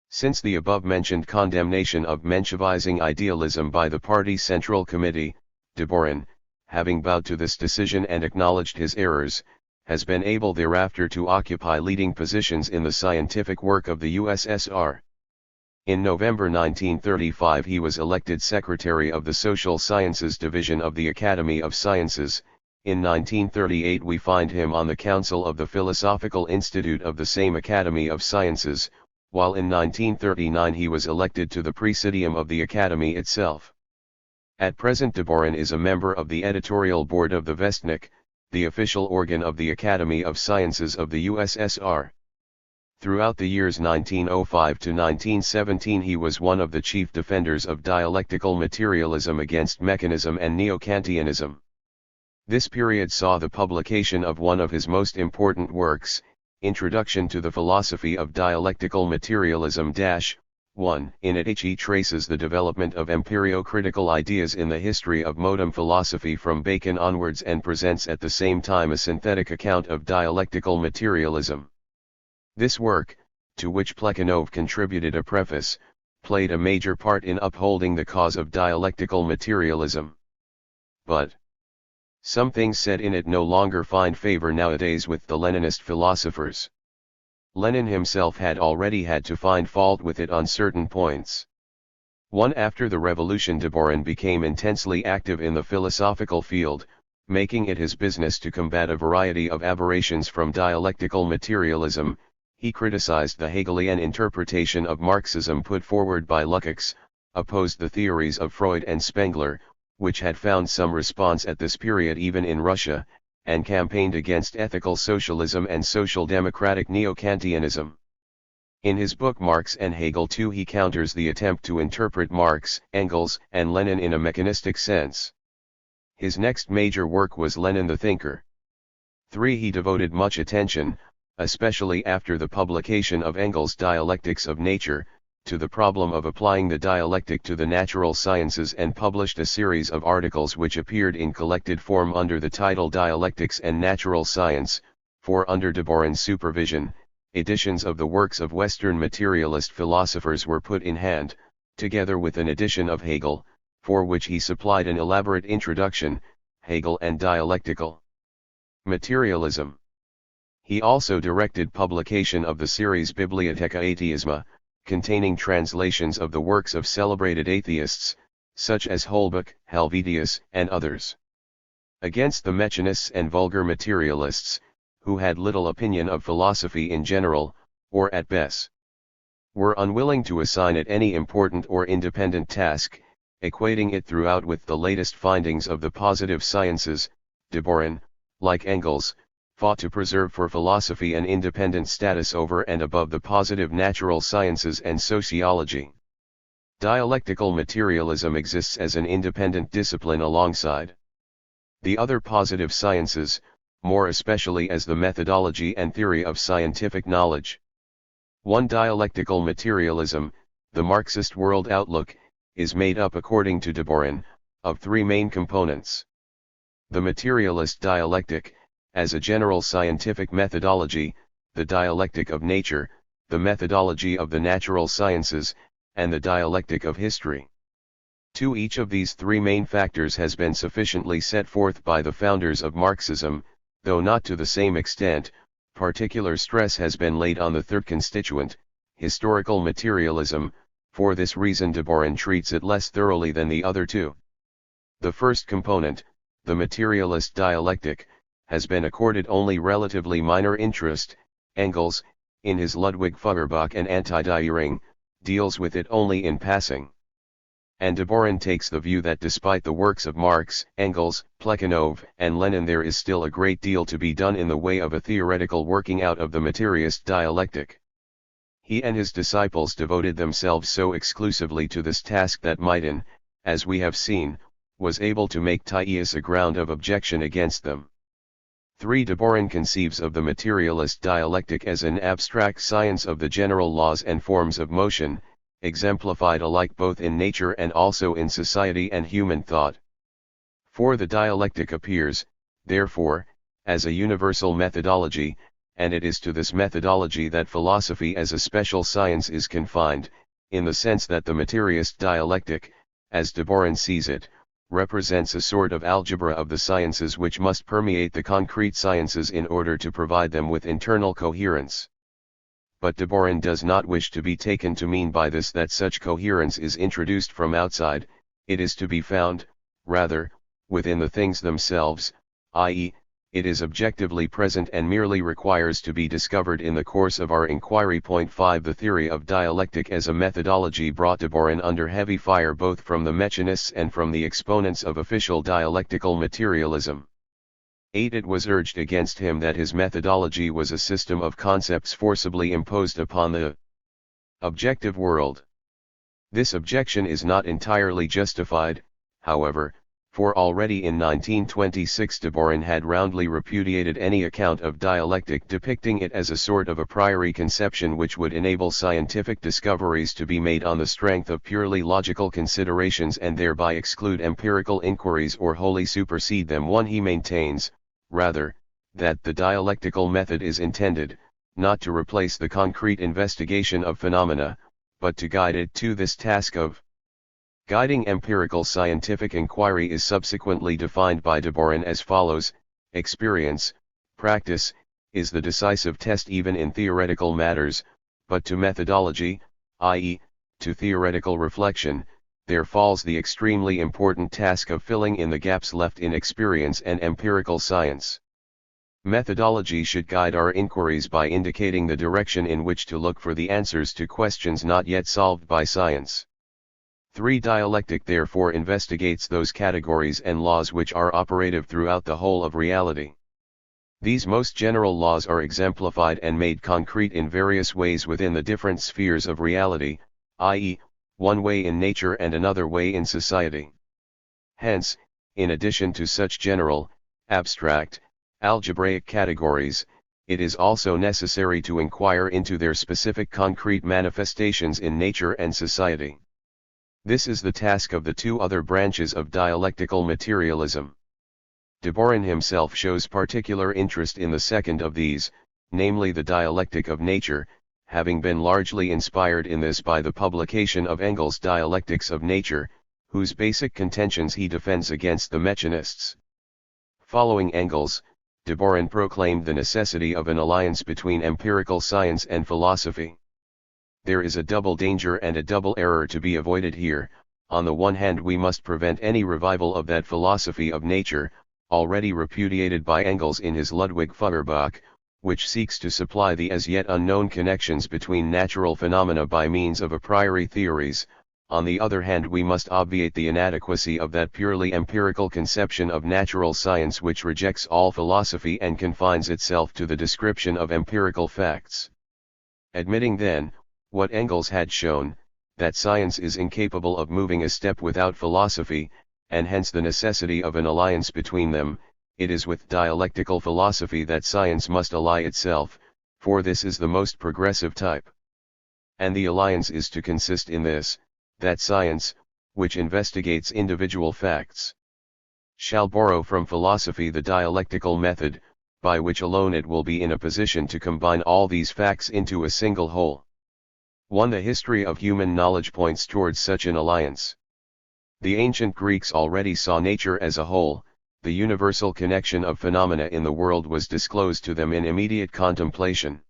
Since the above-mentioned condemnation of Menshevizing idealism by the party Central Committee, Deborin, having bowed to this decision and acknowledged his errors, has been able thereafter to occupy leading positions in the scientific work of the USSR. In November 1935 he was elected Secretary of the Social Sciences Division of the Academy of Sciences. In 1938 we find him on the Council of the Philosophical Institute of the same Academy of Sciences, while in 1939 he was elected to the Presidium of the Academy itself. At present Deborin is a member of the editorial board of the Vestnik, the official organ of the Academy of Sciences of the USSR. Throughout the years 1905 to 1917 he was one of the chief defenders of dialectical materialism against mechanism and neo-Kantianism. This period saw the publication of one of his most important works, Introduction to the Philosophy of Dialectical Materialism. 1. In it he traces the development of empirio-critical ideas in the history of modern philosophy from Bacon onwards and presents at the same time a synthetic account of dialectical materialism. This work, to which Plekhanov contributed a preface, played a major part in upholding the cause of dialectical materialism. But some things said in it no longer find favor nowadays with the Leninist philosophers. Lenin himself had already had to find fault with it on certain points. 1. After the revolution Deborin became intensely active in the philosophical field, making it his business to combat a variety of aberrations from dialectical materialism. He criticized the Hegelian interpretation of Marxism put forward by Lukács, opposed the theories of Freud and Spengler, which had found some response at this period even in Russia, and campaigned against ethical socialism and social democratic neo-Kantianism. In his book Marx and Hegel too he counters the attempt to interpret Marx, Engels, and Lenin in a mechanistic sense. His next major work was Lenin the Thinker. 3. He devoted much attention, especially after the publication of Engels' Dialectics of Nature, to the problem of applying the dialectic to the natural sciences and published a series of articles which appeared in collected form under the title Dialectics and Natural Science. 4. Under Deborin's supervision, editions of the works of Western materialist philosophers were put in hand, together with an edition of Hegel, for which he supplied an elaborate introduction, Hegel and Dialectical Materialism. He also directed publication of the series Bibliotheca Atheisma, containing translations of the works of celebrated atheists, such as Holbach, Helvetius, and others. Against the mechanists and vulgar materialists, who had little opinion of philosophy in general, or at best were unwilling to assign it any important or independent task, equating it throughout with the latest findings of the positive sciences, Deborin, like Engels, fought to preserve for philosophy an independent status over and above the positive natural sciences and sociology. Dialectical materialism exists as an independent discipline alongside the other positive sciences, more especially as the methodology and theory of scientific knowledge. 1. Dialectical materialism, the Marxist world outlook, is made up according to Deborin, of three main components. The materialist dialectic, as a general scientific methodology, the dialectic of nature, the methodology of the natural sciences, and the dialectic of history. 2. Each of these three main factors has been sufficiently set forth by the founders of Marxism, though not to the same extent. Particular stress has been laid on the third constituent, historical materialism. For this reason Deborin treats it less thoroughly than the other two. The first component, the materialist dialectic, has been accorded only relatively minor interest. Engels, in his Ludwig Feuerbach and Anti-Diering, deals with it only in passing. And Deborin takes the view that despite the works of Marx, Engels, Plekhanov, and Lenin there is still a great deal to be done in the way of a theoretical working out of the materialist dialectic. He and his disciples devoted themselves so exclusively to this task that Meithen, as we have seen, was able to make theis a ground of objection against them. 3. Deborin conceives of the materialist dialectic as an abstract science of the general laws and forms of motion, exemplified alike both in nature and also in society and human thought. 4. The dialectic appears, therefore, as a universal methodology, and it is to this methodology that philosophy as a special science is confined, in the sense that the materialist dialectic, as Deborin sees it, represents a sort of algebra of the sciences which must permeate the concrete sciences in order to provide them with internal coherence. But Deborin does not wish to be taken to mean by this that such coherence is introduced from outside, it is to be found, rather, within the things themselves, i.e., it is objectively present and merely requires to be discovered in the course of our inquiry. 5. The theory of dialectic as a methodology brought Deborin under heavy fire both from the mechanists and from the exponents of official dialectical materialism. 8. It was urged against him that his methodology was a system of concepts forcibly imposed upon the objective world. This objection is not entirely justified, however, for already in 1926 Deborin had roundly repudiated any account of dialectic depicting it as a sort of a priori conception which would enable scientific discoveries to be made on the strength of purely logical considerations and thereby exclude empirical inquiries or wholly supersede them. 1. He maintains, rather, that the dialectical method is intended, not to replace the concrete investigation of phenomena, but to guide it to this task of guiding empirical scientific inquiry. Is subsequently defined by Deborin as follows: experience, practice, is the decisive test even in theoretical matters, but to methodology, i.e., to theoretical reflection, there falls the extremely important task of filling in the gaps left in experience and empirical science. Methodology should guide our inquiries by indicating the direction in which to look for the answers to questions not yet solved by science. 3. Dialectic therefore investigates those categories and laws which are operative throughout the whole of reality. These most general laws are exemplified and made concrete in various ways within the different spheres of reality, i.e., one way in nature and another way in society. Hence, in addition to such general, abstract, algebraic categories, it is also necessary to inquire into their specific concrete manifestations in nature and society. This is the task of the two other branches of dialectical materialism. Deborin himself shows particular interest in the second of these, namely the dialectic of nature, having been largely inspired in this by the publication of Engels' Dialectics of Nature, whose basic contentions he defends against the mechanists. Following Engels, Deborin proclaimed the necessity of an alliance between empirical science and philosophy. There is a double danger and a double error to be avoided here. On the one hand, we must prevent any revival of that philosophy of nature, already repudiated by Engels in his Ludwig Feuerbach, which seeks to supply the as yet unknown connections between natural phenomena by means of a priori theories. On the other hand, we must obviate the inadequacy of that purely empirical conception of natural science which rejects all philosophy and confines itself to the description of empirical facts. Admitting then, what Engels had shown, that science is incapable of moving a step without philosophy, and hence the necessity of an alliance between them, it is with dialectical philosophy that science must ally itself, for this is the most progressive type. And the alliance is to consist in this, that science, which investigates individual facts, shall borrow from philosophy the dialectical method, by which alone it will be in a position to combine all these facts into a single whole. 1. The history of human knowledge points towards such an alliance. The ancient Greeks already saw nature as a whole. The universal connection of phenomena in the world was disclosed to them in immediate contemplation.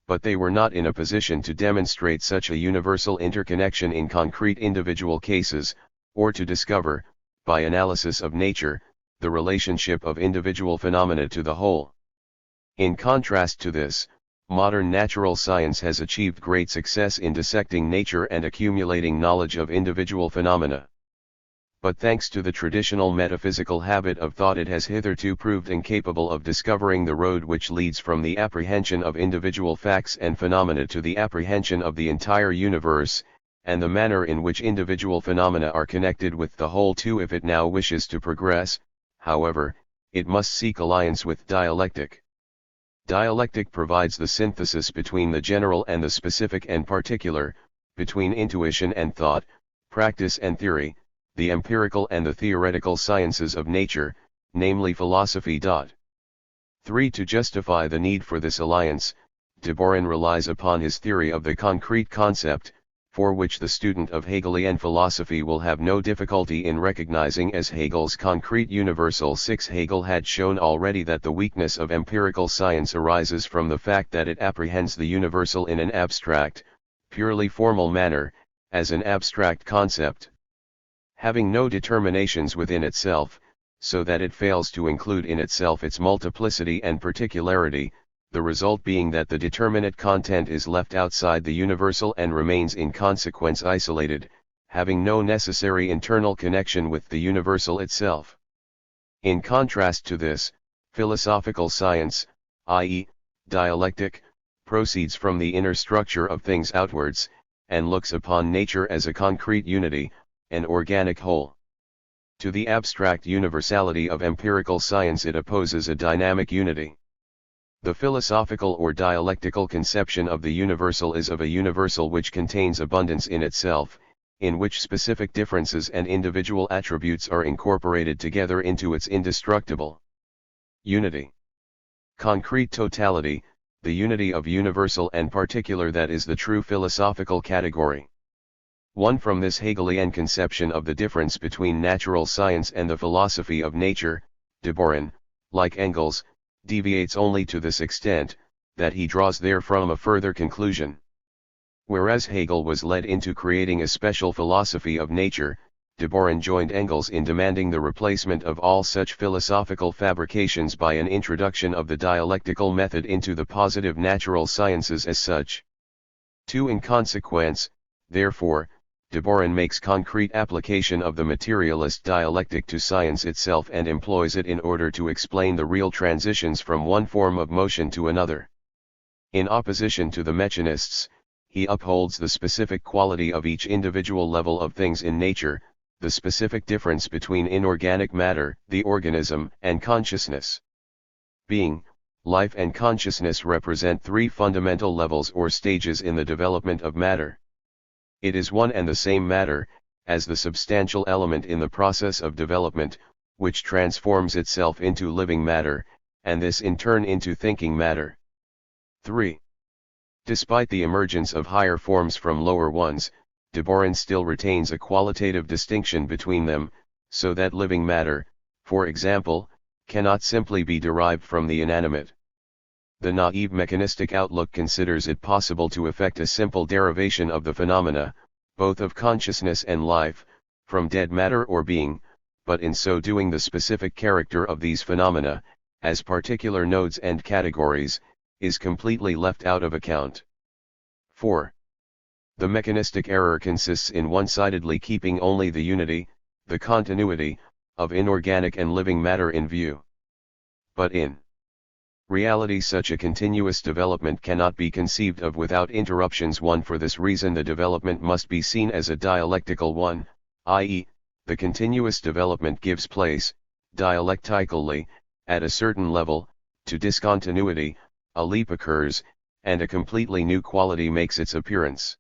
But they were not in a position to demonstrate such a universal interconnection in concrete individual cases, or to discover, by analysis of nature, the relationship of individual phenomena to the whole. In contrast to this, modern natural science has achieved great success in dissecting nature and accumulating knowledge of individual phenomena. But thanks to the traditional metaphysical habit of thought, it has hitherto proved incapable of discovering the road which leads from the apprehension of individual facts and phenomena to the apprehension of the entire universe, and the manner in which individual phenomena are connected with the whole too. If it now wishes to progress, however, it must seek alliance with dialectic. Dialectic provides the synthesis between the general and the specific and particular, between intuition and thought, practice and theory, the empirical and the theoretical sciences of nature, namely philosophy. 3. To justify the need for this alliance, de Boron relies upon his theory of the concrete concept, for which the student of Hegelian philosophy will have no difficulty in recognizing as Hegel's concrete universal. 6. Hegel had shown already that the weakness of empirical science arises from the fact that it apprehends the universal in an abstract, purely formal manner, as an abstract concept, having no determinations within itself, so that it fails to include in itself its multiplicity and particularity, the result being that the determinate content is left outside the universal and remains in consequence isolated, having no necessary internal connection with the universal itself. In contrast to this, philosophical science, i.e., dialectic, proceeds from the inner structure of things outwards, and looks upon nature as a concrete unity, an organic whole. To the abstract universality of empirical science it opposes a dynamic unity. The philosophical or dialectical conception of the universal is of a universal which contains abundance in itself, in which specific differences and individual attributes are incorporated together into its indestructible unity. Concrete totality, the unity of universal and particular, that is the true philosophical category. 1. From this Hegelian conception of the difference between natural science and the philosophy of nature, de Boron, like Engels, deviates only to this extent, that he draws therefrom a further conclusion. Whereas Hegel was led into creating a special philosophy of nature, de Boron joined Engels in demanding the replacement of all such philosophical fabrications by an introduction of the dialectical method into the positive natural sciences as such. 2. In consequence, therefore, de Boron makes concrete application of the materialist dialectic to science itself and employs it in order to explain the real transitions from one form of motion to another. In opposition to the mechanists, he upholds the specific quality of each individual level of things in nature, the specific difference between inorganic matter, the organism, and consciousness. Being, life and consciousness represent three fundamental levels or stages in the development of matter. It is one and the same matter, as the substantial element in the process of development, which transforms itself into living matter, and this in turn into thinking matter. 3. Despite the emergence of higher forms from lower ones, de Boron still retains a qualitative distinction between them, so that living matter, for example, cannot simply be derived from the inanimate. The naive mechanistic outlook considers it possible to effect a simple derivation of the phenomena, both of consciousness and life, from dead matter or being, but in so doing the specific character of these phenomena, as particular nodes and categories, is completely left out of account. 4. The mechanistic error consists in one-sidedly keeping only the unity, the continuity, of inorganic and living matter in view. But in reality such a continuous development cannot be conceived of without interruptions. 1. For this reason the development must be seen as a dialectical one, i.e., the continuous development gives place, dialectically, at a certain level, to discontinuity, a leap occurs, and a completely new quality makes its appearance.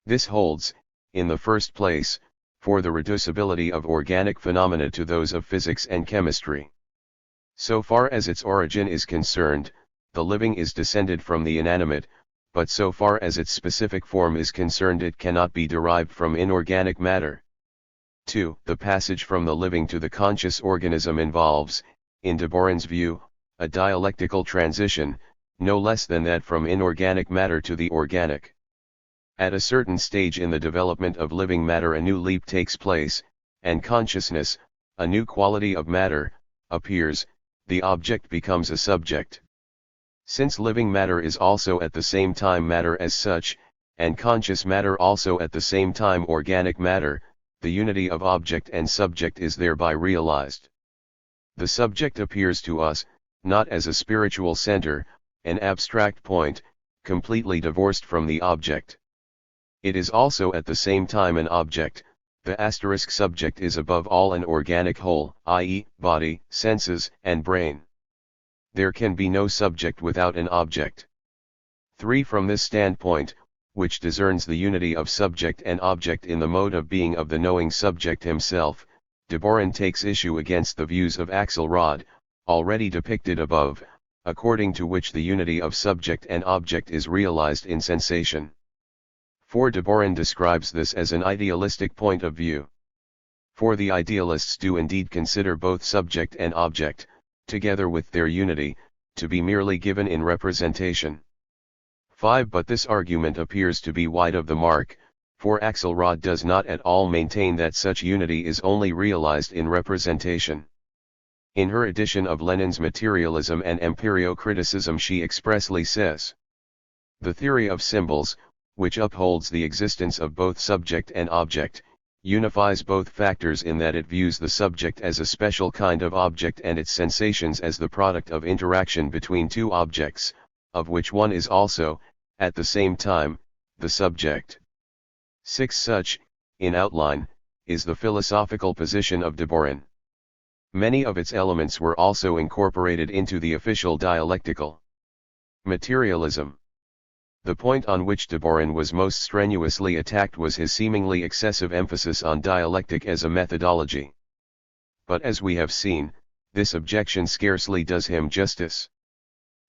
This holds, in the first place, for the reducibility of organic phenomena to those of physics and chemistry. So far as its origin is concerned, the living is descended from the inanimate, but so far as its specific form is concerned it cannot be derived from inorganic matter. 2. The passage from the living to the conscious organism involves, in de Boron's view, a dialectical transition, no less than that from inorganic matter to the organic. At a certain stage in the development of living matter a new leap takes place, and consciousness, a new quality of matter, appears, the object becomes a subject. Since living matter is also at the same time matter as such, and conscious matter also at the same time organic matter, the unity of object and subject is thereby realized. The subject appears to us, not as a spiritual center, an abstract point, completely divorced from the object. It is also at the same time an object. The asterisk subject is above all an organic whole, i.e., body, senses, and brain. There can be no subject without an object. 3. From this standpoint, which discerns the unity of subject and object in the mode of being of the knowing subject himself, de Boron takes issue against the views of Axelrod, already depicted above, according to which the unity of subject and object is realized in sensation. 4. De Boron describes this as an idealistic point of view. For the idealists do indeed consider both subject and object, together with their unity, to be merely given in representation. 5. But this argument appears to be wide of the mark, for Axelrod does not at all maintain that such unity is only realized in representation. In her edition of Lenin's Materialism and Empirio-Criticism she expressly says, "The theory of symbols, which upholds the existence of both subject and object, unifies both factors in that it views the subject as a special kind of object and its sensations as the product of interaction between two objects, of which one is also, at the same time, the subject." 6. Such, in outline, is the philosophical position of de Boron. Many of its elements were also incorporated into the official Dialectical Materialism. The point on which de Boron was most strenuously attacked was his seemingly excessive emphasis on dialectic as a methodology. But as we have seen, this objection scarcely does him justice.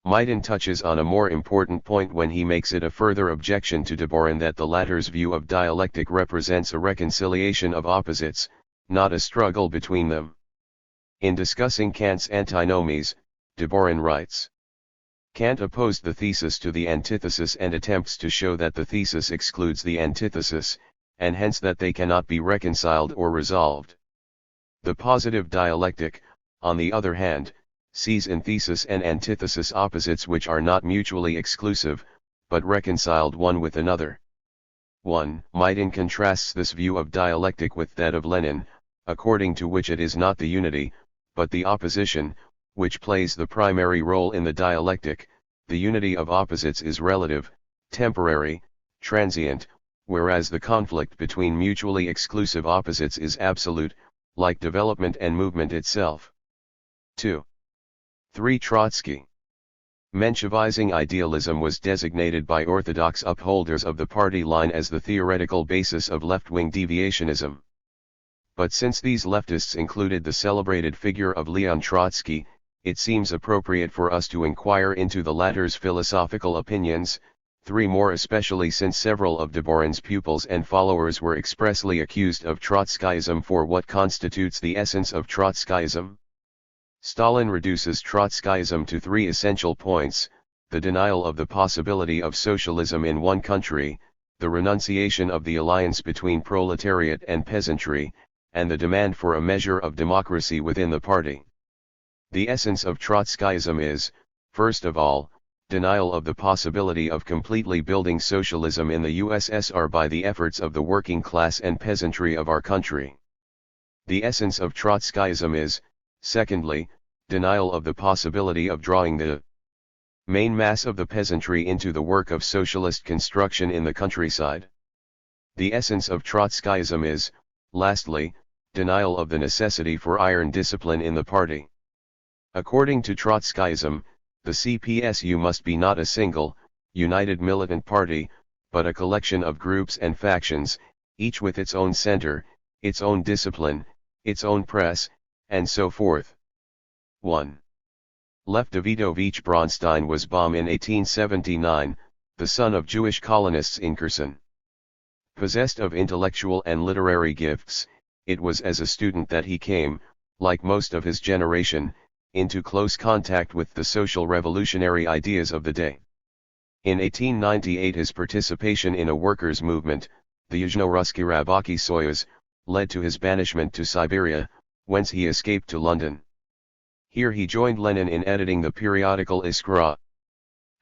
Meithen touches on a more important point when he makes it a further objection to de Boron that the latter's view of dialectic represents a reconciliation of opposites, not a struggle between them. In discussing Kant's antinomies, de Boron writes, "Kant opposed the thesis to the antithesis and attempts to show that the thesis excludes the antithesis, and hence that they cannot be reconciled or resolved. The positive dialectic, on the other hand, sees in thesis and antithesis opposites which are not mutually exclusive, but reconciled one with another." 1. Meithen contrasts this view of dialectic with that of Lenin, according to which it is not the unity, but the opposition, which plays the primary role in the dialectic. The unity of opposites is relative, temporary, transient, whereas the conflict between mutually exclusive opposites is absolute, like development and movement itself. 2. 3. Trotsky. Menshevizing idealism was designated by orthodox upholders of the party line as the theoretical basis of left-wing deviationism. But since these leftists included the celebrated figure of Leon Trotsky, it seems appropriate for us to inquire into the latter's philosophical opinions. 3. More especially since several of de Boron's pupils and followers were expressly accused of Trotskyism for what constitutes the essence of Trotskyism. Stalin reduces Trotskyism to 3 essential points: the denial of the possibility of socialism in one country, the renunciation of the alliance between proletariat and peasantry, and the demand for a measure of democracy within the party. The essence of Trotskyism is, first of all, denial of the possibility of completely building socialism in the USSR by the efforts of the working class and peasantry of our country. The essence of Trotskyism is, secondly, denial of the possibility of drawing the main mass of the peasantry into the work of socialist construction in the countryside. The essence of Trotskyism is, lastly, denial of the necessity for iron discipline in the party. According to Trotskyism, the CPSU must be not a single, united militant party, but a collection of groups and factions, each with its own center, its own discipline, its own press, and so forth. 1. Lev Davidovich Bronstein was Baum in 1879, the son of Jewish colonists in Kherson. Possessed of intellectual and literary gifts, it was as a student that he came, like most of his generation, into close contact with the social revolutionary ideas of the day. In 1898 his participation in a workers' movement, the Yuzhno-Russky Rabochy Soyuz, led to his banishment to Siberia, whence he escaped to London. Here he joined Lenin in editing the periodical Iskra.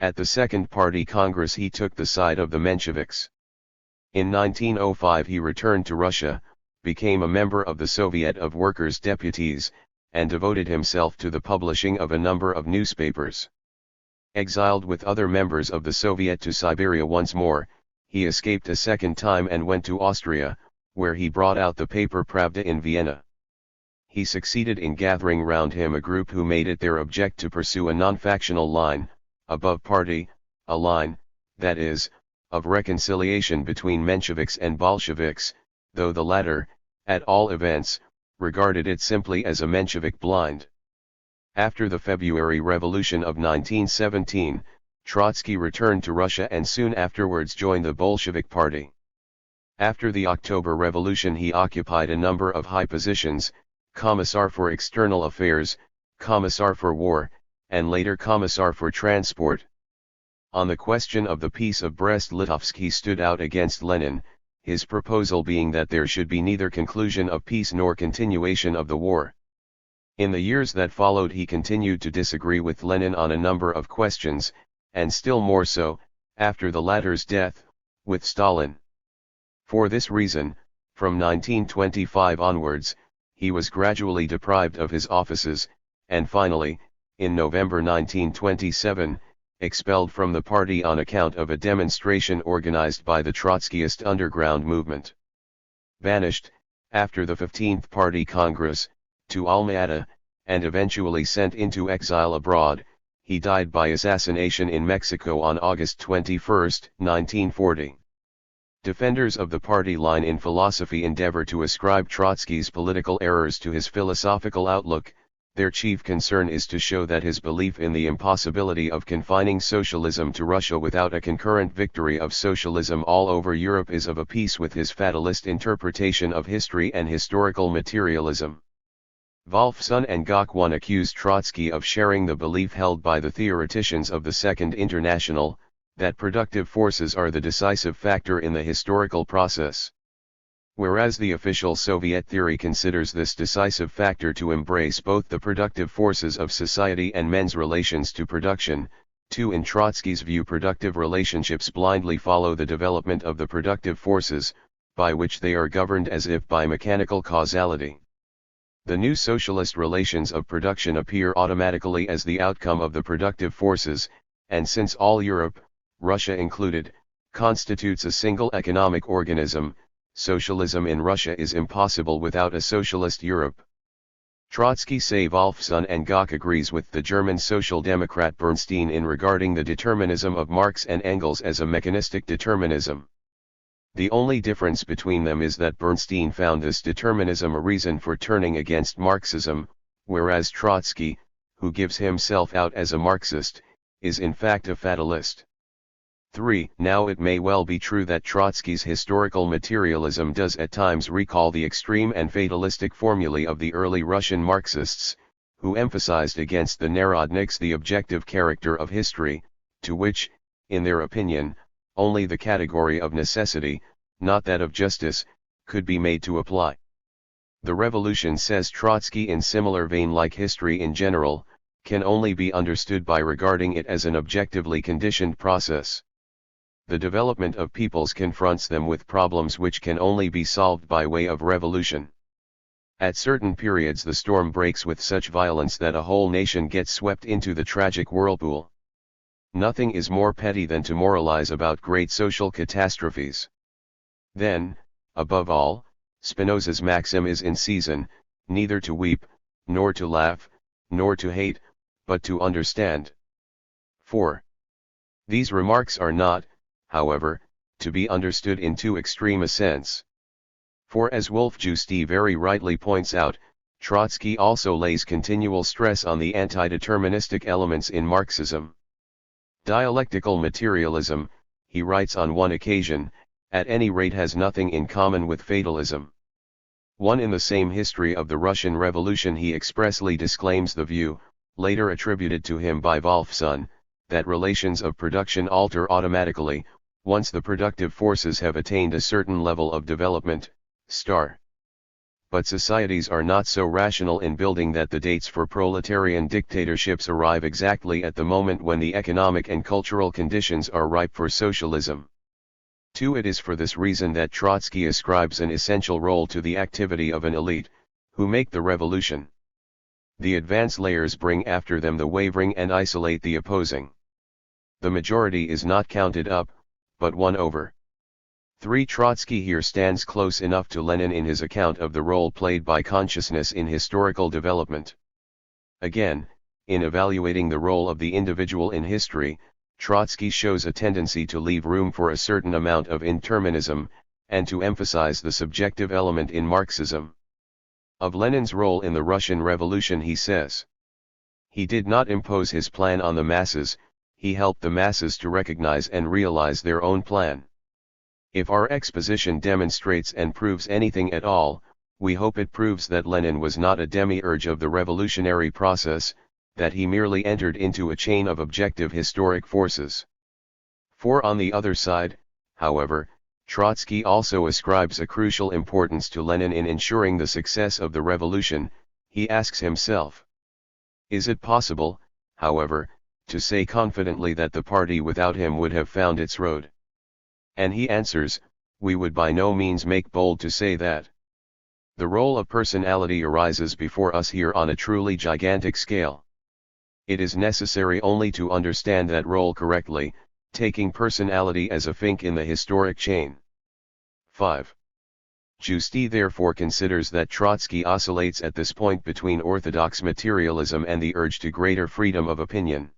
At the Second Party Congress he took the side of the Mensheviks. In 1905 he returned to Russia, became a member of the Soviet of Workers' Deputies, and devoted himself to the publishing of a number of newspapers. Exiled with other members of the Soviet to Siberia once more, he escaped a second time and went to Austria, where he brought out the paper Pravda in Vienna. He succeeded in gathering round him a group who made it their object to pursue a non-factional line, above party, a line, that is, of reconciliation between Mensheviks and Bolsheviks, though the latter, at all events, regarded it simply as a Menshevik blind. After the February Revolution of 1917, Trotsky returned to Russia and soon afterwards joined the Bolshevik Party. After the October Revolution he occupied a number of high positions, Commissar for External Affairs, Commissar for War, and later Commissar for Transport. On the question of the Peace of Brest-Litovsk he stood out against Lenin, his proposal being that there should be neither conclusion of peace nor continuation of the war. In the years that followed he continued to disagree with Lenin on a number of questions, and still more so, after the latter's death, with Stalin. For this reason, from 1925 onwards, he was gradually deprived of his offices, and finally, in November 1927, expelled from the party on account of a demonstration organized by the Trotskyist underground movement. Banished, after the 15th Party Congress, to Almaty, and eventually sent into exile abroad, he died by assassination in Mexico on August 21, 1940. Defenders of the party line in philosophy endeavor to ascribe Trotsky's political errors to his philosophical outlook. Their chief concern is to show that his belief in the impossibility of confining socialism to Russia without a concurrent victory of socialism all over Europe is of a piece with his fatalist interpretation of history and historical materialism. Wolfson and Gauquin accuse Trotsky of sharing the belief held by the theoreticians of the Second International, that productive forces are the decisive factor in the historical process. Whereas the official Soviet theory considers this decisive factor to embrace both the productive forces of society and men's relations to production, too in Trotsky's view productive relationships blindly follow the development of the productive forces, by which they are governed as if by mechanical causality. The new socialist relations of production appear automatically as the outcome of the productive forces, and since all Europe, Russia included, constitutes a single economic organism, socialism in Russia is impossible without a socialist Europe. Trotsky, say Wolfson and Gauck, agrees with the German Social Democrat Bernstein in regarding the determinism of Marx and Engels as a mechanistic determinism. The only difference between them is that Bernstein found this determinism a reason for turning against Marxism, whereas Trotsky, who gives himself out as a Marxist, is in fact a fatalist. 3. Now it may well be true that Trotsky's historical materialism does at times recall the extreme and fatalistic formulae of the early Russian Marxists, who emphasized against the Narodniks the objective character of history, to which, in their opinion, only the category of necessity, not that of justice, could be made to apply. The revolution, says Trotsky in similar vein like history in general, can only be understood by regarding it as an objectively conditioned process. The development of peoples confronts them with problems which can only be solved by way of revolution. At certain periods the storm breaks with such violence that a whole nation gets swept into the tragic whirlpool. Nothing is more petty than to moralize about great social catastrophes. Then, above all, Spinoza's maxim is in season, neither to weep, nor to laugh, nor to hate, but to understand. 4. These remarks are not, however, to be understood in too extreme a sense. For as Wolf-Giusti very rightly points out, Trotsky also lays continual stress on the anti-deterministic elements in Marxism. Dialectical materialism, he writes on one occasion, at any rate has nothing in common with fatalism. One in the same history of the Russian Revolution he expressly disclaims the view, later attributed to him by Wolfson, that relations of production alter automatically, once the productive forces have attained a certain level of development. But societies are not so rational in building that the dates for proletarian dictatorships arrive exactly at the moment when the economic and cultural conditions are ripe for socialism. 2. It is for this reason that Trotsky ascribes an essential role to the activity of an elite, who make the revolution. The advance layers bring after them the wavering and isolate the opposing. The majority is not counted up, but won over. 3. Trotsky here stands close enough to Lenin in his account of the role played by consciousness in historical development. Again, in evaluating the role of the individual in history, Trotsky shows a tendency to leave room for a certain amount of indeterminism, and to emphasize the subjective element in Marxism. Of Lenin's role in the Russian Revolution he says, "He did not impose his plan on the masses, he helped the masses to recognize and realize their own plan." If our exposition demonstrates and proves anything at all, we hope it proves that Lenin was not a demiurge of the revolutionary process, that he merely entered into a chain of objective historic forces. For on the other side, however, Trotsky also ascribes a crucial importance to Lenin in ensuring the success of the revolution. He asks himself, is it possible, however, to say confidently that the party without him would have found its road? And he answers, we would by no means make bold to say that. The role of personality arises before us here on a truly gigantic scale. It is necessary only to understand that role correctly, taking personality as a link in the historic chain. 5. Giusti therefore considers that Trotsky oscillates at this point between orthodox materialism and the urge to greater freedom of opinion.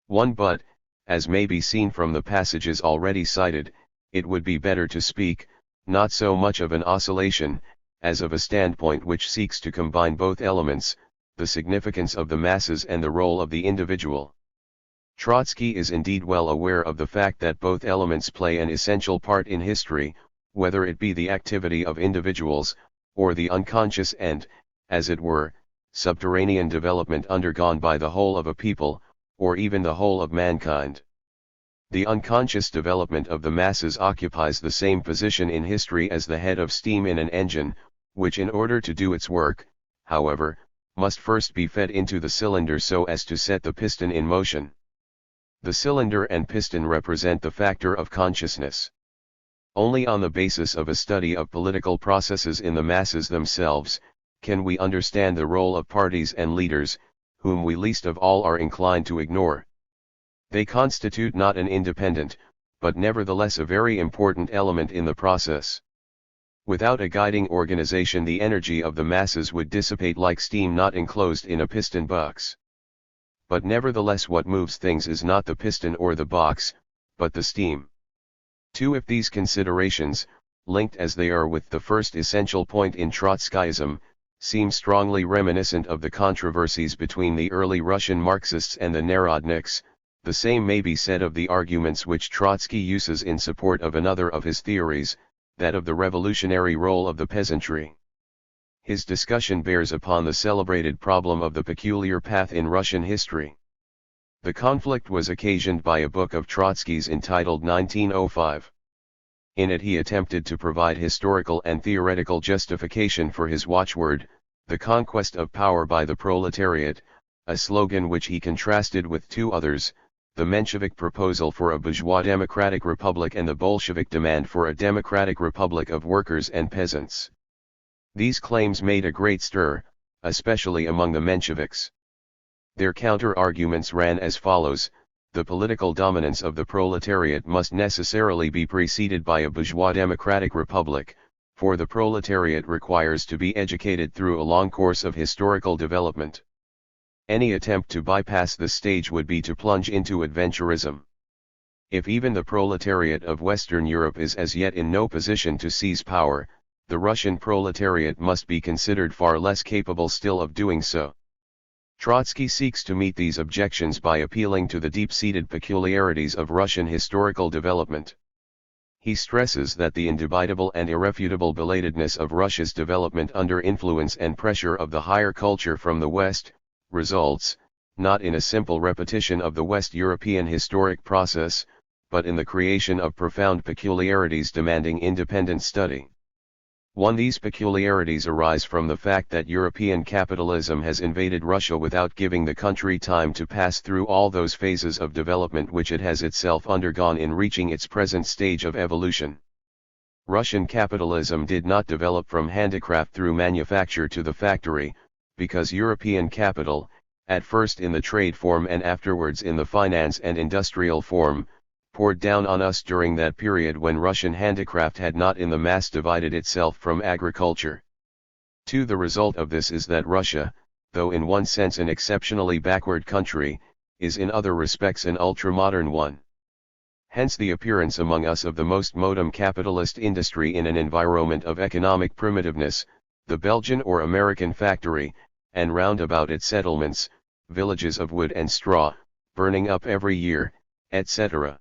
1. But, as may be seen from the passages already cited, it would be better to speak, not so much of an oscillation, as of a standpoint which seeks to combine both elements, the significance of the masses and the role of the individual. Trotsky is indeed well aware of the fact that both elements play an essential part in history, whether it be the activity of individuals, or the unconscious and, as it were, subterranean development undergone by the whole of a people, or even the whole of mankind. The unconscious development of the masses occupies the same position in history as the head of steam in an engine, which in order to do its work, however, must first be fed into the cylinder so as to set the piston in motion. The cylinder and piston represent the factor of consciousness. Only on the basis of a study of political processes in the masses themselves, can we understand the role of parties and leaders, whom we least of all are inclined to ignore. They constitute not an independent, but nevertheless a very important element in the process. Without a guiding organization, the energy of the masses would dissipate like steam not enclosed in a piston box. But nevertheless what moves things is not the piston or the box, but the steam. 2. If these considerations, linked as they are with the first essential point in Trotskyism, seem strongly reminiscent of the controversies between the early Russian Marxists and the Narodniks, the same may be said of the arguments which Trotsky uses in support of another of his theories, that of the revolutionary role of the peasantry. His discussion bears upon the celebrated problem of the peculiar path in Russian history. The conflict was occasioned by a book of Trotsky's entitled 1905. In it he attempted to provide historical and theoretical justification for his watchword, the conquest of power by the proletariat, a slogan which he contrasted with two others, the Menshevik proposal for a bourgeois democratic republic and the Bolshevik demand for a democratic republic of workers and peasants. These claims made a great stir, especially among the Mensheviks. Their counter-arguments ran as follows: the political dominance of the proletariat must necessarily be preceded by a bourgeois democratic republic, for the proletariat requires to be educated through a long course of historical development. Any attempt to bypass this stage would be to plunge into adventurism. If even the proletariat of Western Europe is as yet in no position to seize power, the Russian proletariat must be considered far less capable still of doing so. Trotsky seeks to meet these objections by appealing to the deep-seated peculiarities of Russian historical development. He stresses that the indubitable and irrefutable belatedness of Russia's development under influence and pressure of the higher culture from the West, results, not in a simple repetition of the West European historic process, but in the creation of profound peculiarities demanding independent study. 1. These peculiarities arise from the fact that European capitalism has invaded Russia without giving the country time to pass through all those phases of development which it has itself undergone in reaching its present stage of evolution. Russian capitalism did not develop from handicraft through manufacture to the factory, because European capital, at first in the trade form and afterwards in the finance and industrial form, poured down on us during that period when Russian handicraft had not in the mass divided itself from agriculture. 2. The result of this is that Russia, though in one sense an exceptionally backward country, is in other respects an ultra-modern one. Hence the appearance among us of the most modern capitalist industry in an environment of economic primitiveness, the Belgian or American factory, and round about its settlements, villages of wood and straw, burning up every year, etc.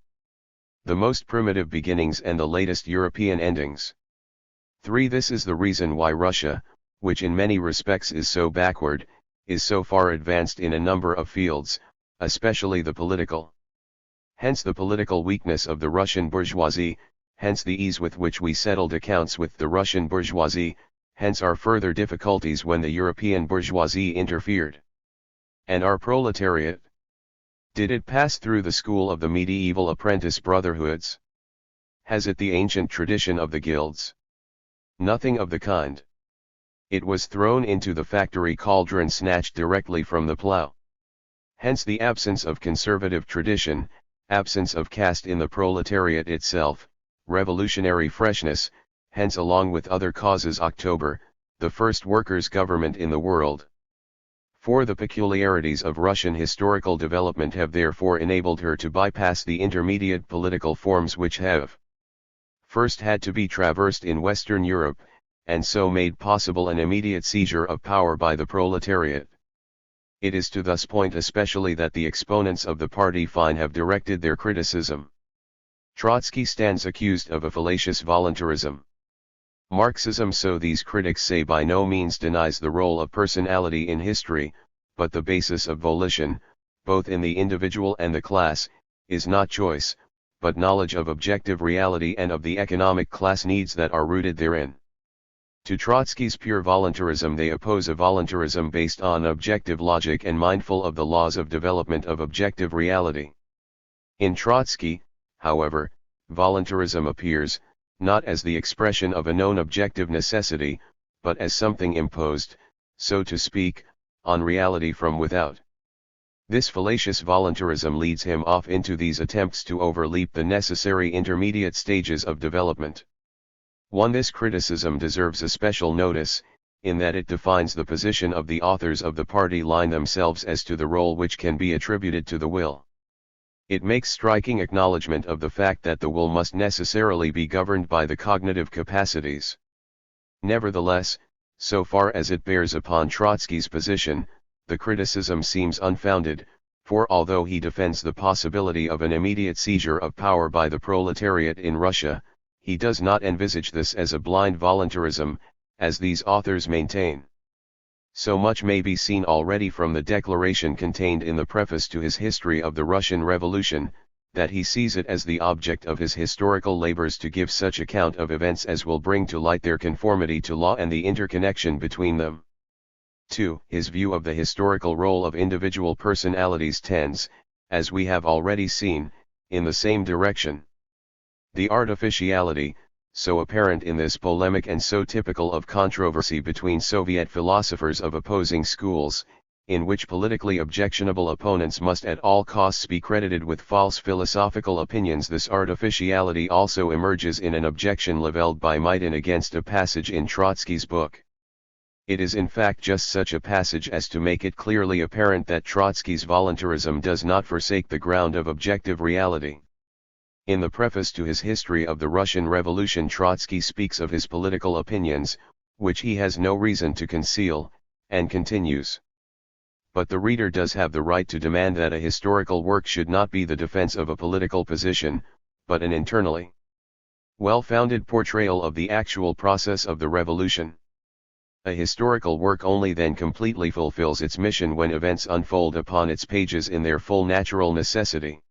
The most primitive beginnings and the latest European endings. 3. This is the reason why Russia, which in many respects is so backward, is so far advanced in a number of fields, especially the political. Hence the political weakness of the Russian bourgeoisie, hence the ease with which we settled accounts with the Russian bourgeoisie, hence our further difficulties when the European bourgeoisie interfered. And our proletariat? Did it pass through the school of the medieval apprentice brotherhoods? Has it the ancient tradition of the guilds? Nothing of the kind. It was thrown into the factory cauldron snatched directly from the plough. Hence the absence of conservative tradition, absence of caste in the proletariat itself, revolutionary freshness, hence along with other causes October, the first workers' government in the world. 4. The peculiarities of Russian historical development have therefore enabled her to bypass the intermediate political forms which have first had to be traversed in Western Europe, and so made possible an immediate seizure of power by the proletariat. It is to this point especially that the exponents of the party fine have directed their criticism. Trotsky stands accused of a fallacious voluntarism. Marxism, so these critics say, by no means denies the role of personality in history, but the basis of volition, both in the individual and the class, is not choice, but knowledge of objective reality and of the economic class needs that are rooted therein. To Trotsky's pure voluntarism they oppose a voluntarism based on objective logic and mindful of the laws of development of objective reality. In Trotsky, however, voluntarism appears, not as the expression of a known objective necessity, but as something imposed, so to speak, on reality from without. This fallacious voluntarism leads him off into these attempts to overleap the necessary intermediate stages of development. 1. This criticism deserves a special notice, in that it defines the position of the authors of the party line themselves as to the role which can be attributed to the will. It makes striking acknowledgement of the fact that the will must necessarily be governed by the cognitive capacities. Nevertheless, so far as it bears upon Trotsky's position, the criticism seems unfounded, for although he defends the possibility of an immediate seizure of power by the proletariat in Russia, he does not envisage this as a blind voluntarism, as these authors maintain. So much may be seen already from the declaration contained in the preface to his History of the Russian Revolution, that he sees it as the object of his historical labors to give such account of events as will bring to light their conformity to law and the interconnection between them. 2. His view of the historical role of individual personalities tends, as we have already seen, in the same direction. The artificiality, so apparent in this polemic and so typical of controversy between Soviet philosophers of opposing schools, in which politically objectionable opponents must at all costs be credited with false philosophical opinions, this artificiality also emerges in an objection levelled by Maidan against a passage in Trotsky's book. It is in fact just such a passage as to make it clearly apparent that Trotsky's voluntarism does not forsake the ground of objective reality. In the preface to his History of the Russian Revolution, Trotsky speaks of his political opinions, which he has no reason to conceal, and continues. But the reader does have the right to demand that a historical work should not be the defense of a political position, but an internally well-founded portrayal of the actual process of the revolution. A historical work only then completely fulfills its mission when events unfold upon its pages in their full natural necessity.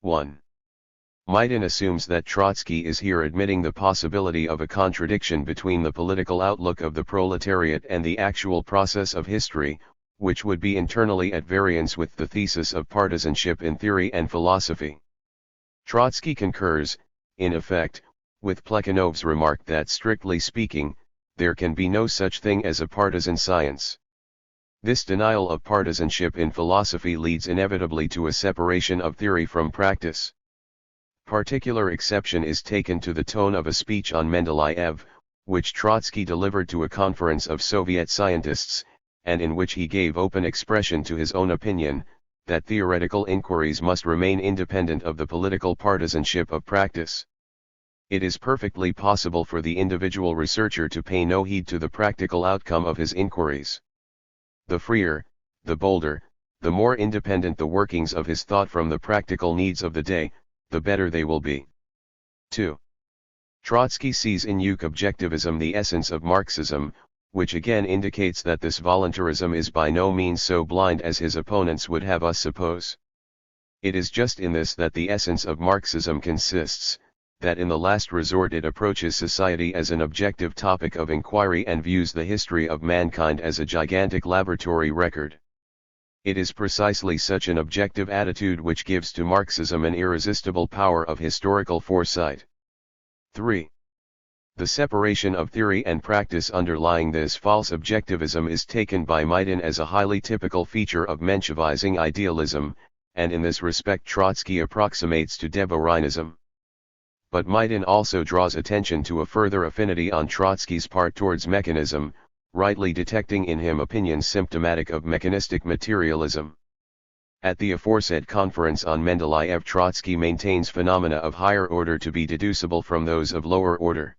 1. Maidan assumes that Trotsky is here admitting the possibility of a contradiction between the political outlook of the proletariat and the actual process of history, which would be internally at variance with the thesis of partisanship in theory and philosophy. Trotsky concurs, in effect, with Plekhanov's remark that strictly speaking, there can be no such thing as a partisan science. This denial of partisanship in philosophy leads inevitably to a separation of theory from practice. Particular exception is taken to the tone of a speech on Mendeleev, which Trotsky delivered to a conference of Soviet scientists, and in which he gave open expression to his own opinion, that theoretical inquiries must remain independent of the political partisanship of practice. It is perfectly possible for the individual researcher to pay no heed to the practical outcome of his inquiries. The freer, the bolder, the more independent the workings of his thought from the practical needs of the day, the better they will be. 2. Trotsky sees in Uke objectivism the essence of Marxism, which again indicates that this voluntarism is by no means so blind as his opponents would have us suppose. It is just in this that the essence of Marxism consists, that in the last resort it approaches society as an objective topic of inquiry and views the history of mankind as a gigantic laboratory record. It is precisely such an objective attitude which gives to Marxism an irresistible power of historical foresight. 3. The separation of theory and practice underlying this false objectivism is taken by Maidan as a highly typical feature of Menshevizing idealism, and in this respect Trotsky approximates to Debourinism. But Maidan also draws attention to a further affinity on Trotsky's part towards mechanism, rightly detecting in him opinions symptomatic of mechanistic materialism. At the aforesaid conference on Mendeleev, Trotsky maintains phenomena of higher order to be deducible from those of lower order.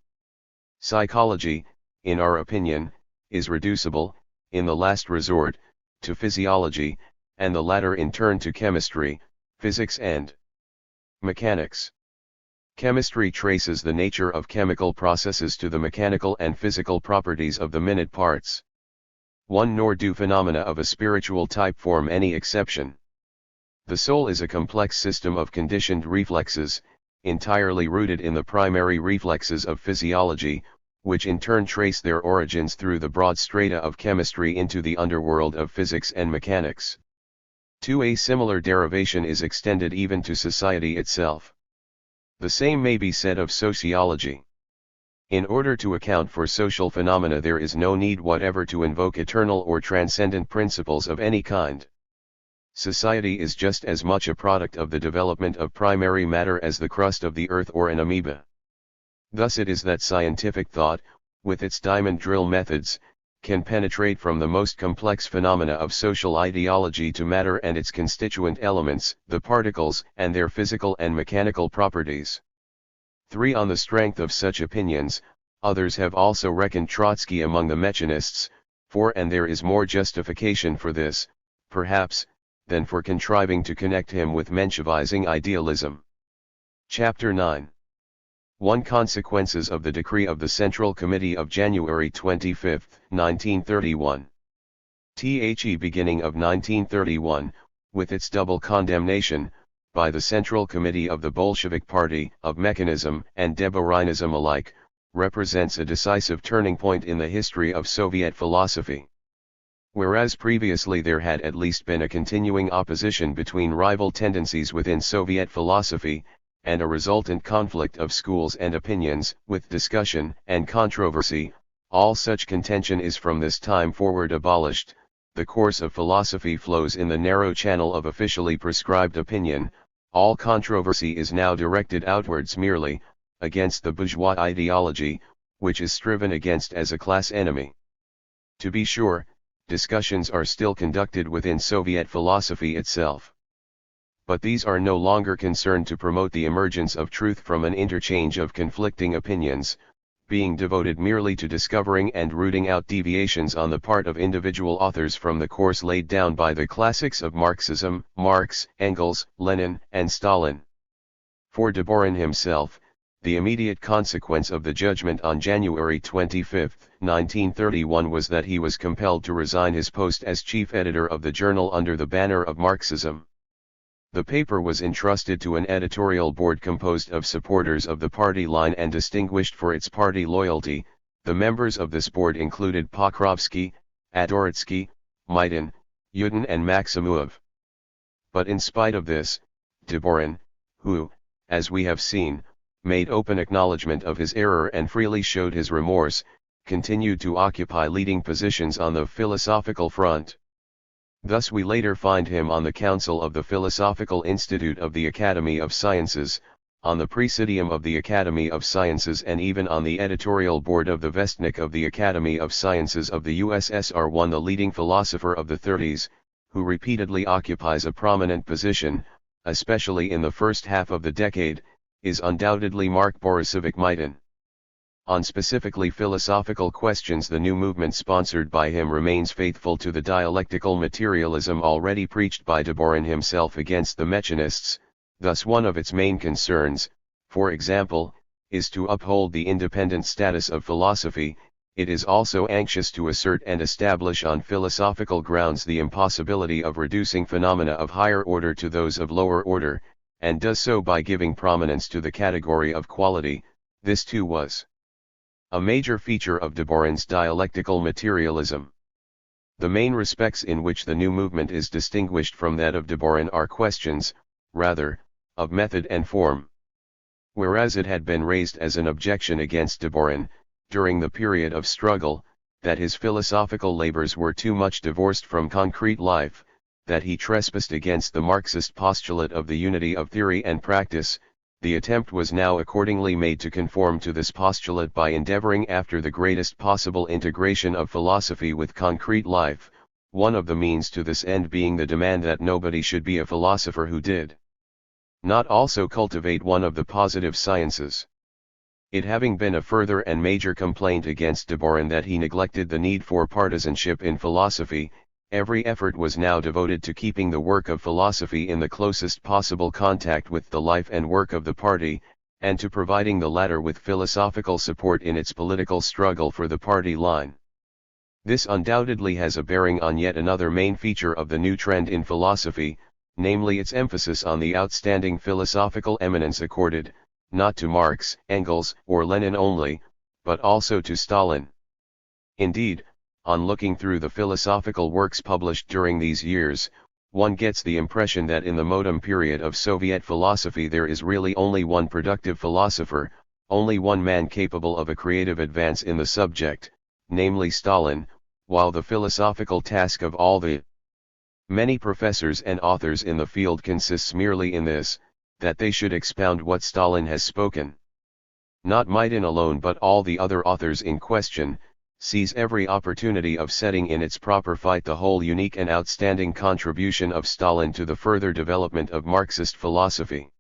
Psychology, in our opinion, is reducible, in the last resort, to physiology, and the latter in turn to chemistry, physics and mechanics. Chemistry traces the nature of chemical processes to the mechanical and physical properties of the minute parts. Nor do phenomena of a spiritual type form any exception. The soul is a complex system of conditioned reflexes, entirely rooted in the primary reflexes of physiology, which in turn trace their origins through the broad strata of chemistry into the underworld of physics and mechanics. A similar derivation is extended even to society itself. The same may be said of sociology. In order to account for social phenomena there is no need whatever to invoke eternal or transcendent principles of any kind. Society is just as much a product of the development of primary matter as the crust of the earth or an amoeba. Thus it is that scientific thought, with its diamond drill methods, can penetrate from the most complex phenomena of social ideology to matter and its constituent elements, the particles, and their physical and mechanical properties. 3. On the strength of such opinions, others have also reckoned Trotsky among the mechanists, and there is more justification for this, perhaps, than for contriving to connect him with Menshevizing idealism. Chapter 9. 1. Consequences of the decree of the Central Committee of January 25, 1931. Beginning of 1931, with its double condemnation, by the Central Committee of the Bolshevik Party, of mechanism and Debourinism alike, represents a decisive turning point in the history of Soviet philosophy. Whereas previously there had at least been a continuing opposition between rival tendencies within Soviet philosophy, and a resultant conflict of schools and opinions, with discussion and controversy, all such contention is from this time forward abolished. The course of philosophy flows in the narrow channel of officially prescribed opinion. All controversy is now directed outwards merely, against the bourgeois ideology, which is striven against as a class enemy. To be sure, discussions are still conducted within Soviet philosophy itself. But these are no longer concerned to promote the emergence of truth from an interchange of conflicting opinions, being devoted merely to discovering and rooting out deviations on the part of individual authors from the course laid down by the classics of Marxism, Marx, Engels, Lenin, and Stalin. For Deborin himself, the immediate consequence of the judgment on January 25, 1931 was that he was compelled to resign his post as chief editor of the journal under the banner of Marxism. The paper was entrusted to an editorial board composed of supporters of the party line and distinguished for its party loyalty. The members of this board included Pokrovsky, Adoritsky, Maidan, Yudin and Maximuov. But in spite of this, Deborin, who, as we have seen, made open acknowledgement of his error and freely showed his remorse, continued to occupy leading positions on the philosophical front. Thus we later find him on the Council of the Philosophical Institute of the Academy of Sciences, on the Presidium of the Academy of Sciences and even on the editorial board of the Vestnik of the Academy of Sciences of the USSR. One, the leading philosopher of the 30s, who repeatedly occupies a prominent position, especially in the first half of the decade, is undoubtedly Mark Borisovich Mitin. On specifically philosophical questions, the new movement sponsored by him remains faithful to the dialectical materialism already preached by Deborin himself against the mechanists. Thus one of its main concerns, for example, is to uphold the independent status of philosophy. It is also anxious to assert and establish on philosophical grounds the impossibility of reducing phenomena of higher order to those of lower order, and does so by giving prominence to the category of quality. This too was a major feature of Deborin's dialectical materialism. The main respects in which the new movement is distinguished from that of Deborin are questions, rather, of method and form. Whereas it had been raised as an objection against Deborin, during the period of struggle, that his philosophical labors were too much divorced from concrete life, that he trespassed against the Marxist postulate of the unity of theory and practice, the attempt was now accordingly made to conform to this postulate by endeavoring after the greatest possible integration of philosophy with concrete life, one of the means to this end being the demand that nobody should be a philosopher who did not also cultivate one of the positive sciences. It having been a further and major complaint against Deborin that he neglected the need for partisanship in philosophy, every effort was now devoted to keeping the work of philosophy in the closest possible contact with the life and work of the party, and to providing the latter with philosophical support in its political struggle for the party line. This undoubtedly has a bearing on yet another main feature of the new trend in philosophy, namely its emphasis on the outstanding philosophical eminence accorded, not to Marx, Engels, or Lenin only, but also to Stalin. Indeed, on looking through the philosophical works published during these years, one gets the impression that in the modem period of Soviet philosophy there is really only one productive philosopher, only one man capable of a creative advance in the subject, namely Stalin, while the philosophical task of all the many professors and authors in the field consists merely in this, that they should expound what Stalin has spoken. Not Mitin alone but all the other authors in question, seize every opportunity of setting in its proper fight the whole unique and outstanding contribution of Stalin to the further development of Marxist philosophy.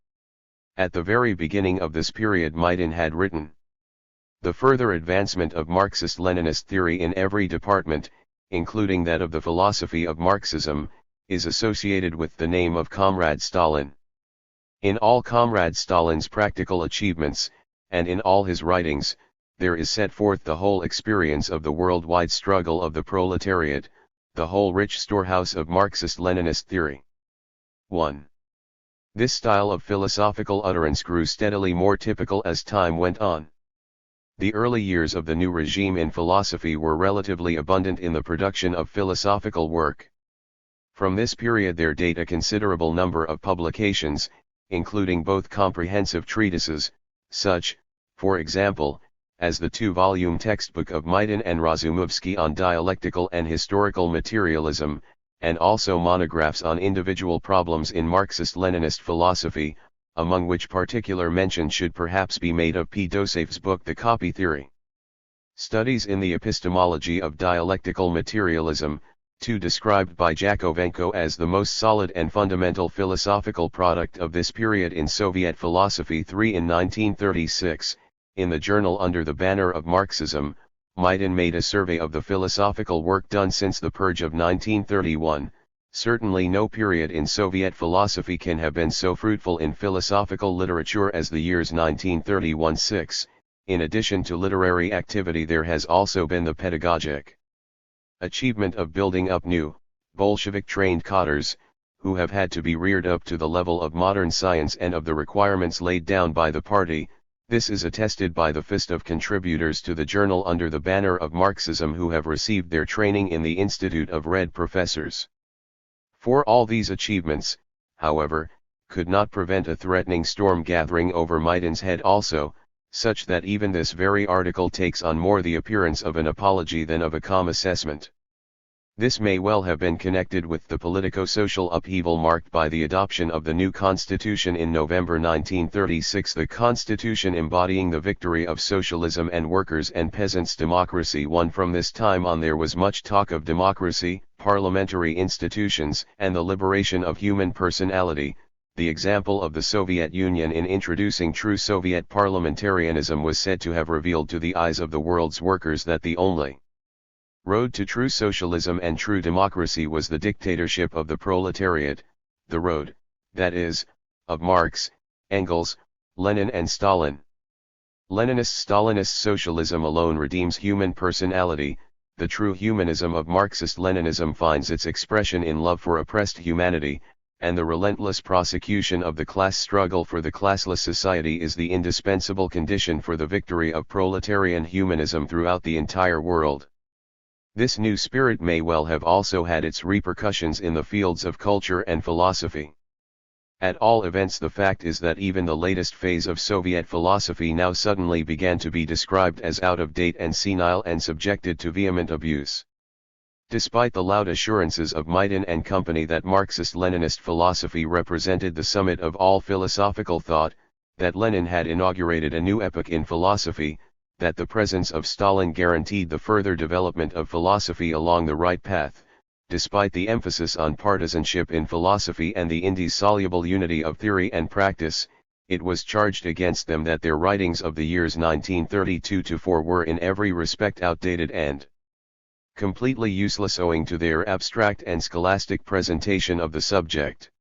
At the very beginning of this period Mitin had written, "The further advancement of Marxist-Leninist theory in every department, including that of the philosophy of Marxism, is associated with the name of Comrade Stalin. In all Comrade Stalin's practical achievements, and in all his writings, there is set forth the whole experience of the worldwide struggle of the proletariat, the whole rich storehouse of Marxist-Leninist theory." 1. This style of philosophical utterance grew steadily more typical as time went on. The early years of the new regime in philosophy were relatively abundant in the production of philosophical work. From this period there date a considerable number of publications, including both comprehensive treatises, such, for example, as the two-volume textbook of Mitin and Razumovsky on dialectical and historical materialism, and also monographs on individual problems in Marxist-Leninist philosophy, among which particular mention should perhaps be made of P. Dosev's book The Copy Theory. Studies in the epistemology of dialectical materialism, too, described by Jakovenko as the most solid and fundamental philosophical product of this period in Soviet philosophy. 3. In 1936, in the journal under the banner of Marxism, Mitin made a survey of the philosophical work done since the purge of 1931. Certainly no period in Soviet philosophy can have been so fruitful in philosophical literature as the years 1931-6. In addition to literary activity there has also been the pedagogic achievement of building up new, Bolshevik-trained cadres, who have had to be reared up to the level of modern science and of the requirements laid down by the party. This is attested by the fist of contributors to the journal under the banner of Marxism who have received their training in the Institute of Red Professors. For all these achievements, however, could not prevent a threatening storm gathering over Mitin's head also, such that even this very article takes on more the appearance of an apology than of a calm assessment. This may well have been connected with the politico-social upheaval marked by the adoption of the new constitution in November 1936, the constitution embodying the victory of socialism and workers' and peasants' democracy won. From this time on there was much talk of democracy, parliamentary institutions, and the liberation of human personality. The example of the Soviet Union in introducing true Soviet parliamentarianism was said to have revealed to the eyes of the world's workers that the only road to true socialism and true democracy was the dictatorship of the proletariat, the road, that is, of Marx, Engels, Lenin and Stalin. Leninist-Stalinist socialism alone redeems human personality. The true humanism of Marxist-Leninism finds its expression in love for oppressed humanity, and the relentless prosecution of the class struggle for the classless society is the indispensable condition for the victory of proletarian humanism throughout the entire world. This new spirit may well have also had its repercussions in the fields of culture and philosophy. At all events, the fact is that even the latest phase of Soviet philosophy now suddenly began to be described as out of date and senile and subjected to vehement abuse. Despite the loud assurances of Maidan and company that Marxist-Leninist philosophy represented the summit of all philosophical thought, that Lenin had inaugurated a new epoch in philosophy, that the presence of Stalin guaranteed the further development of philosophy along the right path, despite the emphasis on partisanship in philosophy and the indissoluble unity of theory and practice, it was charged against them that their writings of the years 1932-4 were in every respect outdated and completely useless owing to their abstract and scholastic presentation of the subject.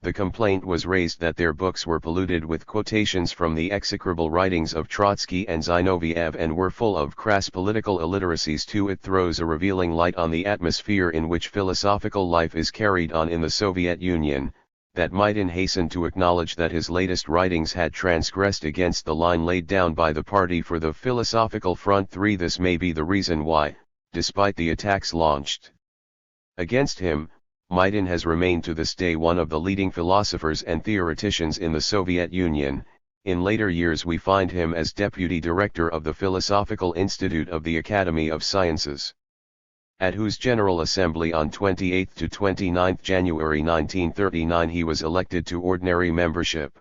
The complaint was raised that their books were polluted with quotations from the execrable writings of Trotsky and Zinoviev and were full of crass political illiteracies too. It throws a revealing light on the atmosphere in which philosophical life is carried on in the Soviet Union, that Maidan hastened to acknowledge that his latest writings had transgressed against the line laid down by the Party for the Philosophical Front. 3. This may be the reason why, despite the attacks launched against him, Maidan has remained to this day one of the leading philosophers and theoreticians in the Soviet Union. In later years we find him as deputy director of the Philosophical Institute of the Academy of Sciences, at whose General Assembly on 28 to 29 January 1939 he was elected to ordinary membership.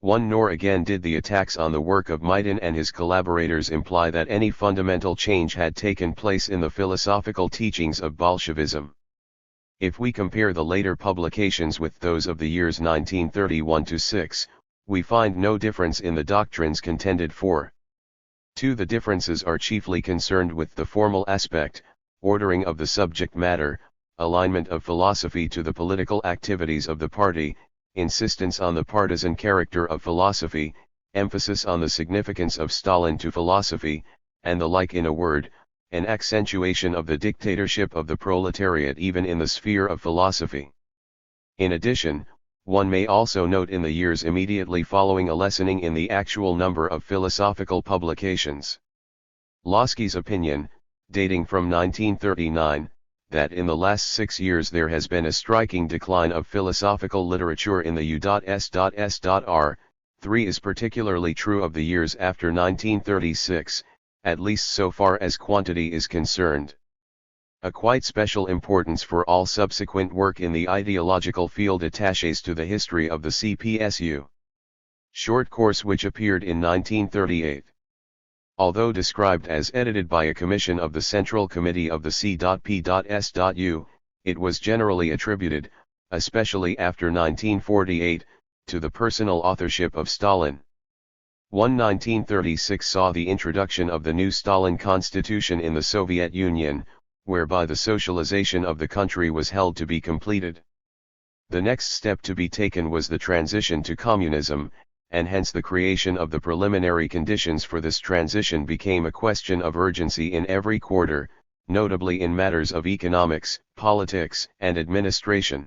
Nor again did the attacks on the work of Maidan and his collaborators imply that any fundamental change had taken place in the philosophical teachings of Bolshevism. If we compare the later publications with those of the years 1931-6, we find no difference in the doctrines contended for. 2. The differences are chiefly concerned with the formal aspect, ordering of the subject matter, alignment of philosophy to the political activities of the party, insistence on the partisan character of philosophy, emphasis on the significance of Stalin to philosophy, and the like. In a word, an accentuation of the dictatorship of the proletariat even in the sphere of philosophy. In addition, one may also note in the years immediately following a lessening in the actual number of philosophical publications. Lossky's opinion, dating from 1939, that in the last 6 years there has been a striking decline of philosophical literature in the U.S.S.R. 3 is particularly true of the years after 1936, at least so far as quantity is concerned. A quite special importance for all subsequent work in the ideological field attaches to the history of the CPSU short course which appeared in 1938. Although described as edited by a commission of the Central Committee of the C.P.S.U., it was generally attributed, especially after 1948, to the personal authorship of Stalin. 1936 saw the introduction of the new Stalin Constitution in the Soviet Union, whereby the socialization of the country was held to be completed. The next step to be taken was the transition to communism, and hence the creation of the preliminary conditions for this transition became a question of urgency in every quarter, notably in matters of economics, politics, and administration.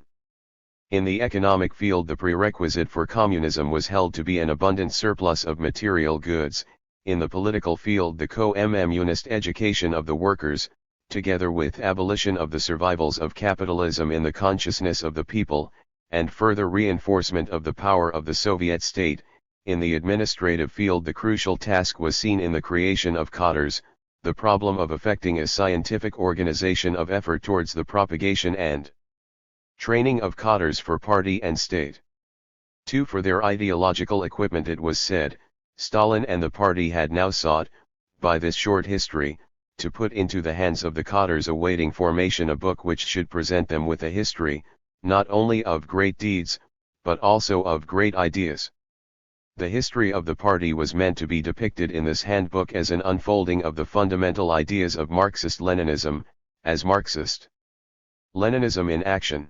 In the economic field, the prerequisite for communism was held to be an abundant surplus of material goods. In the political field, the communist education of the workers, together with abolition of the survivals of capitalism in the consciousness of the people, and further reinforcement of the power of the Soviet state. In the administrative field, the crucial task was seen in the creation of cadres, the problem of effecting a scientific organization of effort towards the propagation and training of cadres for party and state. 2. For their ideological equipment. It was said, Stalin and the party had now sought, by this short history, to put into the hands of the cadres awaiting formation a book which should present them with a history, not only of great deeds, but also of great ideas. The history of the party was meant to be depicted in this handbook as an unfolding of the fundamental ideas of Marxist-Leninism, as Marxist Leninism in action.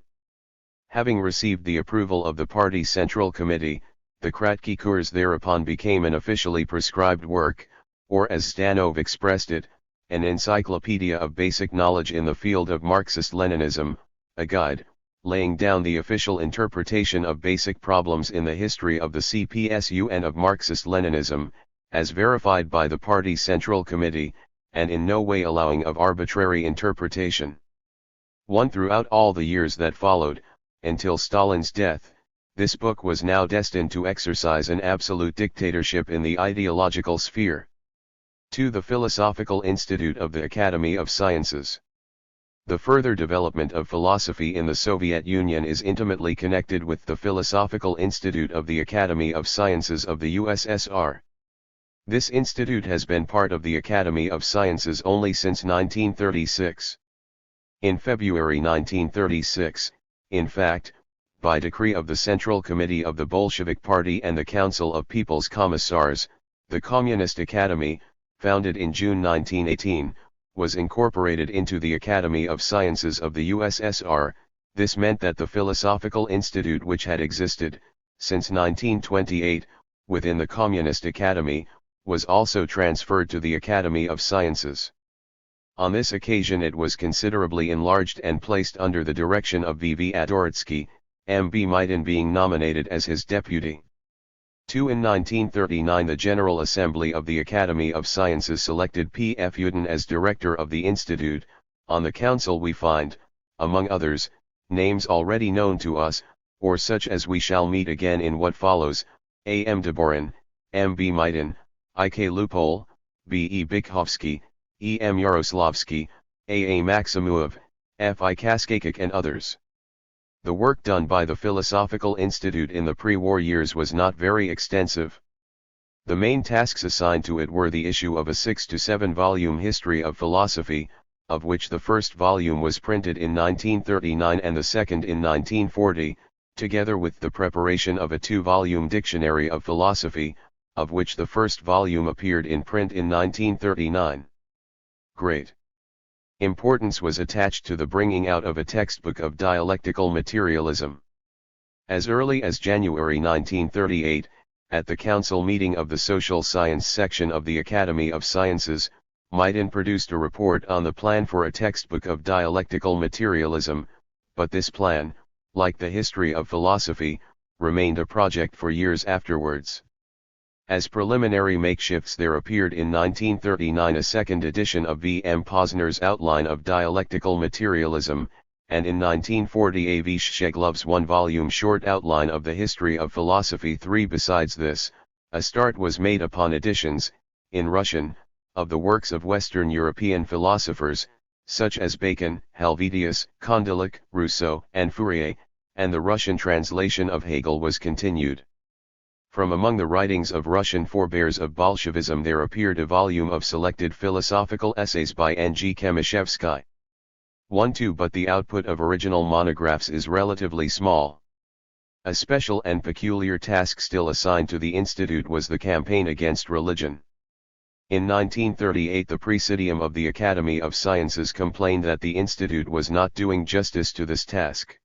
Having received the approval of the party Central Committee, the Kratky Kurs thereupon became an officially prescribed work, or as Stanov expressed it, an encyclopedia of basic knowledge in the field of Marxist-Leninism, a guide, laying down the official interpretation of basic problems in the history of the CPSU and of Marxist-Leninism, as verified by the party Central Committee, and in no way allowing of arbitrary interpretation. 1. Throughout all the years that followed, until Stalin's death, this book was now destined to exercise an absolute dictatorship in the ideological sphere. 2. The Philosophical Institute of the Academy of Sciences. The further development of philosophy in the Soviet Union is intimately connected with the Philosophical Institute of the Academy of Sciences of the USSR. This institute has been part of the Academy of Sciences only since 1936. In February 1936, in fact, by decree of the Central Committee of the Bolshevik Party and the Council of People's Commissars, the Communist Academy, founded in June 1918, was incorporated into the Academy of Sciences of the USSR. This meant that the Philosophical Institute, which had existed since 1928 within the Communist Academy, was also transferred to the Academy of Sciences. On this occasion it was considerably enlarged and placed under the direction of V.V. Adoritsky, M.B. Maidan being nominated as his deputy. 2. In 1939 the General Assembly of the Academy of Sciences selected P.F. Yudin as director of the institute. On the council we find, among others, names already known to us, or such as we shall meet again in what follows: A. M. Deborin, M. B. Maidan, I. K. Lupol, B. E. Bykhovsky, E. M. Yaroslavsky, A. A. Maximuov, F. I. Kaskakik and others. The work done by the Philosophical Institute in the pre-war years was not very extensive. The main tasks assigned to it were the issue of a 6 to 7 volume history of philosophy, of which the first volume was printed in 1939 and the second in 1940, together with the preparation of a 2-volume dictionary of philosophy, of which the first volume appeared in print in 1939. Great importance was attached to the bringing out of a textbook of dialectical materialism. As early as January 1938, at the council meeting of the Social Science section of the Academy of Sciences, Maidan produced a report on the plan for a textbook of dialectical materialism, but this plan, like the history of philosophy, remained a project for years afterwards. As preliminary makeshifts there appeared in 1939 a second edition of V. M. Posner's Outline of Dialectical Materialism, and in 1940 A. V. Shcheglov's 1-volume short outline of the history of philosophy. 3. Besides this, a start was made upon editions, in Russian, of the works of Western European philosophers, such as Bacon, Helvetius, Kondelik, Rousseau, and Fourier, and the Russian translation of Hegel was continued. From among the writings of Russian forebears of Bolshevism there appeared a volume of selected philosophical essays by N. G. Khemishevsky. 1-2 But the output of original monographs is relatively small. A special and peculiar task still assigned to the Institute was the campaign against religion. In 1938 the Presidium of the Academy of Sciences complained that the Institute was not doing justice to this task.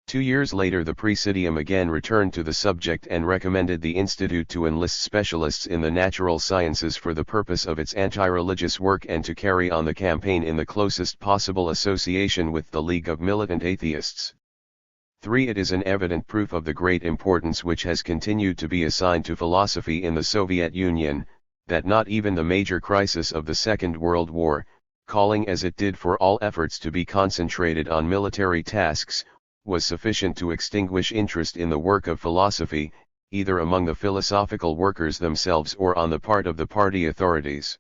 2 years later the Presidium again returned to the subject and recommended the Institute to enlist specialists in the natural sciences for the purpose of its anti-religious work and to carry on the campaign in the closest possible association with the League of Militant Atheists. 3. It is an evident proof of the great importance which has continued to be assigned to philosophy in the Soviet Union, that not even the major crisis of the Second World War, calling as it did for all efforts to be concentrated on military tasks, was sufficient to extinguish interest in the work of philosophy, either among the philosophical workers themselves or on the part of the party authorities.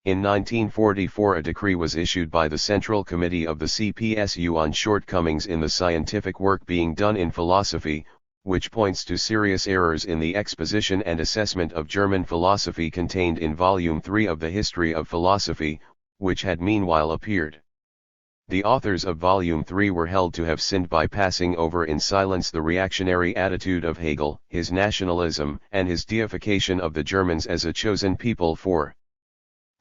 In 1944 a decree was issued by the Central Committee of the CPSU on shortcomings in the scientific work being done in philosophy, which points to serious errors in the exposition and assessment of German philosophy contained in Volume 3 of the History of Philosophy, which had meanwhile appeared. The authors of Volume 3 were held to have sinned by passing over in silence the reactionary attitude of Hegel, his nationalism, and his deification of the Germans as a chosen people for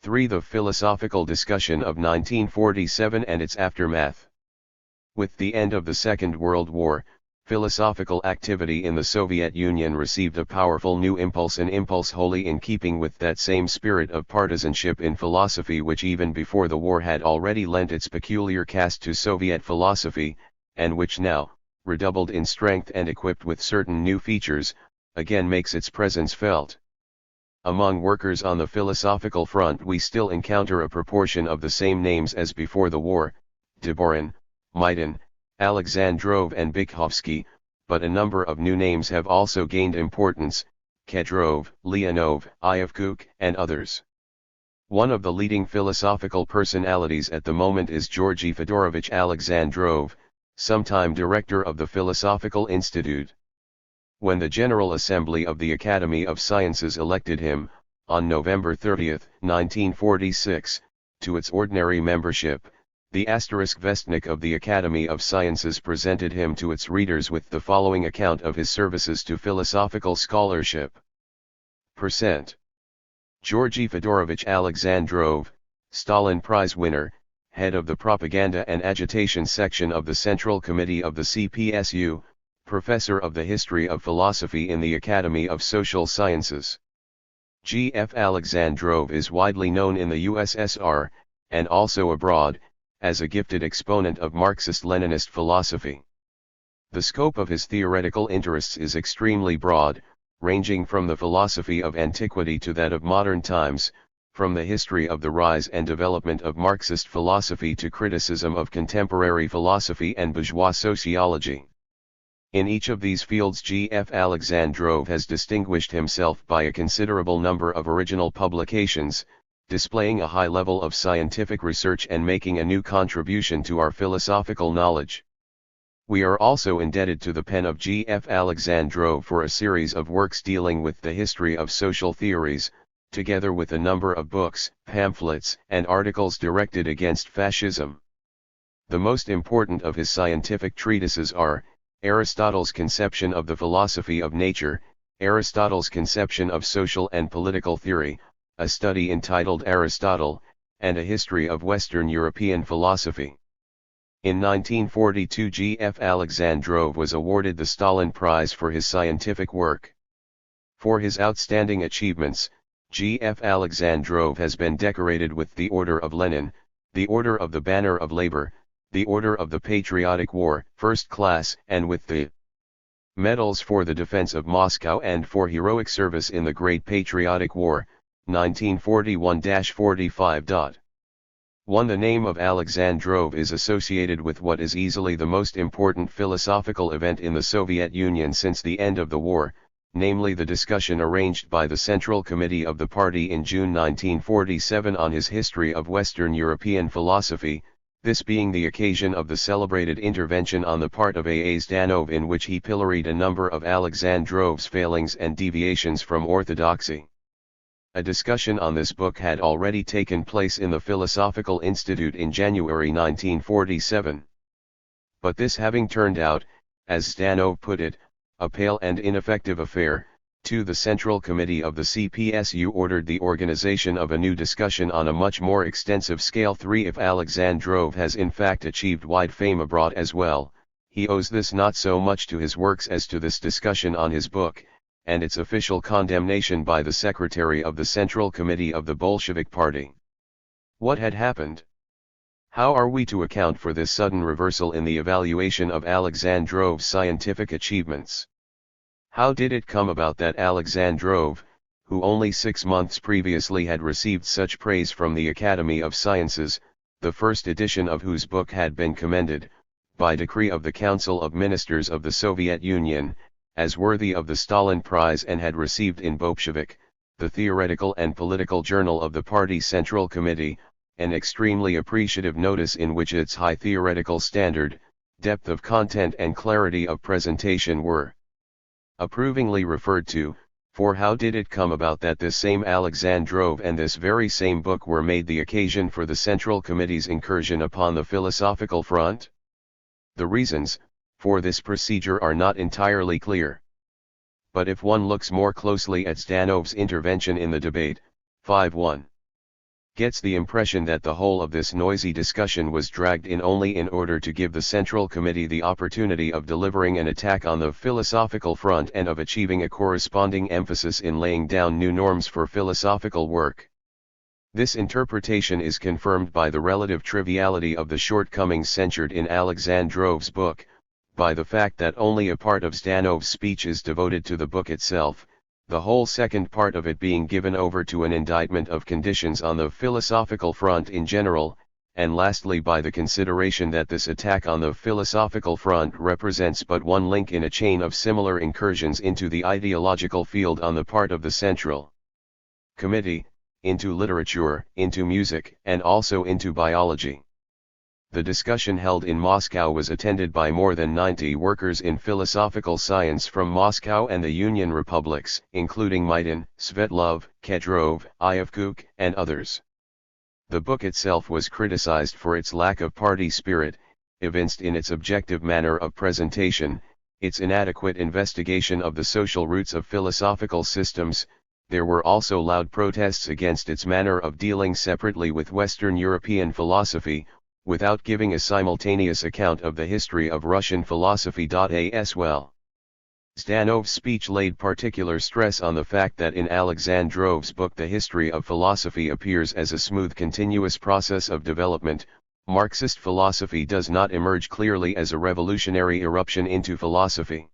3. The philosophical discussion of 1947 and its aftermath. With the end of the Second World War, philosophical activity in the Soviet Union received a powerful new impulse, an impulse wholly in keeping with that same spirit of partisanship in philosophy which even before the war had already lent its peculiar cast to Soviet philosophy, and which now, redoubled in strength and equipped with certain new features, again makes its presence felt. Among workers on the philosophical front we still encounter a proportion of the same names as before the war: Deborin, Maiden, Alexandrov and Bykhovsky, but a number of new names have also gained importance: Kedrov, Leonov, Ivkuk, and others. One of the leading philosophical personalities at the moment is Georgy Fedorovich Alexandrov, sometime director of the Philosophical Institute. When the General Assembly of the Academy of Sciences elected him, on November 30, 1946, to its ordinary membership, the *Vestnik of the Academy of Sciences presented him to its readers with the following account of his services to philosophical scholarship. Percent. Georgy Fedorovich Alexandrov, Stalin Prize winner, head of the Propaganda and Agitation section of the Central Committee of the CPSU, professor of the History of Philosophy in the Academy of Social Sciences. G.F. Alexandrov is widely known in the USSR, and also abroad, as a gifted exponent of Marxist-Leninist philosophy. The scope of his theoretical interests is extremely broad, ranging from the philosophy of antiquity to that of modern times, from the history of the rise and development of Marxist philosophy to criticism of contemporary philosophy and bourgeois sociology. In each of these fields G.F. Alexandrov has distinguished himself by a considerable number of original publications, displaying a high level of scientific research and making a new contribution to our philosophical knowledge. We are also indebted to the pen of G.F. Alexandrov for a series of works dealing with the history of social theories, together with a number of books, pamphlets, and articles directed against fascism. The most important of his scientific treatises are Aristotle's Conception of the Philosophy of Nature, Aristotle's Conception of Social and Political Theory, a study entitled Aristotle, and a History of Western European Philosophy. In 1942 G.F. Alexandrov was awarded the Stalin Prize for his scientific work. For his outstanding achievements, G.F. Alexandrov has been decorated with the Order of Lenin, the Order of the Banner of Labor, the Order of the Patriotic War, First Class, and with the Medals for the Defense of Moscow and for heroic service in the Great Patriotic War, 1941-45. 1. The name of Alexandrov is associated with what is easily the most important philosophical event in the Soviet Union since the end of the war, namely the discussion arranged by the Central Committee of the party in June 1947 on his History of Western European Philosophy, this being the occasion of the celebrated intervention on the part of A. Zdanov in which he pilloried a number of Alexandrov's failings and deviations from orthodoxy. A discussion on this book had already taken place in the Philosophical Institute in January 1947. But this having turned out, as Zdanov put it, a pale and ineffective affair, the Central Committee of the CPSU ordered the organization of a new discussion on a much more extensive scale. 3. If Alexandrov has in fact achieved wide fame abroad as well, he owes this not so much to his works as to this discussion on his book, and its official condemnation by the Secretary of the Central Committee of the Bolshevik Party. What had happened? How are we to account for this sudden reversal in the evaluation of Alexandrov's scientific achievements? How did it come about that Alexandrov, who only 6 months previously had received such praise from the Academy of Sciences, the first edition of whose book had been commended, by decree of the Council of Ministers of the Soviet Union, as worthy of the Stalin Prize and had received in Bolshevik, the theoretical and political journal of the party Central Committee, an extremely appreciative notice in which its high theoretical standard, depth of content and clarity of presentation were approvingly referred to. For how did it come about that this same Alexandrov and this very same book were made the occasion for the Central Committee's incursion upon the philosophical front? The reasons for this procedure are not entirely clear. But if one looks more closely at Zdanov's intervention in the debate, 5.1 gets the impression that the whole of this noisy discussion was dragged in only in order to give the Central Committee the opportunity of delivering an attack on the philosophical front and of achieving a corresponding emphasis in laying down new norms for philosophical work. This interpretation is confirmed by the relative triviality of the shortcomings censured in Alexandrov's book, by the fact that only a part of Zdanov's speech is devoted to the book itself, the whole second part of it being given over to an indictment of conditions on the philosophical front in general, and lastly by the consideration that this attack on the philosophical front represents but one link in a chain of similar incursions into the ideological field on the part of the Central Committee, into literature, into music, and also into biology. The discussion held in Moscow was attended by more than 90 workers in philosophical science from Moscow and the Union Republics, including Maidan, Svetlov, Kedrov, Ivkuk, and others. The book itself was criticized for its lack of party spirit, evinced in its objective manner of presentation, its inadequate investigation of the social roots of philosophical systems. There were also loud protests against its manner of dealing separately with Western European philosophy, without giving a simultaneous account of the history of Russian philosophy. As well. Zdanov's speech laid particular stress on the fact that in Alexandrov's book the history of philosophy appears as a smooth continuous process of development. Marxist philosophy does not emerge clearly as a revolutionary eruption into philosophy.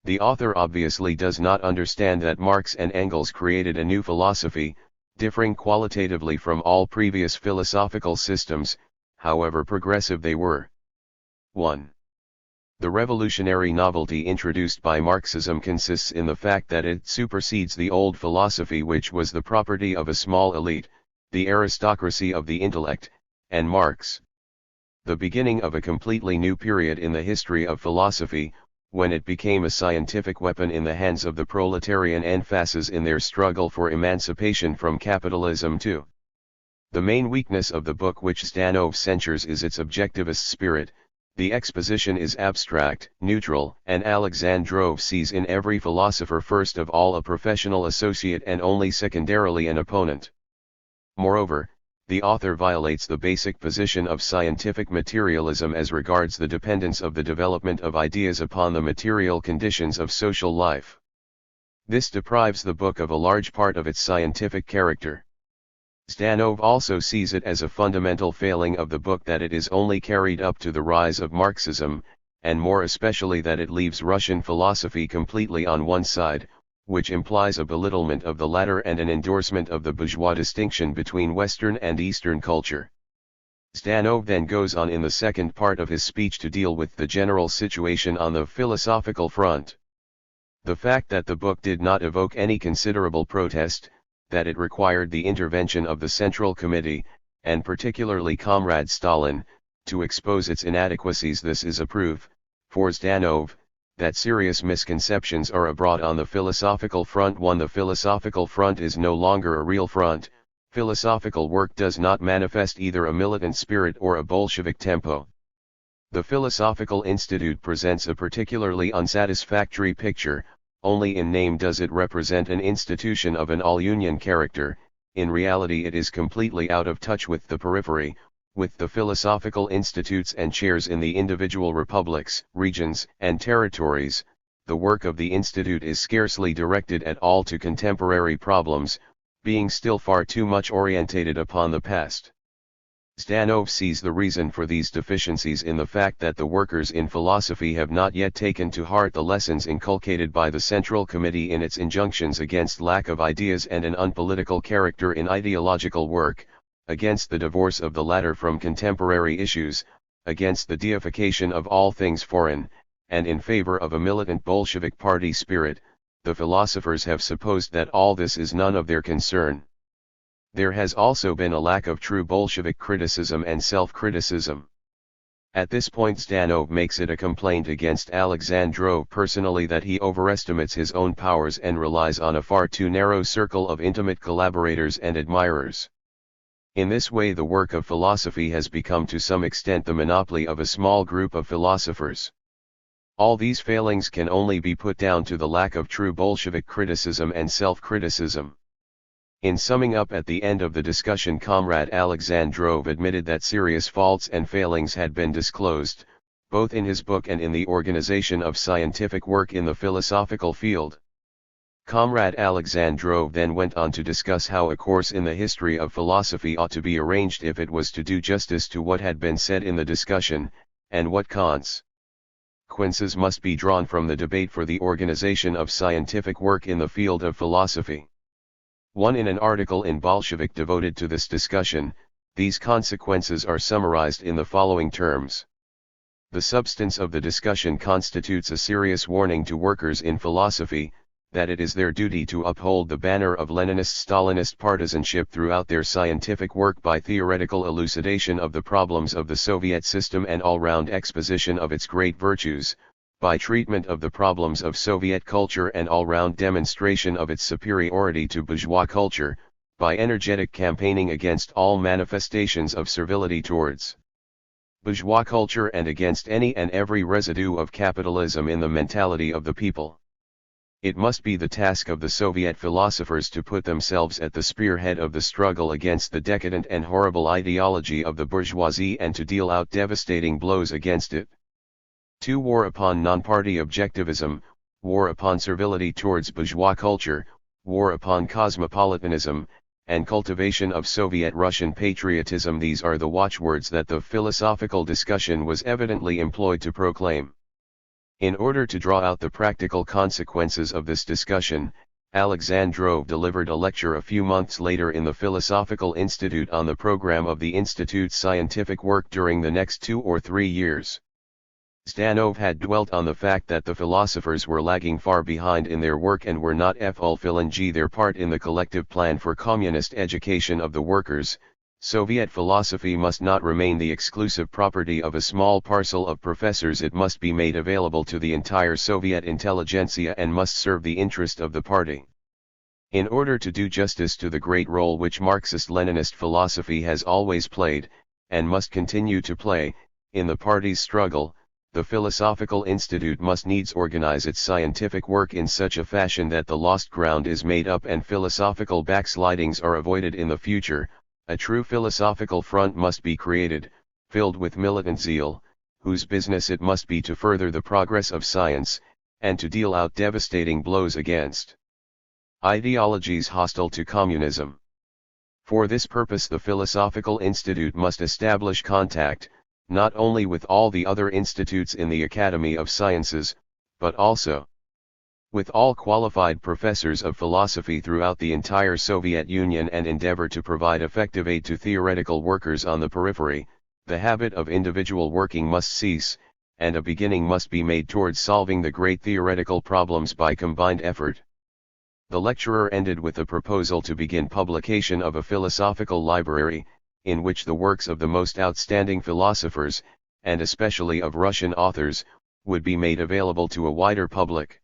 The author obviously does not understand that Marx and Engels created a new philosophy, differing qualitatively from all previous philosophical systems, however progressive they were. 1. The revolutionary novelty introduced by Marxism consists in the fact that it supersedes the old philosophy which was the property of a small elite, the aristocracy of the intellect, and Marx. The beginning of a completely new period in the history of philosophy, when it became a scientific weapon in the hands of the proletarian emphases in their struggle for emancipation from capitalism too. The main weakness of the book which Zdanov censures is its objectivist spirit. The exposition is abstract, neutral, and Alexandrov sees in every philosopher first of all a professional associate and only secondarily an opponent. Moreover, the author violates the basic position of scientific materialism as regards the dependence of the development of ideas upon the material conditions of social life. This deprives the book of a large part of its scientific character. Zdanov also sees it as a fundamental failing of the book that it is only carried up to the rise of Marxism, and more especially that it leaves Russian philosophy completely on one side, which implies a belittlement of the latter and an endorsement of the bourgeois distinction between Western and Eastern culture. Zdanov then goes on in the second part of his speech to deal with the general situation on the philosophical front. The fact that the book did not evoke any considerable protest, that it required the intervention of the Central Committee, and particularly Comrade Stalin, to expose its inadequacies, this is a proof, for Zdanov, that serious misconceptions are abroad on the philosophical front. 1. The philosophical front is no longer a real front. Philosophical work does not manifest either a militant spirit or a Bolshevik tempo. The Philosophical Institute presents a particularly unsatisfactory picture. Only in name does it represent an institution of an all-union character. In reality it is completely out of touch with the periphery, with the philosophical institutes and chairs in the individual republics, regions, and territories. The work of the institute is scarcely directed at all to contemporary problems, being still far too much orientated upon the past. Zdanov sees the reason for these deficiencies in the fact that the workers in philosophy have not yet taken to heart the lessons inculcated by the Central Committee in its injunctions against lack of ideas and an unpolitical character in ideological work, against the divorce of the latter from contemporary issues, against the deification of all things foreign, and in favor of a militant Bolshevik party spirit. the philosophers have supposed that all this is none of their concern. There has also been a lack of true Bolshevik criticism and self-criticism. At this point Zdanov makes it a complaint against Alexandrov personally that he overestimates his own powers and relies on a far too narrow circle of intimate collaborators and admirers. In this way the work of philosophy has become to some extent the monopoly of a small group of philosophers. All these failings can only be put down to the lack of true Bolshevik criticism and self-criticism. In summing up at the end of the discussion, Comrade Alexandrov admitted that serious faults and failings had been disclosed, both in his book and in the organization of scientific work in the philosophical field. Comrade Alexandrov then went on to discuss how a course in the history of philosophy ought to be arranged if it was to do justice to what had been said in the discussion, and what consequences must be drawn from the debate for the organization of scientific work in the field of philosophy. 1. In an article in Bolshevik devoted to this discussion, these consequences are summarized in the following terms. The substance of the discussion constitutes a serious warning to workers in philosophy, that it is their duty to uphold the banner of Leninist-Stalinist partisanship throughout their scientific work by theoretical elucidation of the problems of the Soviet system and all-round exposition of its great virtues, by treatment of the problems of Soviet culture and all-round demonstration of its superiority to bourgeois culture, by energetic campaigning against all manifestations of servility towards bourgeois culture and against any and every residue of capitalism in the mentality of the people. It must be the task of the Soviet philosophers to put themselves at the spearhead of the struggle against the decadent and horrible ideology of the bourgeoisie and to deal out devastating blows against it. 2. War upon non-party objectivism, war upon servility towards bourgeois culture, war upon cosmopolitanism, and cultivation of Soviet Russian patriotism. These are the watchwords that the philosophical discussion was evidently employed to proclaim. In order to draw out the practical consequences of this discussion, Alexandrov delivered a lecture a few months later in the Philosophical Institute on the program of the Institute's scientific work during the next 2 or 3 years. Zdanov had dwelt on the fact that the philosophers were lagging far behind in their work and were not fulfilling their part in the collective plan for communist education of the workers. Soviet philosophy must not remain the exclusive property of a small parcel of professors. It must be made available to the entire Soviet intelligentsia and must serve the interest of the party. In order to do justice to the great role which Marxist-Leninist philosophy has always played, and must continue to play, in the party's struggle, the Philosophical Institute must needs organize its scientific work in such a fashion that the lost ground is made up and philosophical backslidings are avoided in the future. A true philosophical front must be created, filled with militant zeal, whose business it must be to further the progress of science, and to deal out devastating blows against ideologies hostile to communism. For this purpose the Philosophical Institute must establish contact, not only with all the other institutes in the Academy of Sciences, but also with all qualified professors of philosophy throughout the entire Soviet Union and endeavor to provide effective aid to theoretical workers on the periphery. The habit of individual working must cease, and a beginning must be made towards solving the great theoretical problems by combined effort. The lecturer ended with a proposal to begin publication of a philosophical library, in which the works of the most outstanding philosophers, and especially of Russian authors, would be made available to a wider public.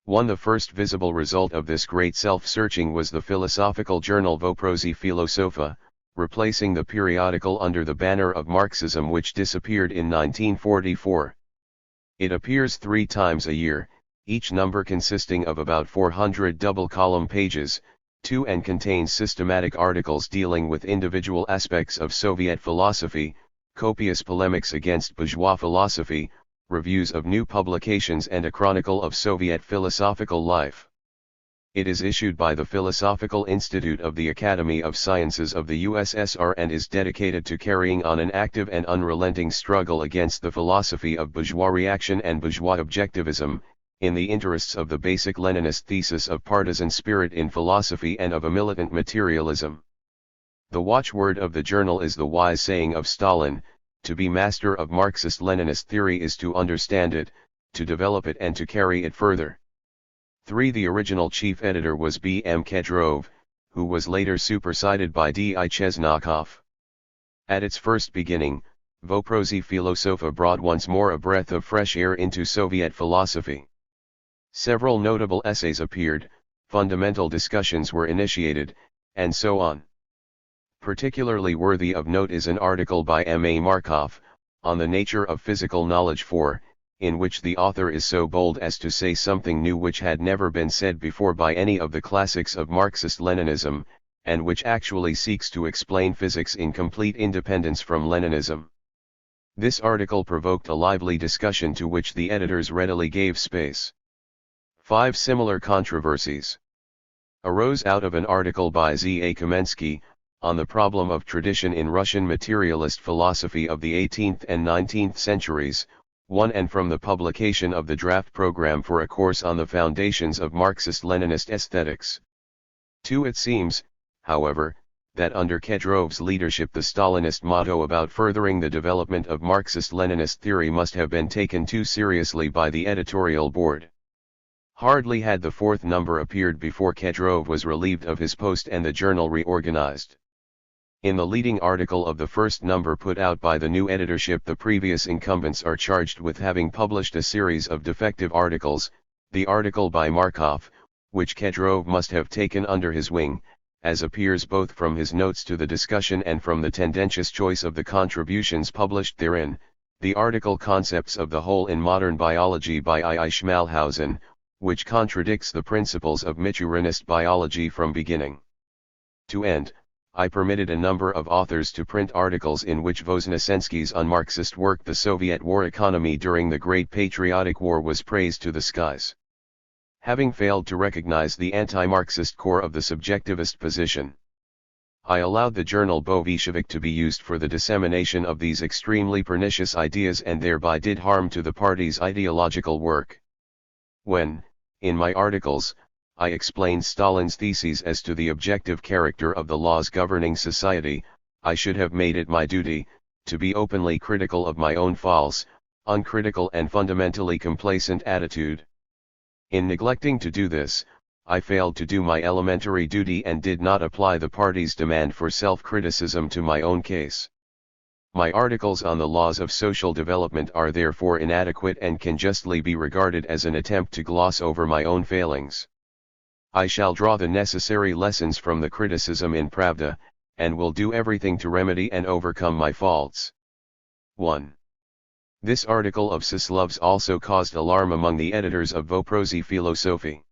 The first visible result of this great self-searching was the philosophical journal Voprosi Filosofa, replacing the periodical under the banner of Marxism which disappeared in 1944. It appears 3 times a year, each number consisting of about 400 double-column pages, and contains systematic articles dealing with individual aspects of Soviet philosophy, copious polemics against bourgeois philosophy, reviews of new publications and a chronicle of Soviet philosophical life. It is issued by the Philosophical Institute of the Academy of Sciences of the USSR and is dedicated to carrying on an active and unrelenting struggle against the philosophy of bourgeois reaction and bourgeois objectivism, in the interests of the basic Leninist thesis of partisan spirit in philosophy and of a militant materialism. The watchword of the journal is the wise saying of Stalin: to be master of Marxist-Leninist theory is to understand it, to develop it and to carry it further. 3. The original chief editor was B. M. Kedrov, who was later superseded by D. I. Chesnokov. At its first beginning, Voprozy Filosofa brought once more a breath of fresh air into Soviet philosophy. Several notable essays appeared, fundamental discussions were initiated, and so on. Particularly worthy of note is an article by M. A. Markov, on the nature of physical knowledge in which the author is so bold as to say something new which had never been said before by any of the classics of Marxist-Leninism, and which actually seeks to explain physics in complete independence from Leninism. This article provoked a lively discussion to which the editors readily gave space. 5 similar controversies arose out of an article by Z. A. Kamensky, on the problem of tradition in Russian materialist philosophy of the 18th and 19th centuries, 1 and from the publication of the draft program for a course on the foundations of Marxist-Leninist aesthetics. 2. It seems, however, that under Kedrov's leadership the Stalinist motto about furthering the development of Marxist-Leninist theory must have been taken too seriously by the editorial board. Hardly had the 4th number appeared before Kedrov was relieved of his post and the journal reorganized. In the leading article of the first number put out by the new editorship, the previous incumbents are charged with having published a series of defective articles. The article by Markov, which Kedrov must have taken under his wing, as appears both from his notes to the discussion and from the tendentious choice of the contributions published therein, the article Concepts of the Whole in Modern Biology by I. Schmalhausen, which contradicts the principles of Maturinist biology from beginning to end. I permitted a number of authors to print articles in which Voznesensky's un-Marxist work The Soviet War Economy During the Great Patriotic War was praised to the skies. Having failed to recognize the anti-Marxist core of the subjectivist position, I allowed the journal Bolshevik to be used for the dissemination of these extremely pernicious ideas and thereby did harm to the party's ideological work. When, in my articles, I explained Stalin's theses as to the objective character of the laws governing society, I should have made it my duty, to be openly critical of my own false, uncritical and fundamentally complacent attitude. In neglecting to do this, I failed to do my elementary duty and did not apply the party's demand for self-criticism to my own case. My articles on the laws of social development are therefore inadequate and can justly be regarded as an attempt to gloss over my own failings. I shall draw the necessary lessons from the criticism in Pravda, and will do everything to remedy and overcome my faults. 1. This article of Sislov's also caused alarm among the editors of Voprozy Filosofi.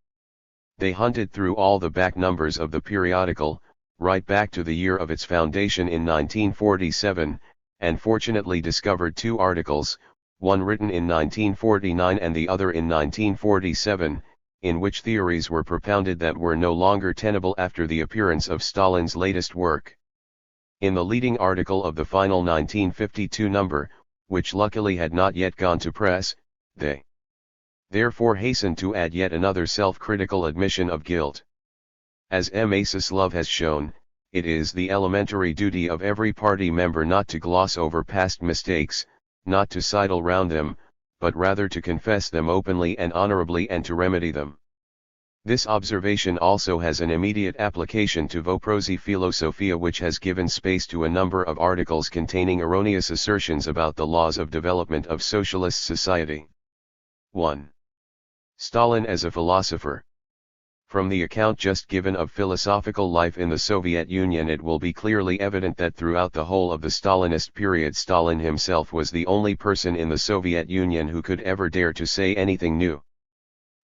They hunted through all the back numbers of the periodical, right back to the year of its foundation in 1947, and fortunately discovered 2 articles, one written in 1949 and the other in 1947, in which theories were propounded that were no longer tenable after the appearance of Stalin's latest work. In the leading article of the final 1952 number, which luckily had not yet gone to press, they therefore hastened to add yet another self-critical admission of guilt. As M. A. Sislov has shown, it is the elementary duty of every party member not to gloss over past mistakes, not to sidle round them, but rather to confess them openly and honorably and to remedy them. This observation also has an immediate application to Voprozy Filosofia, which has given space to a number of articles containing erroneous assertions about the laws of development of socialist society. 1. Stalin as a philosopher. From the account just given of philosophical life in the Soviet Union, it will be clearly evident that throughout the whole of the Stalinist period Stalin himself was the only person in the Soviet Union who could ever dare to say anything new.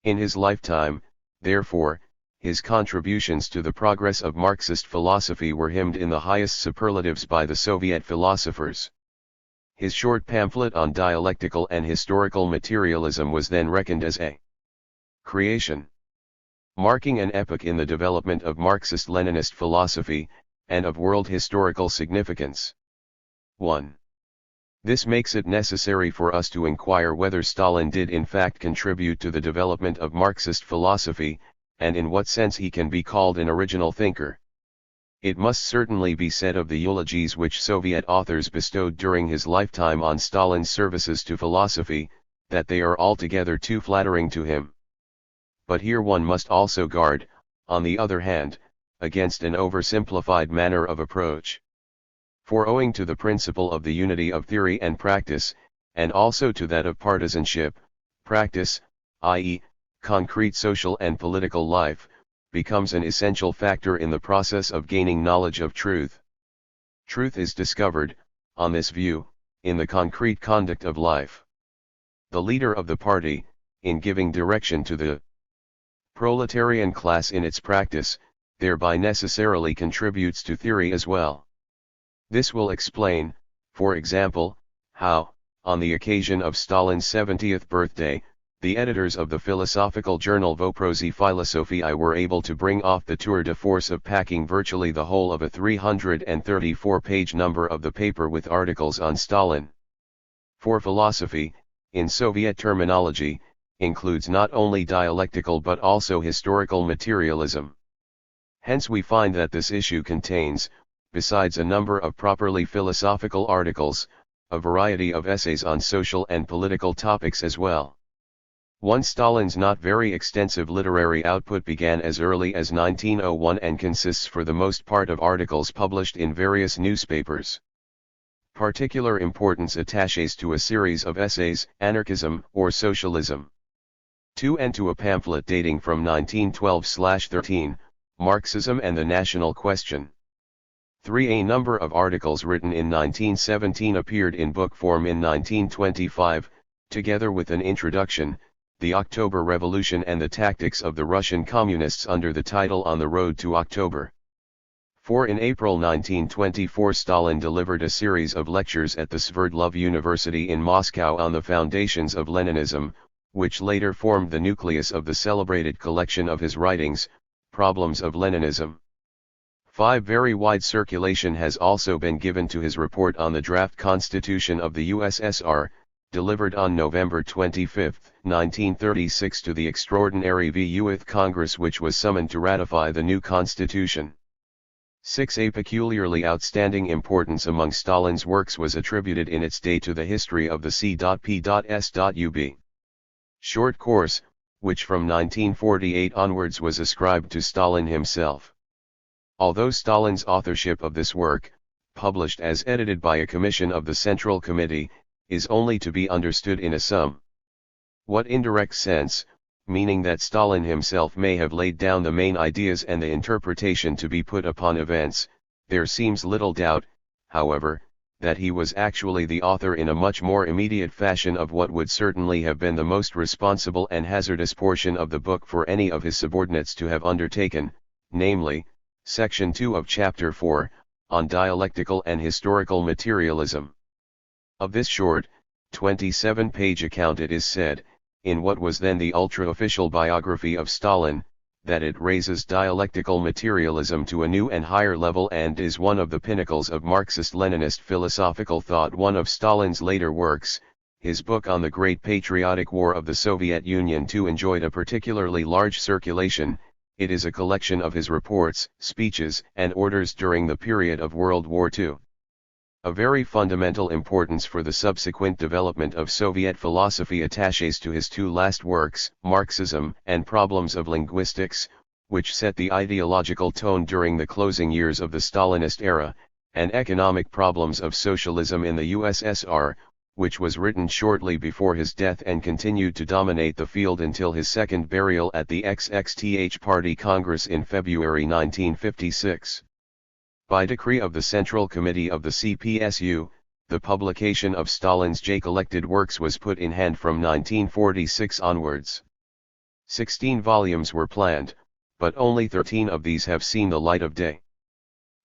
In his lifetime, therefore, his contributions to the progress of Marxist philosophy were hymned in the highest superlatives by the Soviet philosophers. His short pamphlet on dialectical and historical materialism was then reckoned as a creation, marking an epoch in the development of Marxist-Leninist philosophy, and of world historical significance. 1. This makes it necessary for us to inquire whether Stalin did in fact contribute to the development of Marxist philosophy, and in what sense he can be called an original thinker. It must certainly be said of the eulogies which Soviet authors bestowed during his lifetime on Stalin's services to philosophy, that they are altogether too flattering to him. but here one must also guard, on the other hand, against an oversimplified manner of approach. For owing to the principle of the unity of theory and practice, and also to that of partisanship, practice, i.e., concrete social and political life, becomes an essential factor in the process of gaining knowledge of truth. Truth is discovered, on this view, in the concrete conduct of life. The leader of the party, in giving direction to the proletarian class in its practice, thereby necessarily contributes to theory as well. This will explain, for example, how, on the occasion of Stalin's 70th birthday, the editors of the philosophical journal Voprozy Philosophiae were able to bring off the tour de force of packing virtually the whole of a 334-page number of the paper with articles on Stalin. For philosophy, in Soviet terminology, includes not only dialectical but also historical materialism. Hence we find that this issue contains, besides a number of properly philosophical articles, a variety of essays on social and political topics as well. Stalin's not very extensive literary output began as early as 1901 and consists for the most part of articles published in various newspapers. Particular importance attaches to a series of essays, Anarchism or Socialism. 2 and to a pamphlet dating from 1912/13, Marxism and the National Question. 3. A number of articles written in 1917 appeared in book form in 1925, together with an introduction, The October Revolution and the Tactics of the Russian Communists under the title On the Road to October. 4. In April 1924 Stalin delivered a series of lectures at the Sverdlov University in Moscow on the foundations of Leninism, which later formed the nucleus of the celebrated collection of his writings, Problems of Leninism. 5. Very wide circulation has also been given to his report on the draft constitution of the USSR, delivered on November 25, 1936 to the extraordinary VUth Congress which was summoned to ratify the new constitution. 6. A peculiarly outstanding importance among Stalin's works was attributed in its day to the history of the C.P.S.U.B. short course, which from 1948 onwards was ascribed to Stalin himself. Although Stalin's authorship of this work, published as edited by a commission of the Central Committee, is only to be understood in a somewhat indirect sense, meaning that Stalin himself may have laid down the main ideas and the interpretation to be put upon events, there seems little doubt, however, that he was actually the author in a much more immediate fashion of what would certainly have been the most responsible and hazardous portion of the book for any of his subordinates to have undertaken, namely, Section 2 of Chapter 4, on Dialectical and Historical Materialism. Of this short, 27-page account it is said, in what was then the ultra-official biography of Stalin, that it raises dialectical materialism to a new and higher level and is one of the pinnacles of Marxist-Leninist philosophical thought. One of Stalin's later works, his book on the Great Patriotic War of the Soviet Union too enjoyed a particularly large circulation. It is a collection of his reports, speeches, and orders during the period of World War II. A very fundamental importance for the subsequent development of Soviet philosophy attaches to his two last works, Marxism and Problems of Linguistics, which set the ideological tone during the closing years of the Stalinist era, and Economic Problems of Socialism in the USSR, which was written shortly before his death and continued to dominate the field until his second burial at the XXTH Party Congress in February 1956. By decree of the Central Committee of the CPSU, the publication of Stalin's J-collected works was put in hand from 1946 onwards. 16 volumes were planned, but only 13 of these have seen the light of day.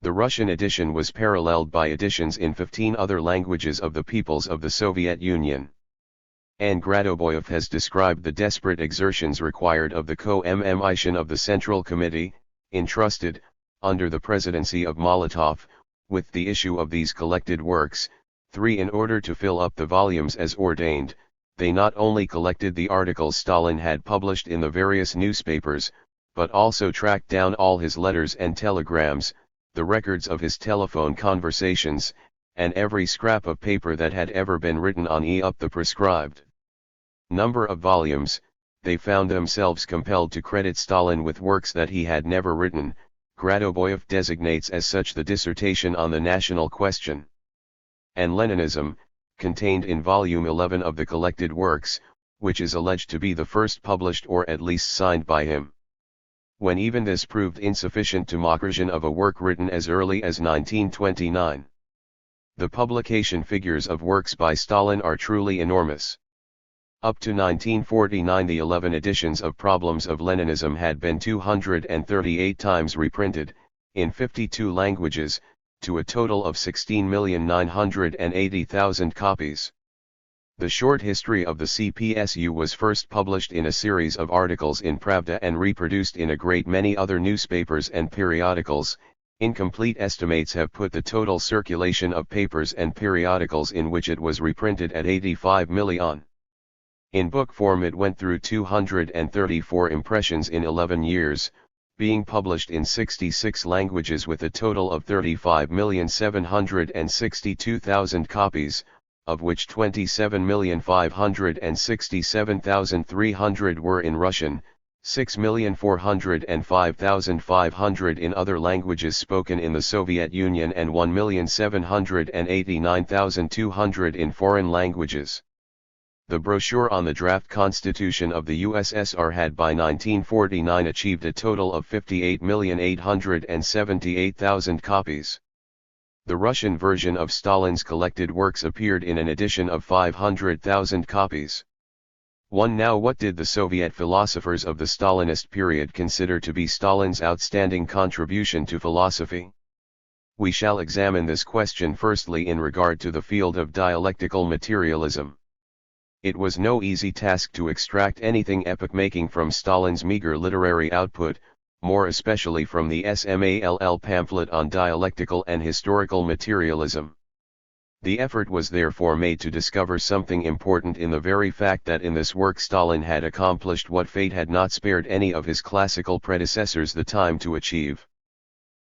The Russian edition was paralleled by editions in 15 other languages of the peoples of the Soviet Union. Anne Gradoboyev has described the desperate exertions required of the co-MMItion of the Central Committee, entrusted, under the presidency of Molotov, with the issue of these collected works. 3. In order to fill up the volumes as ordained, they not only collected the articles Stalin had published in the various newspapers, but also tracked down all his letters and telegrams, the records of his telephone conversations, and every scrap of paper that had ever been written on the prescribed number of volumes. they found themselves compelled to credit Stalin with works that he had never written. Gradoboyev designates as such the dissertation on the national question and Leninism, contained in volume 11 of the collected works, which is alleged to be the first published or at least signed by him. When even this proved insufficient to mock version of a work written as early as 1929. The publication figures of works by Stalin are truly enormous. Up to 1949 the 11 editions of Problems of Leninism had been 238 times reprinted, in 52 languages, to a total of 16,980,000 copies. The short history of the CPSU was first published in a series of articles in Pravda and reproduced in a great many other newspapers and periodicals. Incomplete estimates have put the total circulation of papers and periodicals in which it was reprinted at 85 million. In book form it went through 234 impressions in 11 years, being published in 66 languages with a total of 35,762,000 copies, of which 27,567,300 were in Russian, 6,405,500 in other languages spoken in the Soviet Union and 1,789,200 in foreign languages. The brochure on the draft constitution of the USSR had by 1949 achieved a total of 58,878,000 copies. The Russian version of Stalin's collected works appeared in an edition of 500,000 copies. Now what did the Soviet philosophers of the Stalinist period consider to be Stalin's outstanding contribution to philosophy? We shall examine this question firstly in regard to the field of dialectical materialism. It was no easy task to extract anything epoch-making from Stalin's meager literary output, more especially from the SMALL pamphlet on dialectical and historical materialism. The effort was therefore made to discover something important in the very fact that in this work Stalin had accomplished what fate had not spared any of his classical predecessors the time to achieve.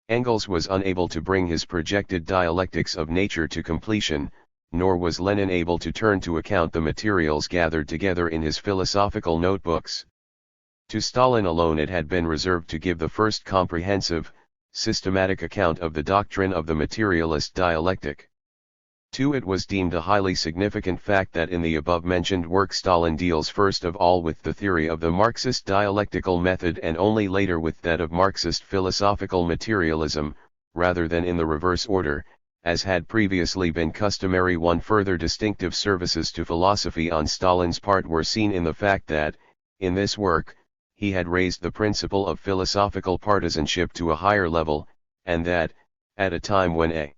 Engels was unable to bring his projected dialectics of nature to completion, nor was Lenin able to turn to account the materials gathered together in his philosophical notebooks. To Stalin alone it had been reserved to give the first comprehensive, systematic account of the doctrine of the materialist dialectic. It was deemed a highly significant fact that in the above-mentioned work Stalin deals first of all with the theory of the Marxist dialectical method and only later with that of Marxist philosophical materialism, rather than in the reverse order, as had previously been customary. Further distinctive services to philosophy on Stalin's part were seen in the fact that, in this work, he had raised the principle of philosophical partisanship to a higher level, and that, at a time when a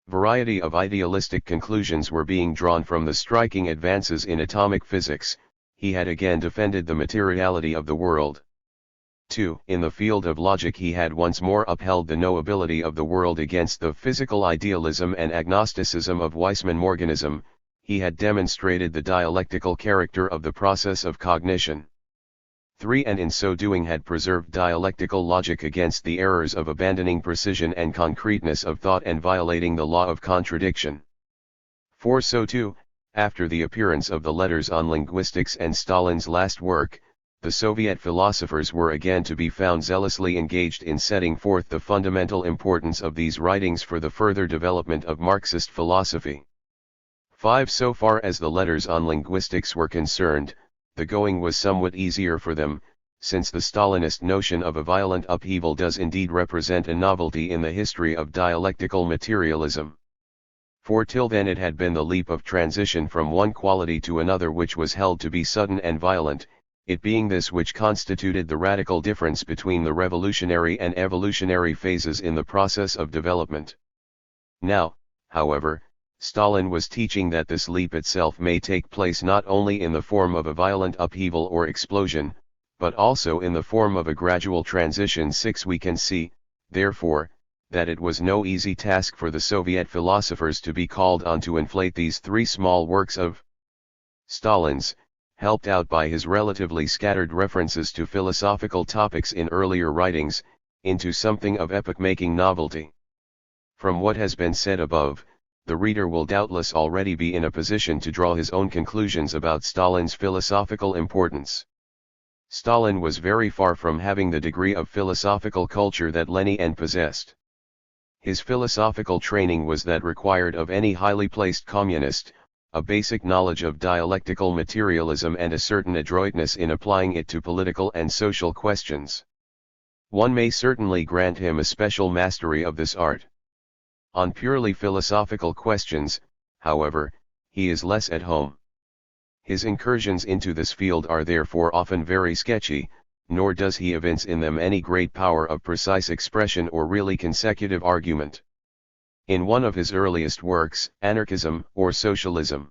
variety of idealistic conclusions were being drawn from the striking advances in atomic physics, he had again defended the materiality of the world. In the field of logic he had once more upheld the knowability of the world against the physical idealism and agnosticism of Weissman-Morganism. He had demonstrated the dialectical character of the process of cognition. And in so doing had preserved dialectical logic against the errors of abandoning precision and concreteness of thought and violating the law of contradiction. After the appearance of the letters on linguistics and Stalin's last work, the Soviet philosophers were again to be found zealously engaged in setting forth the fundamental importance of these writings for the further development of Marxist philosophy. So far as the letters on linguistics were concerned, the going was somewhat easier for them, since the Stalinist notion of a violent upheaval does indeed represent a novelty in the history of dialectical materialism. For till then it had been the leap of transition from one quality to another which was held to be sudden and violent, it being this which constituted the radical difference between the revolutionary and evolutionary phases in the process of development. Now, however, Stalin was teaching that this leap itself may take place not only in the form of a violent upheaval or explosion, but also in the form of a gradual transition. We can see, therefore, that it was no easy task for the Soviet philosophers to be called on to inflate these three small works of Stalin's, helped out by his relatively scattered references to philosophical topics in earlier writings, into something of epoch-making novelty. From what has been said above, the reader will doubtless already be in a position to draw his own conclusions about Stalin's philosophical importance. Stalin was very far from having the degree of philosophical culture that Lenin possessed. His philosophical training was that required of any highly placed communist, a basic knowledge of dialectical materialism and a certain adroitness in applying it to political and social questions. One may certainly grant him a special mastery of this art. On purely philosophical questions, however, he is less at home. His incursions into this field are therefore often very sketchy, nor does he evince in them any great power of precise expression or really consecutive argument. In one of his earliest works, Anarchism or Socialism,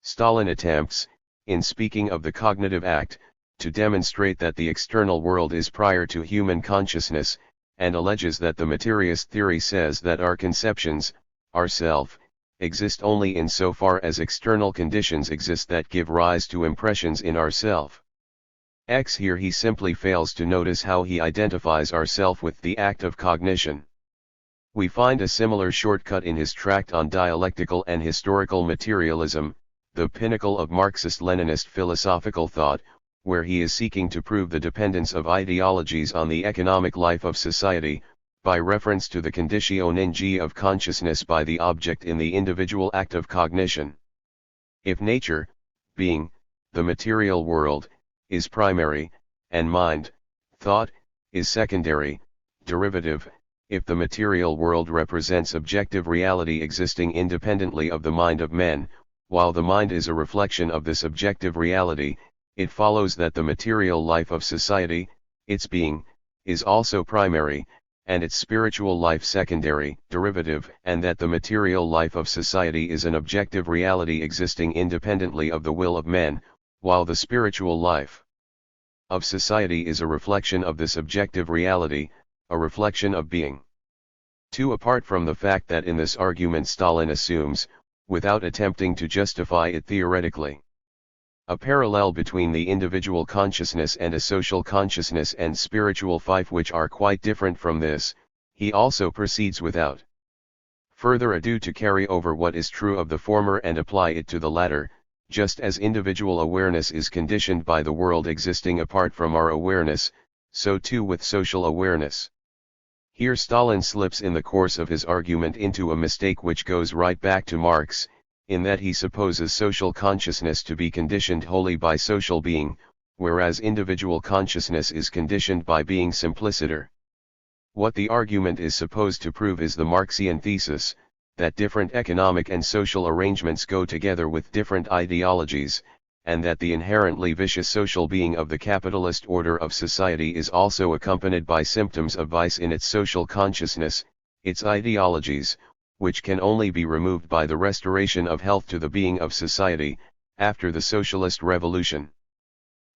Stalin attempts, in speaking of the cognitive act, to demonstrate that the external world is prior to human consciousness, and alleges that the materialist theory says that our conceptions, our self, exist only in so far as external conditions exist that give rise to impressions in our self. Here he simply fails to notice how he identifies ourself with the act of cognition. We find a similar shortcut in his tract on dialectical and historical materialism, the pinnacle of Marxist-Leninist philosophical thought, where he is seeking to prove the dependence of ideologies on the economic life of society, by reference to the conditioning of consciousness by the object in the individual act of cognition. If nature, being, the material world, is primary, and mind, thought, is secondary, derivative, if the material world represents objective reality existing independently of the mind of men, while the mind is a reflection of this objective reality, it follows that the material life of society, its being, is also primary, and its spiritual life secondary, derivative, and that the material life of society is an objective reality existing independently of the will of men, while the spiritual life of society is a reflection of this objective reality, a reflection of being. 2. Apart from the fact that in this argument Stalin assumes, without attempting to justify it theoretically, a parallel between the individual consciousness and a social consciousness and spiritual life which are quite different from this, he also proceeds without further ado to carry over what is true of the former and apply it to the latter, just as individual awareness is conditioned by the world existing apart from our awareness, so too with social awareness. Here Stalin slips in the course of his argument into a mistake which goes right back to Marx, in that he supposes social consciousness to be conditioned wholly by social being, whereas individual consciousness is conditioned by being simpliciter. What the argument is supposed to prove is the Marxian thesis, that different economic and social arrangements go together with different ideologies, and that the inherently vicious social being of the capitalist order of society is also accompanied by symptoms of vice in its social consciousness, its ideologies, which can only be removed by the restoration of health to the being of society, after the socialist revolution.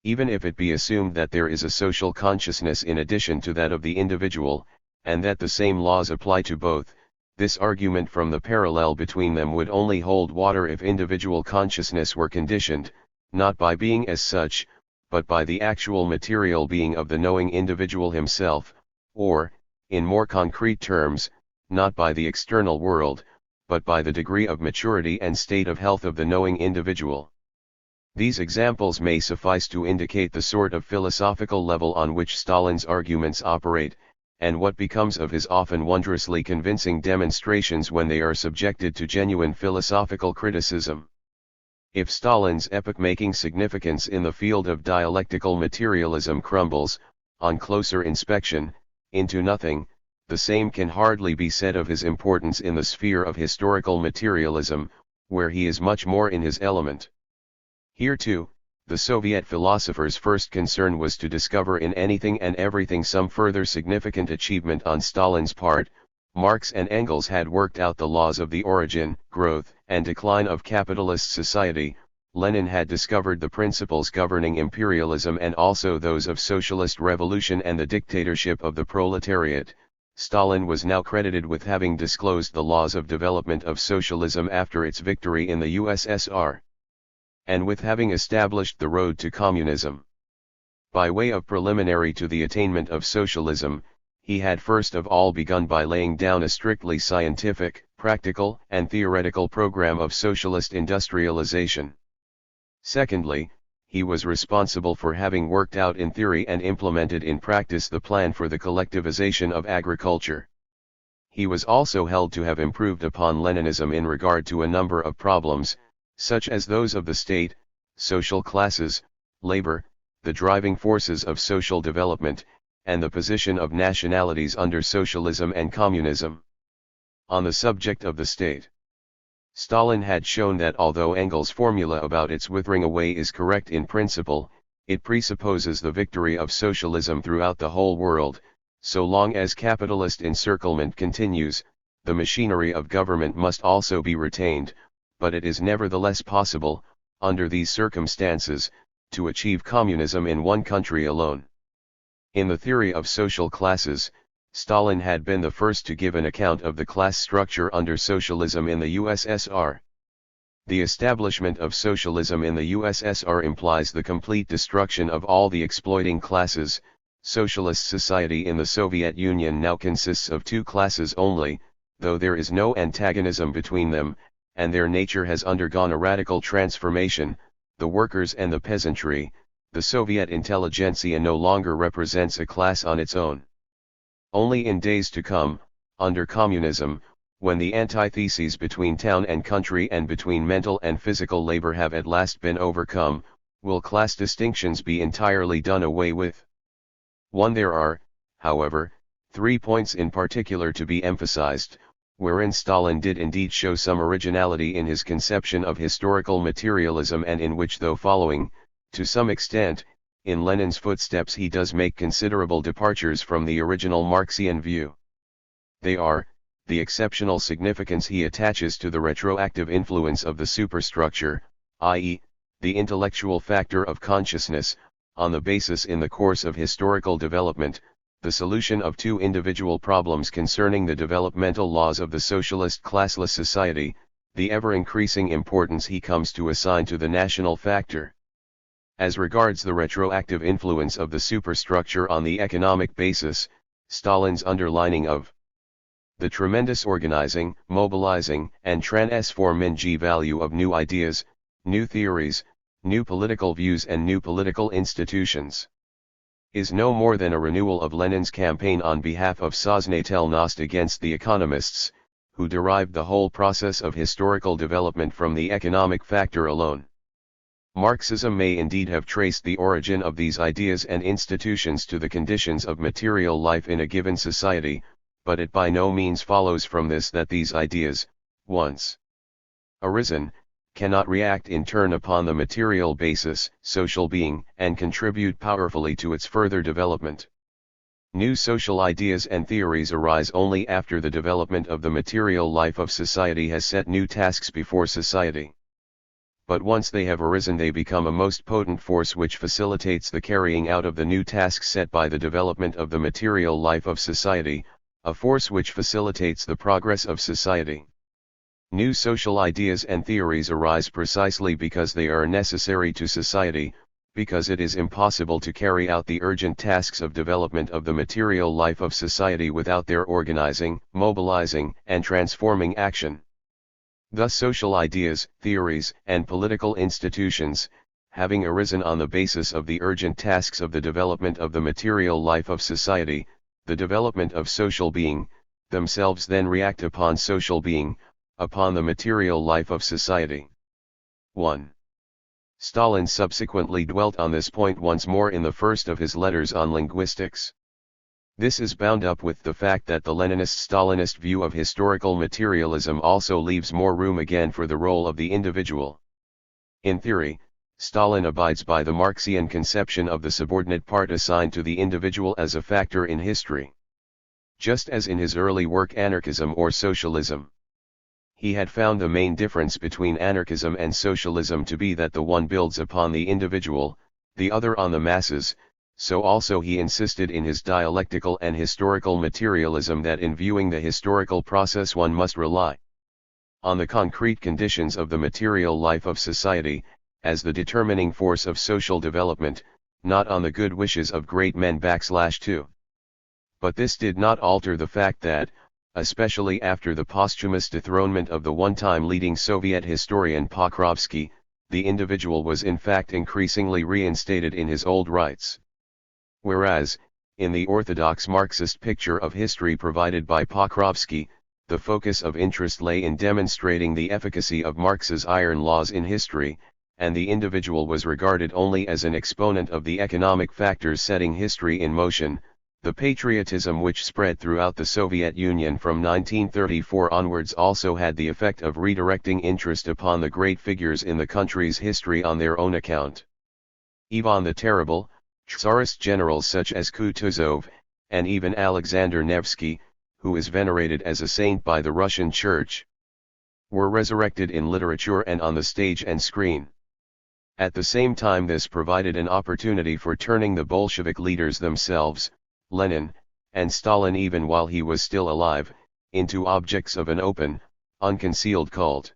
Even if it be assumed that there is a social consciousness in addition to that of the individual, and that the same laws apply to both, this argument from the parallel between them would only hold water if individual consciousness were conditioned, not by being as such, but by the actual material being of the knowing individual himself, or, in more concrete terms, not by the external world, but by the degree of maturity and state of health of the knowing individual. These examples may suffice to indicate the sort of philosophical level on which Stalin's arguments operate, and what becomes of his often wondrously convincing demonstrations when they are subjected to genuine philosophical criticism. If Stalin's epoch-making significance in the field of dialectical materialism crumbles, on closer inspection, into nothing, the same can hardly be said of his importance in the sphere of historical materialism, where he is much more in his element. Here too, the Soviet philosopher's first concern was to discover in anything and everything some further significant achievement on Stalin's part. Marx and Engels had worked out the laws of the origin, growth, and decline of capitalist society. Lenin had discovered the principles governing imperialism and also those of socialist revolution and the dictatorship of the proletariat. Stalin was now credited with having disclosed the laws of development of socialism after its victory in the USSR, and with having established the road to communism. By way of preliminary to the attainment of socialism, he had first of all begun by laying down a strictly scientific, practical, and theoretical program of socialist industrialization. Secondly, he was responsible for having worked out in theory and implemented in practice the plan for the collectivization of agriculture. He was also held to have improved upon Leninism in regard to a number of problems, such as those of the state, social classes, labor, the driving forces of social development, and the position of nationalities under socialism and communism. On the subject of the state, Stalin had shown that although Engels' formula about its withering away is correct in principle, it presupposes the victory of socialism throughout the whole world. So long as capitalist encirclement continues, the machinery of government must also be retained, but it is nevertheless possible, under these circumstances, to achieve communism in one country alone. In the theory of social classes, Stalin had been the first to give an account of the class structure under socialism in the USSR. The establishment of socialism in the USSR implies the complete destruction of all the exploiting classes. Socialist society in the Soviet Union now consists of two classes only, though there is no antagonism between them, and their nature has undergone a radical transformation, the workers and the peasantry. The Soviet intelligentsia no longer represents a class on its own. Only in days to come, under communism, when the antitheses between town and country and between mental and physical labor have at last been overcome, will class distinctions be entirely done away with. There are, however, 3 points in particular to be emphasized, wherein Stalin did indeed show some originality in his conception of historical materialism and in which, though following, to some extent, in Lenin's footsteps, he does make considerable departures from the original Marxian view. They are, the exceptional significance he attaches to the retroactive influence of the superstructure, i.e., the intellectual factor of consciousness, on the basis in the course of historical development, the solution of two individual problems concerning the developmental laws of the socialist classless society, the ever-increasing importance he comes to assign to the national factor. As regards the retroactive influence of the superstructure on the economic basis, Stalin's underlining of the tremendous organizing, mobilizing, and transforming value of new ideas, new theories, new political views and new political institutions, is no more than a renewal of Lenin's campaign on behalf of Soznatelnost against the economists, who derived the whole process of historical development from the economic factor alone. Marxism may indeed have traced the origin of these ideas and institutions to the conditions of material life in a given society, but it by no means follows from this that these ideas, once arisen, cannot react in turn upon the material basis, social being, and contribute powerfully to its further development. New social ideas and theories arise only after the development of the material life of society has set new tasks before society. But once they have arisen, they become a most potent force which facilitates the carrying out of the new tasks set by the development of the material life of society, a force which facilitates the progress of society. New social ideas and theories arise precisely because they are necessary to society, because it is impossible to carry out the urgent tasks of development of the material life of society without their organizing, mobilizing, and transforming action. Thus social ideas, theories, and political institutions, having arisen on the basis of the urgent tasks of the development of the material life of society, the development of social being, themselves then react upon social being, upon the material life of society. 1. Stalin subsequently dwelt on this point once more in the first of his letters on linguistics. This is bound up with the fact that the Leninist-Stalinist view of historical materialism also leaves more room again for the role of the individual. In theory, Stalin abides by the Marxian conception of the subordinate part assigned to the individual as a factor in history. Just as in his early work Anarchism or Socialism, he had found the main difference between anarchism and socialism to be that the one builds upon the individual, the other on the masses, so also he insisted in his dialectical and historical materialism that in viewing the historical process one must rely on the concrete conditions of the material life of society, as the determining force of social development, not on the good wishes of great men /2. But this did not alter the fact that, especially after the posthumous dethronement of the one-time leading Soviet historian Pokrovsky, the individual was in fact increasingly reinstated in his old rights. Whereas, in the orthodox Marxist picture of history provided by Pokrovsky, the focus of interest lay in demonstrating the efficacy of Marx's iron laws in history, and the individual was regarded only as an exponent of the economic factors setting history in motion. The patriotism which spread throughout the Soviet Union from 1934 onwards also had the effect of redirecting interest upon the great figures in the country's history on their own account. Ivan the Terrible, Tsarist generals such as Kutuzov, and even Alexander Nevsky, who is venerated as a saint by the Russian Church, were resurrected in literature and on the stage and screen. At the same time, this provided an opportunity for turning the Bolshevik leaders themselves, Lenin, and Stalin even while he was still alive, into objects of an open, unconcealed cult.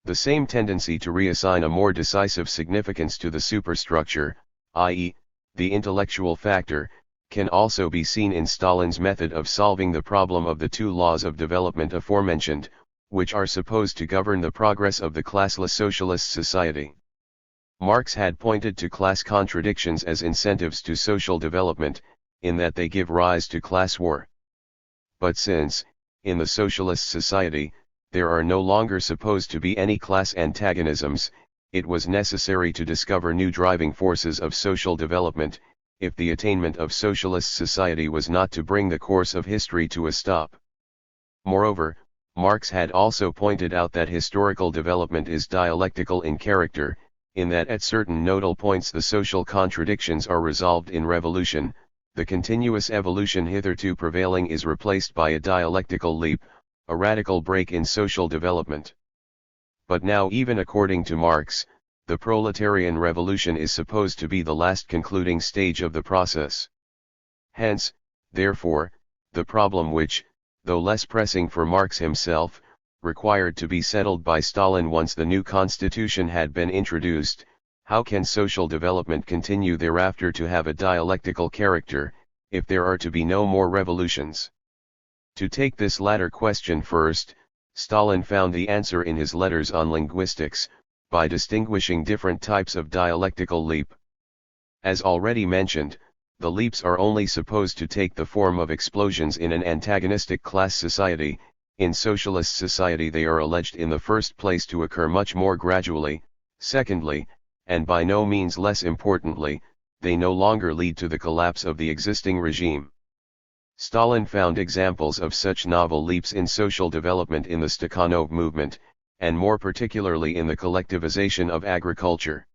The same tendency to reassign a more decisive significance to the superstructure, i.e., the intellectual factor, can also be seen in Stalin's method of solving the problem of the two laws of development aforementioned, which are supposed to govern the progress of the classless socialist society. Marx had pointed to class contradictions as incentives to social development, in that they give rise to class war. But since, in the socialist society, there are no longer supposed to be any class antagonisms, it was necessary to discover new driving forces of social development, if the attainment of socialist society was not to bring the course of history to a stop. Moreover, Marx had also pointed out that historical development is dialectical in character, in that at certain nodal points the social contradictions are resolved in revolution. The continuous evolution hitherto prevailing is replaced by a dialectical leap, a radical break in social development. But now, even according to Marx, the proletarian revolution is supposed to be the last concluding stage of the process. Hence, therefore, the problem which, though less pressing for Marx himself, required to be settled by Stalin once the new constitution had been introduced: how can social development continue thereafter to have a dialectical character, if there are to be no more revolutions? To take this latter question first, Stalin found the answer in his letters on linguistics, by distinguishing different types of dialectical leap. As already mentioned, the leaps are only supposed to take the form of explosions in an antagonistic class society. In socialist society they are alleged in the first place to occur much more gradually. Secondly, and by no means less importantly, they no longer lead to the collapse of the existing regime. Stalin found examples of such novel leaps in social development in the Stakhanov movement, and more particularly in the collectivization of agriculture.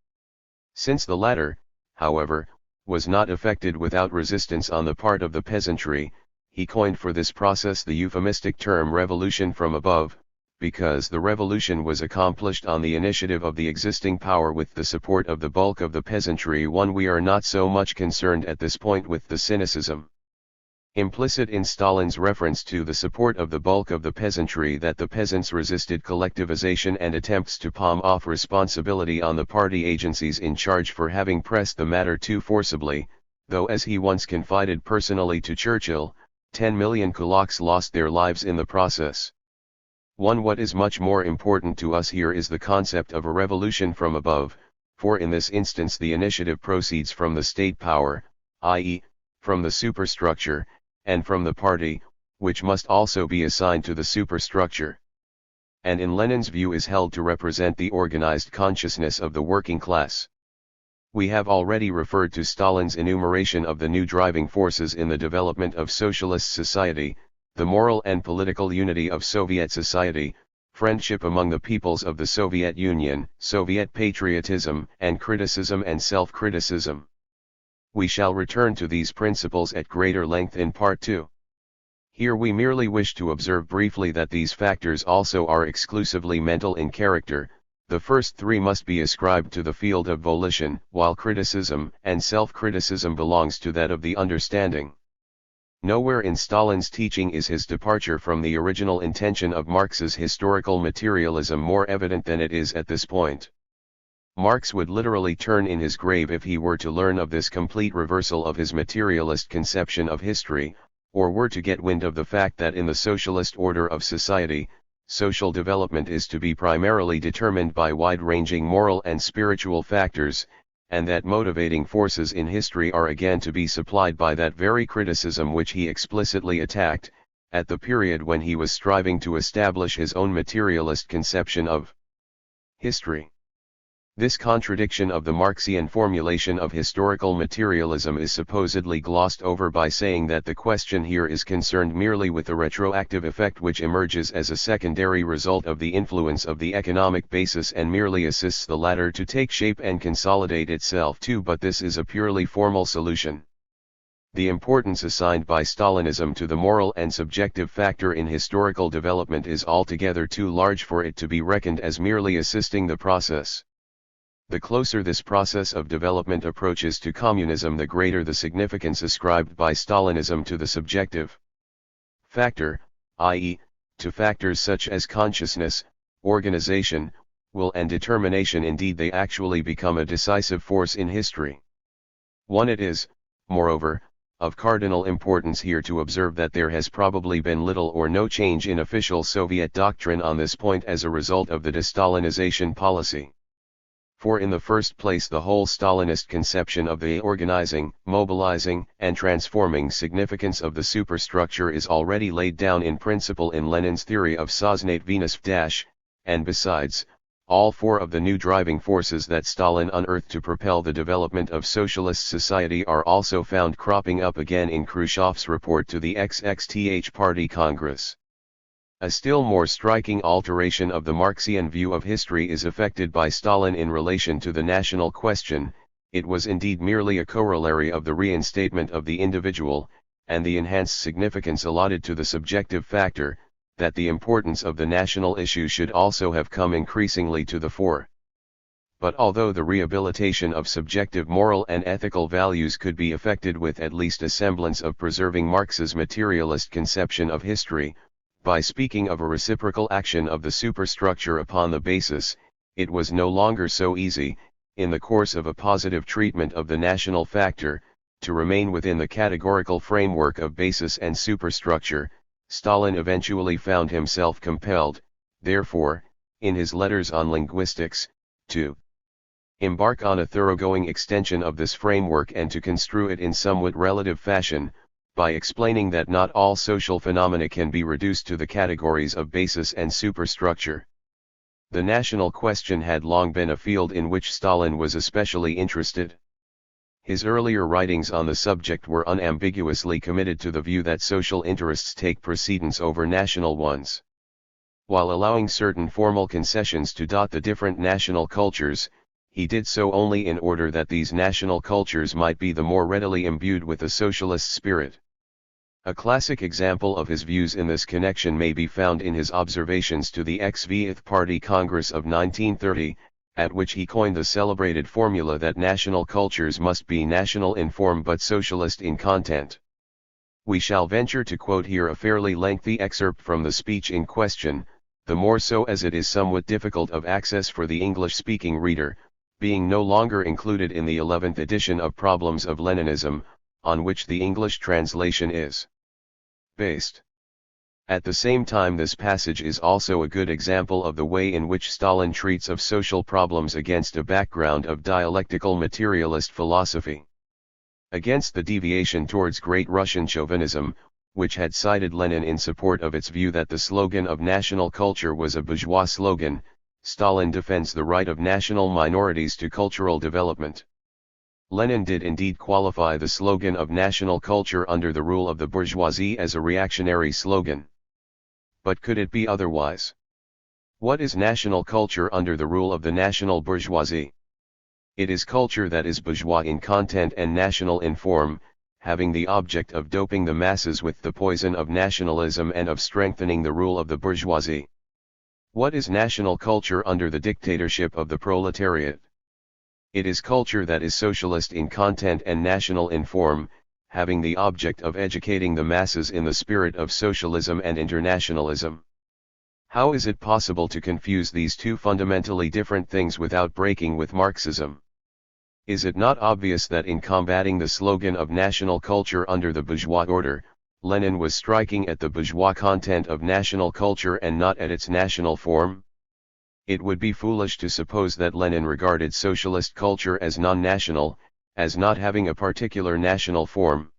Since the latter, however, was not effected without resistance on the part of the peasantry, he coined for this process the euphemistic term revolution from above, because the revolution was accomplished on the initiative of the existing power with the support of the bulk of the peasantry. We are not so much concerned at this point with the cynicism implicit in Stalin's reference to the support of the bulk of the peasantry, that the peasants resisted collectivization and attempts to palm off responsibility on the party agencies in charge for having pressed the matter too forcibly, though, as he once confided personally to Churchill, 10 million kulaks lost their lives in the process. What is much more important to us here is the concept of a revolution from above, for in this instance the initiative proceeds from the state power, i.e., from the superstructure, and from the party, which must also be assigned to the superstructure, and in Lenin's view is held to represent the organized consciousness of the working class. We have already referred to Stalin's enumeration of the new driving forces in the development of socialist society: the moral and political unity of Soviet society, friendship among the peoples of the Soviet Union, Soviet patriotism and criticism and self-criticism. We shall return to these principles at greater length in Part 2. Here we merely wish to observe briefly that these factors also are exclusively mental in character. The first three must be ascribed to the field of volition, while criticism and self-criticism belongs to that of the understanding. Nowhere in Stalin's teaching is his departure from the original intention of Marx's historical materialism more evident than it is at this point. Marx would literally turn in his grave if he were to learn of this complete reversal of his materialist conception of history, or were to get wind of the fact that in the socialist order of society, social development is to be primarily determined by wide-ranging moral and spiritual factors, and that motivating forces in history are again to be supplied by that very criticism which he explicitly attacked, at the period when he was striving to establish his own materialist conception of history. This contradiction of the Marxian formulation of historical materialism is supposedly glossed over by saying that the question here is concerned merely with the retroactive effect which emerges as a secondary result of the influence of the economic basis and merely assists the latter to take shape and consolidate itself too, but this is a purely formal solution. The importance assigned by Stalinism to the moral and subjective factor in historical development is altogether too large for it to be reckoned as merely assisting the process. The closer this process of development approaches to communism, the greater the significance ascribed by Stalinism to the subjective factor, i.e., to factors such as consciousness, organization, will and determination. Indeed, they actually become a decisive force in history. It is, moreover, of cardinal importance here to observe that there has probably been little or no change in official Soviet doctrine on this point as a result of the de-Stalinization policy. For in the first place, the whole Stalinist conception of the organizing, mobilizing, and transforming significance of the superstructure is already laid down in principle in Lenin's theory of Soznательность, and besides, all four of the new driving forces that Stalin unearthed to propel the development of socialist society are also found cropping up again in Khrushchev's report to the XXTH Party Congress. A still more striking alteration of the Marxian view of history is effected by Stalin in relation to the national question. It was indeed merely a corollary of the reinstatement of the individual, and the enhanced significance allotted to the subjective factor, that the importance of the national issue should also have come increasingly to the fore. But although the rehabilitation of subjective moral and ethical values could be effected with at least a semblance of preserving Marx's materialist conception of history, by speaking of a reciprocal action of the superstructure upon the basis, it was no longer so easy, in the course of a positive treatment of the national factor, to remain within the categorical framework of basis and superstructure. Stalin eventually found himself compelled, therefore, in his letters on linguistics, to embark on a thoroughgoing extension of this framework and to construe it in somewhat relative fashion, by explaining that not all social phenomena can be reduced to the categories of basis and superstructure. The national question had long been a field in which Stalin was especially interested. His earlier writings on the subject were unambiguously committed to the view that social interests take precedence over national ones. While allowing certain formal concessions to dot the different national cultures, he did so only in order that these national cultures might be the more readily imbued with the socialist spirit. A classic example of his views in this connection may be found in his observations to the XVth Party Congress of 1930, at which he coined the celebrated formula that national cultures must be national in form but socialist in content. We shall venture to quote here a fairly lengthy excerpt from the speech in question, the more so as it is somewhat difficult of access for the English-speaking reader, being no longer included in the 11th edition of Problems of Leninism, on which the English translation is based. At the same time, this passage is also a good example of the way in which Stalin treats of social problems against a background of dialectical materialist philosophy. Against the deviation towards Great Russian chauvinism, which had cited Lenin in support of its view that the slogan of national culture was a bourgeois slogan, Stalin defends the right of national minorities to cultural development. Lenin did indeed qualify the slogan of national culture under the rule of the bourgeoisie as a reactionary slogan. But could it be otherwise? What is national culture under the rule of the national bourgeoisie? It is culture that is bourgeois in content and national in form, having the object of doping the masses with the poison of nationalism and of strengthening the rule of the bourgeoisie. What is national culture under the dictatorship of the proletariat? It is culture that is socialist in content and national in form, having the object of educating the masses in the spirit of socialism and internationalism. How is it possible to confuse these two fundamentally different things without breaking with Marxism? Is it not obvious that in combating the slogan of national culture under the bourgeois order, Lenin was striking at the bourgeois content of national culture and not at its national form? It would be foolish to suppose that Lenin regarded socialist culture as non-national, as not having a particular national form.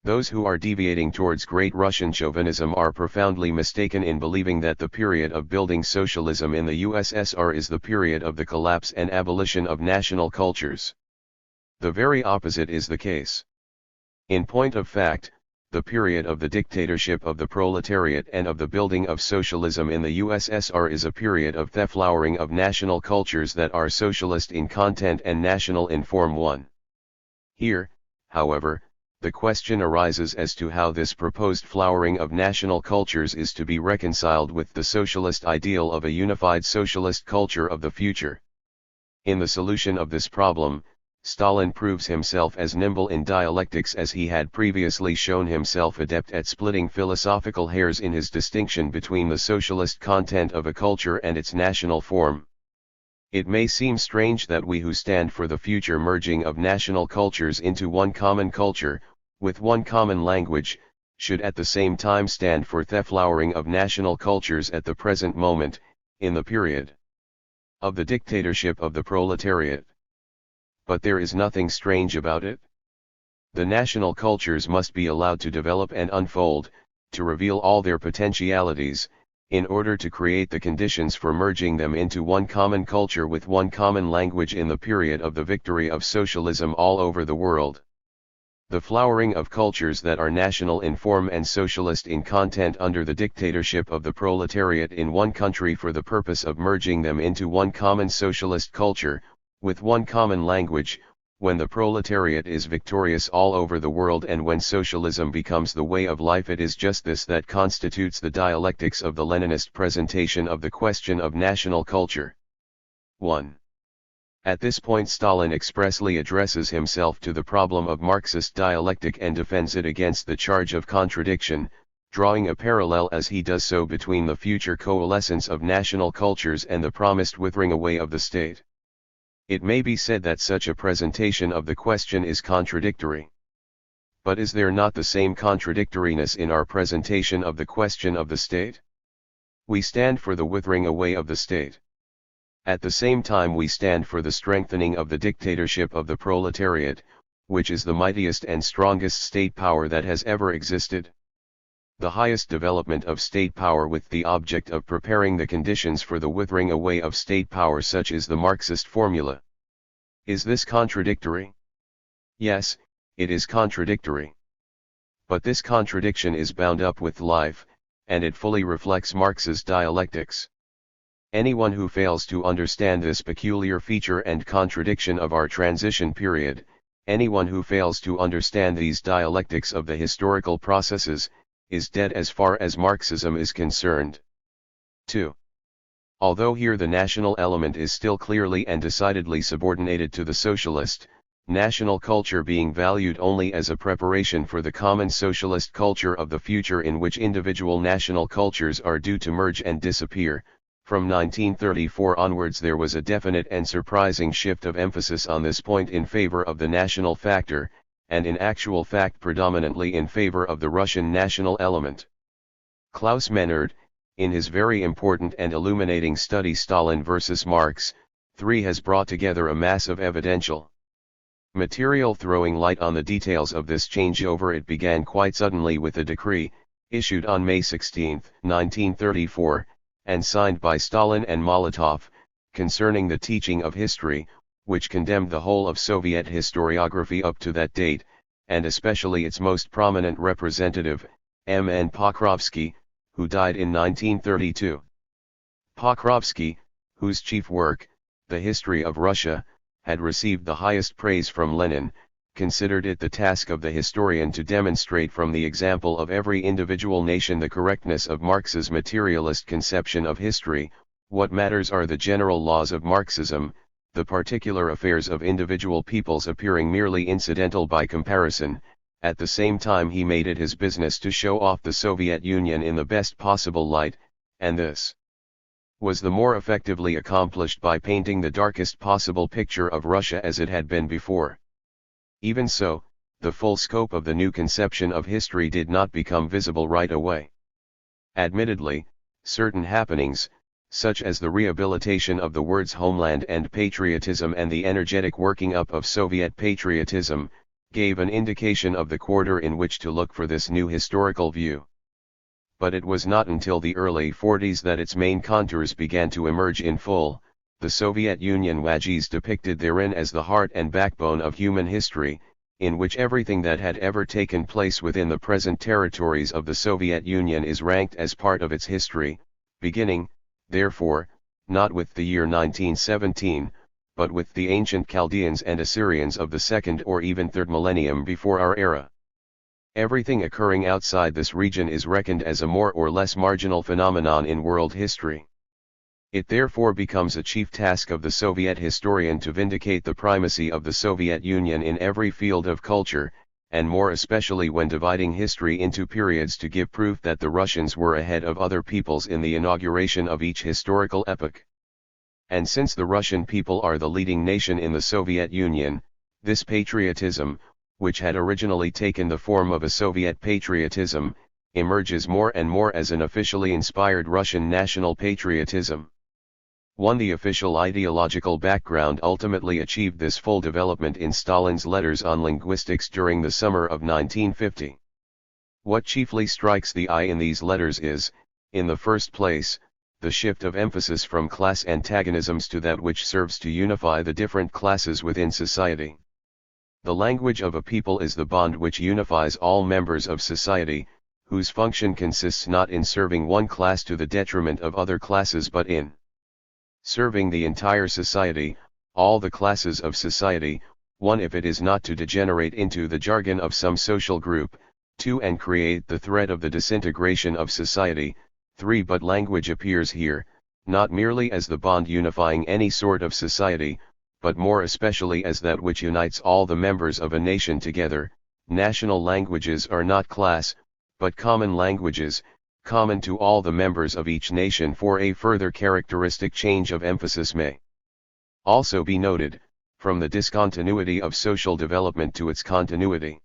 Those who are deviating towards Great Russian chauvinism are profoundly mistaken in believing that the period of building socialism in the USSR is the period of the collapse and abolition of national cultures. The very opposite is the case. In point of fact, the period of the dictatorship of the proletariat and of the building of socialism in the USSR is a period of the flowering of national cultures that are socialist in content and national in form. 1. Here, however, the question arises as to how this proposed flowering of national cultures is to be reconciled with the socialist ideal of a unified socialist culture of the future. In the solution of this problem, Stalin proves himself as nimble in dialectics as he had previously shown himself adept at splitting philosophical hairs in his distinction between the socialist content of a culture and its national form. It may seem strange that we who stand for the future merging of national cultures into one common culture, with one common language, should at the same time stand for the flowering of national cultures at the present moment, in the period of the dictatorship of the proletariat. But there is nothing strange about it. The national cultures must be allowed to develop and unfold, to reveal all their potentialities, in order to create the conditions for merging them into one common culture with one common language in the period of the victory of socialism all over the world. The flowering of cultures that are national in form and socialist in content under the dictatorship of the proletariat in one country for the purpose of merging them into one common socialist culture, with one common language, when the proletariat is victorious all over the world and when socialism becomes the way of life. It is just this that constitutes the dialectics of the Leninist presentation of the question of national culture. 1. At this point Stalin expressly addresses himself to the problem of Marxist dialectic and defends it against the charge of contradiction, drawing a parallel as he does so between the future coalescence of national cultures and the promised withering away of the state. It may be said that such a presentation of the question is contradictory. But is there not the same contradictoriness in our presentation of the question of the state? We stand for the withering away of the state. At the same time we stand for the strengthening of the dictatorship of the proletariat, which is the mightiest and strongest state power that has ever existed. The highest development of state power with the object of preparing the conditions for the withering away of state power, such is the Marxist formula. Is this contradictory? Yes, it is contradictory. But this contradiction is bound up with life, and it fully reflects Marx's dialectics. Anyone who fails to understand this peculiar feature and contradiction of our transition period, anyone who fails to understand these dialectics of the historical processes, is dead as far as Marxism is concerned. 2. Although here the national element is still clearly and decidedly subordinated to the socialist, national culture being valued only as a preparation for the common socialist culture of the future in which individual national cultures are due to merge and disappear, from 1934 onwards there was a definite and surprising shift of emphasis on this point in favor of the national factor, and in actual fact predominantly in favor of the Russian national element. Klaus Menard, in his very important and illuminating study Stalin vs. Marx, 3 has brought together a mass of evidential material throwing light on the details of this changeover. It began quite suddenly with a decree, issued on May 16, 1934, and signed by Stalin and Molotov, concerning the teaching of history, which condemned the whole of Soviet historiography up to that date, and especially its most prominent representative, M.N. Pokrovsky, who died in 1932. Pokrovsky, whose chief work, The History of Russia, had received the highest praise from Lenin, considered it the task of the historian to demonstrate from the example of every individual nation the correctness of Marx's materialist conception of history. What matters are the general laws of Marxism, the particular affairs of individual peoples appearing merely incidental by comparison. At the same time he made it his business to show off the Soviet Union in the best possible light, and this was the more effectively accomplished by painting the darkest possible picture of Russia as it had been before. Even so, the full scope of the new conception of history did not become visible right away. Admittedly, certain happenings, such as the rehabilitation of the words homeland and patriotism and the energetic working up of Soviet patriotism, gave an indication of the quarter in which to look for this new historical view. But it was not until the early 40s that its main contours began to emerge in full. The Soviet Union wages depicted therein as the heart and backbone of human history, in which everything that had ever taken place within the present territories of the Soviet Union is ranked as part of its history, beginning, therefore, not with the year 1917, but with the ancient Chaldeans and Assyrians of the second or even third millennium before our era. Everything occurring outside this region is reckoned as a more or less marginal phenomenon in world history. It therefore becomes a chief task of the Soviet historian to vindicate the primacy of the Soviet Union in every field of culture, and more especially when dividing history into periods to give proof that the Russians were ahead of other peoples in the inauguration of each historical epoch. And since the Russian people are the leading nation in the Soviet Union, this patriotism, which had originally taken the form of a Soviet patriotism, emerges more and more as an officially inspired Russian national patriotism. The official ideological background ultimately achieved this full development in Stalin's letters on linguistics during the summer of 1950. What chiefly strikes the eye in these letters is, in the first place, the shift of emphasis from class antagonisms to that which serves to unify the different classes within society. The language of a people is the bond which unifies all members of society, whose function consists not in serving one class to the detriment of other classes but in serving the entire society, all the classes of society, 1. If it is not to degenerate into the jargon of some social group, 2. And create the threat of the disintegration of society, 3. But language appears here, not merely as the bond unifying any sort of society, but more especially as that which unites all the members of a nation together. National languages are not class, but common languages, common to all the members of each nation. For a further characteristic change of emphasis may also be noted, from the discontinuity of social development to its continuity.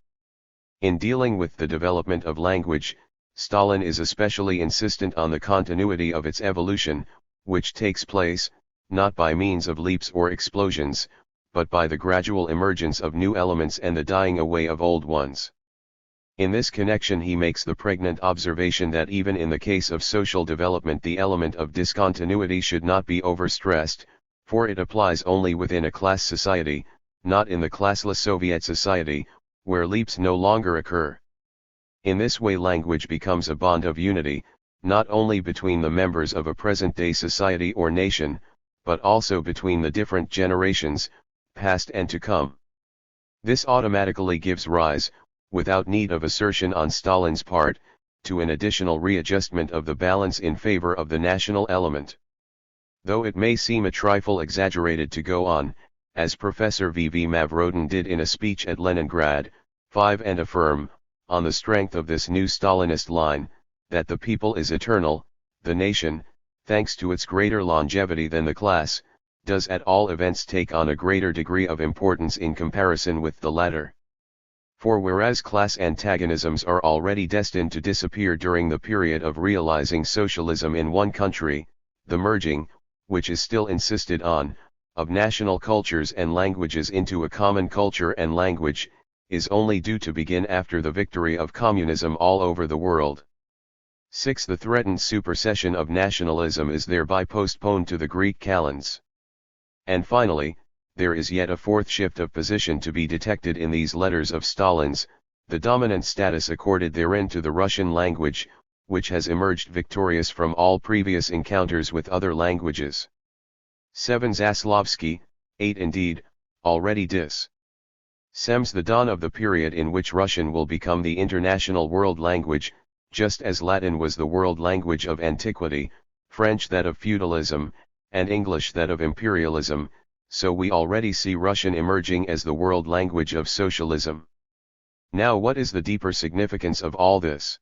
In dealing with the development of language, Stalin is especially insistent on the continuity of its evolution, which takes place, not by means of leaps or explosions, but by the gradual emergence of new elements and the dying away of old ones. In this connection he makes the pregnant observation that even in the case of social development the element of discontinuity should not be overstressed, for it applies only within a class society, not in the classless Soviet society, where leaps no longer occur. In this way language becomes a bond of unity, not only between the members of a present-day society or nation, but also between the different generations, past and to come. This automatically gives rise, without need of assertion on Stalin's part, to an additional readjustment of the balance in favor of the national element. Though it may seem a trifle exaggerated to go on, as Professor V.V. Mavrodin did in a speech at Leningrad, 5 and affirm, on the strength of this new Stalinist line, that the people is eternal, the nation, thanks to its greater longevity than the class, does at all events take on a greater degree of importance in comparison with the latter. For whereas class antagonisms are already destined to disappear during the period of realizing socialism in one country, the merging, which is still insisted on, of national cultures and languages into a common culture and language, is only due to begin after the victory of communism all over the world. 6. The threatened supersession of nationalism is thereby postponed to the Greek kalends. And finally, there is yet a fourth shift of position to be detected in these letters of Stalin's, the dominant status accorded therein to the Russian language, which has emerged victorious from all previous encounters with other languages. 7. Zaslavsky, 8. Indeed, already seems the dawn of the period in which Russian will become the international world language, just as Latin was the world language of antiquity, French that of feudalism, and English that of imperialism, so we already see Russian emerging as the world language of socialism. Now what is the deeper significance of all this?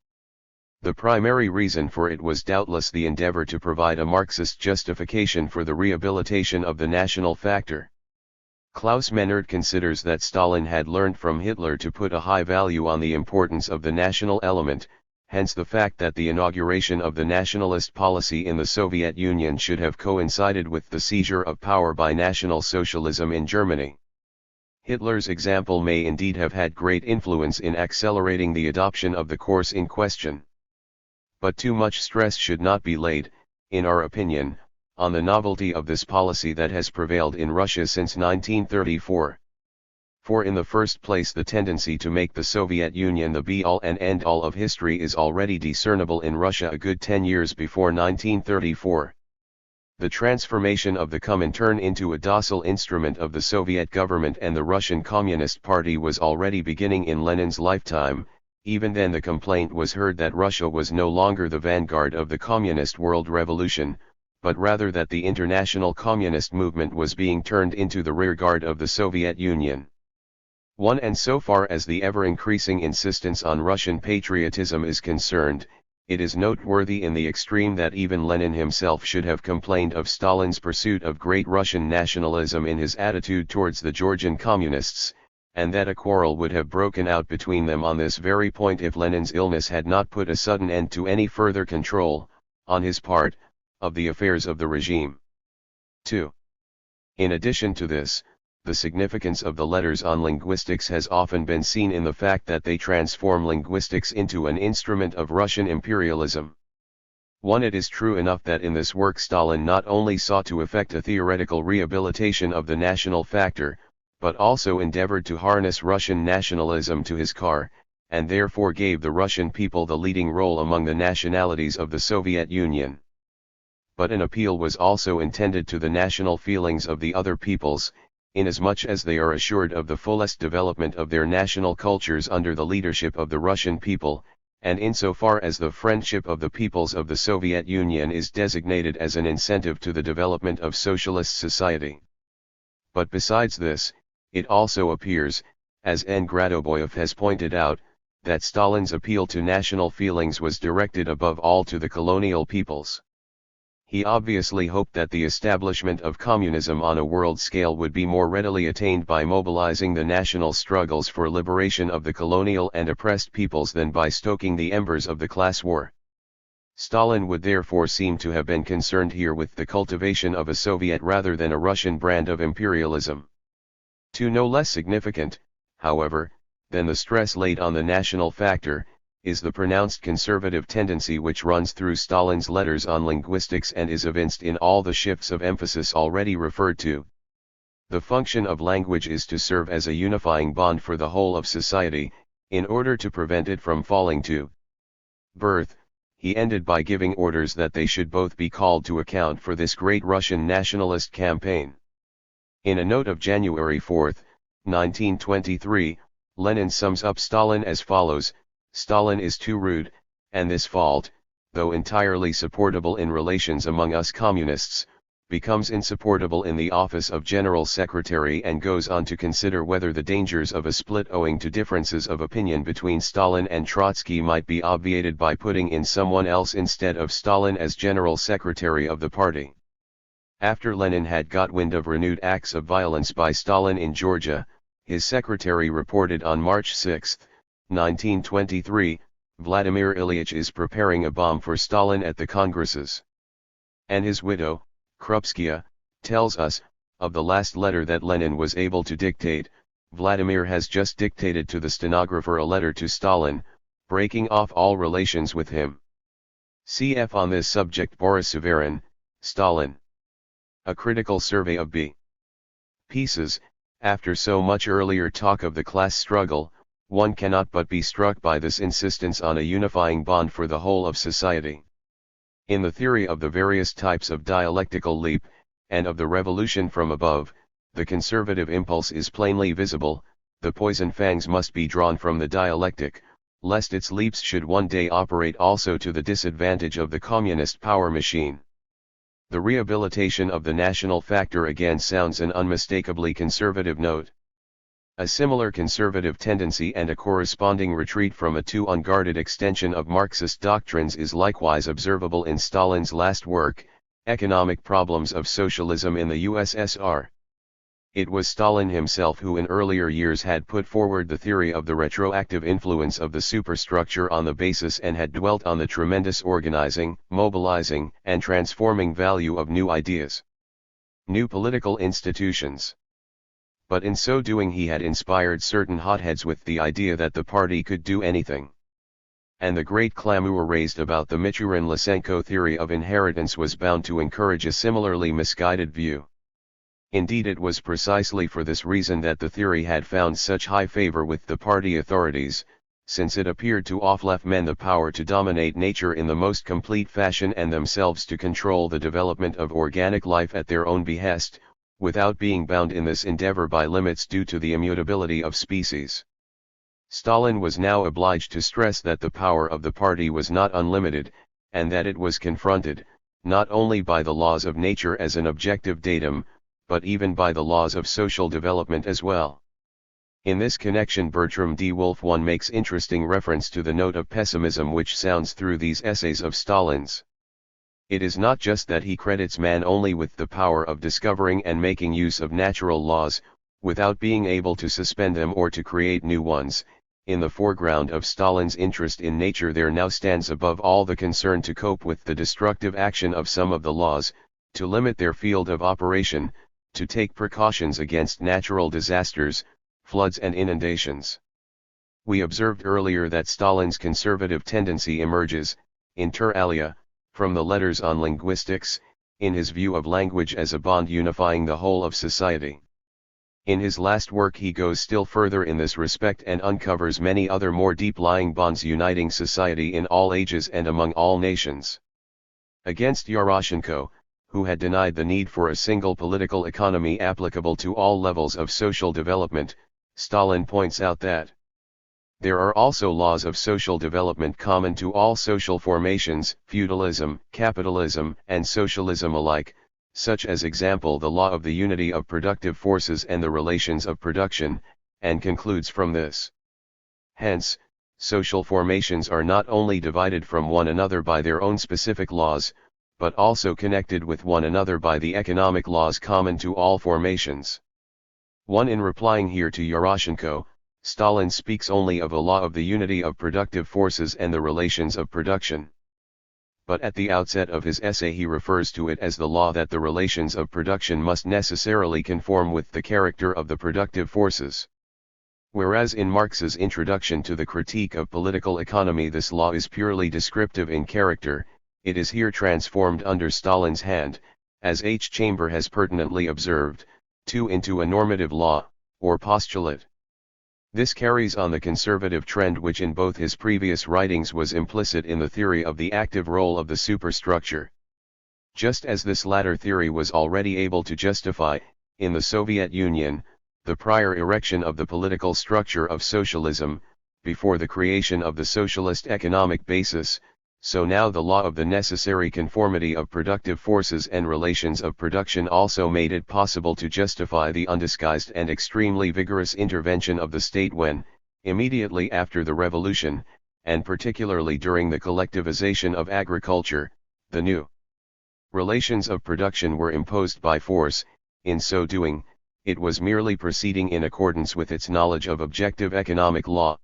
The primary reason for it was doubtless the endeavor to provide a Marxist justification for the rehabilitation of the national factor. Klaus Mennert considers that Stalin had learned from Hitler to put a high value on the importance of the national element, hence the fact that the inauguration of the nationalist policy in the Soviet Union should have coincided with the seizure of power by National Socialism in Germany. Hitler's example may indeed have had great influence in accelerating the adoption of the course in question. But too much stress should not be laid, in our opinion, on the novelty of this policy that has prevailed in Russia since 1934. For in the first place, the tendency to make the Soviet Union the be-all and end-all of history is already discernible in Russia a good 10 years before 1934. The transformation of the Comintern into a docile instrument of the Soviet government and the Russian Communist Party was already beginning in Lenin's lifetime. Even then the complaint was heard that Russia was no longer the vanguard of the communist world revolution, but rather that the international communist movement was being turned into the rearguard of the Soviet Union. And so far as the ever-increasing insistence on Russian patriotism is concerned, it is noteworthy in the extreme that even Lenin himself should have complained of Stalin's pursuit of great Russian nationalism in his attitude towards the Georgian communists, and that a quarrel would have broken out between them on this very point if Lenin's illness had not put a sudden end to any further control, on his part, of the affairs of the regime. 2. In addition to this, the significance of the letters on linguistics has often been seen in the fact that they transform linguistics into an instrument of Russian imperialism. It is true enough that in this work Stalin not only sought to effect a theoretical rehabilitation of the national factor, but also endeavored to harness Russian nationalism to his car, and therefore gave the Russian people the leading role among the nationalities of the Soviet Union. But an appeal was also intended to the national feelings of the other peoples, inasmuch as they are assured of the fullest development of their national cultures under the leadership of the Russian people, and insofar as the friendship of the peoples of the Soviet Union is designated as an incentive to the development of socialist society. But besides this, it also appears, as N. Gradoboyev has pointed out, that Stalin's appeal to national feelings was directed above all to the colonial peoples. He obviously hoped that the establishment of communism on a world scale would be more readily attained by mobilizing the national struggles for liberation of the colonial and oppressed peoples than by stoking the embers of the class war. Stalin would therefore seem to have been concerned here with the cultivation of a Soviet rather than a Russian brand of imperialism. No less significant, however, than the stress laid on the national factor, is the pronounced conservative tendency which runs through Stalin's letters on linguistics and is evinced in all the shifts of emphasis already referred to. The function of language is to serve as a unifying bond for the whole of society, in order to prevent it from falling to birth. He ended by giving orders that they should both be called to account for this great Russian nationalist campaign. In a note of January 4, 1923, Lenin sums up Stalin as follows: Stalin is too rude, and this fault, though entirely supportable in relations among us communists, becomes insupportable in the office of General Secretary, and goes on to consider whether the dangers of a split owing to differences of opinion between Stalin and Trotsky might be obviated by putting in someone else instead of Stalin as General Secretary of the party. After Lenin had got wind of renewed acts of violence by Stalin in Georgia, his secretary reported on March 6, 1923, Vladimir Ilyich is preparing a bomb for Stalin at the Congresses. And his widow, Krupskaya, tells us, of the last letter that Lenin was able to dictate, Vladimir has just dictated to the stenographer a letter to Stalin, breaking off all relations with him. Cf. on this subject Boris Severin, Stalin. A critical survey of B. Pieces. After so much earlier talk of the class struggle, one cannot but be struck by this insistence on a unifying bond for the whole of society. In the theory of the various types of dialectical leap, and of the revolution from above, the conservative impulse is plainly visible. The poison fangs must be drawn from the dialectic, lest its leaps should one day operate also to the disadvantage of the communist power machine. The rehabilitation of the national factor again sounds an unmistakably conservative note. A similar conservative tendency and a corresponding retreat from a too unguarded extension of Marxist doctrines is likewise observable in Stalin's last work, Economic Problems of Socialism in the USSR. It was Stalin himself who in earlier years had put forward the theory of the retroactive influence of the superstructure on the basis and had dwelt on the tremendous organizing, mobilizing, and transforming value of new ideas, new political institutions. But in so doing he had inspired certain hotheads with the idea that the party could do anything. And the great clamor raised about the Michurin-Lysenko theory of inheritance was bound to encourage a similarly misguided view. Indeed, it was precisely for this reason that the theory had found such high favor with the party authorities, since it appeared to offer men the power to dominate nature in the most complete fashion and themselves to control the development of organic life at their own behest, without being bound in this endeavor by limits due to the immutability of species. Stalin was now obliged to stress that the power of the party was not unlimited, and that it was confronted, not only by the laws of nature as an objective datum, but even by the laws of social development as well. In this connection Bertram D. Wolfe makes interesting reference to the note of pessimism which sounds through these essays of Stalin's. It is not just that he credits man only with the power of discovering and making use of natural laws, without being able to suspend them or to create new ones. In the foreground of Stalin's interest in nature there now stands above all the concern to cope with the destructive action of some of the laws, to limit their field of operation, to take precautions against natural disasters, floods and inundations. We observed earlier that Stalin's conservative tendency emerges, inter alia, from the letters on linguistics, in his view of language as a bond unifying the whole of society. In his last work he goes still further in this respect and uncovers many other more deep-lying bonds uniting society in all ages and among all nations. Against Yaroshenko, who had denied the need for a single political economy applicable to all levels of social development, Stalin points out that there are also laws of social development common to all social formations, feudalism, capitalism, and socialism alike, such as example the law of the unity of productive forces and the relations of production, and concludes from this. Hence, social formations are not only divided from one another by their own specific laws, but also connected with one another by the economic laws common to all formations. In replying here to Yaroshenko, Stalin speaks only of a law of the unity of productive forces and the relations of production. But at the outset of his essay he refers to it as the law that the relations of production must necessarily conform with the character of the productive forces. Whereas in Marx's introduction to the Critique of Political Economy this law is purely descriptive in character, it is here transformed under Stalin's hand, as H. Chamber has pertinently observed, into a normative law, or postulate. This carries on the conservative trend which in both his previous writings was implicit in the theory of the active role of the superstructure. Just as this latter theory was already able to justify, in the Soviet Union, the prior erection of the political structure of socialism, before the creation of the socialist economic basis, so now the law of the necessary conformity of productive forces and relations of production also made it possible to justify the undisguised and extremely vigorous intervention of the state when, immediately after the revolution, and particularly during the collectivization of agriculture, the new relations of production were imposed by force. In so doing, it was merely proceeding in accordance with its knowledge of objective economic law.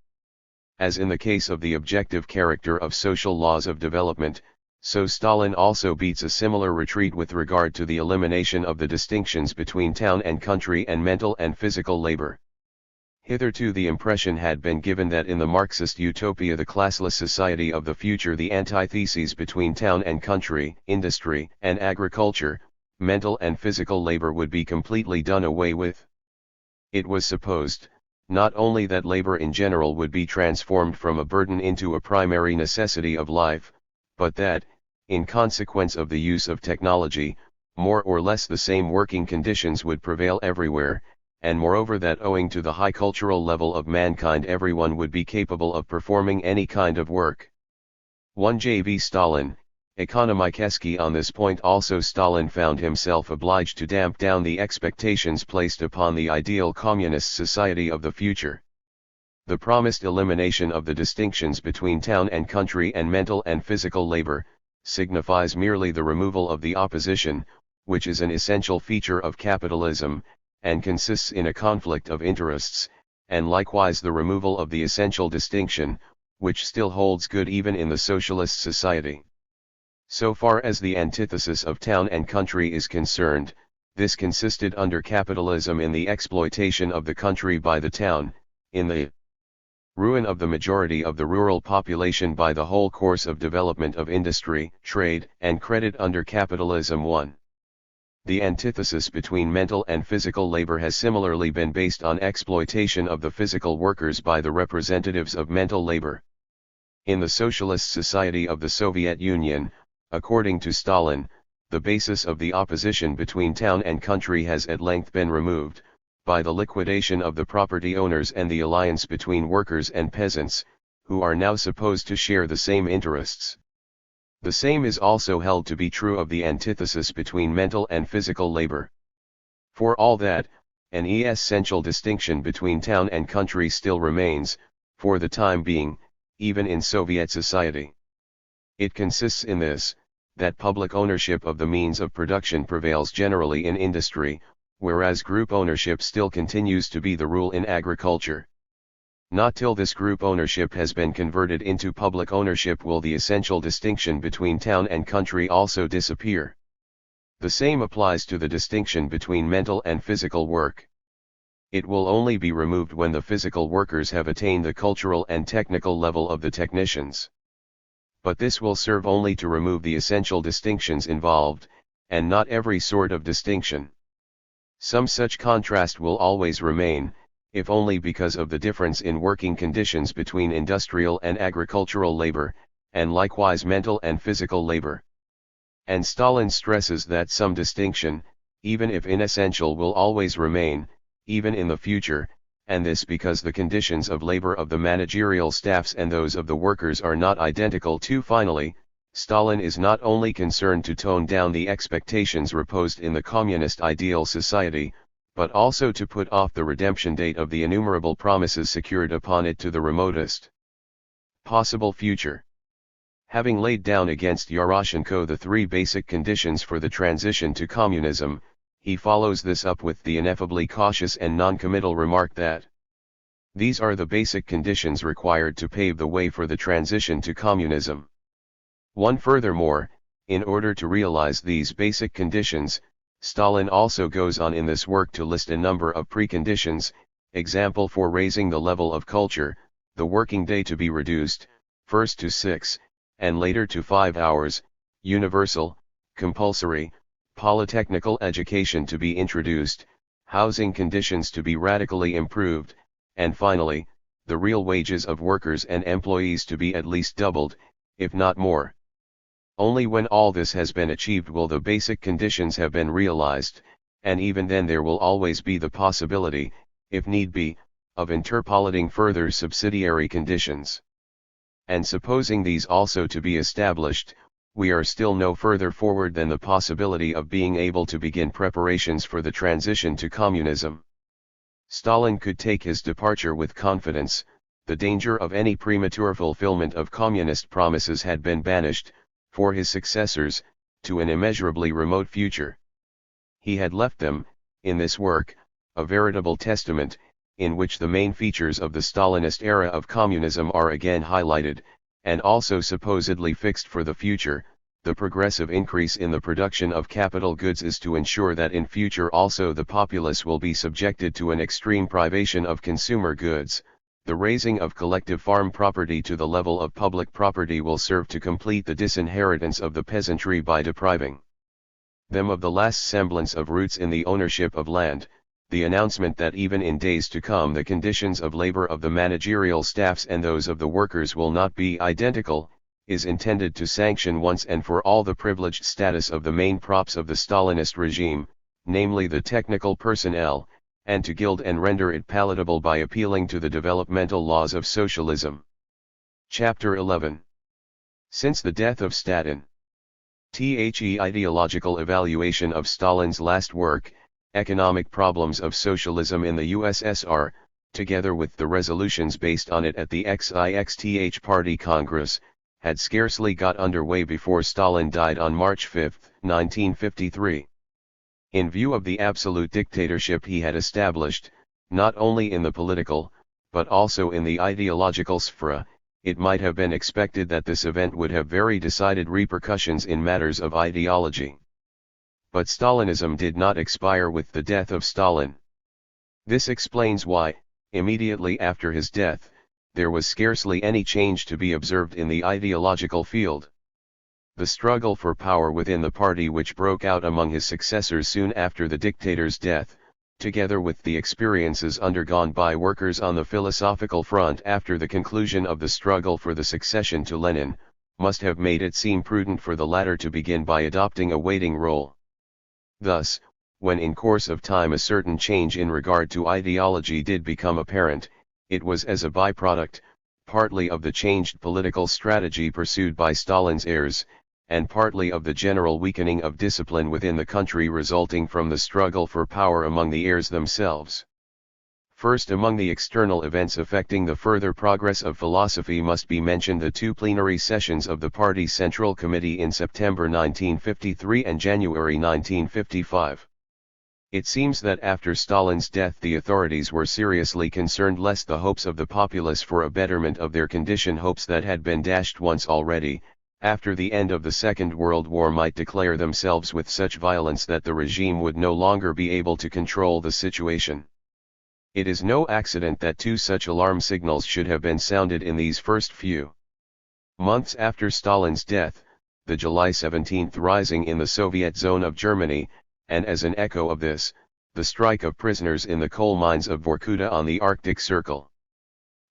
As in the case of the objective character of social laws of development, so Stalin also beats a similar retreat with regard to the elimination of the distinctions between town and country and mental and physical labor. Hitherto the impression had been given that in the Marxist utopia the classless society of the future the antitheses between town and country, industry and agriculture, mental and physical labor would be completely done away with. It was supposed, not only that labor in general would be transformed from a burden into a primary necessity of life, but that, in consequence of the use of technology, more or less the same working conditions would prevail everywhere, and moreover that owing to the high cultural level of mankind everyone would be capable of performing any kind of work. 1 J.V. Stalin, Ekonomikeski. On this point also Stalin found himself obliged to damp down the expectations placed upon the ideal communist society of the future. The promised elimination of the distinctions between town and country and mental and physical labor, signifies merely the removal of the opposition, which is an essential feature of capitalism, and consists in a conflict of interests, and likewise the removal of the essential distinction, which still holds good even in the socialist society. So far as the antithesis of town and country is concerned, this consisted under capitalism in the exploitation of the country by the town, in the ruin of the majority of the rural population by the whole course of development of industry, trade, and credit under capitalism. 1. The antithesis between mental and physical labor has similarly been based on exploitation of the physical workers by the representatives of mental labor. In the socialist society of the Soviet Union, according to Stalin, the basis of the opposition between town and country has at length been removed, by the liquidation of the property owners and the alliance between workers and peasants, who are now supposed to share the same interests. The same is also held to be true of the antithesis between mental and physical labor. For all that, an essential distinction between town and country still remains, for the time being, even in Soviet society. It consists in this, that public ownership of the means of production prevails generally in industry, whereas group ownership still continues to be the rule in agriculture. Not till this group ownership has been converted into public ownership will the essential distinction between town and country also disappear. The same applies to the distinction between mental and physical work. It will only be removed when the physical workers have attained the cultural and technical level of the technicians. But this will serve only to remove the essential distinctions involved, and not every sort of distinction. Some such contrast will always remain, if only because of the difference in working conditions between industrial and agricultural labor, and likewise mental and physical labor. And Stalin stresses that some distinction, even if inessential, will always remain, even in the future, and this because the conditions of labor of the managerial staffs and those of the workers are not identical. Finally, Stalin is not only concerned to tone down the expectations reposed in the communist ideal society, but also to put off the redemption date of the innumerable promises secured upon it to the remotest possible future. Having laid down against Yaroshenko the 3 basic conditions for the transition to communism, he follows this up with the ineffably cautious and non-committal remark that these are the basic conditions required to pave the way for the transition to communism. 1. Furthermore, in order to realize these basic conditions, Stalin also goes on in this work to list a number of preconditions, example for raising the level of culture, the working day to be reduced, first to 6, and later to 5 hours, universal, compulsory, polytechnical education to be introduced, housing conditions to be radically improved, and finally, the real wages of workers and employees to be at least doubled, if not more. Only when all this has been achieved will the basic conditions have been realized, and even then there will always be the possibility, if need be, of interpolating further subsidiary conditions. And supposing these also to be established, we are still no further forward than the possibility of being able to begin preparations for the transition to communism. Stalin could take his departure with confidence. The danger of any premature fulfillment of communist promises had been banished, for his successors, to an immeasurably remote future. He had left them, in this work, a veritable testament, in which the main features of the Stalinist era of communism are again highlighted, and also supposedly fixed for the future. The progressive increase in the production of capital goods is to ensure that in future also the populace will be subjected to an extreme privation of consumer goods. The raising of collective farm property to the level of public property will serve to complete the disinheritance of the peasantry by depriving them of the last semblance of roots in the ownership of land. The announcement that even in days to come the conditions of labor of the managerial staffs and those of the workers will not be identical, is intended to sanction once and for all the privileged status of the main props of the Stalinist regime, namely the technical personnel, and to gild and render it palatable by appealing to the developmental laws of socialism. Chapter 11. Since the death of Stalin. The ideological evaluation of Stalin's last work, Economic Problems of Socialism in the USSR, together with the resolutions based on it at the XIX Party Congress, had scarcely got underway before Stalin died on March 5, 1953. In view of the absolute dictatorship he had established, not only in the political, but also in the ideological sphere, it might have been expected that this event would have very decided repercussions in matters of ideology. But Stalinism did not expire with the death of Stalin. This explains why, immediately after his death, there was scarcely any change to be observed in the ideological field. The struggle for power within the party which broke out among his successors soon after the dictator's death, together with the experiences undergone by workers on the philosophical front after the conclusion of the struggle for the succession to Lenin, must have made it seem prudent for the latter to begin by adopting a waiting role. Thus, when in course of time a certain change in regard to ideology did become apparent, it was as a byproduct, partly of the changed political strategy pursued by Stalin's heirs, and partly of the general weakening of discipline within the country resulting from the struggle for power among the heirs themselves. First among the external events affecting the further progress of philosophy must be mentioned the two plenary sessions of the Party Central Committee in September 1953 and January 1955. It seems that after Stalin's death the authorities were seriously concerned lest the hopes of the populace for a betterment of their condition, hopes that had been dashed once already, after the end of the Second World War, might declare themselves with such violence that the regime would no longer be able to control the situation. It is no accident that two such alarm signals should have been sounded in these first few months after Stalin's death, the July 17 rising in the Soviet zone of Germany, and as an echo of this, the strike of prisoners in the coal mines of Vorkuta on the Arctic Circle.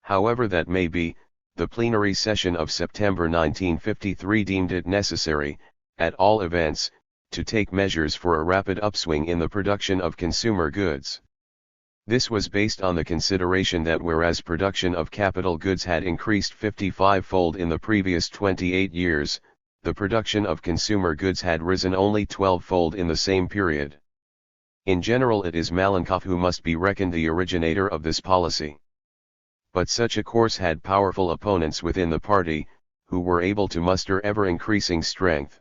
However that may be, the plenary session of September 1953 deemed it necessary, at all events, to take measures for a rapid upswing in the production of consumer goods. This was based on the consideration that whereas production of capital goods had increased 55-fold in the previous 28 years, the production of consumer goods had risen only 12-fold in the same period. In general, it is Malenkov who must be reckoned the originator of this policy. But such a course had powerful opponents within the party, who were able to muster ever-increasing strength.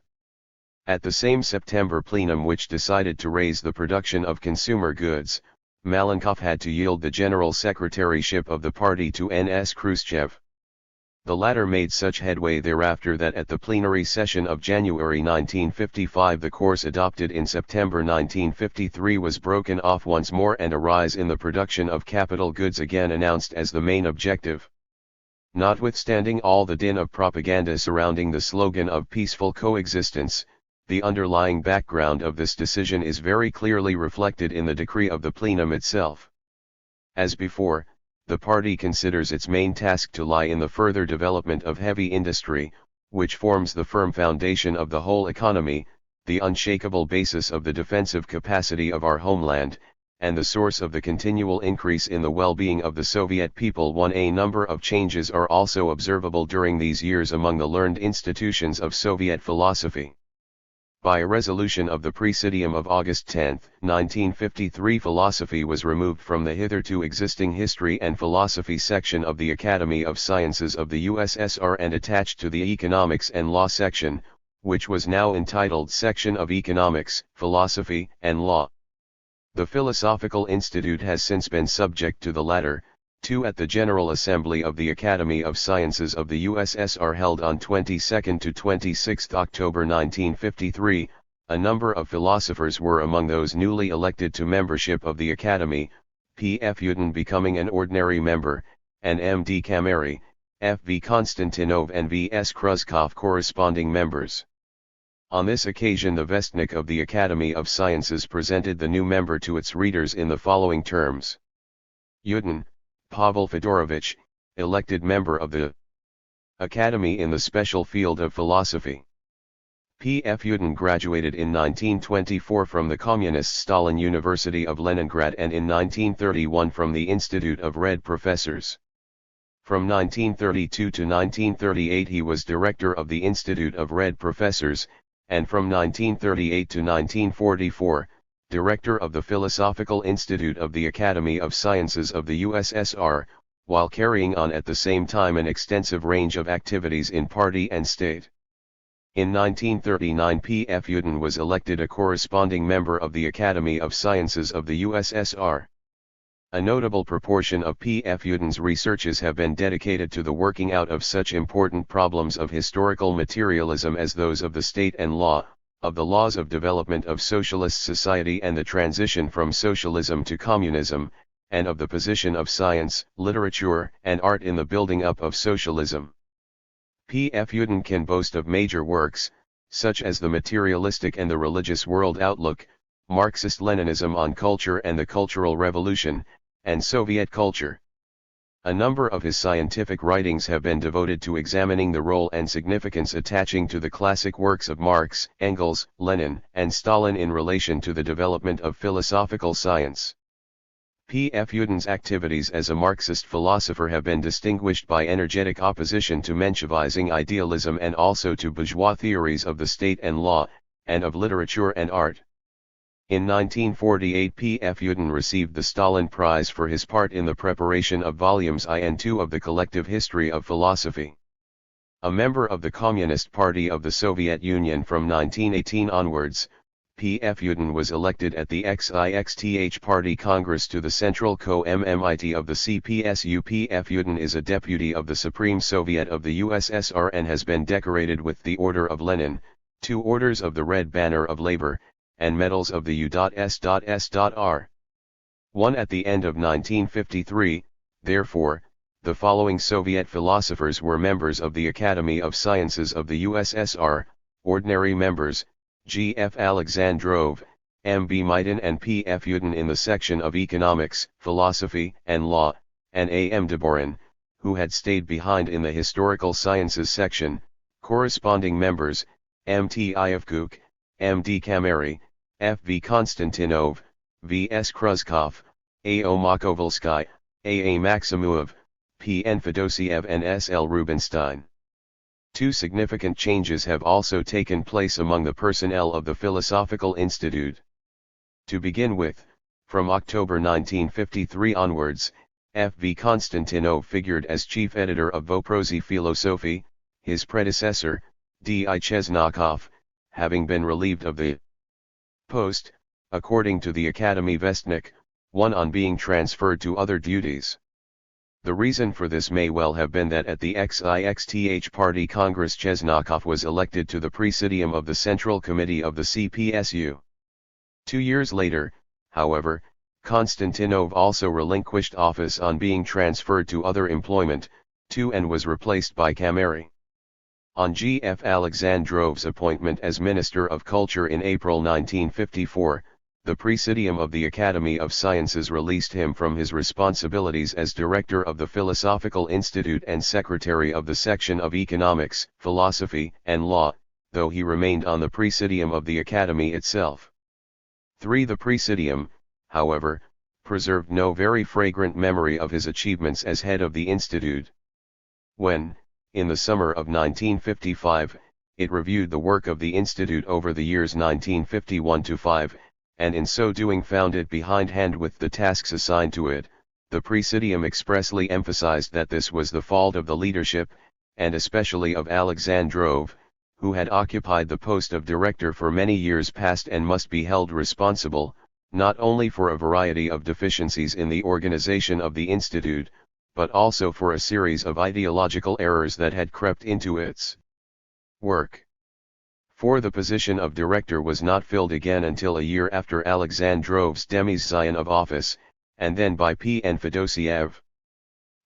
At the same September plenum which decided to raise the production of consumer goods, Malenkov had to yield the general secretaryship of the party to N.S. Khrushchev. The latter made such headway thereafter that at the plenary session of January 1955 the course adopted in September 1953 was broken off once more, and a rise in the production of capital goods again announced as the main objective. Notwithstanding all the din of propaganda surrounding the slogan of peaceful coexistence, the underlying background of this decision is very clearly reflected in the decree of the plenum itself. As before, the party considers its main task to lie in the further development of heavy industry, which forms the firm foundation of the whole economy, the unshakable basis of the defensive capacity of our homeland, and the source of the continual increase in the well-being of the Soviet people. A number of changes are also observable during these years among the learned institutions of Soviet philosophy. By a resolution of the Presidium of August 10, 1953, philosophy was removed from the hitherto existing History and Philosophy section of the Academy of Sciences of the USSR and attached to the Economics and Law section, which was now entitled Section of Economics, Philosophy, and Law. The Philosophical Institute has since been subject to the latter, too, at the General Assembly of the Academy of Sciences of the USSR held on 22 to 26 October 1953, a number of philosophers were among those newly elected to membership of the Academy, P.F. Yudin becoming an ordinary member, and M.D. Kamary, F.V. Konstantinov and V.S. Kruzkov corresponding members. On this occasion the Vestnik of the Academy of Sciences presented the new member to its readers in the following terms. Yudin, Pavel Fedorovich, elected member of the Academy in the special field of philosophy. P.F. Yudin graduated in 1924 from the Communist Stalin University of Leningrad and in 1931 from the Institute of Red Professors. From 1932 to 1938 he was director of the Institute of Red Professors, and from 1938 to 1944, director of the Philosophical Institute of the Academy of Sciences of the USSR, while carrying on at the same time an extensive range of activities in party and state. In 1939 P.F. Yudin was elected a corresponding member of the Academy of Sciences of the USSR. A notable proportion of P.F. Yudin's researches have been dedicated to the working out of such important problems of historical materialism as those of the state and law, of the laws of development of socialist society and the transition from socialism to communism, and of the position of science, literature, and art in the building up of socialism. P.F. Yudin can boast of major works, such as The Materialistic and the Religious World Outlook, Marxist-Leninism on Culture and the Cultural Revolution, and Soviet Culture. A number of his scientific writings have been devoted to examining the role and significance attaching to the classic works of Marx, Engels, Lenin, and Stalin in relation to the development of philosophical science. P.F. Yudin's activities as a Marxist philosopher have been distinguished by energetic opposition to Menshevising idealism and also to bourgeois theories of the state and law, and of literature and art. In 1948 P.F. Yudin received the Stalin Prize for his part in the preparation of volumes I and II of the Collective History of Philosophy. A member of the Communist Party of the Soviet Union from 1918 onwards, P.F. Yudin was elected at the XIX Party Congress to the Central Co-MMIT of the CPSU. P.F. Yudin is a deputy of the Supreme Soviet of the USSR and has been decorated with the Order of Lenin, 2 Orders of the Red Banner of Labor, and medals of the U.S.S.R. One at the end of 1953, therefore, the following Soviet philosophers were members of the Academy of Sciences of the USSR, ordinary members, G.F. Alexandrov, M.B. Maidan and P.F. Yudin in the section of Economics, Philosophy, and Law, and A.M. Deborin, who had stayed behind in the Historical Sciences section, corresponding members, M.T. Ivkuk, M.D. Kamary, F.V. Konstantinov, V.S. Kruzkov, A.O. Makovalsky, A.A. Maximuov, P.N. Fedosiev and S.L. Rubinstein. 2 significant changes have also taken place among the personnel of the Philosophical Institute. To begin with, from October 1953 onwards, F.V. Konstantinov figured as chief editor of Voprozy Filosofi, his predecessor, D.I. Chesnokov, having been relieved of the post, according to the Academy Vestnik, one on being transferred to other duties. The reason for this may well have been that at the XIX Party Congress Chesnokov was elected to the Presidium of the Central Committee of the CPSU. 2 years later, however, Konstantinov also relinquished office on being transferred to other employment, too, and was replaced by Kamary. On G.F. Alexandrov's appointment as Minister of Culture in April 1954, the Presidium of the Academy of Sciences released him from his responsibilities as Director of the Philosophical Institute and Secretary of the Section of Economics, Philosophy, and Law, though he remained on the Presidium of the Academy itself. 3. The Presidium, however, preserved no very fragrant memory of his achievements as head of the Institute. When, in the summer of 1955, it reviewed the work of the Institute over the years 1951-5, and in so doing found it behindhand with the tasks assigned to it, the Presidium expressly emphasized that this was the fault of the leadership, and especially of Alexandrov, who had occupied the post of director for many years past and must be held responsible, not only for a variety of deficiencies in the organization of the Institute, but also for a series of ideological errors that had crept into its work. For the position of director was not filled again until a year after Alexandrov's demission of office, and then by P.N. Fedosiev.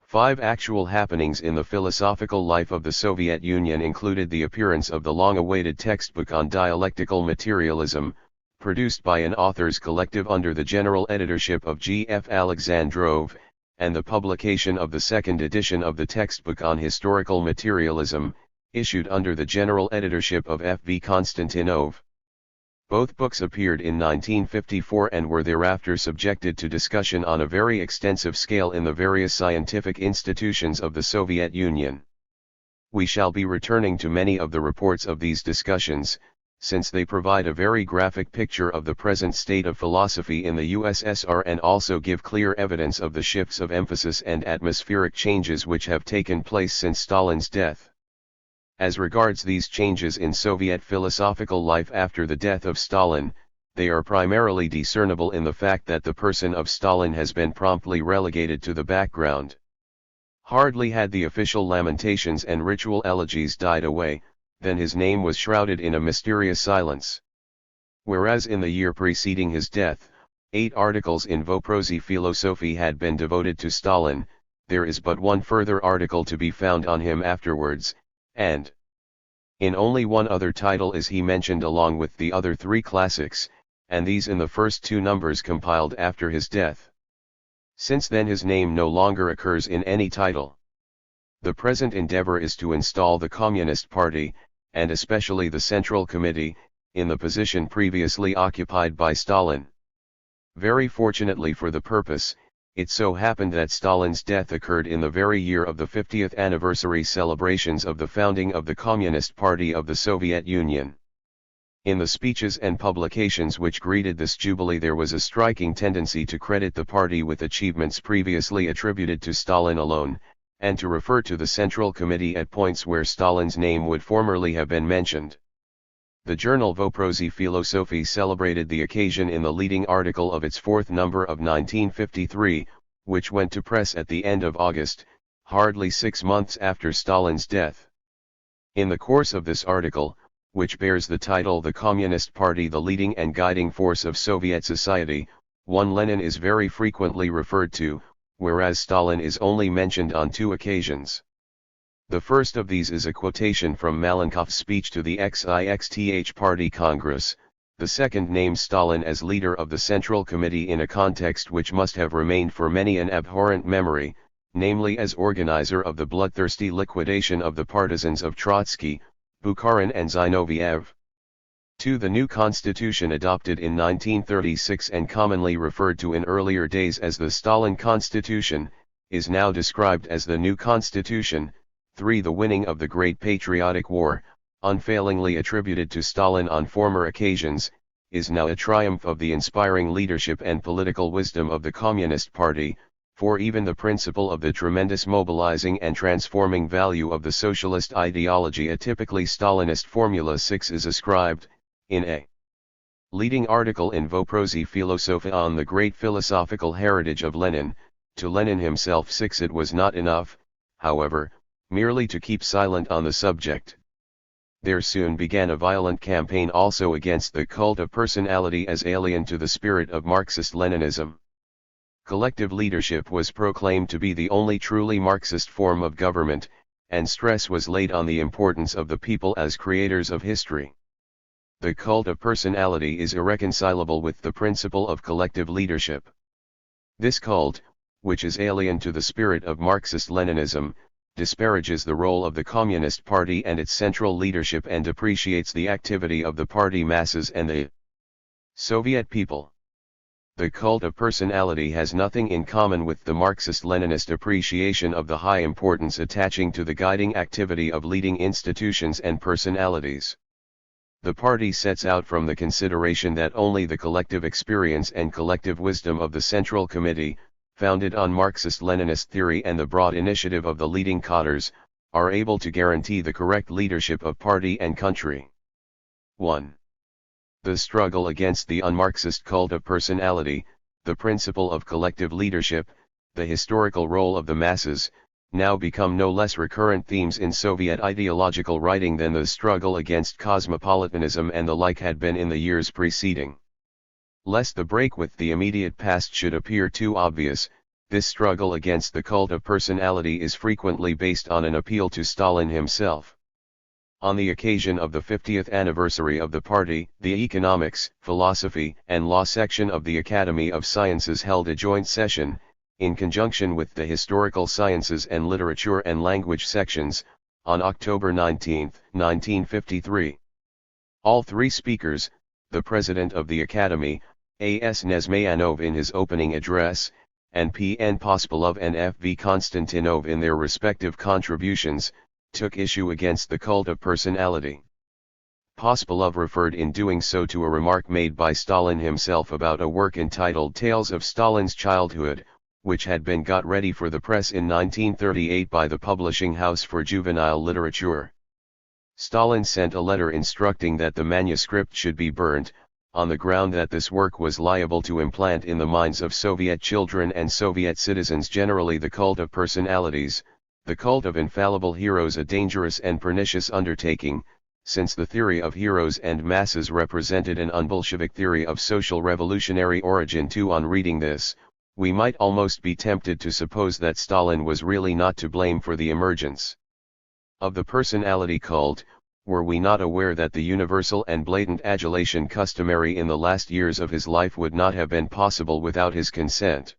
5 actual happenings in the philosophical life of the Soviet Union included the appearance of the long-awaited textbook on dialectical materialism, produced by an authors collective under the general editorship of G.F. Alexandrov, and the publication of the second edition of the textbook on historical materialism, issued under the general editorship of F.V. Konstantinov. Both books appeared in 1954 and were thereafter subjected to discussion on a very extensive scale in the various scientific institutions of the Soviet Union. We shall be returning to many of the reports of these discussions, since they provide a very graphic picture of the present state of philosophy in the USSR and also give clear evidence of the shifts of emphasis and atmospheric changes which have taken place since Stalin's death. As regards these changes in Soviet philosophical life after the death of Stalin, they are primarily discernible in the fact that the person of Stalin has been promptly relegated to the background. Hardly had the official lamentations and ritual elegies died away, than his name was shrouded in a mysterious silence. Whereas in the year preceding his death, 8 articles in Voprosi Philosophy had been devoted to Stalin, there is but one further article to be found on him afterwards, and in only one other title is he mentioned along with the other 3 classics, and these in the first 2 numbers compiled after his death. Since then his name no longer occurs in any title. The present endeavor is to install the Communist Party, and especially the Central Committee, in the position previously occupied by Stalin. Very fortunately for the purpose, it so happened that Stalin's death occurred in the very year of the 50th anniversary celebrations of the founding of the Communist Party of the Soviet Union. In the speeches and publications which greeted this jubilee there was a striking tendency to credit the party with achievements previously attributed to Stalin alone, and to refer to the Central Committee at points where Stalin's name would formerly have been mentioned. The journal Voprosi Philosophy celebrated the occasion in the leading article of its 4th number of 1953, which went to press at the end of August, hardly 6 months after Stalin's death. In the course of this article, which bears the title "The Communist Party, the Leading and Guiding Force of Soviet Society," one Lenin is very frequently referred to, whereas Stalin is only mentioned on 2 occasions. The first of these is a quotation from Malenkov's speech to the XIXTH Party Congress, the second names Stalin as leader of the Central Committee in a context which must have remained for many an abhorrent memory, namely as organizer of the bloodthirsty liquidation of the partisans of Trotsky, Bukharin and Zinoviev. 2. The new constitution adopted in 1936 and commonly referred to in earlier days as the Stalin Constitution, is now described as the new constitution. 3. The winning of the Great Patriotic War, unfailingly attributed to Stalin on former occasions, is now a triumph of the inspiring leadership and political wisdom of the Communist Party, for even the principle of the tremendous mobilizing and transforming value of the socialist ideology, a typically Stalinist Formula 6, is ascribed, in a leading article in Voprosi Philosophy on the great philosophical heritage of Lenin, to Lenin himself. 6. It was not enough, however, merely to keep silent on the subject. There soon began a violent campaign also against the cult of personality as alien to the spirit of Marxist-Leninism. Collective leadership was proclaimed to be the only truly Marxist form of government, and stress was laid on the importance of the people as creators of history. The cult of personality is irreconcilable with the principle of collective leadership. This cult, which is alien to the spirit of Marxist-Leninism, disparages the role of the Communist Party and its central leadership and appreciates the activity of the party masses and the Soviet people. The cult of personality has nothing in common with the Marxist-Leninist appreciation of the high importance attaching to the guiding activity of leading institutions and personalities. The party sets out from the consideration that only the collective experience and collective wisdom of the Central Committee, founded on Marxist-Leninist theory and the broad initiative of the leading cadres, are able to guarantee the correct leadership of party and country. 1. The struggle against the un-Marxist cult of personality, the principle of collective leadership, the historical role of the masses, now become no less recurrent themes in Soviet ideological writing than the struggle against cosmopolitanism and the like had been in the years preceding. Lest the break with the immediate past should appear too obvious, this struggle against the cult of personality is frequently based on an appeal to Stalin himself. On the occasion of the 50th anniversary of the party, the Economics, Philosophy, and Law section of the Academy of Sciences held a joint session, in conjunction with the Historical Sciences and Literature and Language sections, on October 19, 1953. All 3 speakers, the President of the Academy, A.S. Nezmayanov in his opening address, and P.N. Pospelov and F.V. Konstantinov in their respective contributions, took issue against the cult of personality. Pospelov referred in doing so to a remark made by Stalin himself about a work entitled Tales of Stalin's Childhood, which had been got ready for the press in 1938 by the Publishing House for Juvenile Literature. Stalin sent a letter instructing that the manuscript should be burnt, on the ground that this work was liable to implant in the minds of Soviet children and Soviet citizens generally the cult of personalities, the cult of infallible heroes, a dangerous and pernicious undertaking, since the theory of heroes and masses represented an un-Bolshevik theory of social revolutionary origin too. On reading this, we might almost be tempted to suppose that Stalin was really not to blame for the emergence of the personality cult, were we not aware that the universal and blatant adulation customary in the last years of his life would not have been possible without his consent.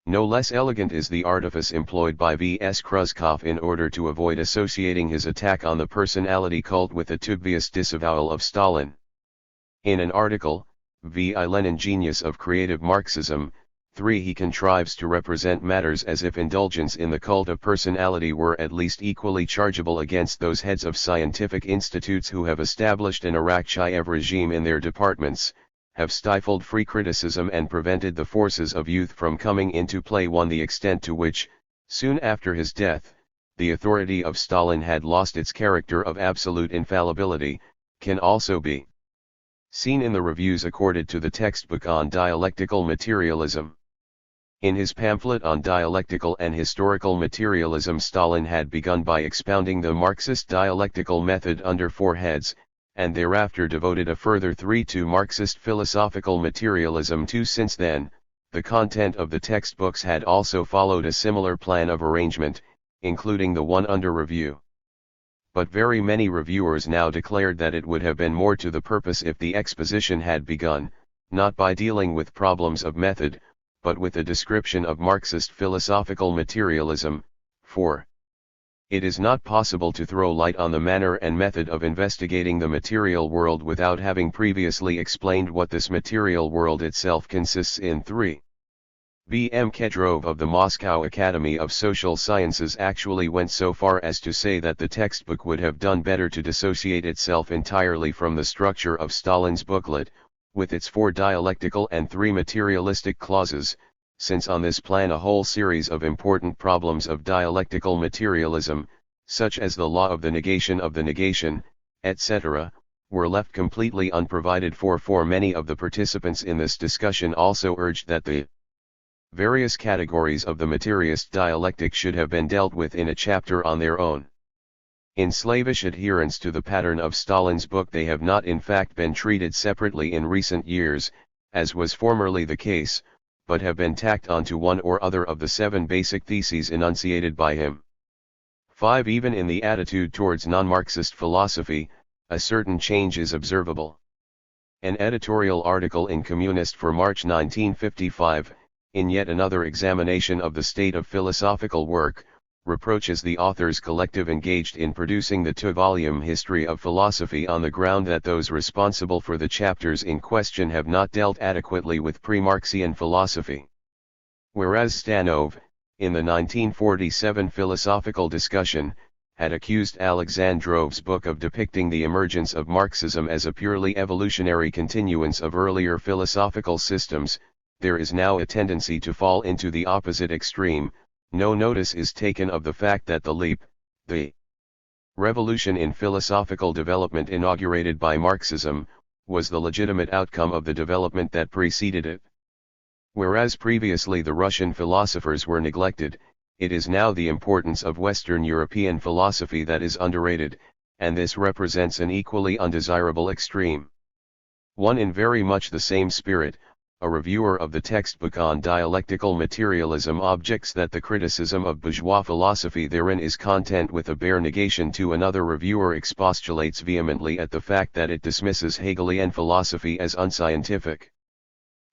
No less elegant is the artifice employed by V.S. Khrushchev in order to avoid associating his attack on the personality cult with a dubious disavowal of Stalin. In an article, V.I. Lenin Genius of Creative Marxism, 3 he contrives to represent matters as if indulgence in the cult of personality were at least equally chargeable against those heads of scientific institutes who have established an Arakcheyev regime in their departments, have stifled free criticism and prevented the forces of youth from coming into play. 1 The extent to which, soon after his death, the authority of Stalin had lost its character of absolute infallibility, can also be seen in the reviews accorded to the textbook on dialectical materialism. In his pamphlet on dialectical and historical materialism, Stalin had begun by expounding the Marxist dialectical method under 4 heads, and thereafter devoted a further 3 to Marxist philosophical materialism. Since then, the content of the textbooks had also followed a similar plan of arrangement, including the one under review. But very many reviewers now declared that it would have been more to the purpose if the exposition had begun, not by dealing with problems of method, but with a description of Marxist philosophical materialism. 4. It is not possible to throw light on the manner and method of investigating the material world without having previously explained what this material world itself consists in. 3. B. M. Kedrov of the Moscow Academy of Social Sciences actually went so far as to say that the textbook would have done better to dissociate itself entirely from the structure of Stalin's booklet, with its 4 dialectical and 3 materialistic clauses, since on this plan a whole series of important problems of dialectical materialism, such as the law of the negation, etc., were left completely unprovided for. Many of the participants in this discussion also urged that the various categories of the materialist dialectic should have been dealt with in a chapter on their own. In slavish adherence to the pattern of Stalin's book, they have not in fact been treated separately in recent years, as was formerly the case, but have been tacked onto one or other of the 7 basic theses enunciated by him. 5. Even in the attitude towards non-Marxist philosophy, a certain change is observable. An editorial article in Communist for March 1955, in yet another examination of the state of philosophical work, reproaches the authors collective engaged in producing the 2-volume history of philosophy on the ground that those responsible for the chapters in question have not dealt adequately with pre-Marxian philosophy. Whereas Stanov, in the 1947 philosophical discussion, had accused Alexandrov's book of depicting the emergence of Marxism as a purely evolutionary continuance of earlier philosophical systems, there is now a tendency to fall into the opposite extreme. No notice is taken of the fact that the leap, the revolution in philosophical development inaugurated by Marxism, was the legitimate outcome of the development that preceded it. Whereas previously the Russian philosophers were neglected, it is now the importance of Western European philosophy that is underrated, and this represents an equally undesirable extreme. 1. In very much the same spirit, a reviewer of the textbook on dialectical materialism objects that the criticism of bourgeois philosophy therein is content with a bare negation. 2. Another reviewer expostulates vehemently at the fact that it dismisses Hegelian philosophy as unscientific.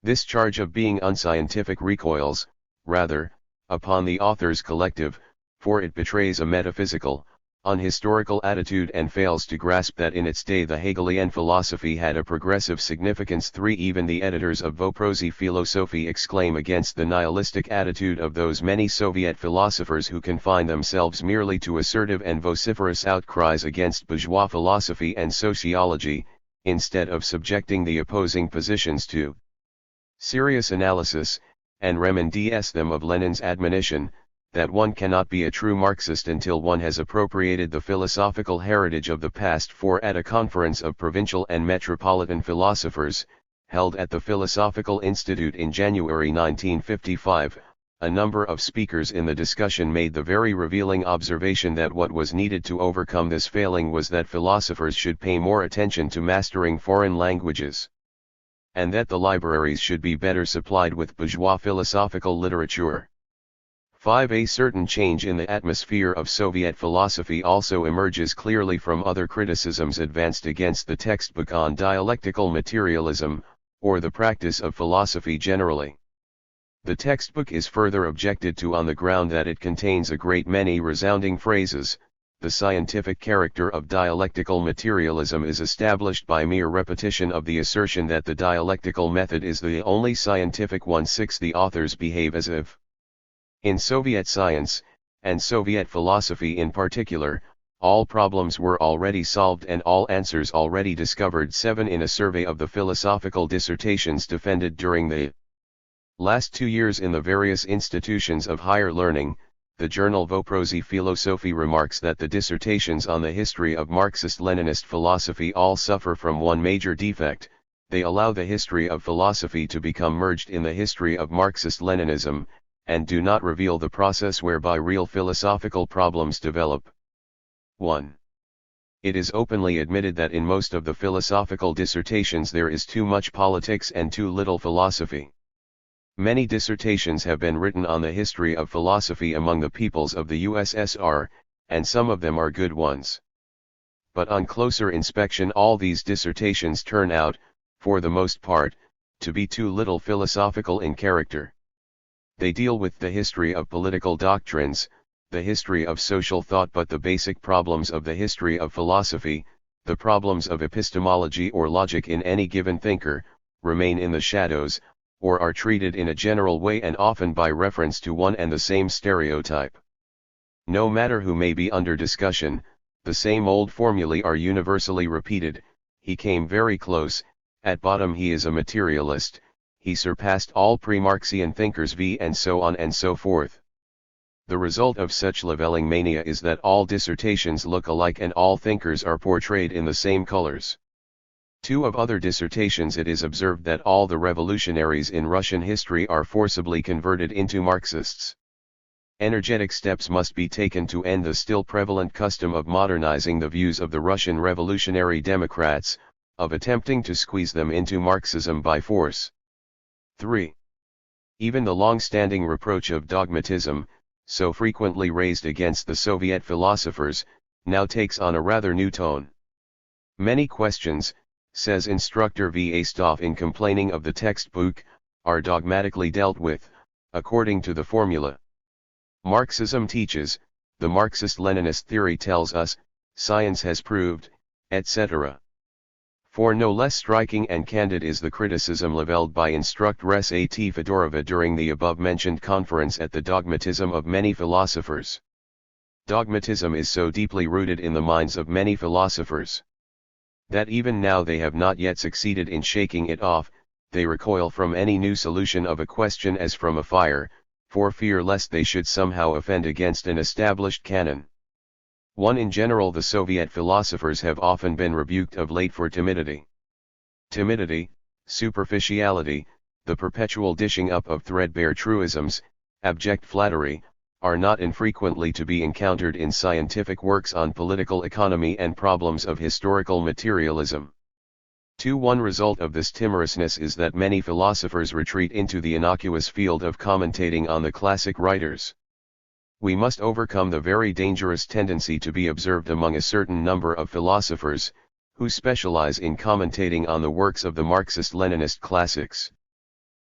This charge of being unscientific recoils, rather, upon the authors collective, for it betrays a metaphysical, unhistorical attitude and fails to grasp that in its day the Hegelian philosophy had a progressive significance. 3. Even the editors of Voprosi Philosophie exclaim against the nihilistic attitude of those many Soviet philosophers who confine themselves merely to assertive and vociferous outcries against bourgeois philosophy and sociology, instead of subjecting the opposing positions to serious analysis, and reminds them of Lenin's admonition, that one cannot be a true Marxist until one has appropriated the philosophical heritage of the past. For at a conference of provincial and metropolitan philosophers, held at the Philosophical Institute in January 1955, a number of speakers in the discussion made the very revealing observation that what was needed to overcome this failing was that philosophers should pay more attention to mastering foreign languages, and that the libraries should be better supplied with bourgeois philosophical literature. 5. A certain change in the atmosphere of Soviet philosophy also emerges clearly from other criticisms advanced against the textbook on dialectical materialism, or the practice of philosophy generally. The textbook is further objected to on the ground that it contains a great many resounding phrases. The scientific character of dialectical materialism is established by mere repetition of the assertion that the dialectical method is the only scientific one. 6. The authors behave as if, in Soviet science, and Soviet philosophy in particular, all problems were already solved and all answers already discovered. 7. In a survey of the philosophical dissertations defended during the last 2 years in the various institutions of higher learning, the journal Voprosi Filosofi remarks that the dissertations on the history of Marxist-Leninist philosophy all suffer from one major defect: they allow the history of philosophy to become merged in the history of Marxist-Leninism, and do not reveal the process whereby real philosophical problems develop. 1. It is openly admitted that in most of the philosophical dissertations there is too much politics and too little philosophy. Many dissertations have been written on the history of philosophy among the peoples of the USSR, and some of them are good ones. But on closer inspection all these dissertations turn out, for the most part, to be too little philosophical in character. They deal with the history of political doctrines, the history of social thought, but the basic problems of the history of philosophy, the problems of epistemology or logic in any given thinker, remain in the shadows, or are treated in a general way and often by reference to one and the same stereotype. No matter who may be under discussion, the same old formulae are universally repeated: he came very close, at bottom he is a materialist, he surpassed all pre-Marxian thinkers and so on and so forth. The result of such leveling mania is that all dissertations look alike and all thinkers are portrayed in the same colors. 2. Of other dissertations it is observed that all the revolutionaries in Russian history are forcibly converted into Marxists. Energetic steps must be taken to end the still prevalent custom of modernizing the views of the Russian revolutionary democrats, of attempting to squeeze them into Marxism by force. 3. Even the long-standing reproach of dogmatism, so frequently raised against the Soviet philosophers, now takes on a rather new tone. Many questions, says instructor V. A. Stoff in complaining of the textbook, are dogmatically dealt with, according to the formula: Marxism teaches, the Marxist-Leninist theory tells us, science has proved, etc. For no less striking and candid is the criticism levelled by instructress A.T. Fedorova during the above-mentioned conference at the dogmatism of many philosophers. Dogmatism is so deeply rooted in the minds of many philosophers that even now they have not yet succeeded in shaking it off. They recoil from any new solution of a question as from a fire, for fear lest they should somehow offend against an established canon. 1. In general, the Soviet philosophers have often been rebuked of late for timidity. Timidity, superficiality, the perpetual dishing up of threadbare truisms, abject flattery, are not infrequently to be encountered in scientific works on political economy and problems of historical materialism. 2. One result of this timorousness is that many philosophers retreat into the innocuous field of commentating on the classic writers. We must overcome the very dangerous tendency to be observed among a certain number of philosophers, who specialize in commentating on the works of the Marxist-Leninist classics.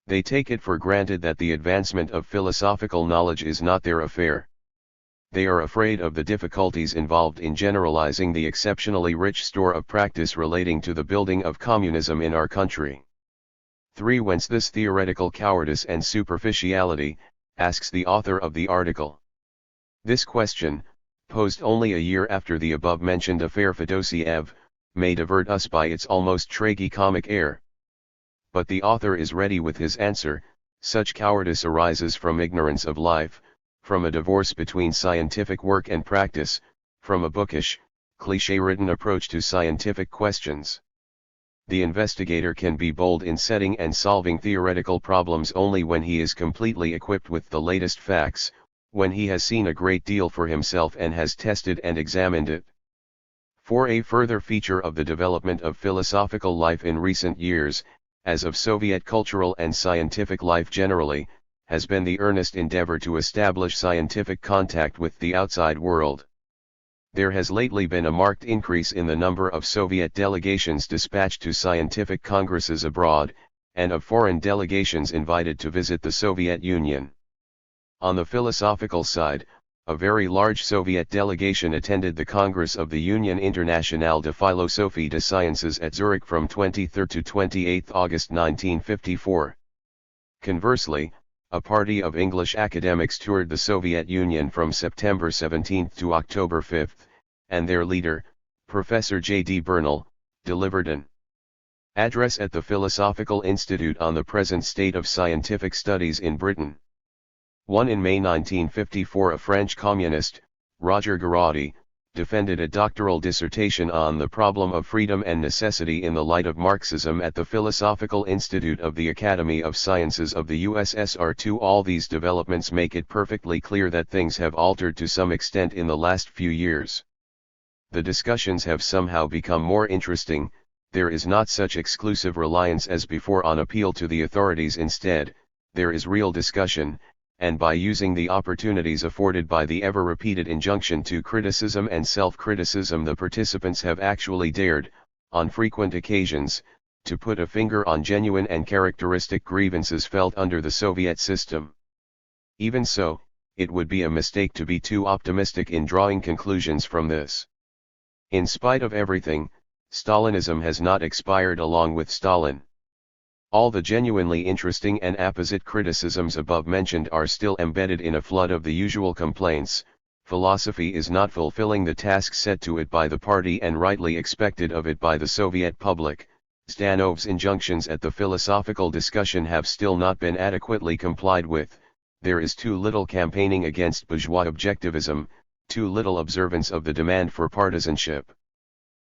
They take it for granted that the advancement of philosophical knowledge is not their affair. They are afraid of the difficulties involved in generalizing the exceptionally rich store of practice relating to the building of communism in our country. 3. Whence this theoretical cowardice and superficiality, asks the author of the article. This question, posed only a year after the above-mentioned affair Fedosiev, may divert us by its almost tragi-comic air. But the author is ready with his answer: such cowardice arises from ignorance of life, from a divorce between scientific work and practice, from a bookish, cliché-ridden approach to scientific questions. The investigator can be bold in setting and solving theoretical problems only when he is completely equipped with the latest facts, when he has seen a great deal for himself and has tested and examined it. For a further feature of the development of philosophical life in recent years, as of Soviet cultural and scientific life generally, has been the earnest endeavor to establish scientific contact with the outside world. There has lately been a marked increase in the number of Soviet delegations dispatched to scientific congresses abroad, and of foreign delegations invited to visit the Soviet Union. On the philosophical side, a very large Soviet delegation attended the Congress of the Union Internationale de Philosophie des Sciences at Zurich from 23 to 28 August 1954. Conversely, a party of English academics toured the Soviet Union from September 17 to October 5, and their leader, Professor J.D. Bernal, delivered an address at the Philosophical Institute on the present state of scientific studies in Britain. One in May 1954, a French communist, Roger Garaudy, defended a doctoral dissertation on the problem of freedom and necessity in the light of Marxism at the Philosophical Institute of the Academy of Sciences of the USSR. All these developments make it perfectly clear that things have altered to some extent in the last few years. The discussions have somehow become more interesting, there is not such exclusive reliance as before on appeal to the authorities. Instead, there is real discussion, and by using the opportunities afforded by the ever-repeated injunction to criticism and self-criticism, the participants have actually dared, on frequent occasions, to put a finger on genuine and characteristic grievances felt under the Soviet system. Even so, it would be a mistake to be too optimistic in drawing conclusions from this. In spite of everything, Stalinism has not expired along with Stalin. All the genuinely interesting and apposite criticisms above mentioned are still embedded in a flood of the usual complaints. Philosophy is not fulfilling the task set to it by the party and rightly expected of it by the Soviet public. Zdanov's injunctions at the philosophical discussion have still not been adequately complied with. There is too little campaigning against bourgeois objectivism, too little observance of the demand for partisanship.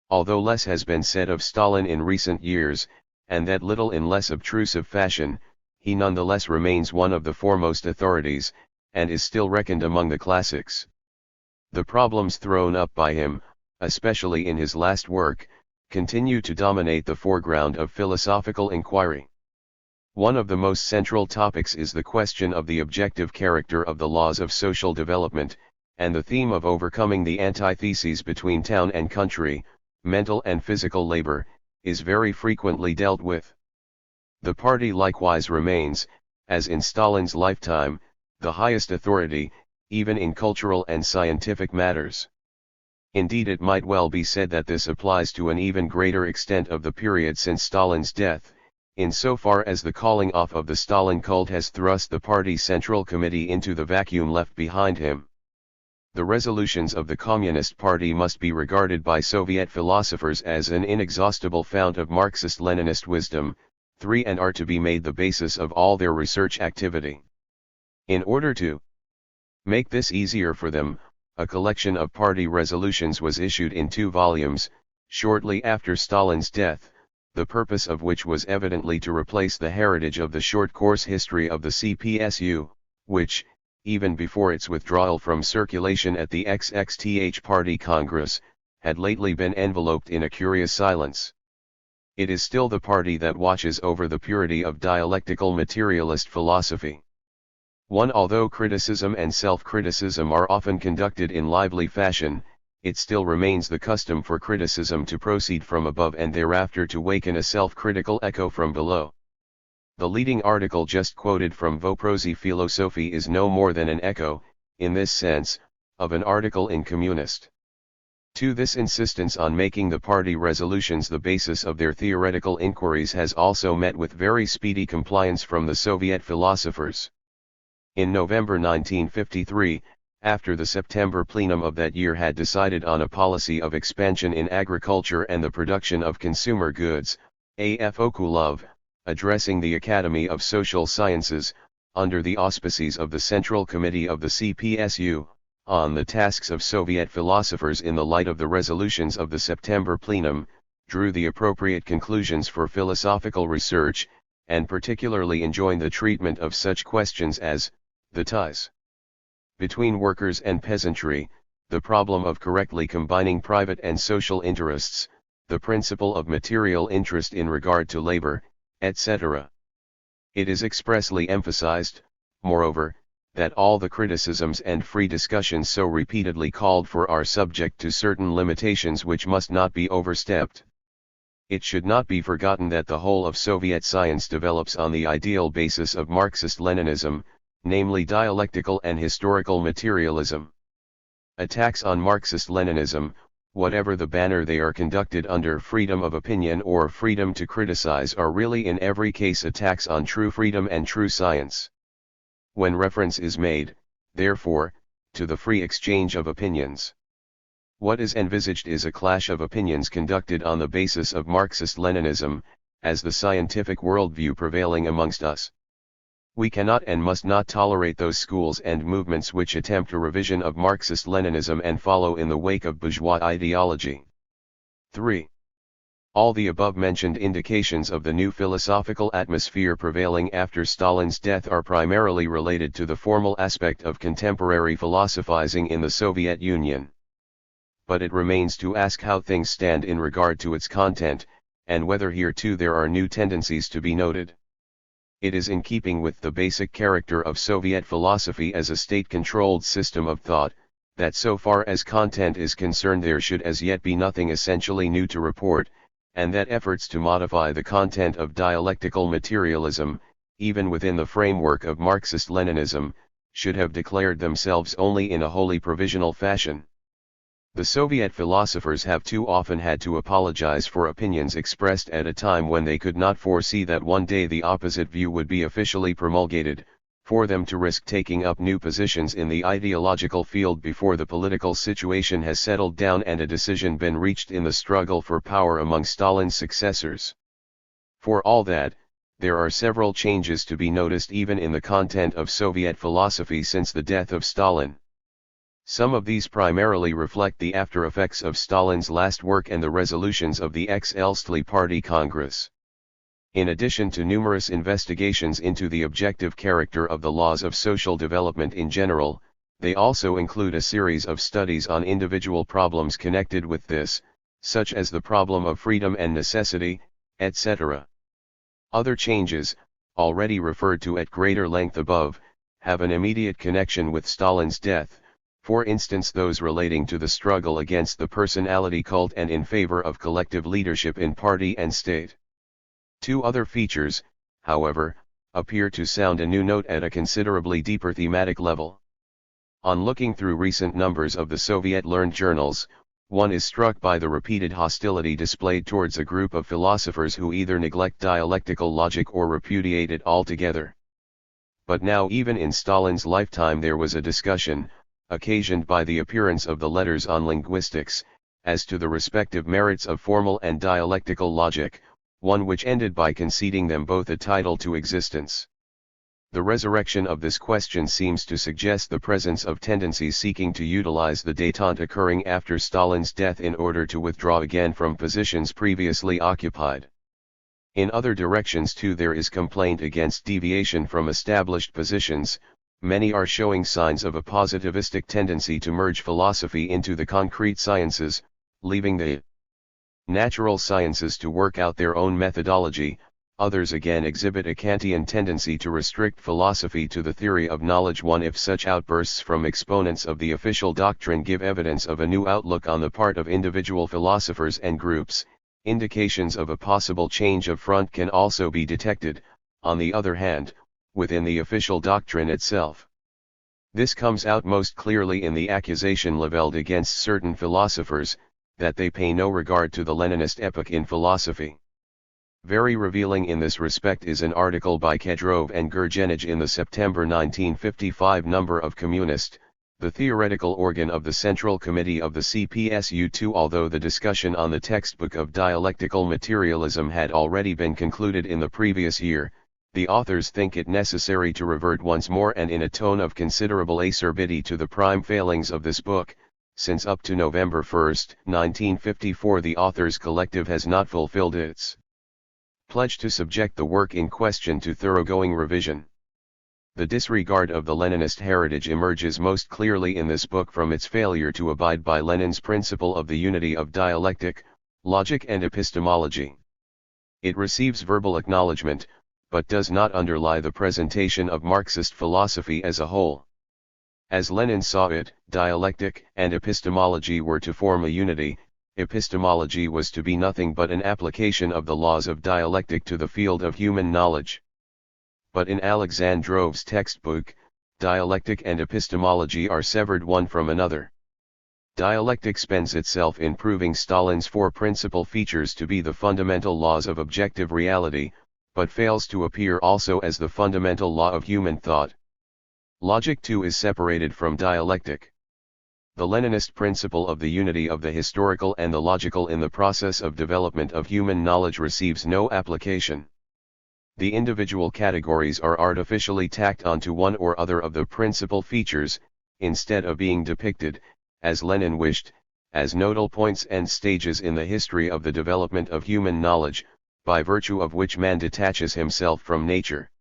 Although less has been said of Stalin in recent years, and that little in less obtrusive fashion, he nonetheless remains one of the foremost authorities, and is still reckoned among the classics. The problems thrown up by him, especially in his last work, continue to dominate the foreground of philosophical inquiry. One of the most central topics is the question of the objective character of the laws of social development, and the theme of overcoming the antitheses between town and country, mental and physical labor, is very frequently dealt with. The party likewise remains, as in Stalin's lifetime, the highest authority, even in cultural and scientific matters. Indeed, it might well be said that this applies to an even greater extent of the period since Stalin's death, insofar as the calling off of the Stalin cult has thrust the party Central Committee into the vacuum left behind him. The resolutions of the Communist Party must be regarded by Soviet philosophers as an inexhaustible fount of Marxist-Leninist wisdom, and are to be made the basis of all their research activity. In order to make this easier for them, a collection of party resolutions was issued in 2 volumes, shortly after Stalin's death, the purpose of which was evidently to replace the heritage of the short course history of the CPSU, which, even before its withdrawal from circulation at the XXTH Party Congress, had lately been enveloped in a curious silence. It is still the party that watches over the purity of dialectical materialist philosophy. Although criticism and self-criticism are often conducted in lively fashion, it still remains the custom for criticism to proceed from above and thereafter to waken a self-critical echo from below. The leading article just quoted from Voprosi Philosophie is no more than an echo, in this sense, of an article in Communist. This insistence on making the party resolutions the basis of their theoretical inquiries has also met with very speedy compliance from the Soviet philosophers. In November 1953, after the September plenum of that year had decided on a policy of expansion in agriculture and the production of consumer goods, A.F. Okulov, addressing the Academy of Social Sciences, under the auspices of the Central Committee of the CPSU, on the tasks of Soviet philosophers in the light of the resolutions of the September plenum, drew the appropriate conclusions for philosophical research, and particularly enjoined the treatment of such questions as, the ties between workers and peasantry, the problem of correctly combining private and social interests, the principle of material interest in regard to labor, etc. It is expressly emphasized, moreover, that all the criticisms and free discussions so repeatedly called for are subject to certain limitations which must not be overstepped. It should not be forgotten that the whole of Soviet science develops on the ideal basis of Marxist-Leninism, namely dialectical and historical materialism. Attacks on Marxist-Leninism, whatever the banner they are conducted under, freedom of opinion or freedom to criticize, are really in every case attacks on true freedom and true science. When reference is made, therefore, to the free exchange of opinions, what is envisaged is a clash of opinions conducted on the basis of Marxist-Leninism, as the scientific worldview prevailing amongst us. We cannot and must not tolerate those schools and movements which attempt a revision of Marxist-Leninism and follow in the wake of bourgeois ideology. 3. All the above-mentioned indications of the new philosophical atmosphere prevailing after Stalin's death are primarily related to the formal aspect of contemporary philosophizing in the Soviet Union. But it remains to ask how things stand in regard to its content, and whether here too there are new tendencies to be noted. It is in keeping with the basic character of Soviet philosophy as a state-controlled system of thought, that so far as content is concerned there should as yet be nothing essentially new to report, and that efforts to modify the content of dialectical materialism, even within the framework of Marxist-Leninism, should have declared themselves only in a wholly provisional fashion. The Soviet philosophers have too often had to apologize for opinions expressed at a time when they could not foresee that one day the opposite view would be officially promulgated, for them to risk taking up new positions in the ideological field before the political situation has settled down and a decision been reached in the struggle for power among Stalin's successors. For all that, there are several changes to be noticed even in the content of Soviet philosophy since the death of Stalin. Some of these primarily reflect the after-effects of Stalin's last work and the resolutions of the ex-Elstli Party Congress. In addition to numerous investigations into the objective character of the laws of social development in general, they also include a series of studies on individual problems connected with this, such as the problem of freedom and necessity, etc. Other changes, already referred to at greater length above, have an immediate connection with Stalin's death. For instance, those relating to the struggle against the personality cult and in favor of collective leadership in party and state. Two other features, however, appear to sound a new note at a considerably deeper thematic level. On looking through recent numbers of the Soviet learned journals, one is struck by the repeated hostility displayed towards a group of philosophers who either neglect dialectical logic or repudiate it altogether. But now, even in Stalin's lifetime, there was a discussion, occasioned by the appearance of the letters on linguistics, as to the respective merits of formal and dialectical logic, one which ended by conceding them both a title to existence. The resurrection of this question seems to suggest the presence of tendencies seeking to utilize the détente occurring after Stalin's death in order to withdraw again from positions previously occupied. In other directions too there is complaint against deviation from established positions. Many are showing signs of a positivistic tendency to merge philosophy into the concrete sciences, leaving the natural sciences to work out their own methodology. Others again exhibit a Kantian tendency to restrict philosophy to the theory of knowledge. If such outbursts from exponents of the official doctrine give evidence of a new outlook on the part of individual philosophers and groups, indications of a possible change of front can also be detected, on the other hand, within the official doctrine itself. This comes out most clearly in the accusation leveled against certain philosophers, that they pay no regard to the Leninist epoch in philosophy. Very revealing in this respect is an article by Kedrov and Gurgenij in the September 1955 number of Communist, the theoretical organ of the Central Committee of the CPSU. Although the discussion on the textbook of dialectical materialism had already been concluded in the previous year, the authors think it necessary to revert once more and in a tone of considerable acerbity to the prime failings of this book, since up to November 1, 1954 the authors' collective has not fulfilled its pledge to subject the work in question to thoroughgoing revision. The disregard of the Leninist heritage emerges most clearly in this book from its failure to abide by Lenin's principle of the unity of dialectic, logic and epistemology. It receives verbal acknowledgement, but does not underlie the presentation of Marxist philosophy as a whole. As Lenin saw it, dialectic and epistemology were to form a unity. Epistemology was to be nothing but an application of the laws of dialectic to the field of human knowledge. But in Alexandrov's textbook, dialectic and epistemology are severed one from another. Dialectic spends itself in proving Stalin's four principal features to be the fundamental laws of objective reality, but fails to appear also as the fundamental law of human thought. Logic too is separated from dialectic. The Leninist principle of the unity of the historical and the logical in the process of development of human knowledge receives no application. The individual categories are artificially tacked onto one or other of the principal features, instead of being depicted, as Lenin wished, as nodal points and stages in the history of the development of human knowledge, by virtue of which man detaches himself from nature.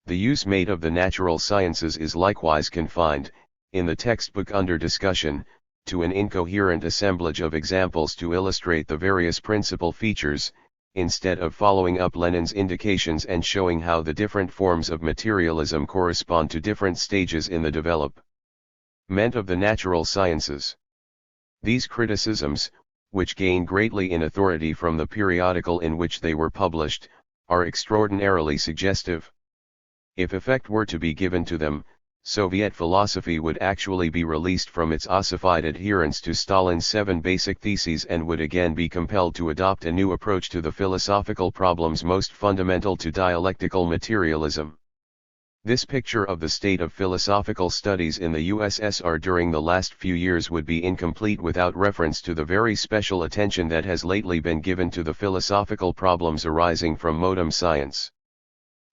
The use made of the natural sciences is likewise confined, in the textbook under discussion, to an incoherent assemblage of examples to illustrate the various principal features, instead of following up Lenin's indications and showing how the different forms of materialism correspond to different stages in the development of the natural sciences. These criticisms, which gain greatly in authority from the periodical in which they were published, are extraordinarily suggestive. If effect were to be given to them, Soviet philosophy would actually be released from its ossified adherence to Stalin's 7 basic theses and would again be compelled to adopt a new approach to the philosophical problems most fundamental to dialectical materialism. This picture of the state of philosophical studies in the USSR during the last few years would be incomplete without reference to the very special attention that has lately been given to the philosophical problems arising from modern science.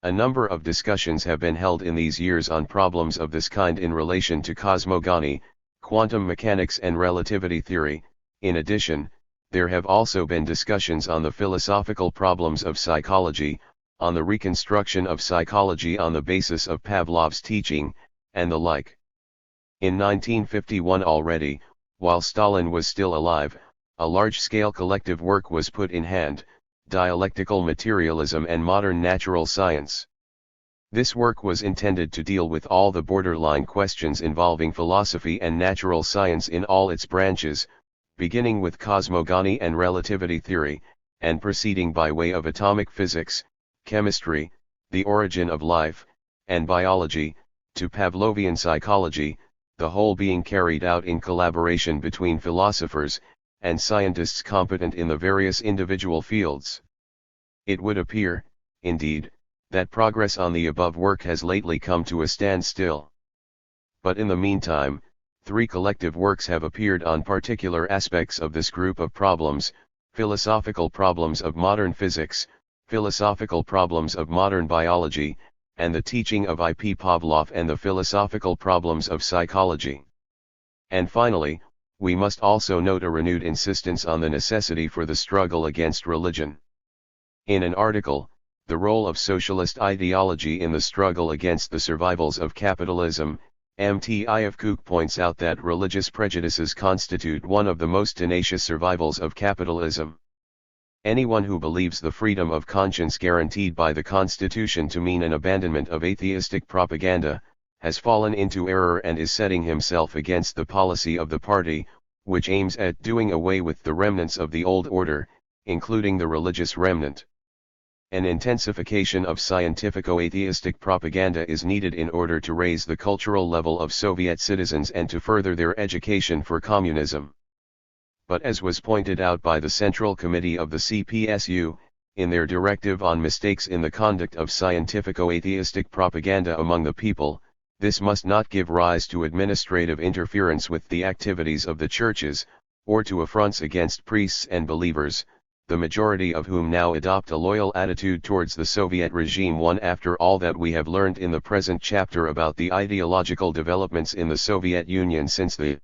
A number of discussions have been held in these years on problems of this kind in relation to cosmogony, quantum mechanics and relativity theory. In addition, there have also been discussions on the philosophical problems of psychology, on the reconstruction of psychology on the basis of Pavlov's teaching, and the like. In 1951 already, while Stalin was still alive, a large-scale collective work was put in hand, Dialectical Materialism and Modern Natural Science. This work was intended to deal with all the borderline questions involving philosophy and natural science in all its branches, beginning with cosmogony and relativity theory, and proceeding by way of atomic physics, chemistry, the origin of life, and biology, to Pavlovian psychology, the whole being carried out in collaboration between philosophers and scientists competent in the various individual fields. It would appear, indeed, that progress on the above work has lately come to a standstill. But in the meantime, 3 collective works have appeared on particular aspects of this group of problems: philosophical problems of modern physics, philosophical problems of modern biology, and the teaching of I.P. Pavlov and the philosophical problems of psychology. And finally, we must also note a renewed insistence on the necessity for the struggle against religion. In an article, The Role of Socialist Ideology in the Struggle Against the Survivals of Capitalism, MTIF Cook points out that religious prejudices constitute one of the most tenacious survivals of capitalism. Anyone who believes the freedom of conscience guaranteed by the Constitution to mean an abandonment of atheistic propaganda, has fallen into error and is setting himself against the policy of the party, which aims at doing away with the remnants of the old order, including the religious remnant. An intensification of scientifico-atheistic propaganda is needed in order to raise the cultural level of Soviet citizens and to further their education for communism. But as was pointed out by the Central Committee of the CPSU, in their directive on mistakes in the conduct of scientifico-atheistic propaganda among the people, this must not give rise to administrative interference with the activities of the churches, or to affronts against priests and believers, the majority of whom now adopt a loyal attitude towards the Soviet regime. One, after all that we have learned in the present chapter about the ideological developments in the Soviet Union since the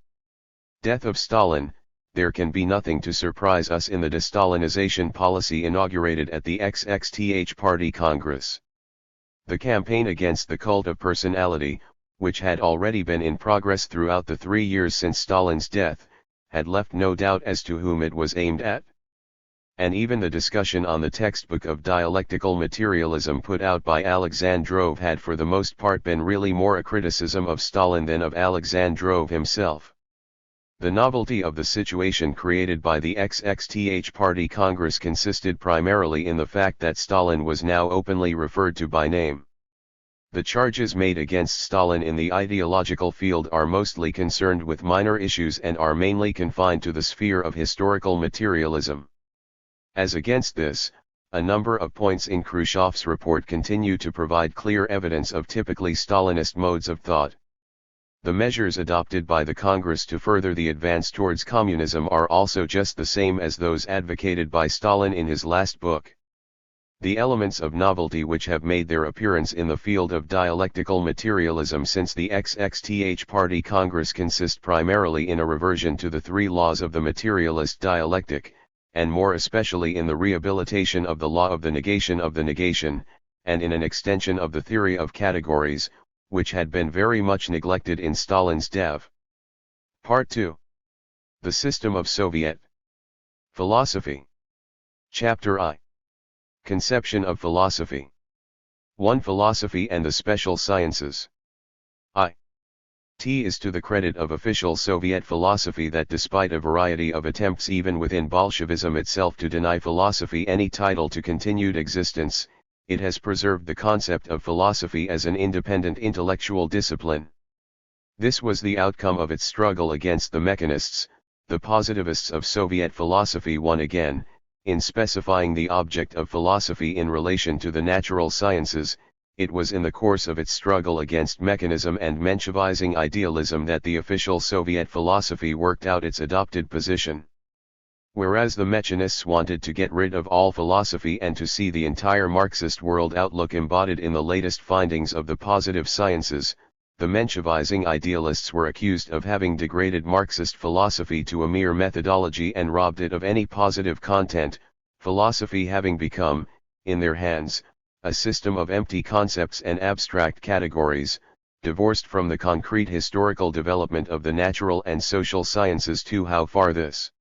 death of Stalin, there can be nothing to surprise us in the de-Stalinization policy inaugurated at the XXTH Party Congress. The campaign against the cult of personality, which had already been in progress throughout the 3 years since Stalin's death, had left no doubt as to whom it was aimed at. And even the discussion on the textbook of Dialectical Materialism put out by Alexandrov had for the most part been really more a criticism of Stalin than of Alexandrov himself. The novelty of the situation created by the XXTH Party Congress consisted primarily in the fact that Stalin was now openly referred to by name. The charges made against Stalin in the ideological field are mostly concerned with minor issues and are mainly confined to the sphere of historical materialism. As against this, a number of points in Khrushchev's report continue to provide clear evidence of typically Stalinist modes of thought. The measures adopted by the Congress to further the advance towards communism are also just the same as those advocated by Stalin in his last book. The elements of novelty which have made their appearance in the field of dialectical materialism since the XXTH Party Congress consist primarily in a reversion to the 3 laws of the materialist dialectic, and more especially in the rehabilitation of the law of the negation, and in an extension of the theory of categories, which had been very much neglected in Stalin's Dev. Part 2. The System of Soviet Philosophy. Chapter I. Conception of Philosophy. 1. Philosophy and the Special Sciences. It is to the credit of official Soviet philosophy that despite a variety of attempts even within Bolshevism itself to deny philosophy any title to continued existence, it has preserved the concept of philosophy as an independent intellectual discipline. This was the outcome of its struggle against the mechanists, the positivists of Soviet philosophy. 1. Again, in specifying the object of philosophy in relation to the natural sciences, it was in the course of its struggle against mechanism and Menshevizing idealism that the official Soviet philosophy worked out its adopted position. Whereas the mechanists wanted to get rid of all philosophy and to see the entire Marxist world outlook embodied in the latest findings of the positive sciences, the Menshevizing idealists were accused of having degraded Marxist philosophy to a mere methodology and robbed it of any positive content, philosophy having become, in their hands, a system of empty concepts and abstract categories, divorced from the concrete historical development of the natural and social sciences. 2. How far this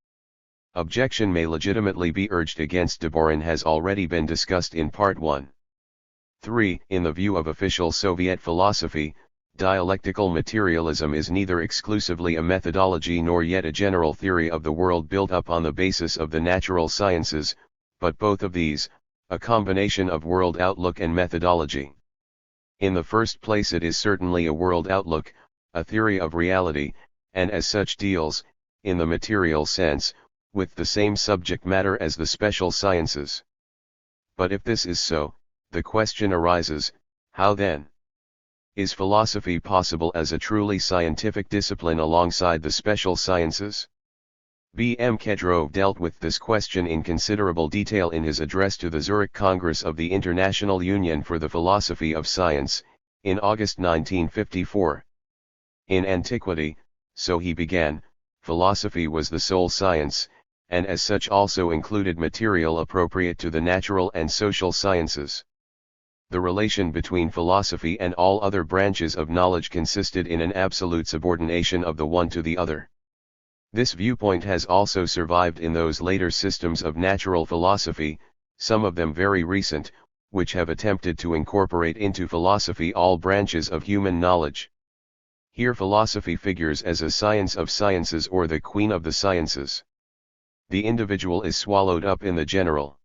objection may legitimately be urged against Deborin has already been discussed in Part 1. 3. In the view of official Soviet philosophy, dialectical materialism is neither exclusively a methodology nor yet a general theory of the world built up on the basis of the natural sciences, but both of these, a combination of world outlook and methodology. In the first place, it is certainly a world outlook, a theory of reality, and as such deals, in the material sense, with the same subject matter as the special sciences. But if this is so, the question arises, how then? Is philosophy possible as a truly scientific discipline alongside the special sciences? B. M. Kedrov dealt with this question in considerable detail in his address to the Zurich Congress of the International Union for the Philosophy of Science, in August 1954. In antiquity, so he began, philosophy was the sole science, and as such also included material appropriate to the natural and social sciences. The relation between philosophy and all other branches of knowledge consisted in an absolute subordination of the one to the other. This viewpoint has also survived in those later systems of natural philosophy, some of them very recent, which have attempted to incorporate into philosophy all branches of human knowledge. Here philosophy figures as a science of sciences or the queen of the sciences. The individual is swallowed up in the general.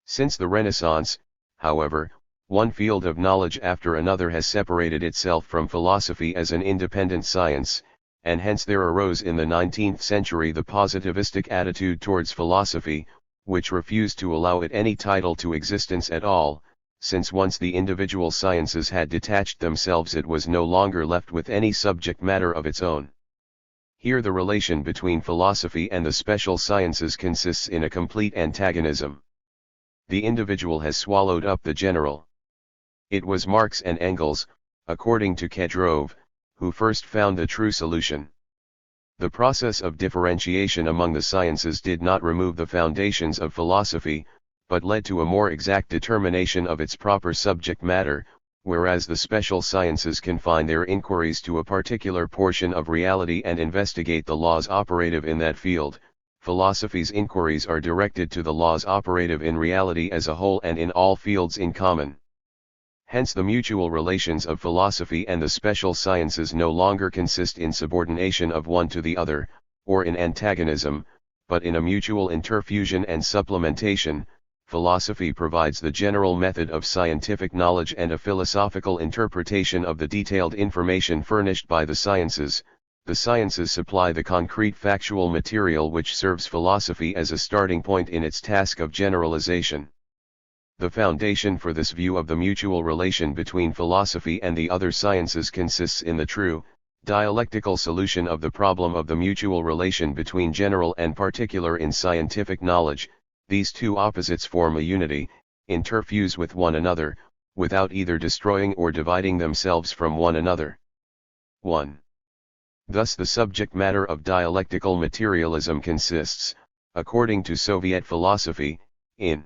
Since the Renaissance, however, one field of knowledge after another has separated itself from philosophy as an independent science, and hence there arose in the 19th century the positivistic attitude towards philosophy, which refused to allow it any title to existence at all, since once the individual sciences had detached themselves it was no longer left with any subject matter of its own. Here the relation between philosophy and the special sciences consists in a complete antagonism. The individual has swallowed up the general. It was Marx and Engels, according to Kedrov, who first found the true solution. The process of differentiation among the sciences did not remove the foundations of philosophy, but led to a more exact determination of its proper subject matter, whereas the special sciences confine their inquiries to a particular portion of reality and investigate the laws operative in that field. Philosophy's inquiries are directed to the laws operative in reality as a whole and in all fields in common. Hence the mutual relations of philosophy and the special sciences no longer consist in subordination of one to the other, or in antagonism, but in a mutual interfusion and supplementation. Philosophy provides the general method of scientific knowledge and a philosophical interpretation of the detailed information furnished by the sciences. The sciences supply the concrete factual material which serves philosophy as a starting point in its task of generalization. The foundation for this view of the mutual relation between philosophy and the other sciences consists in the true, dialectical solution of the problem of the mutual relation between general and particular in scientific knowledge. These two opposites form a unity, interfuse with one another, without either destroying or dividing themselves from one another. 1. Thus the subject matter of dialectical materialism consists, according to Soviet philosophy, in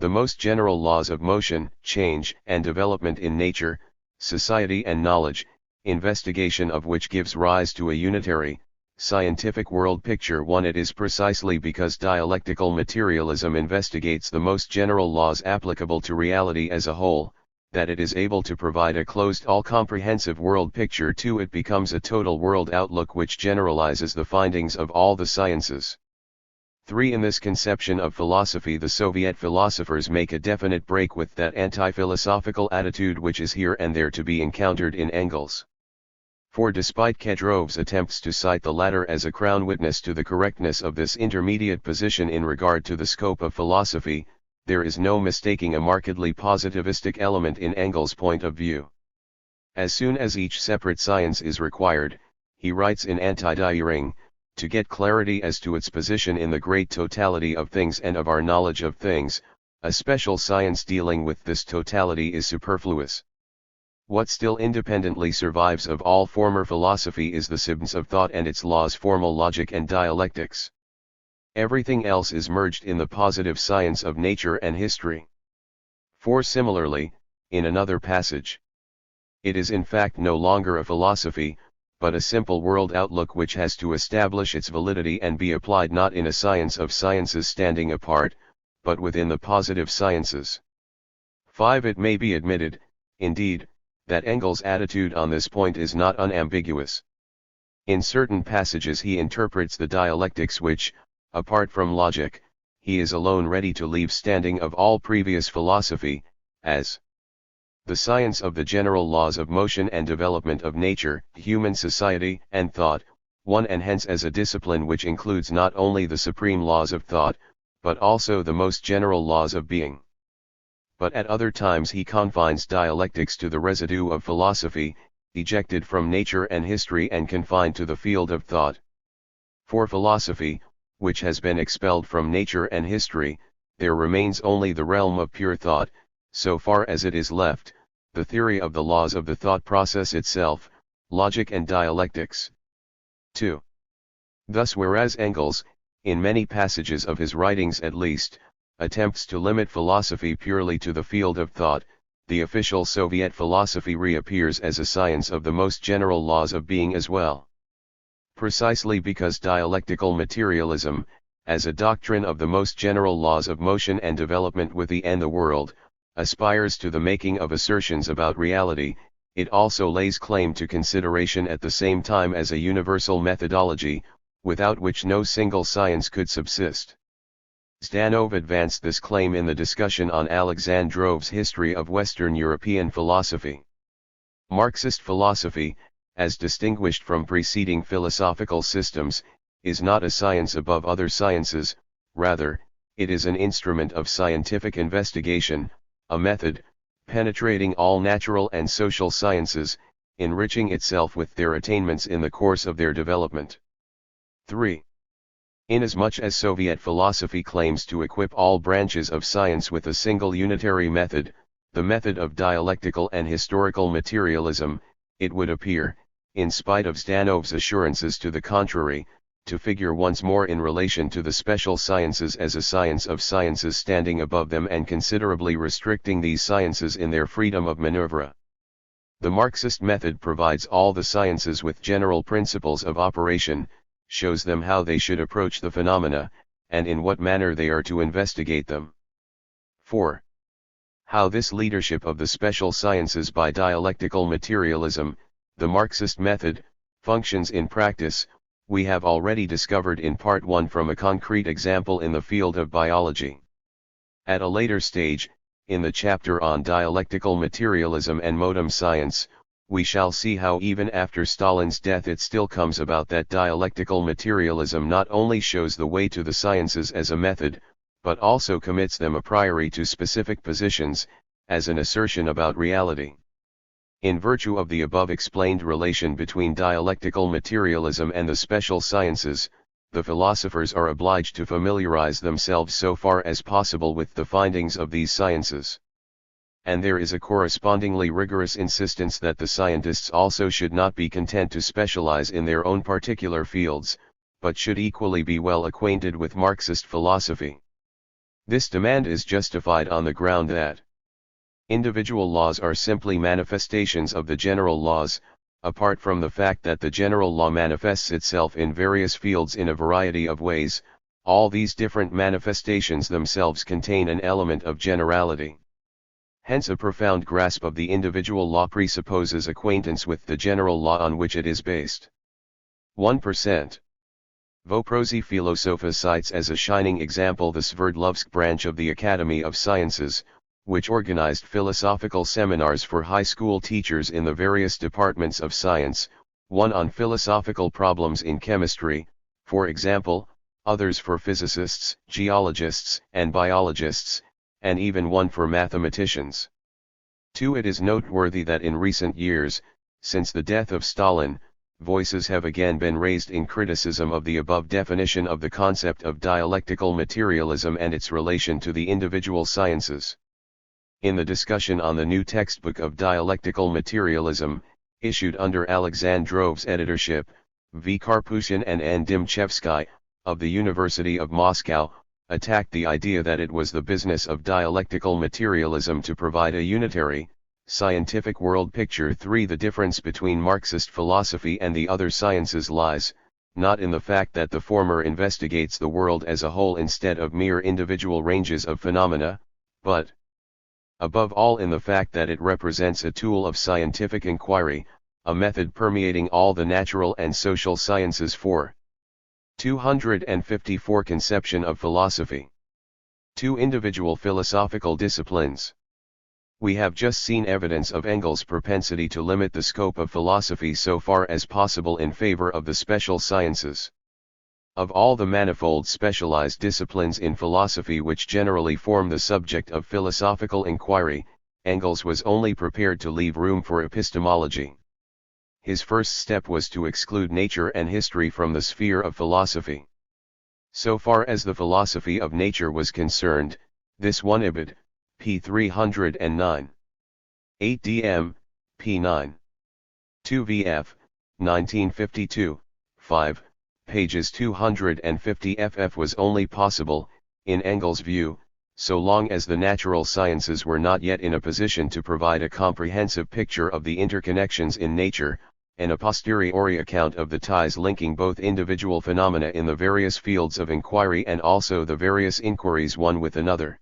the most general laws of motion, change, and development in nature, society and knowledge, investigation of which gives rise to a unitary, scientific world picture. 1. It is precisely because dialectical materialism investigates the most general laws applicable to reality as a whole, that it is able to provide a closed all-comprehensive world picture. 2. It becomes a total world outlook which generalizes the findings of all the sciences. 3. In this conception of philosophy the Soviet philosophers make a definite break with that anti-philosophical attitude which is here and there to be encountered in Engels. For despite Kedrov's attempts to cite the latter as a crown witness to the correctness of this intermediate position in regard to the scope of philosophy, there is no mistaking a markedly positivistic element in Engels' point of view. As soon as each separate science is required, he writes in Anti-Diering, to get clarity as to its position in the great totality of things and of our knowledge of things, a special science dealing with this totality is superfluous. What still independently survives of all former philosophy is the substance of thought and its laws, formal logic and dialectics. Everything else is merged in the positive science of nature and history. For similarly, in another passage, it is in fact no longer a philosophy, but a simple world outlook which has to establish its validity and be applied not in a science of sciences standing apart, but within the positive sciences. 5. It may be admitted, indeed, that Engels' attitude on this point is not unambiguous. In certain passages he interprets the dialectics which, apart from logic, he is alone ready to leave standing of all previous philosophy, as the science of the general laws of motion and development of nature, human society and thought. 1. And hence as a discipline which includes not only the supreme laws of thought, but also the most general laws of being. But at other times he confines dialectics to the residue of philosophy, ejected from nature and history and confined to the field of thought. For philosophy, which has been expelled from nature and history, there remains only the realm of pure thought, so far as it is left, the theory of the laws of the thought process itself, logic and dialectics. 2. Thus whereas Engels, in many passages of his writings at least, attempts to limit philosophy purely to the field of thought, the official Soviet philosophy reappears as a science of the most general laws of being as well. Precisely because dialectical materialism, as a doctrine of the most general laws of motion and development within the world, aspires to the making of assertions about reality, it also lays claim to consideration at the same time as a universal methodology, without which no single science could subsist. Zdanov advanced this claim in the discussion on Alexandrov's History of Western European Philosophy. Marxist philosophy, as distinguished from preceding philosophical systems, is not a science above other sciences, rather, it is an instrument of scientific investigation, a method, penetrating all natural and social sciences, enriching itself with their attainments in the course of their development. 3. Inasmuch as Soviet philosophy claims to equip all branches of science with a single unitary method, the method of dialectical and historical materialism, it would appear, in spite of Zdanov's assurances to the contrary, to figure once more in relation to the special sciences as a science of sciences standing above them and considerably restricting these sciences in their freedom of maneuver. The Marxist method provides all the sciences with general principles of operation, shows them how they should approach the phenomena, and in what manner they are to investigate them. 4. How this leadership of the special sciences by dialectical materialism, the Marxist method, functions in practice, we have already discovered in Part 1 from a concrete example in the field of biology. At a later stage, in the chapter on dialectical materialism and modern science, we shall see how even after Stalin's death it still comes about that dialectical materialism not only shows the way to the sciences as a method, but also commits them a priori to specific positions, as an assertion about reality. In virtue of the above explained relation between dialectical materialism and the special sciences, the philosophers are obliged to familiarize themselves so far as possible with the findings of these sciences. And there is a correspondingly rigorous insistence that the scientists also should not be content to specialize in their own particular fields, but should equally be well acquainted with Marxist philosophy. This demand is justified on the ground that individual laws are simply manifestations of the general laws, apart from the fact that the general law manifests itself in various fields in a variety of ways. All these different manifestations themselves contain an element of generality. Hence a profound grasp of the individual law presupposes acquaintance with the general law on which it is based. 1%. Voprosi Philosopha cites as a shining example the Sverdlovsk branch of the Academy of Sciences, which organized philosophical seminars for high school teachers in the various departments of science, one on philosophical problems in chemistry, for example, others for physicists, geologists, and biologists, and even one for mathematicians. 2. It is noteworthy that in recent years, since the death of Stalin, voices have again been raised in criticism of the above definition of the concept of dialectical materialism and its relation to the individual sciences. In the discussion on the new textbook of dialectical materialism, issued under Alexandrov's editorship, V. Karpushin and N. Dymchevsky, of the University of Moscow, attacked the idea that it was the business of dialectical materialism to provide a unitary, scientific world picture. 3. The difference between Marxist philosophy and the other sciences lies, not in the fact that the former investigates the world as a whole instead of mere individual ranges of phenomena, but, above all, in the fact that it represents a tool of scientific inquiry, a method permeating all the natural and social sciences. 4. 254 Conception of philosophy. 2. Individual philosophical disciplines. We have just seen evidence of Engels' propensity to limit the scope of philosophy so far as possible in favor of the special sciences. Of all the manifold specialized disciplines in philosophy which generally form the subject of philosophical inquiry, Engels was only prepared to leave room for epistemology. His first step was to exclude nature and history from the sphere of philosophy. So far as the philosophy of nature was concerned, this 1 Ibid, p. 309. 8 dm, p. 9. 2 vf, 1952, 5, pages 250 ff was only possible, in Engels' view, so long as the natural sciences were not yet in a position to provide a comprehensive picture of the interconnections in nature, and a posteriori account of the ties linking both individual phenomena in the various fields of inquiry and also the various inquiries one with another.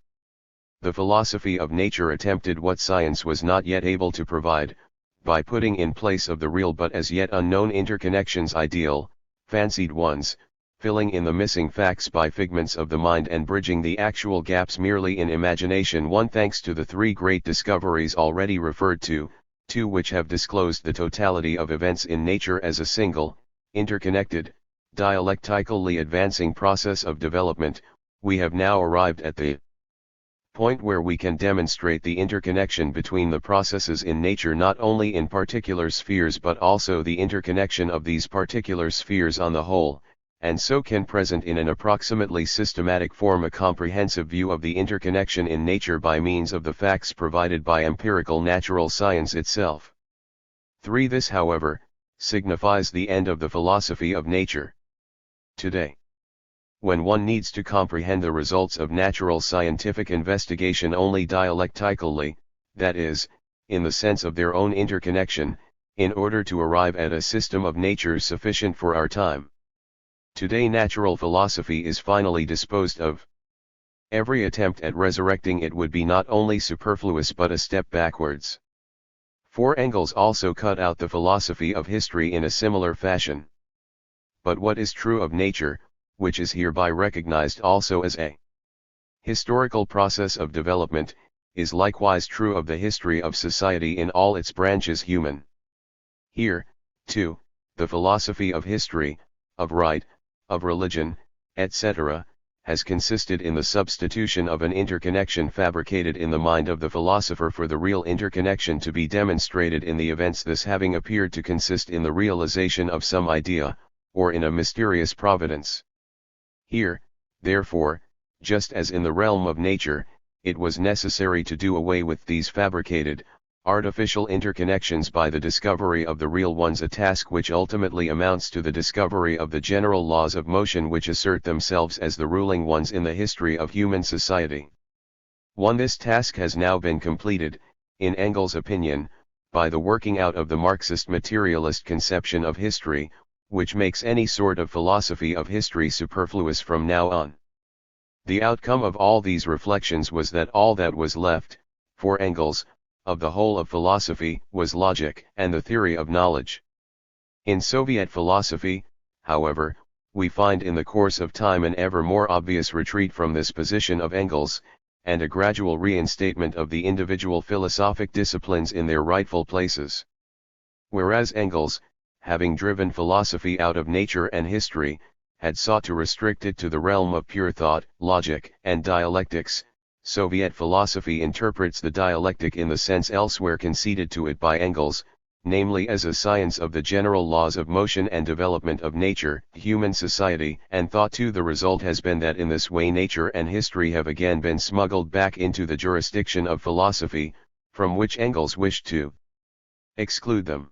The philosophy of nature attempted what science was not yet able to provide, by putting in place of the real but as yet unknown interconnections ideal, fancied ones, filling in the missing facts by figments of the mind and bridging the actual gaps merely in imagination. 1. Thanks to the 3 great discoveries already referred to, 2 which have disclosed the totality of events in nature as a single, interconnected, dialectically advancing process of development, we have now arrived at the point where we can demonstrate the interconnection between the processes in nature not only in particular spheres but also the interconnection of these particular spheres on the whole, and so can present in an approximately systematic form a comprehensive view of the interconnection in nature by means of the facts provided by empirical natural science itself. 3. This, however, signifies the end of the philosophy of nature. Today, when one needs to comprehend the results of natural scientific investigation only dialectically, that is, in the sense of their own interconnection, in order to arrive at a system of nature sufficient for our time. Today natural philosophy is finally disposed of. Every attempt at resurrecting it would be not only superfluous but a step backwards. 4. Engels also cut out the philosophy of history in a similar fashion. But what is true of nature, which is hereby recognized also as a historical process of development, is likewise true of the history of society in all its branches human. Here, too, the philosophy of history, of right, of religion, etc., has consisted in the substitution of an interconnection fabricated in the mind of the philosopher for the real interconnection to be demonstrated in the events, this having appeared to consist in the realization of some idea, or in a mysterious providence. Here, therefore, just as in the realm of nature, it was necessary to do away with these fabricated, artificial interconnections by the discovery of the real ones, a task which ultimately amounts to the discovery of the general laws of motion which assert themselves as the ruling ones in the history of human society. 1. This task has now been completed, in Engels' opinion, by the working out of the Marxist materialist conception of history, which makes any sort of philosophy of history superfluous from now on. The outcome of all these reflections was that all that was left, for Engels, of the whole of philosophy, was logic and the theory of knowledge. In Soviet philosophy, however, we find in the course of time an ever more obvious retreat from this position of Engels, and a gradual reinstatement of the individual philosophic disciplines in their rightful places. Whereas Engels, having driven philosophy out of nature and history, had sought to restrict it to the realm of pure thought, logic, and dialectics, Soviet philosophy interprets the dialectic in the sense elsewhere conceded to it by Engels, namely as a science of the general laws of motion and development of nature, human society, and thought too. The result has been that in this way nature and history have again been smuggled back into the jurisdiction of philosophy, from which Engels wished to exclude them.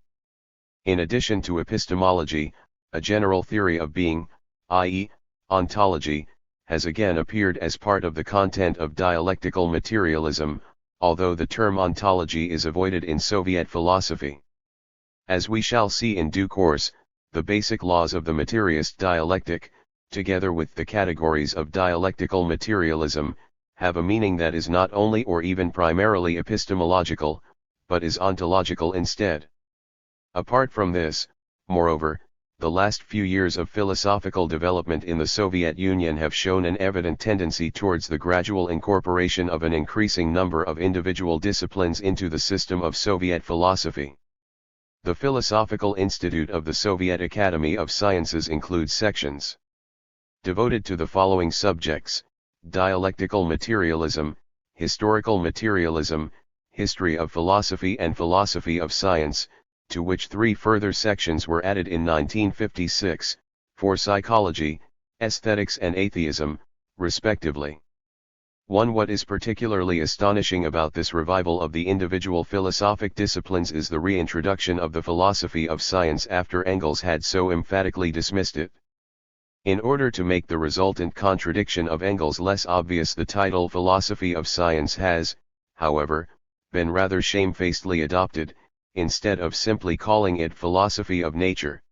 In addition to epistemology, a general theory of being, i.e., ontology, has again appeared as part of the content of dialectical materialism, although the term ontology is avoided in Soviet philosophy. As we shall see in due course, the basic laws of the materialist dialectic, together with the categories of dialectical materialism, have a meaning that is not only or even primarily epistemological, but is ontological instead. Apart from this, moreover, the last few years of philosophical development in the Soviet Union have shown an evident tendency towards the gradual incorporation of an increasing number of individual disciplines into the system of Soviet philosophy. The Philosophical Institute of the Soviet Academy of Sciences includes sections devoted to the following subjects: dialectical materialism, historical materialism, history of philosophy and philosophy of science, to which 3 further sections were added in 1956, for psychology, aesthetics and atheism, respectively. 1. What is particularly astonishing about this revival of the individual philosophic disciplines is the reintroduction of the philosophy of science after Engels had so emphatically dismissed it. In order to make the resultant contradiction of Engels less obvious, the title philosophy of science has, however, been rather shamefacedly adopted, instead of simply calling it philosophy of nature.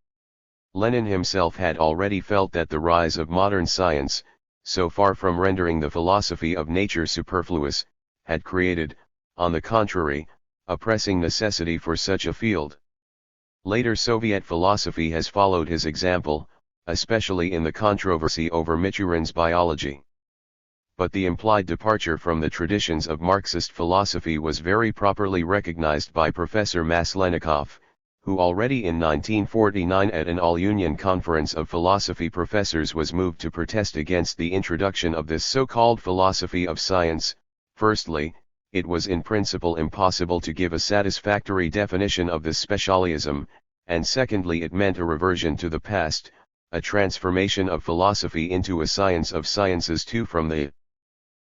Lenin himself had already felt that the rise of modern science, so far from rendering the philosophy of nature superfluous, had created, on the contrary, a pressing necessity for such a field. Later Soviet philosophy has followed his example, especially in the controversy over Michurin's biology. But the implied departure from the traditions of Marxist philosophy was very properly recognized by Professor Maslenikov, who already in 1949 at an all-union conference of philosophy professors was moved to protest against the introduction of this so-called philosophy of science, Firstly, it was in principle impossible to give a satisfactory definition of this specialism, and secondly it meant a reversion to the past, a transformation of philosophy into a science of sciences too. From the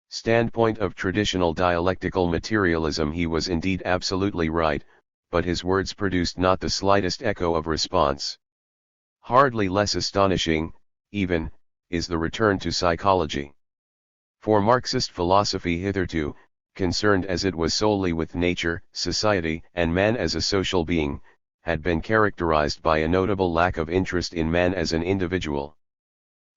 standpoint of traditional dialectical materialism he was indeed absolutely right, but his words produced not the slightest echo of response. Hardly less astonishing, even, is the return to psychology. For Marxist philosophy hitherto, concerned as it was solely with nature, society, and man as a social being, had been characterized by a notable lack of interest in man as an individual.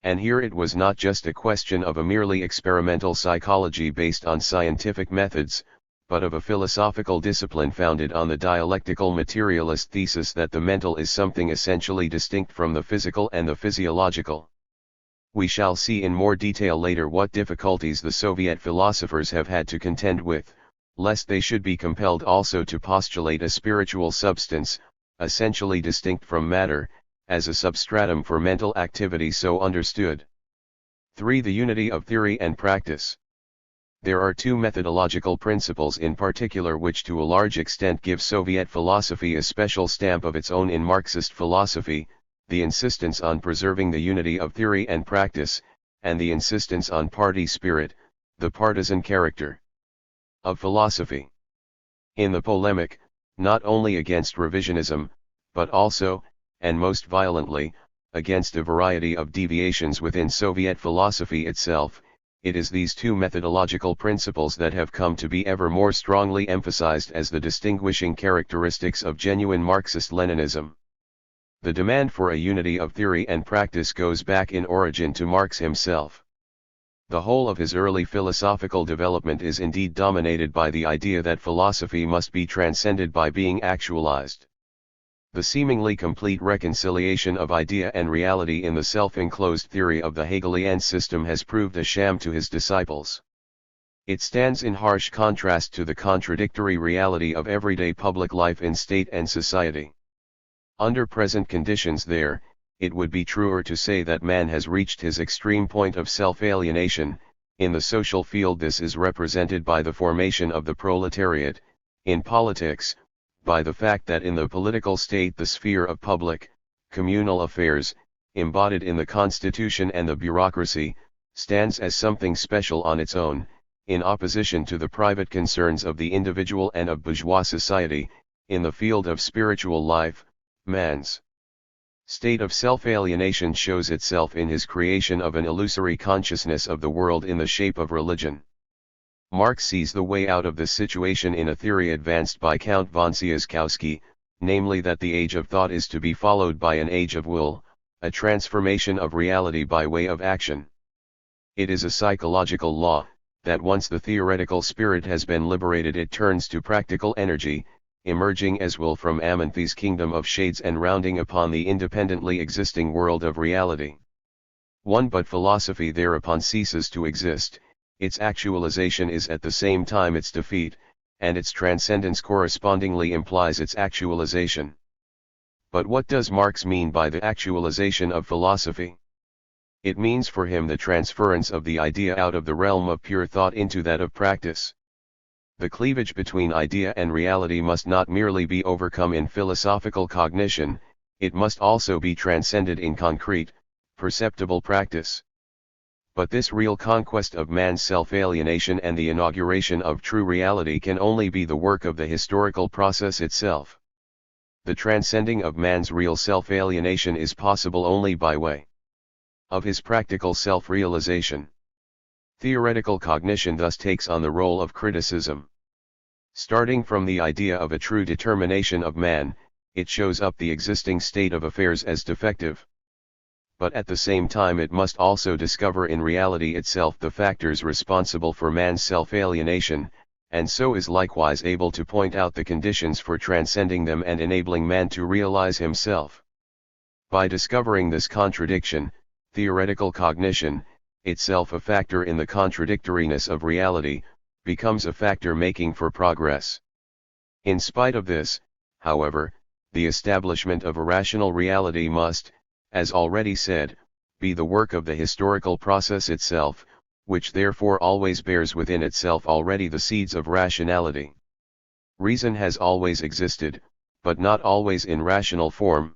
And here it was not just a question of a merely experimental psychology based on scientific methods, but of a philosophical discipline founded on the dialectical materialist thesis that the mental is something essentially distinct from the physical and the physiological. We shall see in more detail later what difficulties the Soviet philosophers have had to contend with, lest they should be compelled also to postulate a spiritual substance, essentially distinct from matter, as a substratum for mental activity so understood. 3. The unity of theory and practice. There are two methodological principles in particular which to a large extent give Soviet philosophy a special stamp of its own in Marxist philosophy: the insistence on preserving the unity of theory and practice, and the insistence on party spirit, the partisan character of philosophy. In the polemic, not only against revisionism, but also, and most violently, against a variety of deviations within Soviet philosophy itself, it is these two methodological principles that have come to be ever more strongly emphasized as the distinguishing characteristics of genuine Marxist-Leninism. The demand for a unity of theory and practice goes back in origin to Marx himself. The whole of his early philosophical development is indeed dominated by the idea that philosophy must be transcended by being actualized. The seemingly complete reconciliation of idea and reality in the self-enclosed theory of the Hegelian system has proved a sham to his disciples. It stands in harsh contrast to the contradictory reality of everyday public life in state and society. Under present conditions it would be truer to say that man has reached his extreme point of self-alienation. In the social field this is represented by the formation of the proletariat; in politics, by the fact that in the political state the sphere of public, communal affairs, embodied in the constitution and the bureaucracy, stands as something special on its own, in opposition to the private concerns of the individual and of bourgeois society. In the field of spiritual life, man's state of self-alienation shows itself in his creation of an illusory consciousness of the world in the shape of religion. Marx sees the way out of this situation in a theory advanced by Count von Tsiolkovsky, namely that the age of thought is to be followed by an age of will, a transformation of reality by way of action. It is a psychological law, that once the theoretical spirit has been liberated it turns to practical energy, emerging as will from Amanthi's kingdom of shades and rounding upon the independently existing world of reality. But philosophy thereupon ceases to exist. Its actualization is at the same time its defeat, and its transcendence correspondingly implies its actualization. But what does Marx mean by the actualization of philosophy? It means for him the transference of the idea out of the realm of pure thought into that of practice. The cleavage between idea and reality must not merely be overcome in philosophical cognition, it must also be transcended in concrete, perceptible practice. But this real conquest of man's self-alienation and the inauguration of true reality can only be the work of the historical process itself. The transcending of man's real self-alienation is possible only by way of his practical self-realization. Theoretical cognition thus takes on the role of criticism. Starting from the idea of a true determination of man, it shows up the existing state of affairs as defective. But at the same time it must also discover in reality itself the factors responsible for man's self-alienation, and so is likewise able to point out the conditions for transcending them and enabling man to realize himself. By discovering this contradiction, theoretical cognition, itself a factor in the contradictoriness of reality, becomes a factor making for progress. In spite of this, however, the establishment of a rational reality must, as already said, be the work of the historical process itself, which therefore always bears within itself already the seeds of rationality. Reason has always existed, but not always in rational form.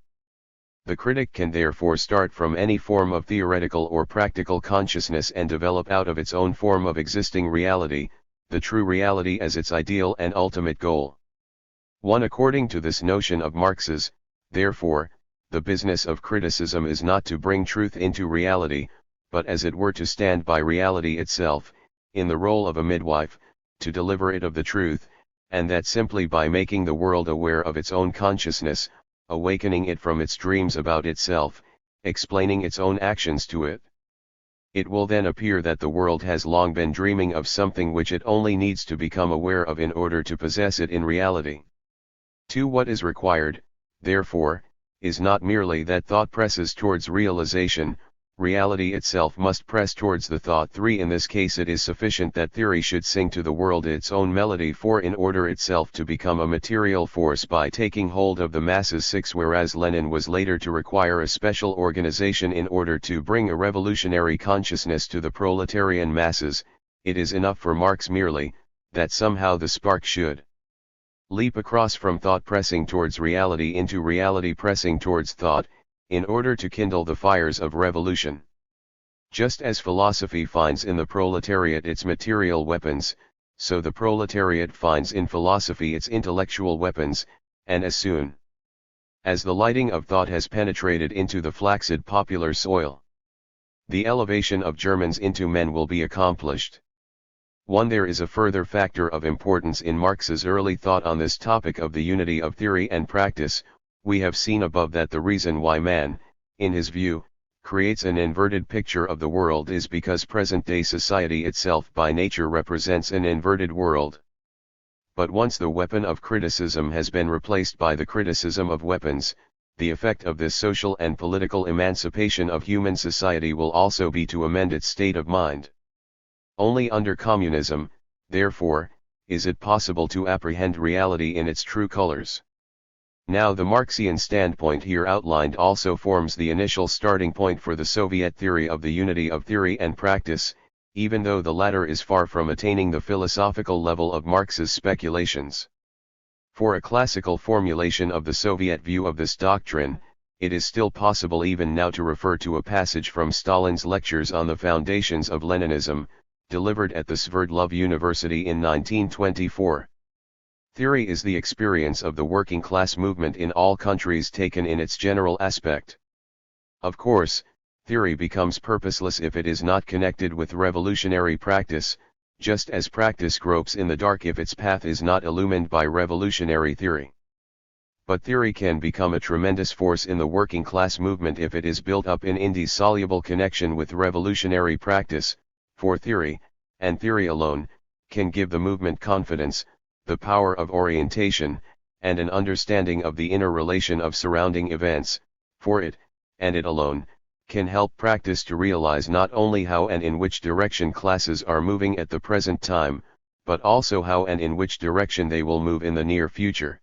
The critic can therefore start from any form of theoretical or practical consciousness and develop out of its own form of existing reality, the true reality as its ideal and ultimate goal. According to this notion of Marx's, therefore, the business of criticism is not to bring truth into reality, but as it were to stand by reality itself, in the role of a midwife, to deliver it of the truth, and that simply by making the world aware of its own consciousness, awakening it from its dreams about itself, explaining its own actions to it. It will then appear that the world has long been dreaming of something which it only needs to become aware of in order to possess it in reality. What is required, therefore, is not merely that thought presses towards realization, reality itself must press towards the thought. In this case it is sufficient that theory should sing to the world its own melody, for in order itself to become a material force by taking hold of the masses. Whereas Lenin was later to require a special organization in order to bring a revolutionary consciousness to the proletarian masses, it is enough for Marx merely, that somehow the spark should leap across from thought pressing towards reality into reality pressing towards thought, in order to kindle the fires of revolution. Just as philosophy finds in the proletariat its material weapons, so the proletariat finds in philosophy its intellectual weapons, and as soon as the lighting of thought has penetrated into the flaccid popular soil, the elevation of Germans into men will be accomplished. There is a further factor of importance in Marx's early thought on this topic of the unity of theory and practice. We have seen above that the reason why man, in his view, creates an inverted picture of the world is because present-day society itself by nature represents an inverted world. But once the weapon of criticism has been replaced by the criticism of weapons, the effect of this social and political emancipation of human society will also be to amend its state of mind. Only under communism, therefore, is it possible to apprehend reality in its true colors. Now the Marxian standpoint here outlined also forms the initial starting point for the Soviet theory of the unity of theory and practice, even though the latter is far from attaining the philosophical level of Marx's speculations. For a classical formulation of the Soviet view of this doctrine, it is still possible even now to refer to a passage from Stalin's lectures on the foundations of Leninism, delivered at the Sverdlov University in 1924. Theory is the experience of the working class movement in all countries taken in its general aspect. Of course, theory becomes purposeless if it is not connected with revolutionary practice, just as practice gropes in the dark if its path is not illumined by revolutionary theory. But theory can become a tremendous force in the working class movement if it is built up in indissoluble connection with revolutionary practice, for theory, and theory alone, can give the movement confidence, the power of orientation, and an understanding of the inner relation of surrounding events, for it, and it alone, can help practice to realize not only how and in which direction classes are moving at the present time, but also how and in which direction they will move in the near future.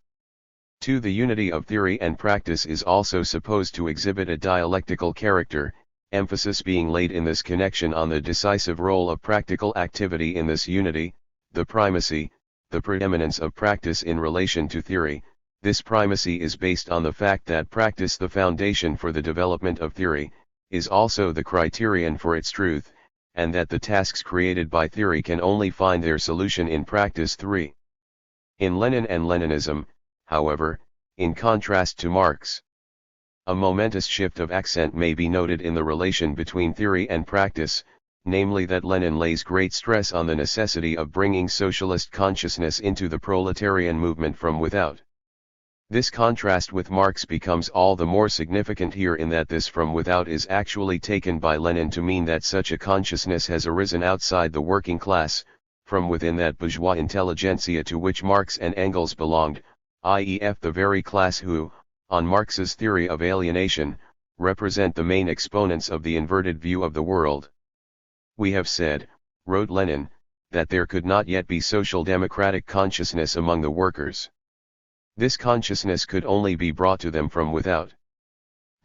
The unity of theory and practice is also supposed to exhibit a dialectical character, emphasis being laid in this connection on the decisive role of practical activity in this unity, the primacy, the preeminence of practice in relation to theory. This primacy is based on the fact that practice, the foundation for the development of theory, is also the criterion for its truth, and that the tasks created by theory can only find their solution in practice. In Lenin and Leninism, however, in contrast to Marx, a momentous shift of accent may be noted in the relation between theory and practice, namely that Lenin lays great stress on the necessity of bringing socialist consciousness into the proletarian movement from without. This contrast with Marx becomes all the more significant here in that this from without is actually taken by Lenin to mean that such a consciousness has arisen outside the working class, from within that bourgeois intelligentsia to which Marx and Engels belonged, i.e. the very class who, on Marx's theory of alienation, represent the main exponents of the inverted view of the world. We have said, wrote Lenin, that there could not yet be social democratic consciousness among the workers. This consciousness could only be brought to them from without.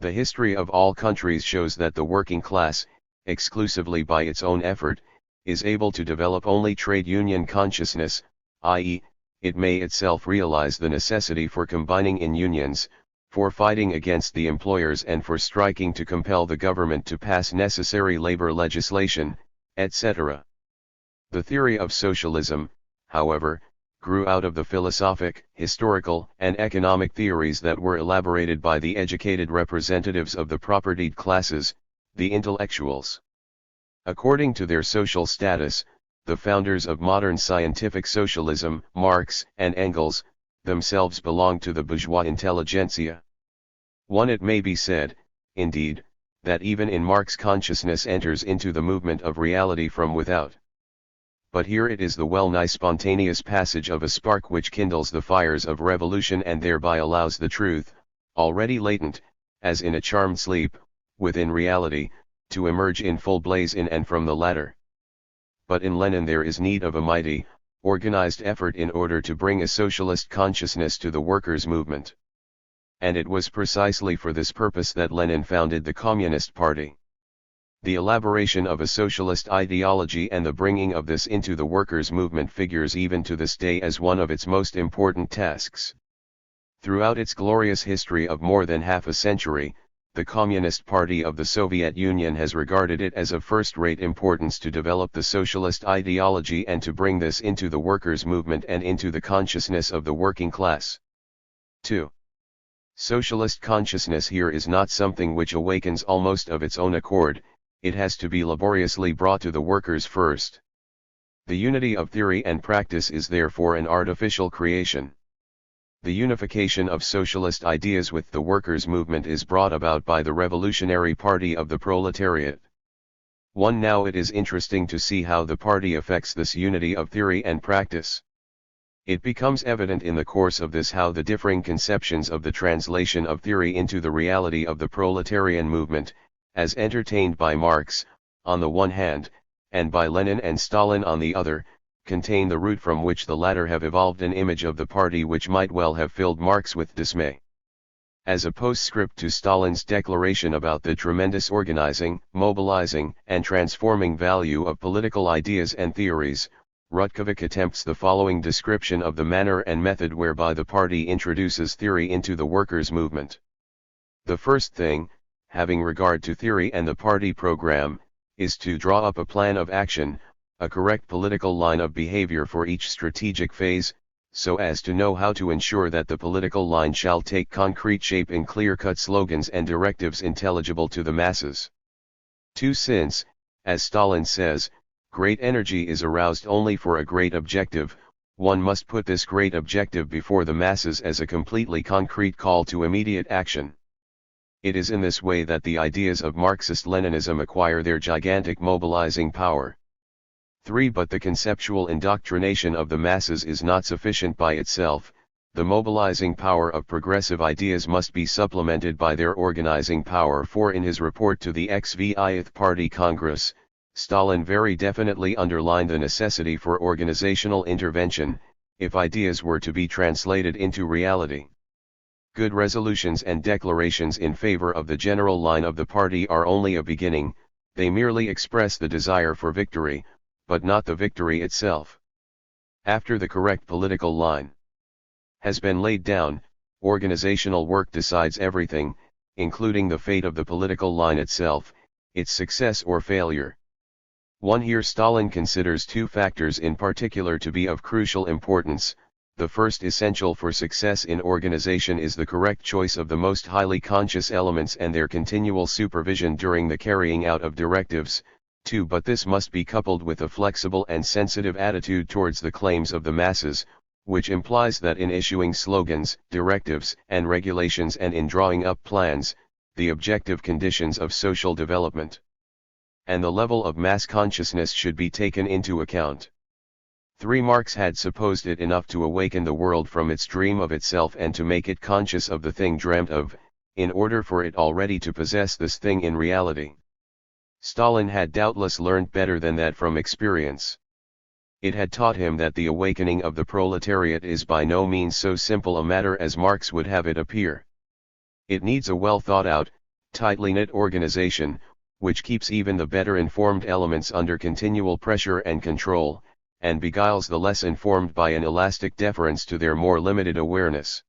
The history of all countries shows that the working class, exclusively by its own effort, is able to develop only trade union consciousness, i.e., it may itself realize the necessity for combining in unions, for fighting against the employers and for striking to compel the government to pass necessary labor legislation, etc. The theory of socialism, however, grew out of the philosophic, historical, and economic theories that were elaborated by the educated representatives of the propertied classes, the intellectuals. According to their social status, the founders of modern scientific socialism, Marx and Engels, themselves belonged to the bourgeois intelligentsia. It may be said, indeed, that even in Marx consciousness enters into the movement of reality from without. But here it is the well-nigh spontaneous passage of a spark which kindles the fires of revolution and thereby allows the truth, already latent, as in a charmed sleep, within reality, to emerge in full blaze in and from the latter. But in Lenin there is need of a mighty, organized effort in order to bring a socialist consciousness to the workers' movement. And it was precisely for this purpose that Lenin founded the Communist Party. The elaboration of a socialist ideology and the bringing of this into the workers' movement figures even to this day as one of its most important tasks. Throughout its glorious history of more than half a century, the Communist Party of the Soviet Union has regarded it as of first-rate importance to develop the socialist ideology and to bring this into the workers' movement and into the consciousness of the working class. 2. Socialist consciousness here is not something which awakens almost of its own accord, it has to be laboriously brought to the workers first. The unity of theory and practice is therefore an artificial creation. The unification of socialist ideas with the workers' movement is brought about by the Revolutionary Party of the Proletariat. Now it is interesting to see how the party affects this unity of theory and practice. It becomes evident in the course of this how the differing conceptions of the translation of theory into the reality of the proletarian movement, as entertained by Marx, on the one hand, and by Lenin and Stalin on the other, contain the root from which the latter have evolved an image of the party which might well have filled Marx with dismay. As a postscript to Stalin's declaration about the tremendous organizing, mobilizing, and transforming value of political ideas and theories, Rutkovic attempts the following description of the manner and method whereby the party introduces theory into the workers' movement. The first thing, having regard to theory and the party program, is to draw up a plan of action, a correct political line of behavior for each strategic phase, so as to know how to ensure that the political line shall take concrete shape in clear-cut slogans and directives intelligible to the masses. 2. Since, as Stalin says, great energy is aroused only for a great objective, one must put this great objective before the masses as a completely concrete call to immediate action. It is in this way that the ideas of Marxist-Leninism acquire their gigantic mobilizing power. 3. But the conceptual indoctrination of the masses is not sufficient by itself, the mobilizing power of progressive ideas must be supplemented by their organizing power, for in his report to the XVIth Party Congress, Stalin very definitely underlined the necessity for organizational intervention, if ideas were to be translated into reality. Good resolutions and declarations in favor of the general line of the party are only a beginning, they merely express the desire for victory, but not the victory itself. After the correct political line has been laid down, organizational work decides everything, including the fate of the political line itself, its success or failure. Here Stalin considers two factors in particular to be of crucial importance. The first essential for success in organization is the correct choice of the most highly conscious elements and their continual supervision during the carrying out of directives. 2. But this must be coupled with a flexible and sensitive attitude towards the claims of the masses, which implies that in issuing slogans, directives, and regulations and in drawing up plans, the objective conditions of social development and the level of mass consciousness should be taken into account. 3. Marx had supposed it enough to awaken the world from its dream of itself and to make it conscious of the thing dreamt of, in order for it already to possess this thing in reality. Stalin had doubtless learned better than that from experience. It had taught him that the awakening of the proletariat is by no means so simple a matter as Marx would have it appear. It needs a well thought out, tightly knit organization, which keeps even the better informed elements under continual pressure and control, and beguiles the less informed by an elastic deference to their more limited awareness.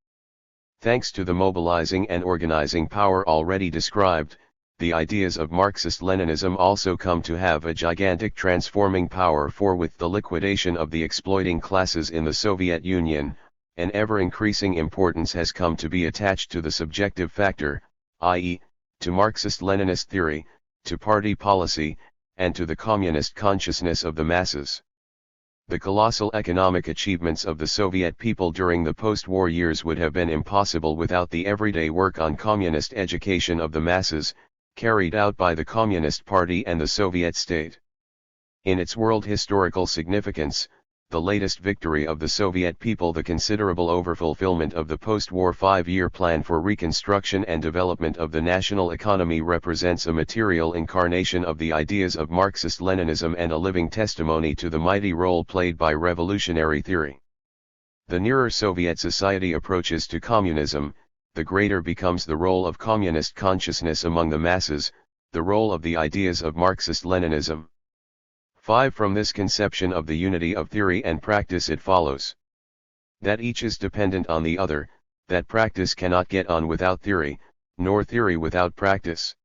Thanks to the mobilizing and organizing power already described, the ideas of Marxist-Leninism also come to have a gigantic transforming power, for with the liquidation of the exploiting classes in the Soviet Union, an ever-increasing importance has come to be attached to the subjective factor, i.e., to Marxist-Leninist theory, to party policy, and to the communist consciousness of the masses. The colossal economic achievements of the Soviet people during the post-war years would have been impossible without the everyday work on communist education of the masses, carried out by the Communist Party and the Soviet state. In its world historical significance, the latest victory of the Soviet people, the considerable overfulfillment of the post-war 5-year plan for reconstruction and development of the national economy, represents a material incarnation of the ideas of Marxist-Leninism and a living testimony to the mighty role played by revolutionary theory. The nearer Soviet society approaches to communism, the greater becomes the role of communist consciousness among the masses, the role of the ideas of Marxist-Leninism. 5. From this conception of the unity of theory and practice it follows that each is dependent on the other, that practice cannot get on without theory, nor theory without practice.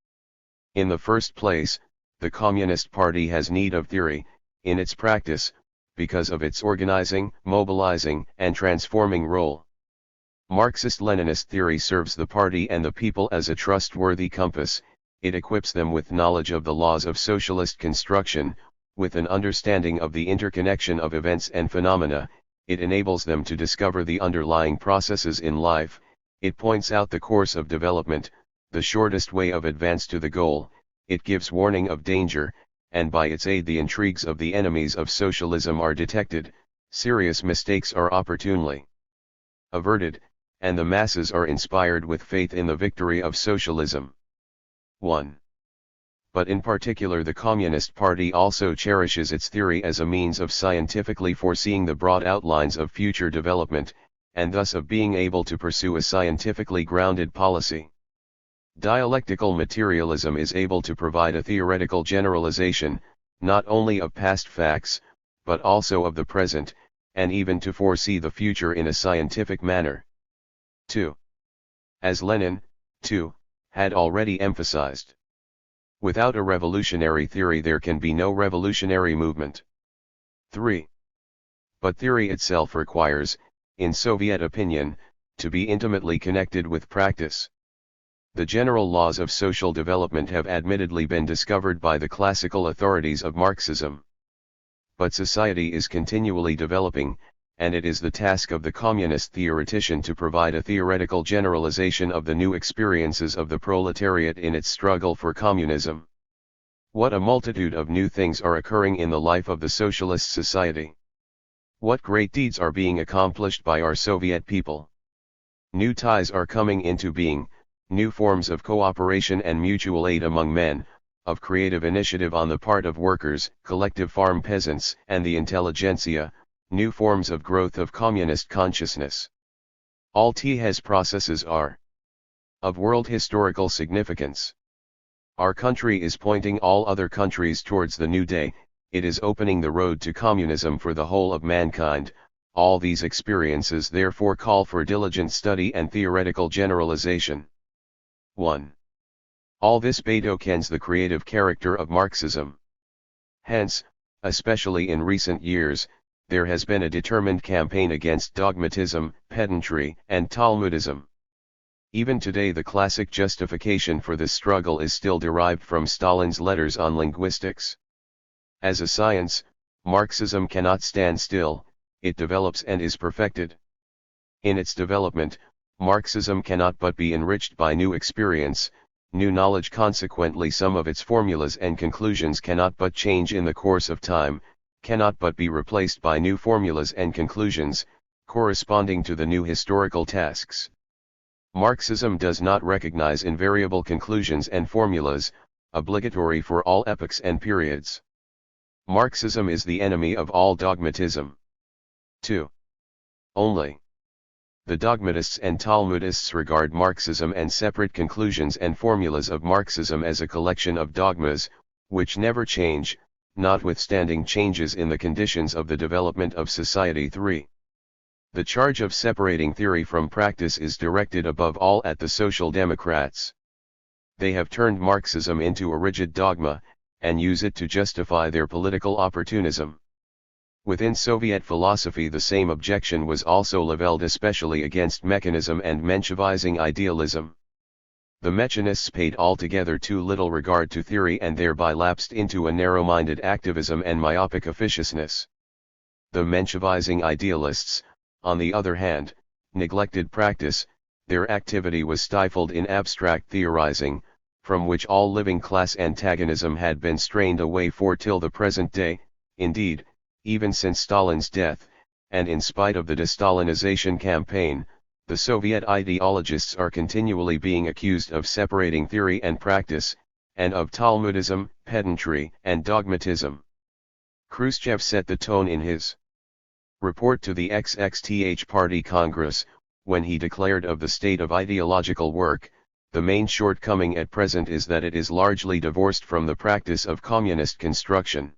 In the first place, the Communist Party has need of theory, in its practice, because of its organizing, mobilizing, and transforming role. Marxist-Leninist theory serves the party and the people as a trustworthy compass. It equips them with knowledge of the laws of socialist construction, with an understanding of the interconnection of events and phenomena. It enables them to discover the underlying processes in life. It points out the course of development, the shortest way of advance to the goal. It gives warning of danger, and by its aid the intrigues of the enemies of socialism are detected, serious mistakes are opportunely averted, and the masses are inspired with faith in the victory of socialism. 1. But in particular the Communist Party also cherishes its theory as a means of scientifically foreseeing the broad outlines of future development, and thus of being able to pursue a scientifically grounded policy. Dialectical materialism is able to provide a theoretical generalization, not only of past facts, but also of the present, and even to foresee the future in a scientific manner. 2. As Lenin, too, had already emphasized, without a revolutionary theory there can be no revolutionary movement. 3. But theory itself requires, in Soviet opinion, to be intimately connected with practice. The general laws of social development have admittedly been discovered by the classical authorities of Marxism. But society is continually developing, and it is the task of the communist theoretician to provide a theoretical generalization of the new experiences of the proletariat in its struggle for communism. What a multitude of new things are occurring in the life of the socialist society! What great deeds are being accomplished by our Soviet people! New ties are coming into being, new forms of cooperation and mutual aid among men, of creative initiative on the part of workers, collective farm peasants, and the intelligentsia, new forms of growth of communist consciousness. All these processes are of world historical significance. Our country is pointing all other countries towards the new day. It is opening the road to communism for the whole of mankind. All these experiences therefore call for diligent study and theoretical generalization. 1. All this betokens the creative character of Marxism. Hence, especially in recent years, there has been a determined campaign against dogmatism, pedantry, and Talmudism. Even today the classic justification for this struggle is still derived from Stalin's letters on linguistics. As a science, Marxism cannot stand still, it develops and is perfected. In its development, Marxism cannot but be enriched by new experience, new knowledge. Consequently some of its formulas and conclusions cannot but change in the course of time, cannot but be replaced by new formulas and conclusions, corresponding to the new historical tasks. Marxism does not recognize invariable conclusions and formulas, obligatory for all epochs and periods. Marxism is the enemy of all dogmatism. 2. Only The dogmatists and Talmudists regard Marxism and separate conclusions and formulas of Marxism as a collection of dogmas, which never change, notwithstanding changes in the conditions of the development of society. 3. The charge of separating theory from practice is directed above all at the Social Democrats. They have turned Marxism into a rigid dogma, and use it to justify their political opportunism. Within Soviet philosophy the same objection was also leveled, especially against mechanism and Menshevizing idealism. The mechanists paid altogether too little regard to theory and thereby lapsed into a narrow-minded activism and myopic officiousness. The Menshevizing idealists, on the other hand, neglected practice. Their activity was stifled in abstract theorizing, from which all living class antagonism had been strained away till the present day. Indeed, even since Stalin's death, and in spite of the de-Stalinization campaign, the Soviet ideologists are continually being accused of separating theory and practice, and of Talmudism, pedantry, and dogmatism. Khrushchev set the tone in his report to the XXTH Party Congress, when he declared of the state of ideological work, the main shortcoming at present is that it is largely divorced from the practice of communist construction.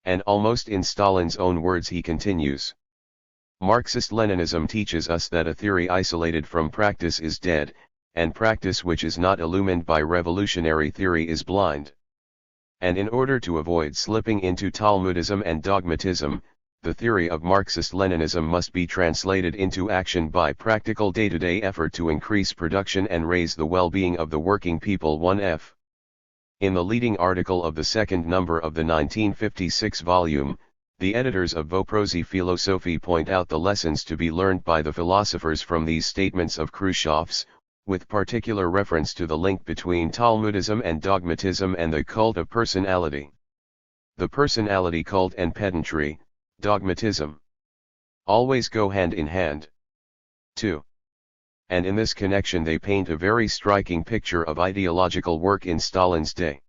And almost in Stalin's own words he continues, Marxist-Leninism teaches us that a theory isolated from practice is dead, and practice which is not illumined by revolutionary theory is blind. And in order to avoid slipping into Talmudism and dogmatism, the theory of Marxist-Leninism must be translated into action by practical day-to-day effort to increase production and raise the well-being of the working people. 1f. In the leading article of the second number of the 1956 volume, the editors of Voprozy Philosophie point out the lessons to be learned by the philosophers from these statements of Khrushchev's, with particular reference to the link between Talmudism and dogmatism and the cult of personality. The personality cult and pedantry, dogmatism, always go hand in hand. 2. And in this connection they paint a very striking picture of ideological work in Stalin's day.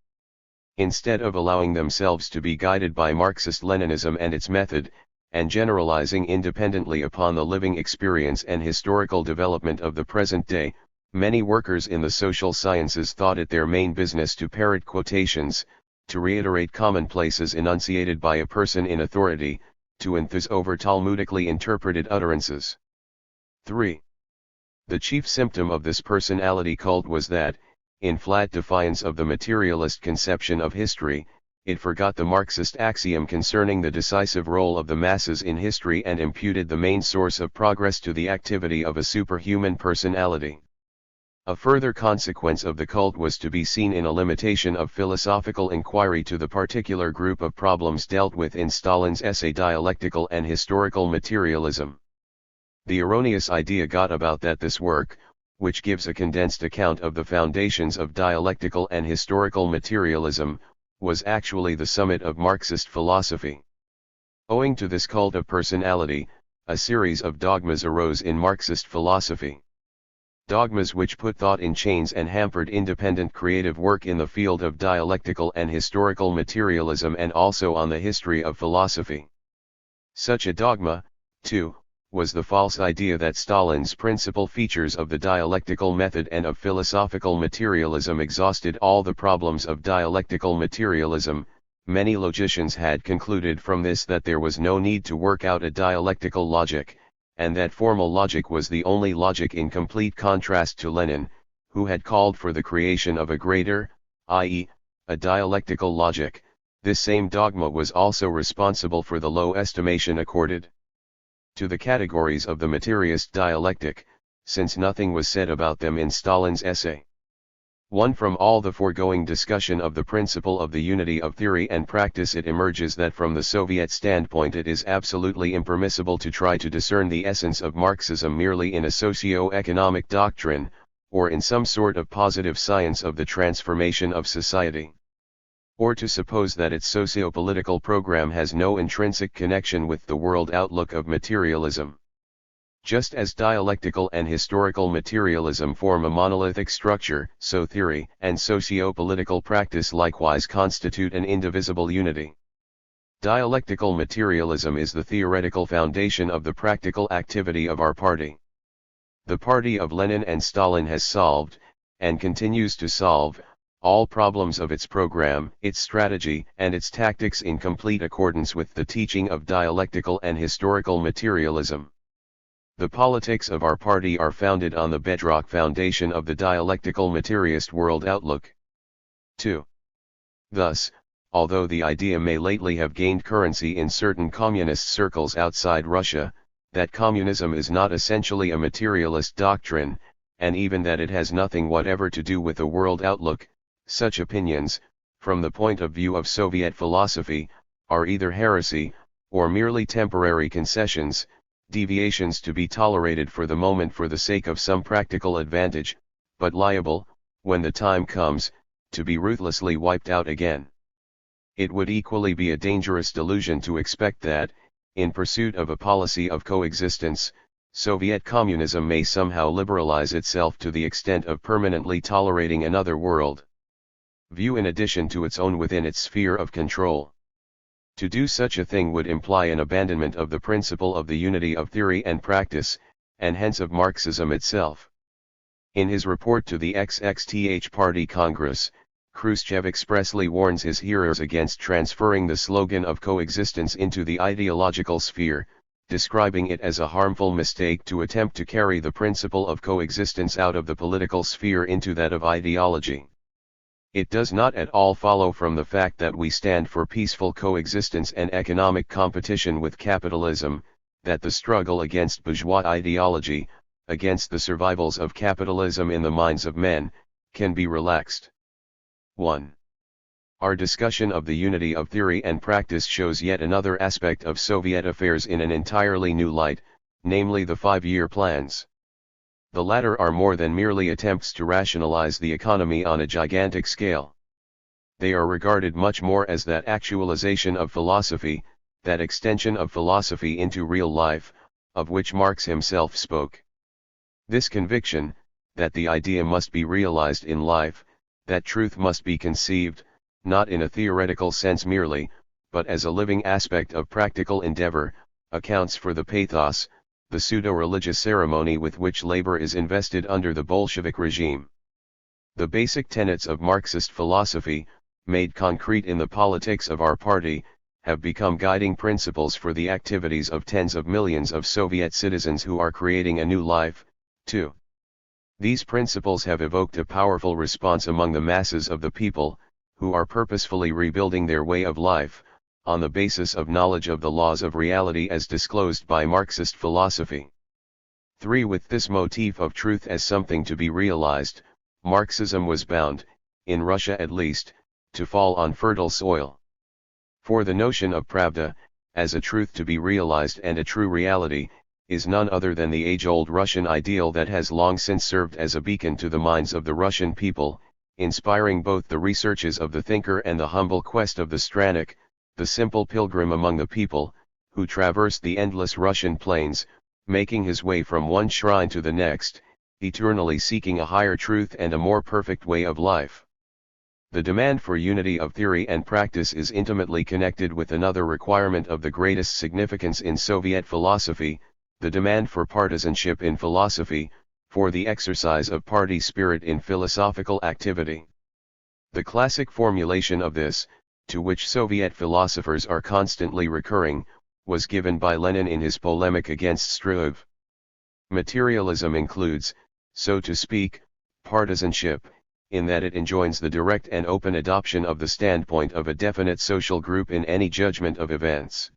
Instead of allowing themselves to be guided by Marxist-Leninism and its method, and generalizing independently upon the living experience and historical development of the present day, many workers in the social sciences thought it their main business to parrot quotations, to reiterate commonplaces enunciated by a person in authority, to enthuse over Talmudically interpreted utterances. 3. The chief symptom of this personality cult was that, in flat defiance of the materialist conception of history, it forgot the Marxist axiom concerning the decisive role of the masses in history and imputed the main source of progress to the activity of a superhuman personality. A further consequence of the cult was to be seen in a limitation of philosophical inquiry to the particular group of problems dealt with in Stalin's essay Dialectical and Historical Materialism. The erroneous idea got about that this work, which gives a condensed account of the foundations of dialectical and historical materialism, was actually the summit of Marxist philosophy. Owing to this cult of personality, a series of dogmas arose in Marxist philosophy. Dogmas which put thought in chains and hampered independent creative work in the field of dialectical and historical materialism and also on the history of philosophy. Such a dogma, too, was the false idea that Stalin's principal features of the dialectical method and of philosophical materialism exhausted all the problems of dialectical materialism. Many logicians had concluded from this that there was no need to work out a dialectical logic, and that formal logic was the only logic, in complete contrast to Lenin, who had called for the creation of a greater, i.e., a dialectical logic. This same dogma was also responsible for the low estimation accorded to the categories of the materialist dialectic, since nothing was said about them in Stalin's essay. 1. From all the foregoing discussion of the principle of the unity of theory and practice it emerges that from the Soviet standpoint it is absolutely impermissible to try to discern the essence of Marxism merely in a socio-economic doctrine, or in some sort of positive science of the transformation of society. Or to suppose that its socio-political program has no intrinsic connection with the world outlook of materialism. Just as dialectical and historical materialism form a monolithic structure, so theory and socio-political practice likewise constitute an indivisible unity. Dialectical materialism is the theoretical foundation of the practical activity of our party. The party of Lenin and Stalin has solved, and continues to solve, all problems of its program, its strategy, and its tactics in complete accordance with the teaching of dialectical and historical materialism. The politics of our party are founded on the bedrock foundation of the dialectical materialist world outlook. 2. Thus, although the idea may lately have gained currency in certain communist circles outside Russia, that communism is not essentially a materialist doctrine, and even that it has nothing whatever to do with a world outlook, such opinions, from the point of view of Soviet philosophy, are either heresy, or merely temporary concessions, deviations to be tolerated for the moment for the sake of some practical advantage, but liable, when the time comes, to be ruthlessly wiped out again. It would equally be a dangerous delusion to expect that, in pursuit of a policy of coexistence, Soviet communism may somehow liberalize itself to the extent of permanently tolerating another world view in addition to its own within its sphere of control. To do such a thing would imply an abandonment of the principle of the unity of theory and practice, and hence of Marxism itself. In his report to the XXTH Party Congress, Khrushchev expressly warns his hearers against transferring the slogan of coexistence into the ideological sphere, describing it as a harmful mistake to attempt to carry the principle of coexistence out of the political sphere into that of ideology. It does not at all follow from the fact that we stand for peaceful coexistence and economic competition with capitalism, that the struggle against bourgeois ideology, against the survivals of capitalism in the minds of men, can be relaxed. 1. Our discussion of the unity of theory and practice shows yet another aspect of Soviet affairs in an entirely new light, namely the 5-year plans. The latter are more than merely attempts to rationalize the economy on a gigantic scale. They are regarded much more as that actualization of philosophy, that extension of philosophy into real life, of which Marx himself spoke. This conviction, that the idea must be realized in life, that truth must be conceived, not in a theoretical sense merely, but as a living aspect of practical endeavor, accounts for the pathos, the pseudo-religious ceremony with which labor is invested under the Bolshevik regime. The basic tenets of Marxist philosophy, made concrete in the politics of our party, have become guiding principles for the activities of tens of millions of Soviet citizens who are creating a new life, too. These principles have evoked a powerful response among the masses of the people, who are purposefully rebuilding their way of life, on the basis of knowledge of the laws of reality as disclosed by Marxist philosophy. 3. With this motif of truth as something to be realized, Marxism was bound, in Russia at least, to fall on fertile soil. For the notion of pravda, as a truth to be realized and a true reality, is none other than the age-old Russian ideal that has long since served as a beacon to the minds of the Russian people, inspiring both the researches of the thinker and the humble quest of the Strannik, the simple pilgrim among the people, who traversed the endless Russian plains, making his way from one shrine to the next, eternally seeking a higher truth and a more perfect way of life. The demand for unity of theory and practice is intimately connected with another requirement of the greatest significance in Soviet philosophy, the demand for partisanship in philosophy, for the exercise of party spirit in philosophical activity. The classic formulation of this, to which Soviet philosophers are constantly recurring, was given by Lenin in his polemic against Struve. Materialism includes, so to speak, partisanship, in that it enjoins the direct and open adoption of the standpoint of a definite social group in any judgment of events.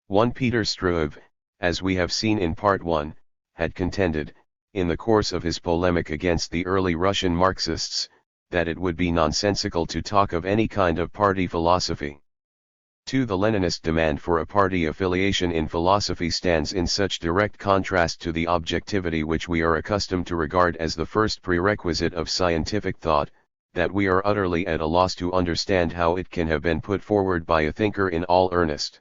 1. Peter Struve, as we have seen in Part 1, had contended, in the course of his polemic against the early Russian Marxists, that it would be nonsensical to talk of any kind of party philosophy. 2. The Leninist demand for a party affiliation in philosophy stands in such direct contrast to the objectivity which we are accustomed to regard as the first prerequisite of scientific thought, that we are utterly at a loss to understand how it can have been put forward by a thinker in all earnest.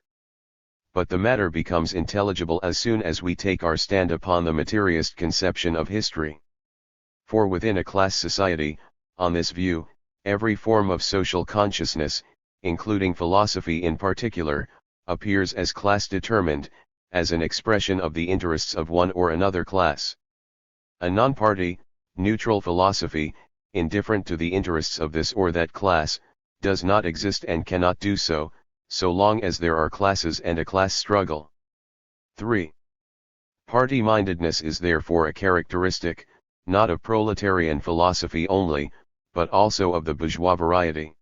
But the matter becomes intelligible as soon as we take our stand upon the materialist conception of history. For within a class society, on this view, every form of social consciousness, including philosophy in particular, appears as class-determined, as an expression of the interests of one or another class. A non-party, neutral philosophy, indifferent to the interests of this or that class, does not exist and cannot do so, so long as there are classes and a class struggle. 3. Party-mindedness is therefore a characteristic, not of proletarian philosophy only, but also of the bourgeois variety.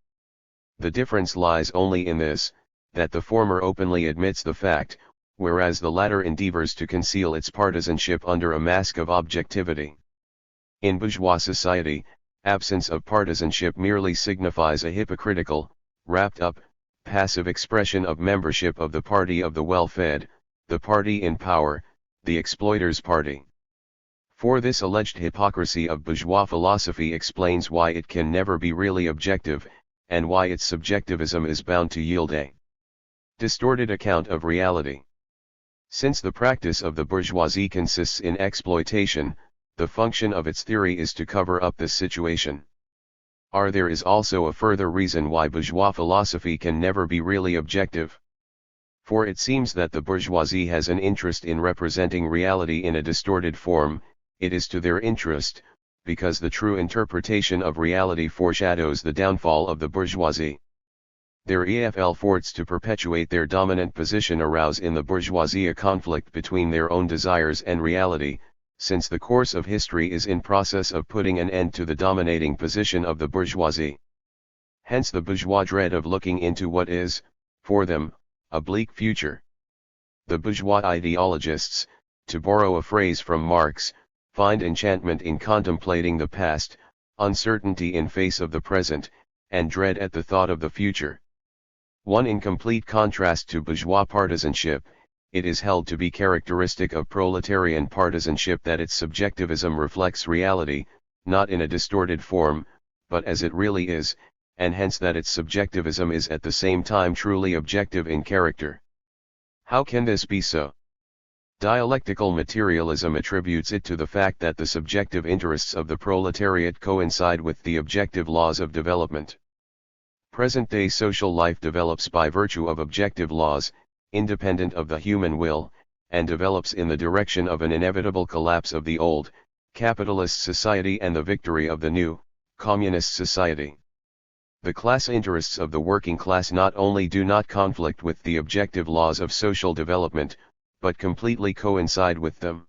The difference lies only in this, that the former openly admits the fact, whereas the latter endeavors to conceal its partisanship under a mask of objectivity. In bourgeois society, absence of partisanship merely signifies a hypocritical, wrapped-up, passive expression of membership of the party of the well-fed, the party in power, the exploiter's party. For this alleged hypocrisy of bourgeois philosophy explains why it can never be really objective, and why its subjectivism is bound to yield a distorted account of reality. Since the practice of the bourgeoisie consists in exploitation, the function of its theory is to cover up this situation. There is also a further reason why bourgeois philosophy can never be really objective. For it seems that the bourgeoisie has an interest in representing reality in a distorted form. It is to their interest, because the true interpretation of reality foreshadows the downfall of the bourgeoisie. Their efforts to perpetuate their dominant position arouse in the bourgeoisie a conflict between their own desires and reality, since the course of history is in process of putting an end to the dominating position of the bourgeoisie. Hence the bourgeois dread of looking into what is, for them, a bleak future. The bourgeois ideologists, to borrow a phrase from Marx, find enchantment in contemplating the past, uncertainty in face of the present, and dread at the thought of the future. One in complete contrast to bourgeois partisanship, it is held to be characteristic of proletarian partisanship that its subjectivism reflects reality, not in a distorted form, but as it really is, and hence that its subjectivism is at the same time truly objective in character. How can this be so? Dialectical materialism attributes it to the fact that the subjective interests of the proletariat coincide with the objective laws of development. Present-day social life develops by virtue of objective laws, independent of the human will, and develops in the direction of an inevitable collapse of the old, capitalist society and the victory of the new, communist society. The class interests of the working class not only do not conflict with the objective laws of social development, but completely coincide with them.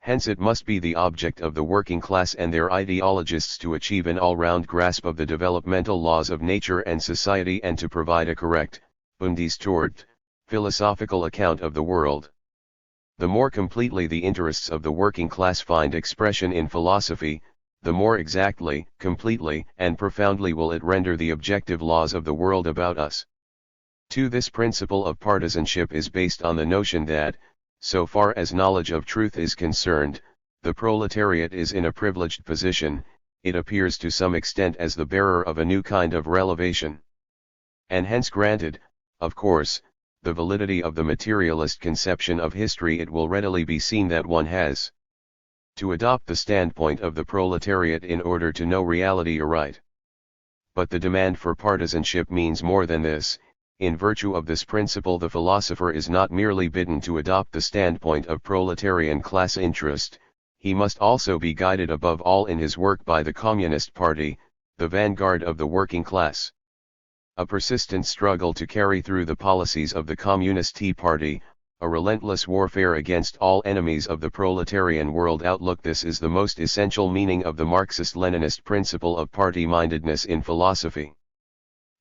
Hence it must be the object of the working class and their ideologists to achieve an all-round grasp of the developmental laws of nature and society and to provide a correct, undistorted, philosophical account of the world. The more completely the interests of the working class find expression in philosophy, the more exactly, completely, and profoundly will it render the objective laws of the world about us. This principle of partisanship is based on the notion that, so far as knowledge of truth is concerned, the proletariat is in a privileged position. It appears to some extent as the bearer of a new kind of revelation. And hence granted, of course, the validity of the materialist conception of history, it will readily be seen that one has to adopt the standpoint of the proletariat in order to know reality aright. But the demand for partisanship means more than this. In virtue of this principle, the philosopher is not merely bidden to adopt the standpoint of proletarian class interest, he must also be guided above all in his work by the Communist Party, the vanguard of the working class. A persistent struggle to carry through the policies of the Communist Tea Party, a relentless warfare against all enemies of the proletarian world outlook. This is the most essential meaning of the Marxist-Leninist principle of party-mindedness in philosophy.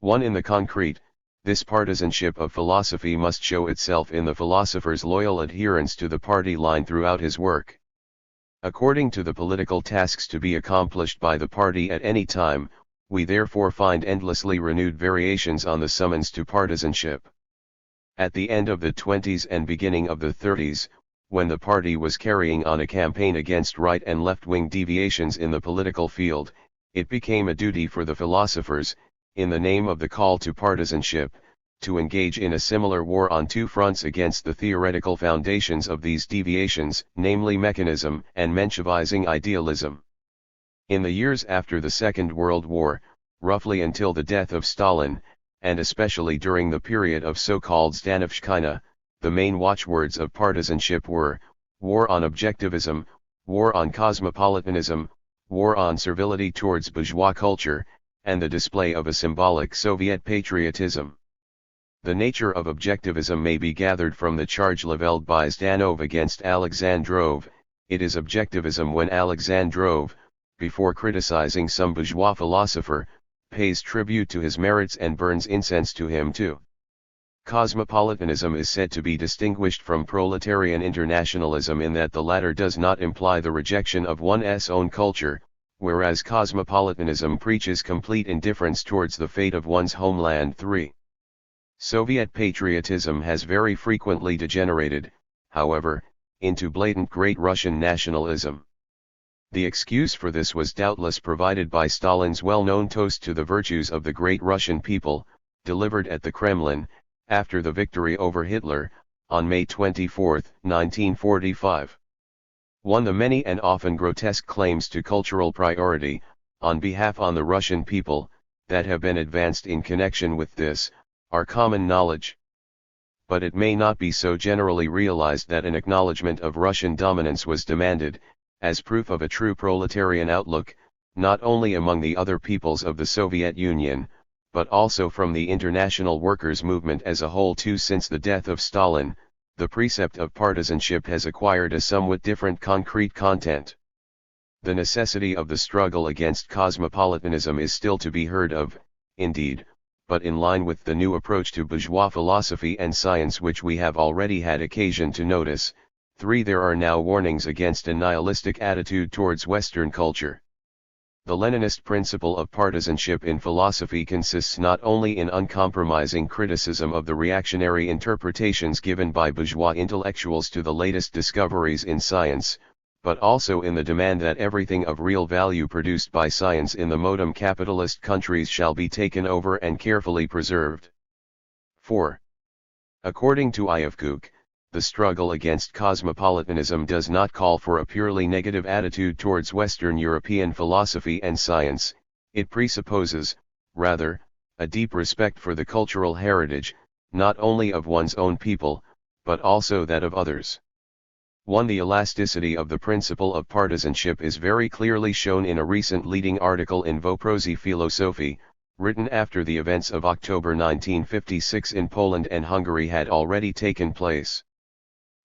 1. In the concrete, this partisanship of philosophy must show itself in the philosopher's loyal adherence to the party line throughout his work. According to the political tasks to be accomplished by the party at any time, we therefore find endlessly renewed variations on the summons to partisanship. At the end of the 20s and beginning of the 30s, when the party was carrying on a campaign against right and left-wing deviations in the political field, it became a duty for the philosophers, in the name of the call to partisanship, to engage in a similar war on two fronts against the theoretical foundations of these deviations, namely mechanism and Menshevizing idealism. In the years after the Second World War, roughly until the death of Stalin, and especially during the period of so-called Stanovshchina, the main watchwords of partisanship were, war on objectivism, war on cosmopolitanism, war on servility towards bourgeois culture, and the display of a symbolic Soviet patriotism. The nature of objectivism may be gathered from the charge levelled by Zdanov against Alexandrov. It is objectivism when Alexandrov, before criticizing some bourgeois philosopher, pays tribute to his merits and burns incense to him too. Cosmopolitanism is said to be distinguished from proletarian internationalism in that the latter does not imply the rejection of one's own culture, whereas cosmopolitanism preaches complete indifference towards the fate of one's homeland. 3. Soviet patriotism has very frequently degenerated, however, into blatant Great Russian nationalism. The excuse for this was doubtless provided by Stalin's well-known toast to the virtues of the great Russian people, delivered at the Kremlin, after the victory over Hitler, on May 24, 1945. One the many and often grotesque claims to cultural priority, on behalf of the Russian people, that have been advanced in connection with this, are common knowledge. But it may not be so generally realized that an acknowledgement of Russian dominance was demanded, as proof of a true proletarian outlook, not only among the other peoples of the Soviet Union, but also from the international workers' movement as a whole too. Since the death of Stalin, the precept of partisanship has acquired a somewhat different concrete content. The necessity of the struggle against cosmopolitanism is still to be heard of, indeed, but in line with the new approach to bourgeois philosophy and science which we have already had occasion to notice. 3. There are now warnings against a nihilistic attitude towards Western culture. The Leninist principle of partisanship in philosophy consists not only in uncompromising criticism of the reactionary interpretations given by bourgeois intellectuals to the latest discoveries in science, but also in the demand that everything of real value produced by science in the modern capitalist countries shall be taken over and carefully preserved. 4. According to Ivkook, the struggle against cosmopolitanism does not call for a purely negative attitude towards Western European philosophy and science. It presupposes, rather, a deep respect for the cultural heritage, not only of one's own people, but also that of others. 1. The elasticity of the principle of partisanship is very clearly shown in a recent leading article in Voprozy Philosophy, written after the events of October 1956 in Poland and Hungary had already taken place.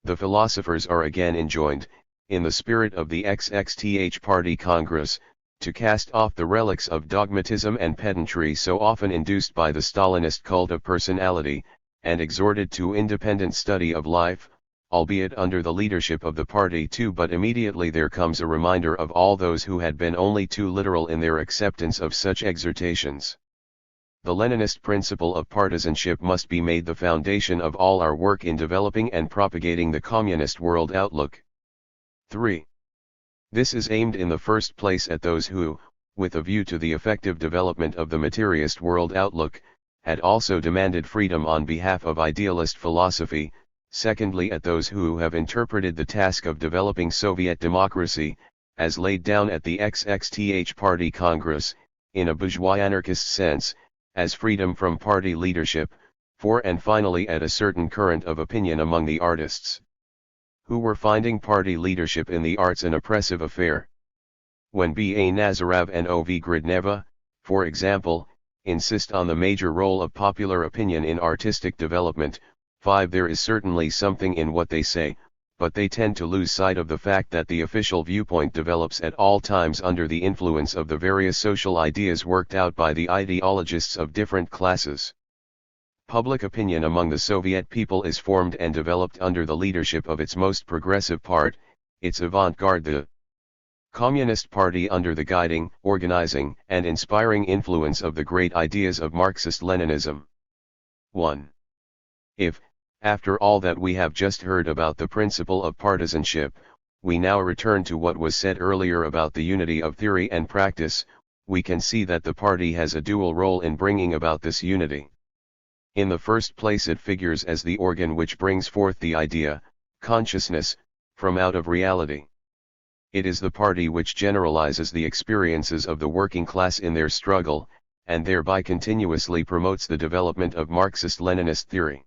The philosophers are again enjoined, in the spirit of the XXTH Party Congress, to cast off the relics of dogmatism and pedantry so often induced by the Stalinist cult of personality, and exhorted to independent study of life, albeit under the leadership of the party too. But immediately there comes a reminder of all those who had been only too literal in their acceptance of such exhortations. The Leninist principle of partisanship must be made the foundation of all our work in developing and propagating the communist world outlook. 3. This is aimed in the first place at those who, with a view to the effective development of the materialist world outlook, had also demanded freedom on behalf of idealist philosophy, secondly at those who have interpreted the task of developing Soviet democracy, as laid down at the XXTH Party Congress, in a bourgeois anarchist sense, as freedom from party leadership. 4. And finally at a certain current of opinion among the artists, who were finding party leadership in the arts an oppressive affair. When B.A. Nazarov and O.V. Gridneva, for example, insist on the major role of popular opinion in artistic development. 5. There is certainly something in what they say, but they tend to lose sight of the fact that the official viewpoint develops at all times under the influence of the various social ideas worked out by the ideologists of different classes. Public opinion among the Soviet people is formed and developed under the leadership of its most progressive part, its avant-garde, the Communist Party, under the guiding, organizing, and inspiring influence of the great ideas of Marxist-Leninism. 1. If, after all that we have just heard about the principle of partisanship, we now return to what was said earlier about the unity of theory and practice, we can see that the party has a dual role in bringing about this unity. In the first place it figures as the organ which brings forth the idea, consciousness, from out of reality. It is the party which generalizes the experiences of the working class in their struggle, and thereby continuously promotes the development of Marxist-Leninist theory.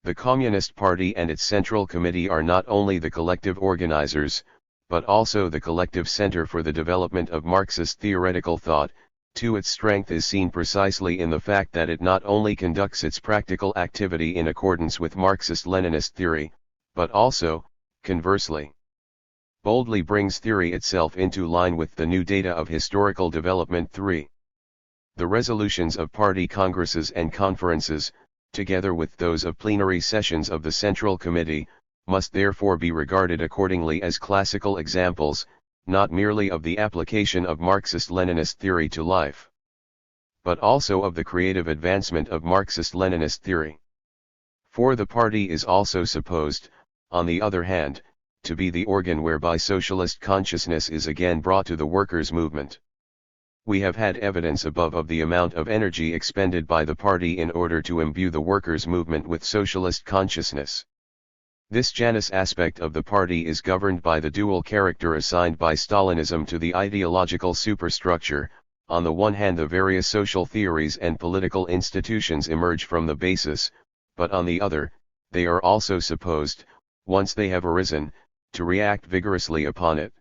The Communist Party and its Central Committee are not only the collective organizers, but also the collective center for the development of Marxist theoretical thought. Its strength is seen precisely in the fact that it not only conducts its practical activity in accordance with Marxist-Leninist theory, but also, conversely, boldly brings theory itself into line with the new data of historical development. 3. The resolutions of party congresses and conferences, together with those of plenary sessions of the Central Committee, must therefore be regarded accordingly as classical examples, not merely of the application of Marxist-Leninist theory to life, but also of the creative advancement of Marxist-Leninist theory. For the party is also supposed, on the other hand, to be the organ whereby socialist consciousness is again brought to the workers' movement. We have had evidence above of the amount of energy expended by the party in order to imbue the workers' movement with socialist consciousness. This Janus aspect of the party is governed by the dual character assigned by Stalinism to the ideological superstructure. On the one hand, the various social theories and political institutions emerge from the basis, but on the other, they are also supposed, once they have arisen, to react vigorously upon it.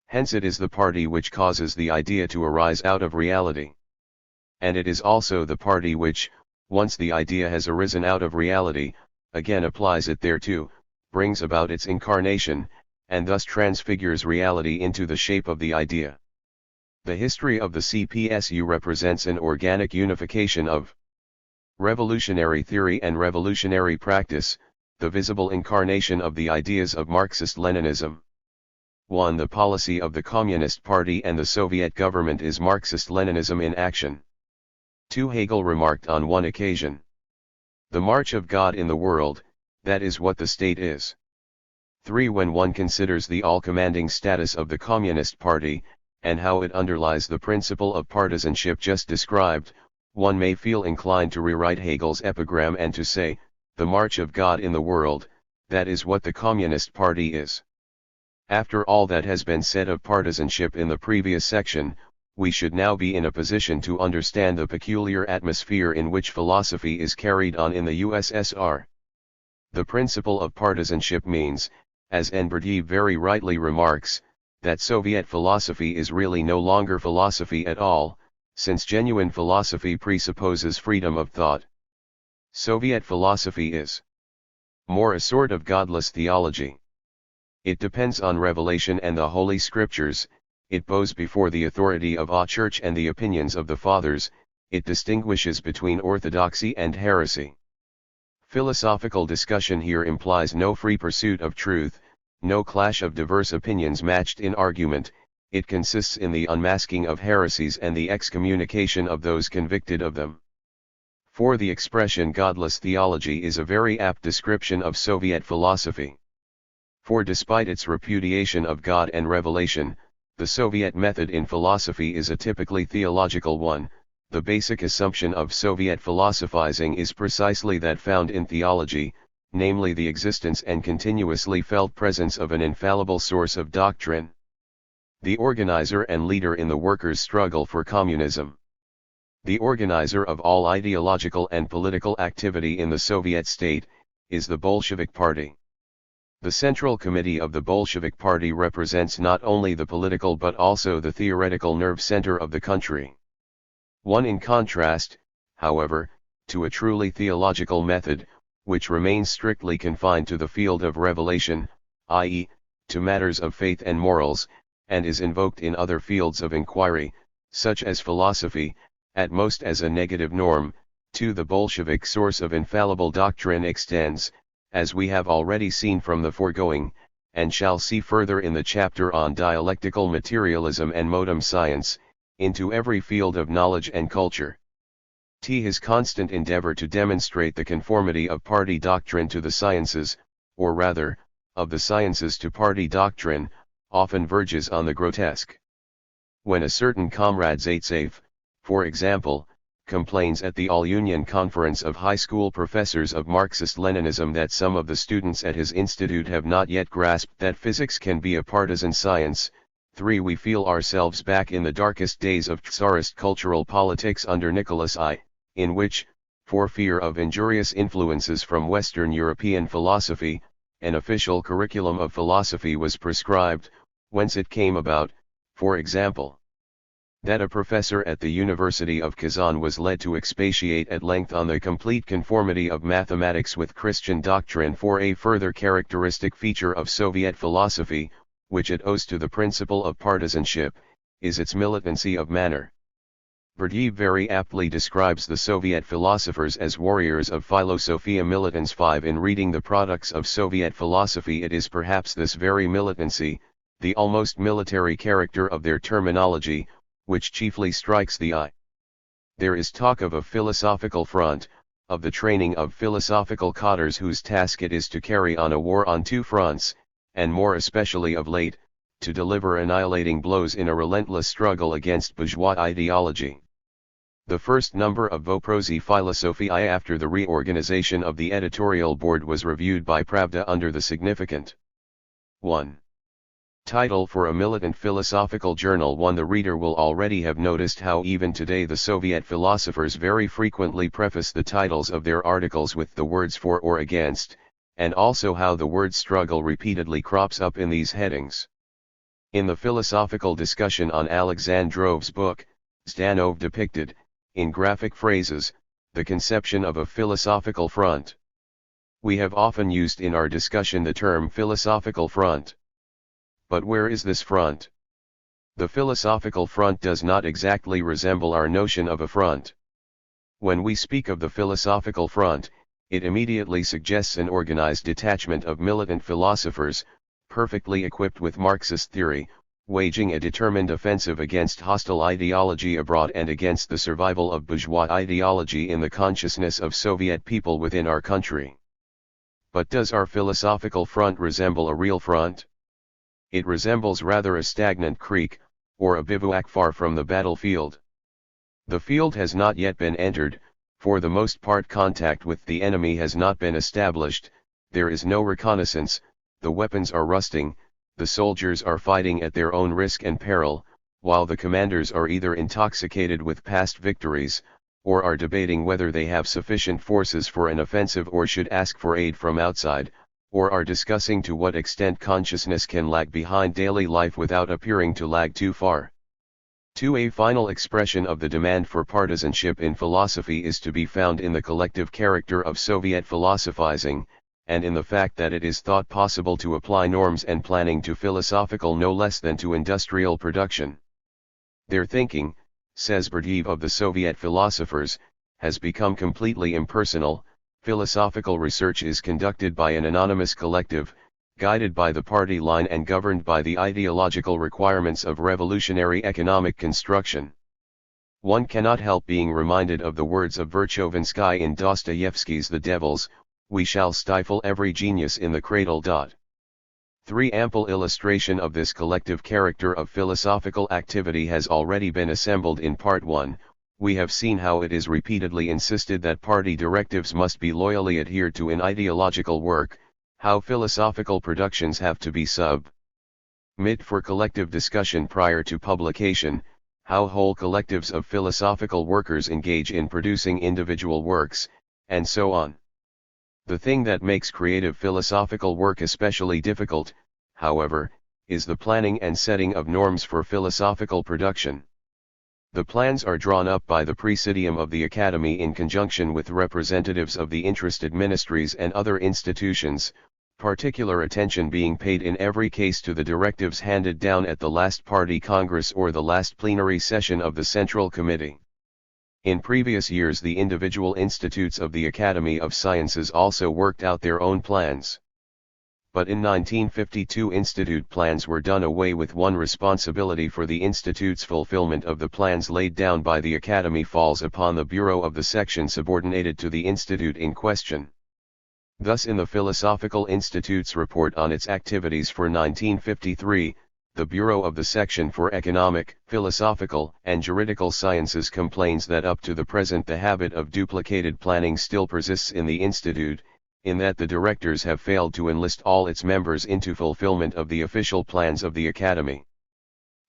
Hence it is the party which causes the idea to arise out of reality. And it is also the party which, once the idea has arisen out of reality, again applies it thereto, brings about its incarnation, and thus transfigures reality into the shape of the idea. The history of the CPSU represents an organic unification of revolutionary theory and revolutionary practice, the visible incarnation of the ideas of Marxist-Leninism. 1. The policy of the Communist Party and the Soviet government is Marxist-Leninism in action. 2. Hegel remarked on one occasion, "The march of God in the world, that is what the state is." 3. When one considers the all-commanding status of the Communist Party, and how it underlies the principle of partisanship just described, one may feel inclined to rewrite Hegel's epigram and to say, "The march of God in the world, that is what the Communist Party is." After all that has been said of partisanship in the previous section, we should now be in a position to understand the peculiar atmosphere in which philosophy is carried on in the USSR. The principle of partisanship means, as Enberdy very rightly remarks, that Soviet philosophy is really no longer philosophy at all, since genuine philosophy presupposes freedom of thought. Soviet philosophy is more a sort of godless theology. It depends on revelation and the Holy Scriptures. It bows before the authority of a church and the opinions of the fathers. It distinguishes between orthodoxy and heresy. Philosophical discussion here implies no free pursuit of truth, no clash of diverse opinions matched in argument. It consists in the unmasking of heresies and the excommunication of those convicted of them. For the expression godless theology is a very apt description of Soviet philosophy. For despite its repudiation of God and revelation, the Soviet method in philosophy is a typically theological one. The basic assumption of Soviet philosophizing is precisely that found in theology, namely the existence and continuously felt presence of an infallible source of doctrine. The organizer and leader in the workers' struggle for communism. The organizer of all ideological and political activity in the Soviet state, is the Bolshevik Party. The Central Committee of the Bolshevik Party represents not only the political but also the theoretical nerve center of the country. One in contrast, however, to a truly theological method, which remains strictly confined to the field of revelation, i.e., to matters of faith and morals, and is invoked in other fields of inquiry, such as philosophy, at most as a negative norm, to the Bolshevik source of infallible doctrine extends, as we have already seen from the foregoing, and shall see further in the chapter on dialectical materialism and modern science, into every field of knowledge and culture. His constant endeavor to demonstrate the conformity of party doctrine to the sciences, or rather, of the sciences to party doctrine, often verges on the grotesque. When a certain comrade Zaitsev, for example, complains at the All-Union Conference of High School Professors of Marxist-Leninism that some of the students at his institute have not yet grasped that physics can be a partisan science, 3. We feel ourselves back in the darkest days of Tsarist cultural politics under Nicholas I, in which, for fear of injurious influences from Western European philosophy, an official curriculum of philosophy was prescribed, Whence it came about, for example, that a professor at the University of Kazan was led to expatiate at length on the complete conformity of mathematics with Christian doctrine, for a further characteristic feature of Soviet philosophy, which it owes to the principle of partisanship, is its militancy of manner. Berdyaev very aptly describes the Soviet philosophers as warriors of Philosophia Militans 5. In reading the products of Soviet philosophy, it is perhaps this very militancy, the almost military character of their terminology, which chiefly strikes the eye. There is talk of a philosophical front, of the training of philosophical cadres whose task it is to carry on a war on two fronts, and more especially of late, to deliver annihilating blows in a relentless struggle against bourgeois ideology. The first number of Voprosi Philosophiae after the reorganization of the editorial board was reviewed by Pravda under the significant 1. title for a militant philosophical journal. 1. The reader will already have noticed how even today the Soviet philosophers very frequently preface the titles of their articles with the words for or against, and also how the word struggle repeatedly crops up in these headings. In the philosophical discussion on Alexandrov's book, Zdanov depicted, in graphic phrases, the conception of a philosophical front. We have often used in our discussion the term philosophical front. But where is this front? The philosophical front does not exactly resemble our notion of a front. When we speak of the philosophical front, it immediately suggests an organized detachment of militant philosophers, perfectly equipped with Marxist theory, waging a determined offensive against hostile ideology abroad and against the survival of bourgeois ideology in the consciousness of Soviet people within our country. But does our philosophical front resemble a real front? It resembles rather a stagnant creek, or a bivouac far from the battlefield. The field has not yet been entered, for the most part contact with the enemy has not been established, there is no reconnaissance, the weapons are rusting, the soldiers are fighting at their own risk and peril, while the commanders are either intoxicated with past victories, or are debating whether they have sufficient forces for an offensive or should ask for aid from outside, or are discussing to what extent consciousness can lag behind daily life without appearing to lag too far. 2. A final expression of the demand for partisanship in philosophy is to be found in the collective character of Soviet philosophizing, and in the fact that it is thought possible to apply norms and planning to philosophical no less than to industrial production. Their thinking, says Berdyaev of the Soviet philosophers, has become completely impersonal. Philosophical research is conducted by an anonymous collective, guided by the party line and governed by the ideological requirements of revolutionary economic construction. One cannot help being reminded of the words of Verchovinsky in Dostoevsky's The Devils, "We shall stifle every genius in the cradle." 3. Ample illustration of this collective character of philosophical activity has already been assembled in Part 1. We have seen how it is repeatedly insisted that party directives must be loyally adhered to in ideological work, how philosophical productions have to be sub-mit for collective discussion prior to publication, how whole collectives of philosophical workers engage in producing individual works, and so on. The thing that makes creative philosophical work especially difficult, however, is the planning and setting of norms for philosophical production. The plans are drawn up by the Presidium of the Academy in conjunction with representatives of the interested ministries and other institutions, particular attention being paid in every case to the directives handed down at the last party congress or the last plenary session of the Central Committee. In previous years the individual institutes of the Academy of Sciences also worked out their own plans. But in 1952 institute plans were done away with. One responsibility for the institute's fulfillment of the plans laid down by the Academy falls upon the Bureau of the section subordinated to the institute in question. Thus in the Philosophical Institute's report on its activities for 1953, the Bureau of the Section for Economic, Philosophical, and Juridical Sciences complains that up to the present the habit of duplicated planning still persists in the Institute, in that the directors have failed to enlist all its members into fulfillment of the official plans of the Academy.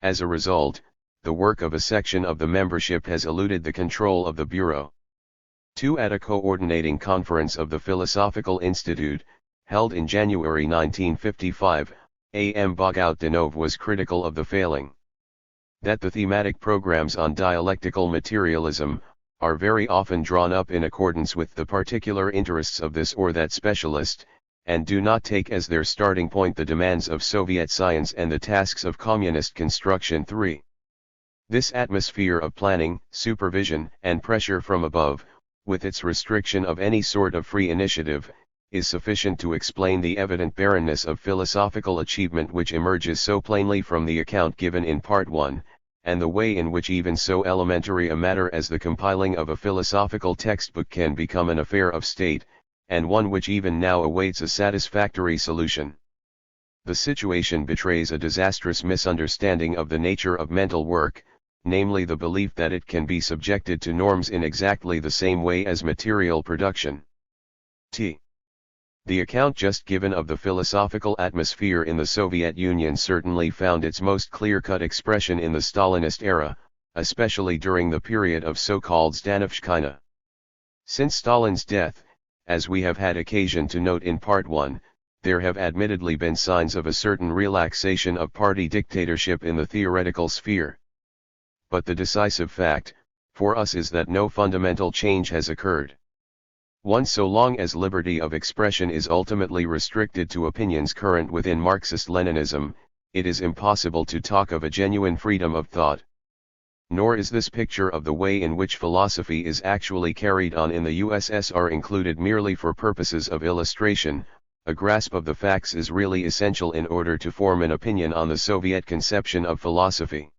As a result, the work of a section of the membership has eluded the control of the Bureau. 2. At a coordinating conference of the Philosophical Institute, held in January 1955, A. M. Bogout-Denov was critical of the failing. That the thematic programs on dialectical materialism are very often drawn up in accordance with the particular interests of this or that specialist, and do not take as their starting point the demands of Soviet science and the tasks of communist construction. 3. This atmosphere of planning, supervision, and pressure from above, with its restriction of any sort of free initiative, is sufficient to explain the evident barrenness of philosophical achievement which emerges so plainly from the account given in Part 1, and the way in which even so elementary a matter as the compiling of a philosophical textbook can become an affair of state, and one which even now awaits a satisfactory solution. The situation betrays a disastrous misunderstanding of the nature of mental work, namely the belief that it can be subjected to norms in exactly the same way as material production. The account just given of the philosophical atmosphere in the Soviet Union certainly found its most clear-cut expression in the Stalinist era, especially during the period of so-called Stanovshchina. Since Stalin's death, as we have had occasion to note in Part 1, there have admittedly been signs of a certain relaxation of party dictatorship in the theoretical sphere. But the decisive fact, for us, is that no fundamental change has occurred. So long as liberty of expression is ultimately restricted to opinions current within Marxist-Leninism, it is impossible to talk of a genuine freedom of thought. Nor is this picture of the way in which philosophy is actually carried on in the USSR included merely for purposes of illustration. A grasp of the facts is really essential in order to form an opinion on the Soviet conception of philosophy.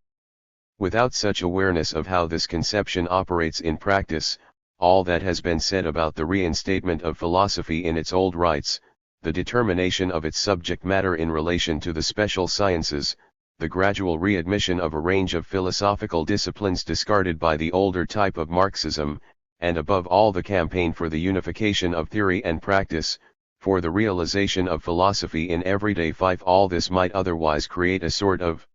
Without such awareness of how this conception operates in practice, all that has been said about the reinstatement of philosophy in its old rights, the determination of its subject matter in relation to the special sciences, the gradual readmission of a range of philosophical disciplines discarded by the older type of Marxism, and above all the campaign for the unification of theory and practice, for the realization of philosophy in everyday life, all this might otherwise create a sort of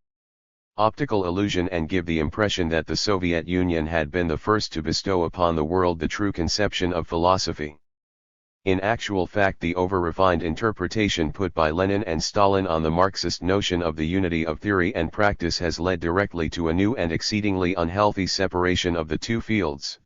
optical illusion and give the impression that the Soviet Union had been the first to bestow upon the world the true conception of philosophy. In actual fact, the over-refined interpretation put by Lenin and Stalin on the Marxist notion of the unity of theory and practice has led directly to a new and exceedingly unhealthy separation of the two fields.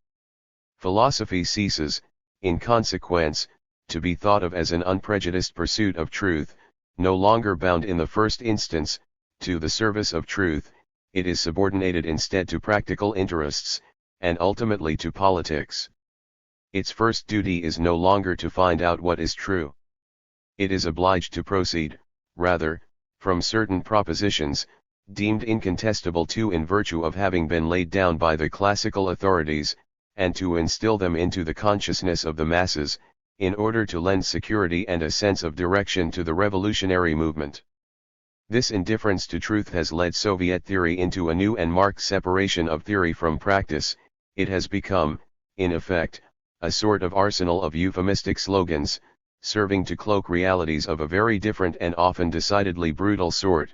Philosophy ceases, in consequence, to be thought of as an unprejudiced pursuit of truth, no longer bound in the first instance to the service of truth. It is subordinated instead to practical interests, and ultimately to politics. Its first duty is no longer to find out what is true. It is obliged to proceed, rather, from certain propositions, deemed incontestable in virtue of having been laid down by the classical authorities, and to instill them into the consciousness of the masses, in order to lend security and a sense of direction to the revolutionary movement. This indifference to truth has led Soviet theory into a new and marked separation of theory from practice. It has become, in effect, a sort of arsenal of euphemistic slogans, serving to cloak realities of a very different and often decidedly brutal sort.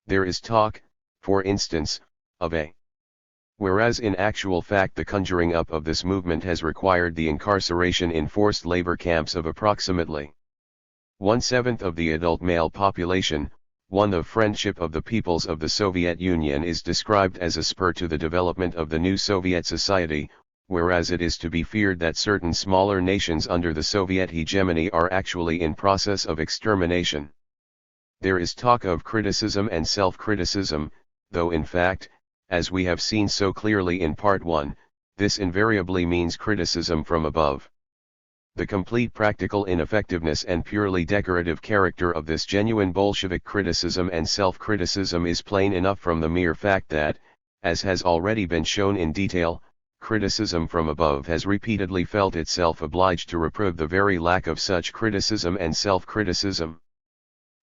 There is talk, for instance, of a whereas in actual fact the conjuring up of this movement has required the incarceration in forced labor camps of approximately 1/7 of the adult male population. The friendship of the peoples of the Soviet Union is described as a spur to the development of the new Soviet society, whereas it is to be feared that certain smaller nations under the Soviet hegemony are actually in process of extermination. There is talk of criticism and self-criticism, though in fact, as we have seen so clearly in Part 1, this invariably means criticism from above. The complete practical ineffectiveness and purely decorative character of this genuine Bolshevik criticism and self-criticism is plain enough from the mere fact that, as has already been shown in detail, criticism from above has repeatedly felt itself obliged to reprove the very lack of such criticism and self-criticism.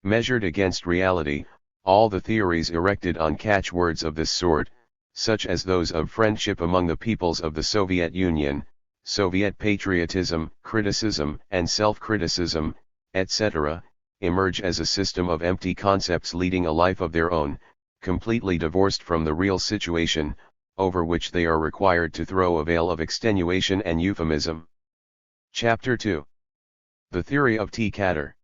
Measured against reality, all the theories erected on catchwords of this sort, such as those of friendship among the peoples of the Soviet Union, Soviet patriotism, criticism and self-criticism, etc., emerge as a system of empty concepts leading a life of their own, completely divorced from the real situation, over which they are required to throw a veil of extenuation and euphemism. Chapter 2. The Theory of T. Katter.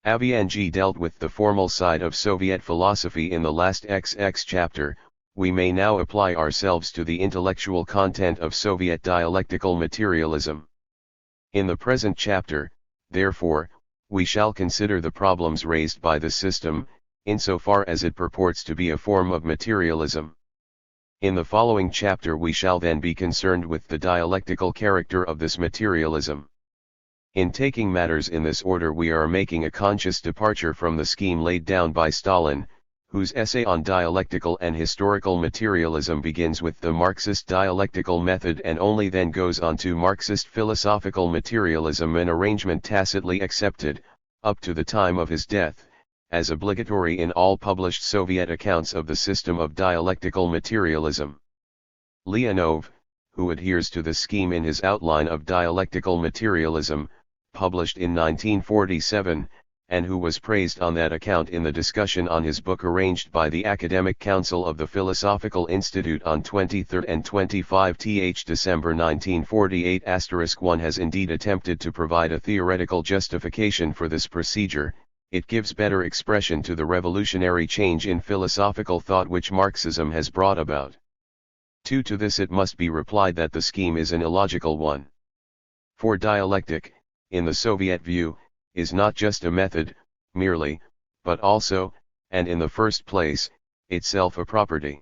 Avianji dealt with the formal side of Soviet philosophy in the last XX chapter. We may now apply ourselves to the intellectual content of Soviet dialectical materialism. In the present chapter, therefore, we shall consider the problems raised by the system, insofar as it purports to be a form of materialism. In the following chapter we shall then be concerned with the dialectical character of this materialism. In taking matters in this order we are making a conscious departure from the scheme laid down by Stalin, whose essay on dialectical and historical materialism begins with the Marxist dialectical method and only then goes on to Marxist philosophical materialism, an arrangement tacitly accepted, up to the time of his death, as obligatory in all published Soviet accounts of the system of dialectical materialism. Leonov, who adheres to the scheme in his outline of dialectical materialism, published in 1947, and who was praised on that account in the discussion on his book arranged by the Academic Council of the Philosophical Institute on 23 and 25 December 1948 *1 has indeed attempted to provide a theoretical justification for this procedure. It gives better expression to the revolutionary change in philosophical thought which Marxism has brought about. To this it must be replied that the scheme is an illogical one. For dialectic, in the Soviet view, is not just a method, merely, but also, and in the first place, itself a property.